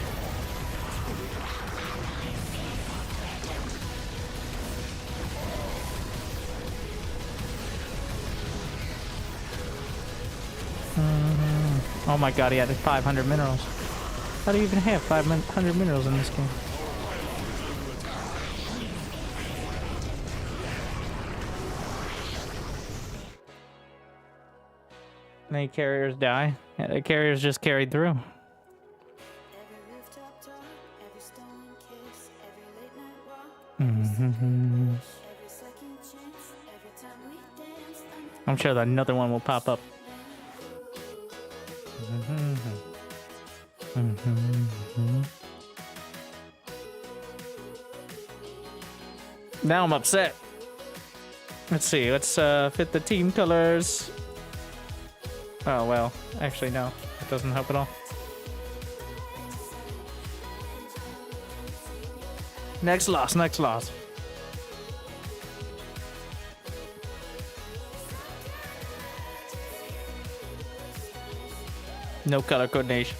Oh my god, he had 500 minerals. How do you even have 500 minerals in this game? Any carriers die? Yeah, the carriers just carried through. I'm sure that another one will pop up. Now I'm upset. Let's see, let's fit the team colors. Oh well, actually no, it doesn't help at all. Next loss, next loss. No color coordination.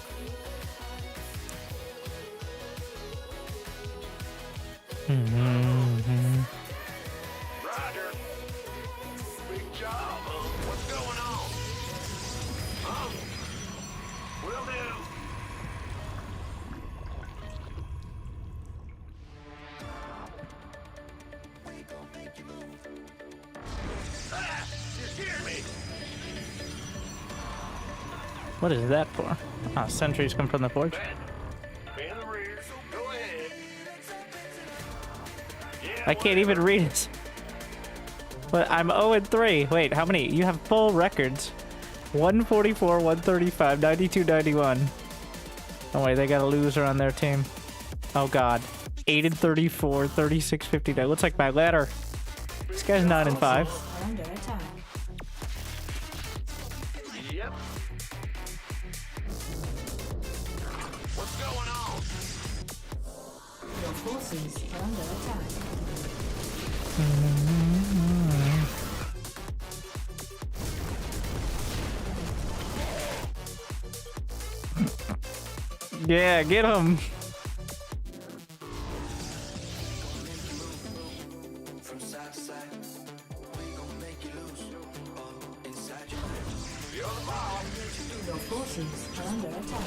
Roger. Big job. What's going on? Will do. Ah! You hear me?
What is that for? Ah, sentries come from the forge.
In the rear. Go ahead. Yeah,
I can't even read it. But I'm 0-3. Wait, how many? You have full records. 144, 135, 92, 91. Oh wait, they got a loser on their team. Oh god. 8-34, 36, 59. Looks like my ladder. This guy's 9-5.
Under attack.
Yep. What's going on?
Your forces are under attack.
Yeah, get him.
Your forces are under attack.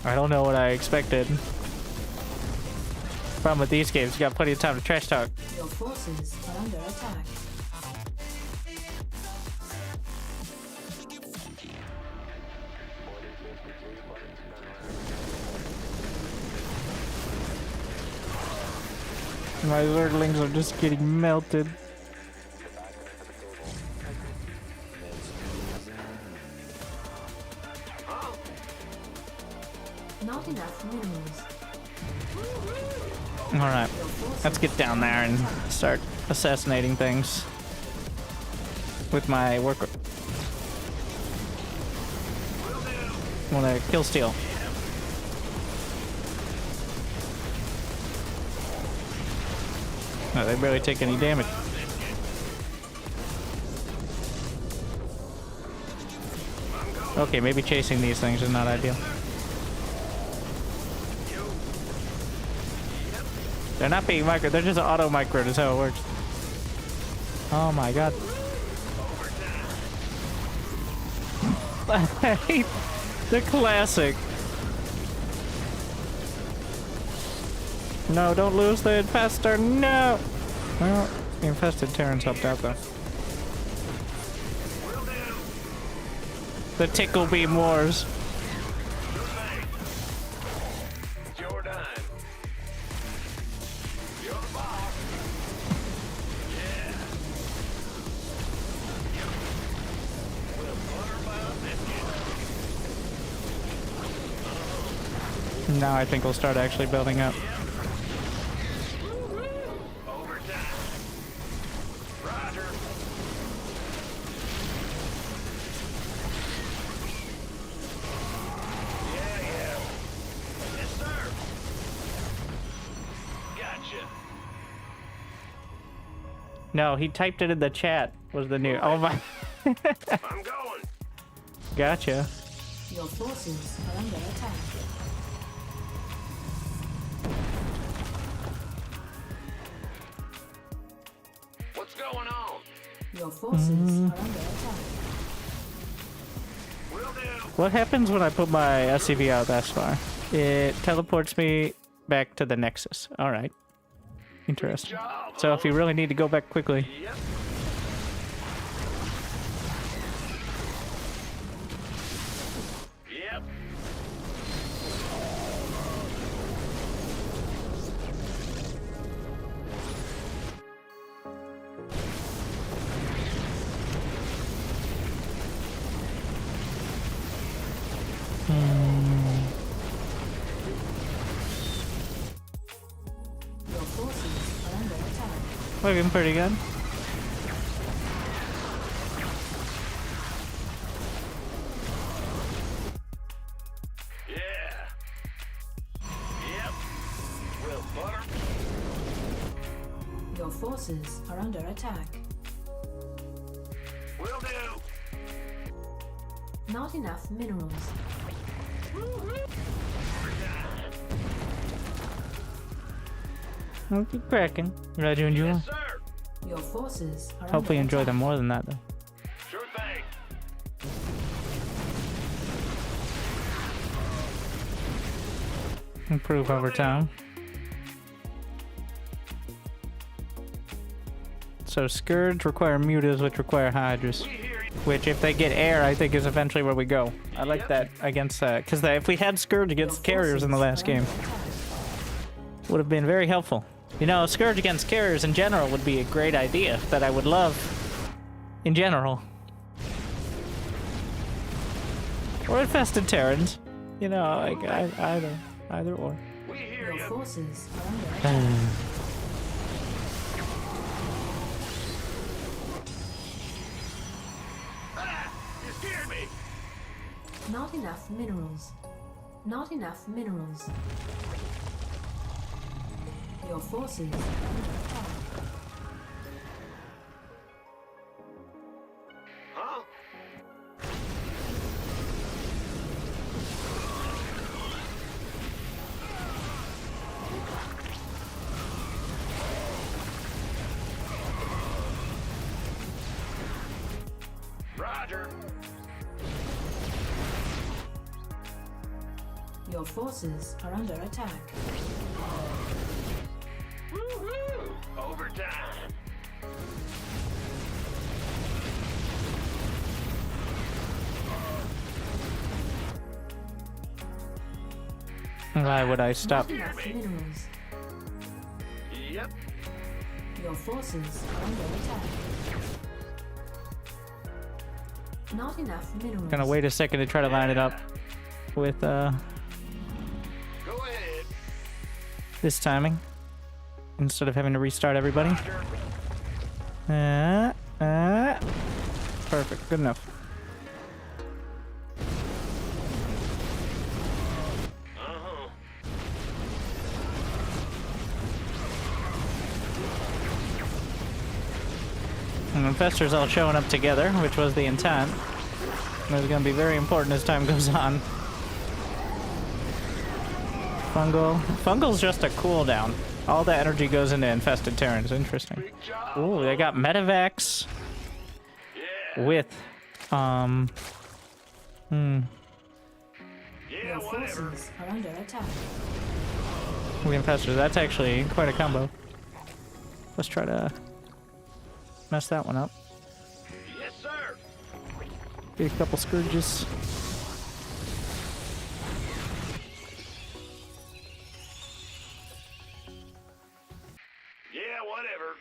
I don't know what I expected. Problem with these games, you got plenty of time to trash talk.
Your forces are under attack.
My Zerglings are just getting melted.
Not enough minerals.
Alright, let's get down there and start assassinating things with my worker. Wanna kill steal. No, they barely take any damage. Okay, maybe chasing these things is not ideal. They're not being micro, they're just auto micro, is how it works. Oh my god. I hate the classic. No, don't lose the infestor, no! Well, the infested Terrans helped out though. The tickle beam wars. Now I think we'll start actually building up. No, he typed it in the chat. Was the new? Oh my.
I'm going.
Gotcha.
Your forces are under attack.
What's going on?
Your forces are under attack.
Will do.
What happens when I put my SCV out that far? It teleports me back to the Nexus. All right. Interesting. So if you really need to go back quickly.
Yep. Yep.
Your forces are under attack.
Looking pretty good.
Yeah. Yep. Will butter.
Your forces are under attack.
Will do.
Not enough minerals.
I'll keep cracking. Glad you enjoy.
Yes, sir.
Your forces are
Hopefully
under
enjoy them
attack.
more than that though.
Sure thing.
Improve over time. So Scourge require mutas, which require Hydras. Which, if they get air, I think is eventually where we go. I like that against because if we had Scourge against carriers in the last game, would have been very helpful. You know, Scourge against carriers in general would be a great idea that I would love in general. Or infested Terrans. You know, like either or.
We hear
Your
you.
forces are under attack.
Ah, you scared me.
Not enough minerals. Not enough minerals. Your forces are under attack.
Huh? Roger.
Your forces are under attack.
Woo-hoo! Overtime.
Why would I stop?
Not enough minerals.
Yep.
Your forces are under attack. Not enough minerals.
Gonna wait a second to try to line it up with
Go ahead.
this timing instead of having to restart everybody.
Roger.
Perfect, good enough.
Uh-huh.
And infestors all showing up together, which was the intent. It's gonna be very important as time goes on. Fungal's just a cooldown. All the energy goes into infested Terrans. Interesting.
Big job.
Ooh, they got Medivacs
Yeah.
with
Yeah,
Your
whatever.
forces are under attack.
infestors. That's actually quite a combo. Let's try to mess that one up.
Yes, sir.
Get a couple Scourges.
Yeah, whatever.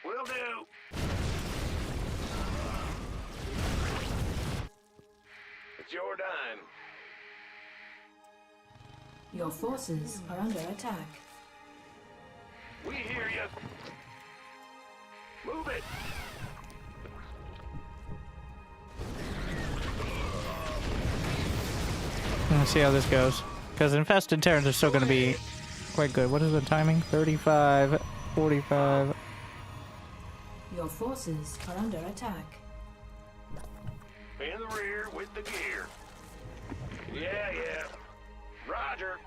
Will do. It's your dime.
Your forces are under attack.
We hear you. Move it.
Let's see how this goes. Because infested Terrans are still going to be quite good. What is the timing? 35, 45.
Your forces are under attack.
In the rear with the gear. Yeah, yeah. Roger.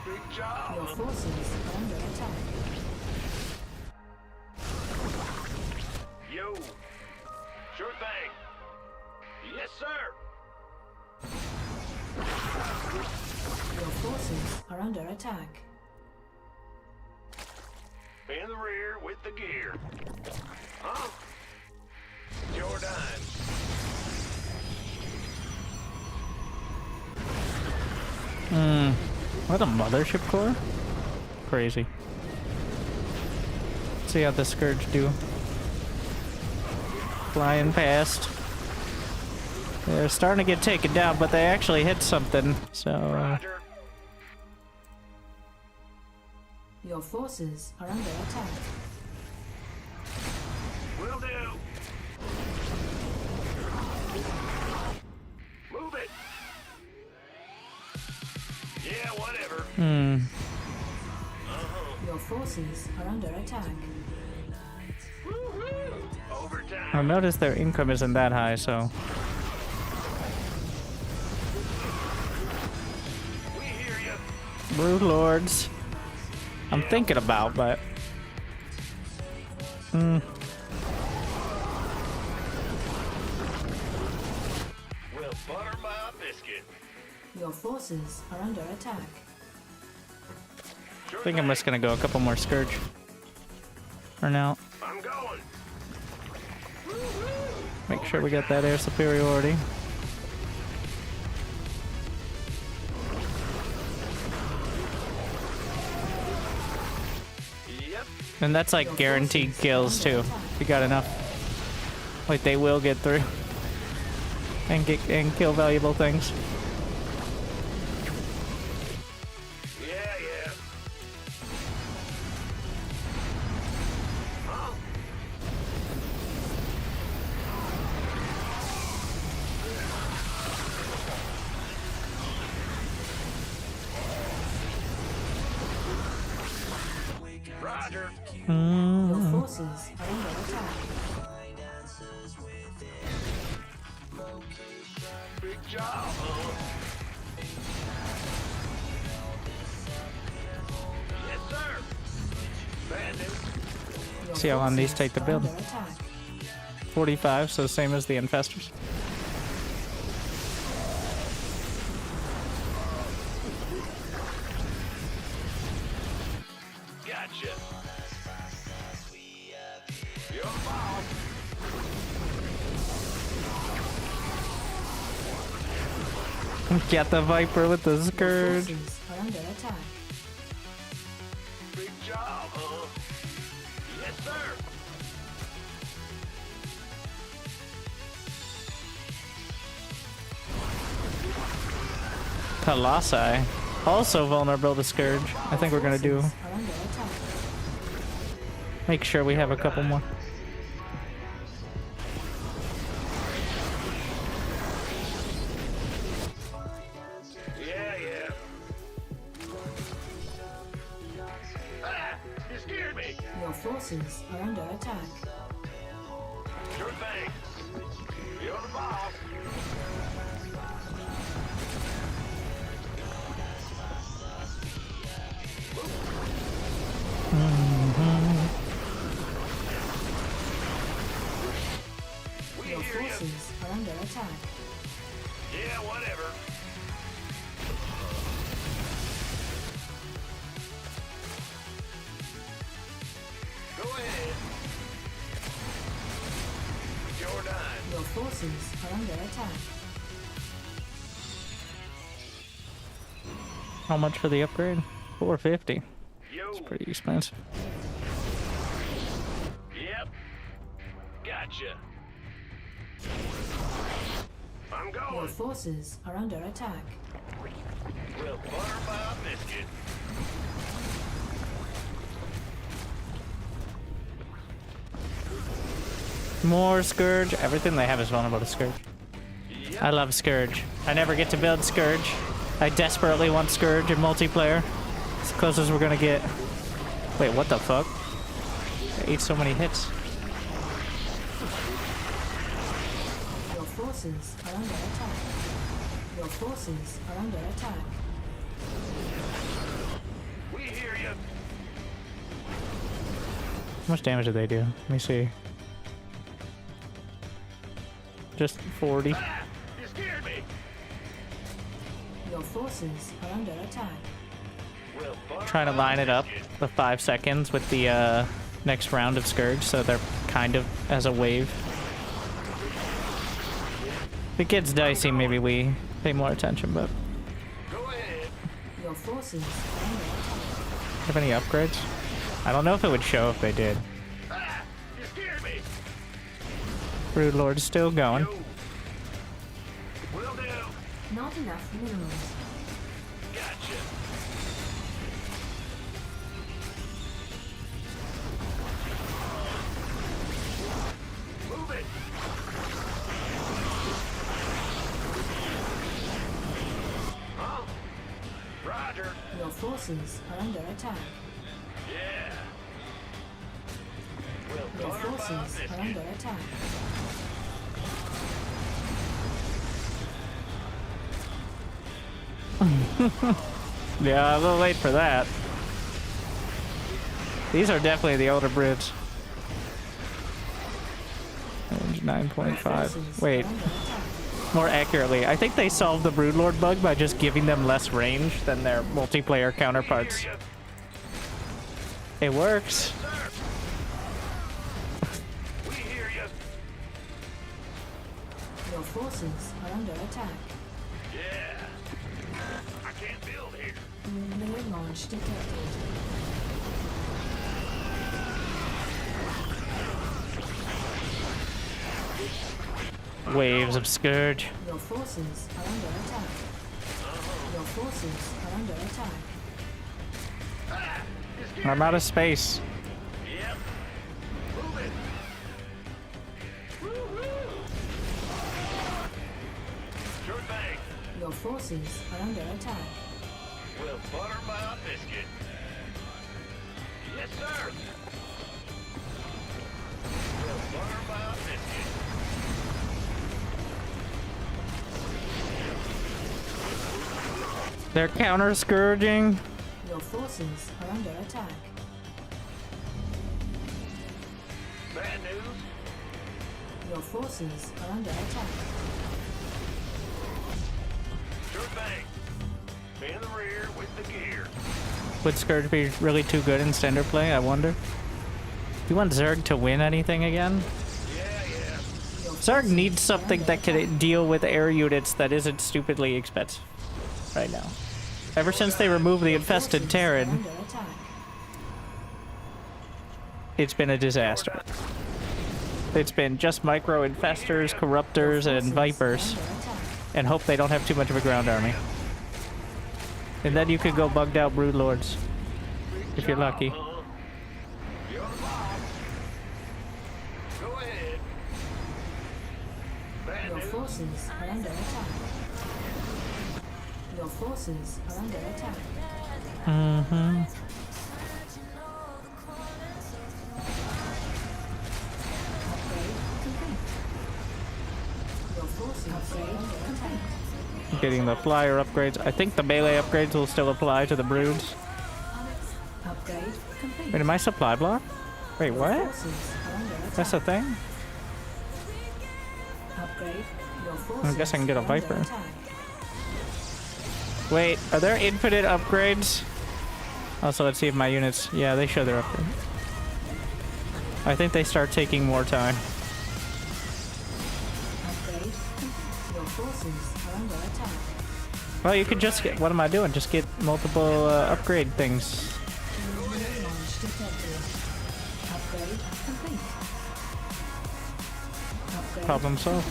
Big job.
Your forces are under attack.
Yo. Sure thing. Yes, sir.
Your forces are under attack.
In the rear with the gear. Huh? Jordan.
What a mothership core? Crazy. Let's see how the Scourge do. Flying past. They're starting to get taken down, but they actually hit something, so...
Roger.
Your forces are under attack.
Will do. Move it. Yeah, whatever.
Your forces are under attack.
Woo-hoo. Overtime.
I'll notice their income isn't that high, so...
We hear you.
Brood Lords. I'm thinking about, but...
We'll butter my biscuit.
Your forces are under attack.
Sure
I think I'm just gonna go a couple more Scourge. For now.
I'm going.
Make sure we get that air superiority.
Yep.
And that's like guaranteed kills too. If you got enough. Like they will get through. And kill valuable things.
Yeah, yeah. Huh? Roger.
Your forces are under attack.
Big job, huh? Yes, sir. Bandit.
Your
See how long these
forces
take to
are
build.
under attack.
45, so same as the Infestors.
Gotcha. Your boss.
Get the Viper with the
Your
Scourge.
forces are under attack.
Big job, huh? Yes, sir.
Colossi. Also vulnerable to Scourge. I think we're gonna do.
Forces are under attack.
Make sure we have a couple more.
Yeah, yeah. Ah, you scared me.
Your forces are under attack.
Sure thing. You're the boss. We
Your
hear you.
forces are under attack.
Yeah, whatever. Go ahead. You're done.
Your forces are under attack.
How much for the upgrade? 450.
Yo.
It's pretty expensive.
Yep. Gotcha. I'm
Your
going.
forces are under attack.
We'll butter my biscuit.
More Scourge. Everything they have is vulnerable to Scourge. I love Scourge. I never get to build Scourge. I desperately want Scourge in multiplayer. It's the closest we're gonna get. Wait, what the fuck? I ate so many hits.
Your forces are under attack. Your forces are under attack.
We hear you.
How much damage did they do? Let me see. Just 40.
You scared me.
Your forces are under attack.
Well, butter
Trying to
my
line it up
biscuit.
the 5 seconds with the next round of Scourge, so they're kind of as a wave. If it gets dicey, maybe we pay more attention, but...
Go ahead.
Your forces are under attack.
Have any upgrades? I don't know if it would show if they did.
You scared me.
Brood Lord's still going.
Will do.
Not enough minerals.
Gotcha. Move it. Huh? Roger.
Your forces are under attack.
Yeah. Well,
Your
butter my
forces are
biscuit.
under attack.
Yeah, a little late for that. These are definitely the older broods. Range 9.5. Wait. More accurately, I think they solved the Broodlord bug by just giving them less range than their multiplayer counterparts. It works.
We hear you.
Your forces are under attack.
Yeah. I can't build here.
Nuclear launch detected.
Waves of Scourge.
Your forces are under attack. Your forces are under attack.
I'm out of space.
Yep. Move it. Sure thing.
Your forces are under attack.
We'll butter my biscuit. Yes, sir. We'll butter my biscuit.
They're counter scourging.
Your forces are under attack.
Bad news.
Your forces are under attack.
Sure thing. In the rear with the gear.
Would Scourge be really too good in standard play, I wonder? Do you want Zerg to win anything again?
Yeah.
Zerg needs something that can deal with air units that isn't stupidly expensive right now. Ever since they removed the infested Terran,
Under attack.
it's been a disaster. It's been just micro infestors, corruptors, and vipers, and hope they don't have too much of a ground army. And then you could go bugged out broodlords, if you're lucky.
You're the boss. Go ahead. Bad
Your
news.
forces are under attack. Your forces are under attack.
Mm-hmm.
Upgrade complete. Your forces are under attack.
Getting the flyer upgrades. I think the melee upgrades will still apply to the broods.
Upgrade complete.
Wait, am I supply block? Wait, what?
Forces are under attack.
That's a thing?
Upgrade. Your forces
I guess I can get a
are under
Viper.
attack.
Wait, are there infinite upgrades? Also, let's see if my units... Yeah, they show their upgrade. I think they start taking more time.
Upgrade complete. Your forces are under attack.
Well, you could just get... What am I doing? Just get multiple upgrade things.
Nuclear launch detected. Upgrade complete. Upgrade
Problem solved.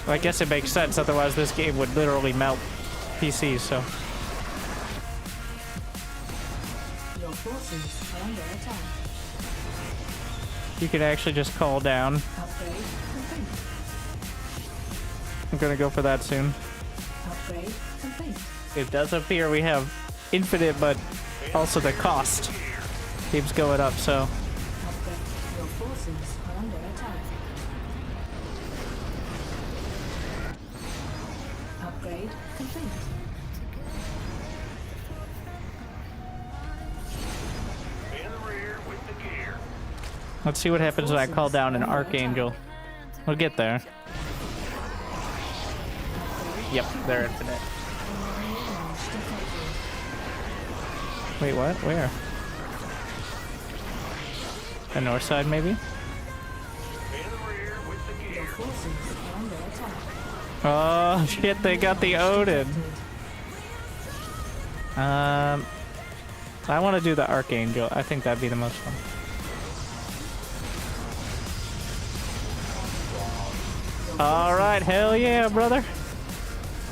Well, I guess it makes sense, otherwise this game would literally melt PCs, so...
Your forces are under attack.
You could actually just call down.
Upgrade complete.
I'm gonna go for that soon.
Upgrade complete.
It does appear we have infinite, but also the cost keeps going up, so.
Upgrade. Your forces are under attack. Upgrade complete.
In the rear with the gear.
Let's see what happens when I call down an Archangel. We'll get there. Yep, they're infinite. Wait, what? Where? The north side, maybe?
In the rear with the gear.
Forces are under attack.
Oh, shit, they got the Odin. I want to do the Archangel. I think that'd be the most fun. Alright, hell yeah, brother.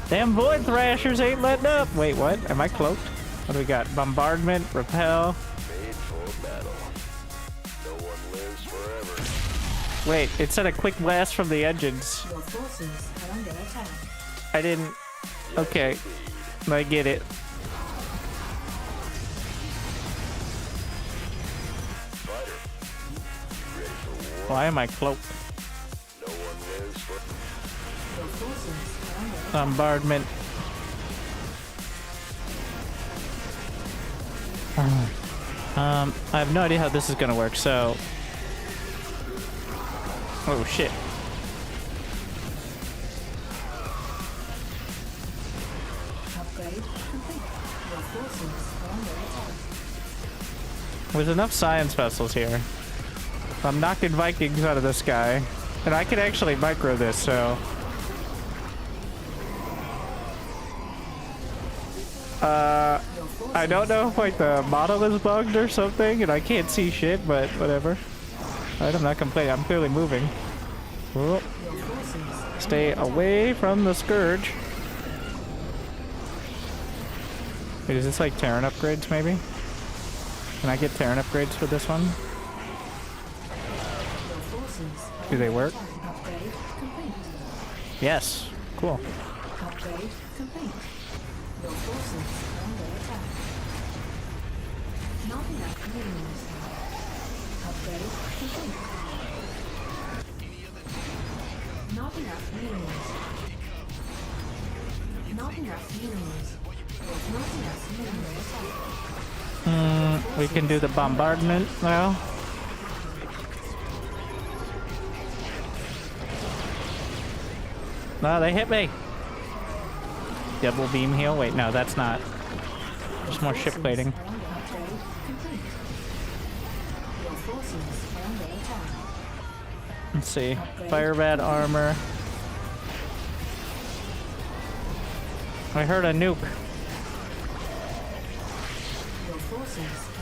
Damn Void Thrashers ain't letting up. Wait, what? Am I cloaked? What do we got? Bombardment, Repel.
Made for battle. No one lives forever.
Wait, it said a quick blast from the engines.
Your forces are under attack.
I didn't... Okay. I get it.
Fighter. You ready for war?
Why am I cloaked?
No one lives for...
Your forces are under attack.
Bombardment. I have no idea how this is gonna work, so... Oh, shit.
Upgrade complete. Your forces are under attack.
There's enough science vessels here. I'm knocking Vikings out of the sky. And I can actually micro this, so... I don't know if like the model is bugged or something and I can't see shit, but whatever. Alright, I'm not complaining. I'm clearly moving. Whoop. Stay away from the Scourge. Wait, is this like Terran upgrades maybe? Can I get Terran upgrades for this one? Do they work?
Upgrade complete.
Yes. Cool.
Upgrade complete. Your forces are under attack. Not enough minerals. Upgrade complete. Not enough minerals. Not enough minerals. Not enough minerals.
We can do the bombardment now. No, they hit me. Double beam heal. Wait, no, that's not. Just more ship plating. Let's see. Fire bat armor. I heard a nuke.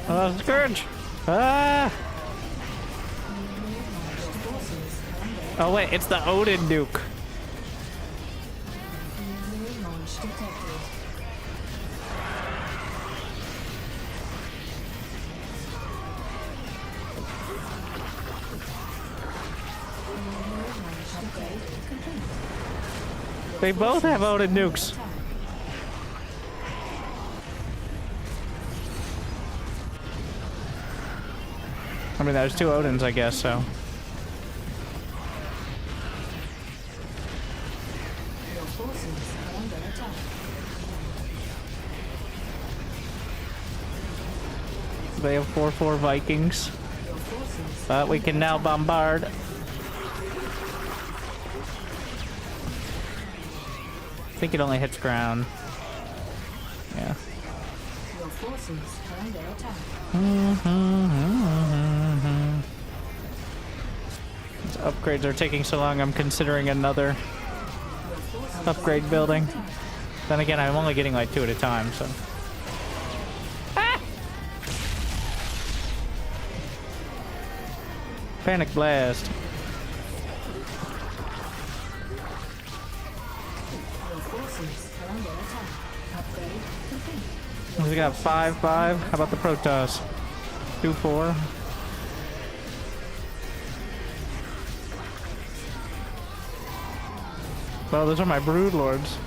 Oh, Scourge! Ah! Oh wait, it's the Odin nuke. They both have Odin nukes. I mean, there's two Odins, I guess, so. They have 4/4 Vikings. But we can now bombard. I think it only hits ground. Yeah.
Your forces are under attack.
These upgrades are taking so long, I'm considering another upgrade building. Then again, I'm only getting like 2 at a time, so. Ah! Panic blast. We got 5/5. How about the Protoss? 2/4. Well, those are my brood lords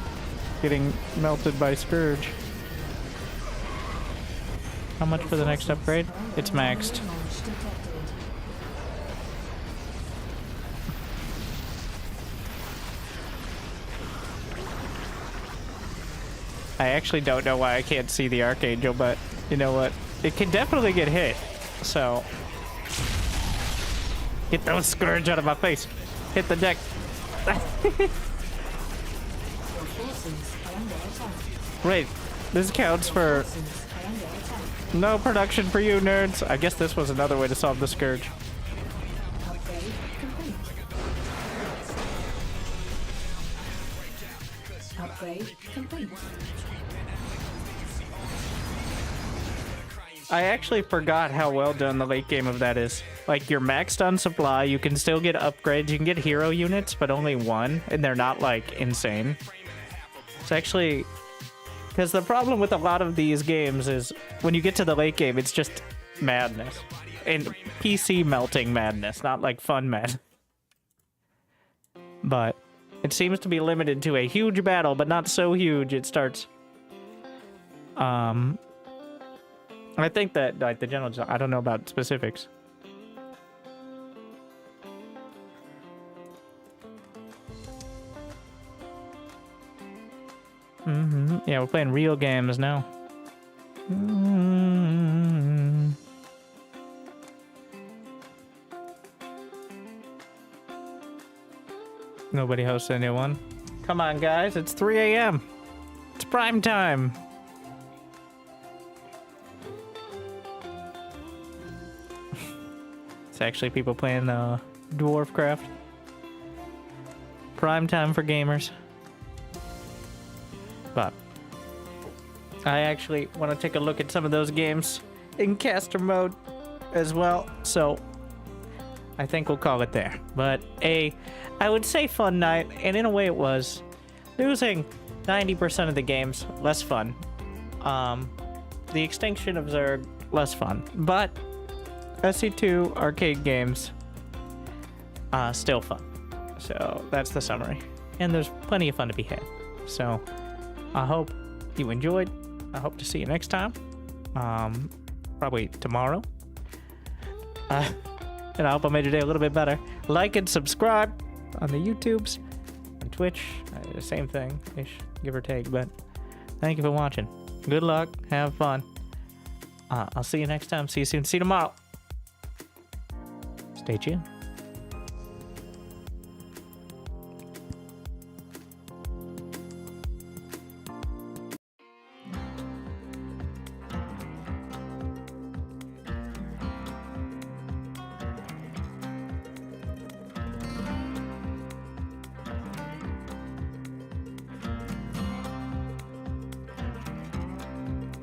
getting melted by Scourge. How much for the next upgrade? It's maxed. I actually don't know why I can't see the Archangel, but you know what? It can definitely get hit. So get those Scourge out of my face. Hit the deck. Wait, this counts for no production for you, nerds. I guess this was another way to solve the Scourge.
Upgrade complete.
I actually forgot how well done the late game of that is. Like, you're maxed on supply, you can still get upgrades, you can get hero units, but only one, and they're not, like, insane. It's actually... Because the problem with a lot of these games is, when you get to the late game, it's just madness. And PC melting madness, not, like, fun madness. But it seems to be limited to a huge battle, but not so huge it starts... I think that, like, the general... I don't know about specifics. Yeah, we're playing real games now. Nobody hosts anyone. Come on, guys. It's 3 a.m. It's prime time. It's actually people playing Dwarfcraft. Prime time for gamers. But I actually want to take a look at some of those games in caster mode as well. So I think we'll call it there. But I would say fun night, and in a way it was. Losing 90% of the games, less fun. The extinction of Zerg, less fun. But SC2 arcade games, still fun. So that's the summary. And there's plenty of fun to be had. So I hope you enjoyed. I hope to see you next time. Probably tomorrow. And I hope I made your day a little bit better. Like and subscribe on the YouTubes and Twitch. The same thing-ish, give or take. But thank you for watching. Good luck. Have fun. I'll see you next time. See you soon. See you tomorrow. Stay tuned.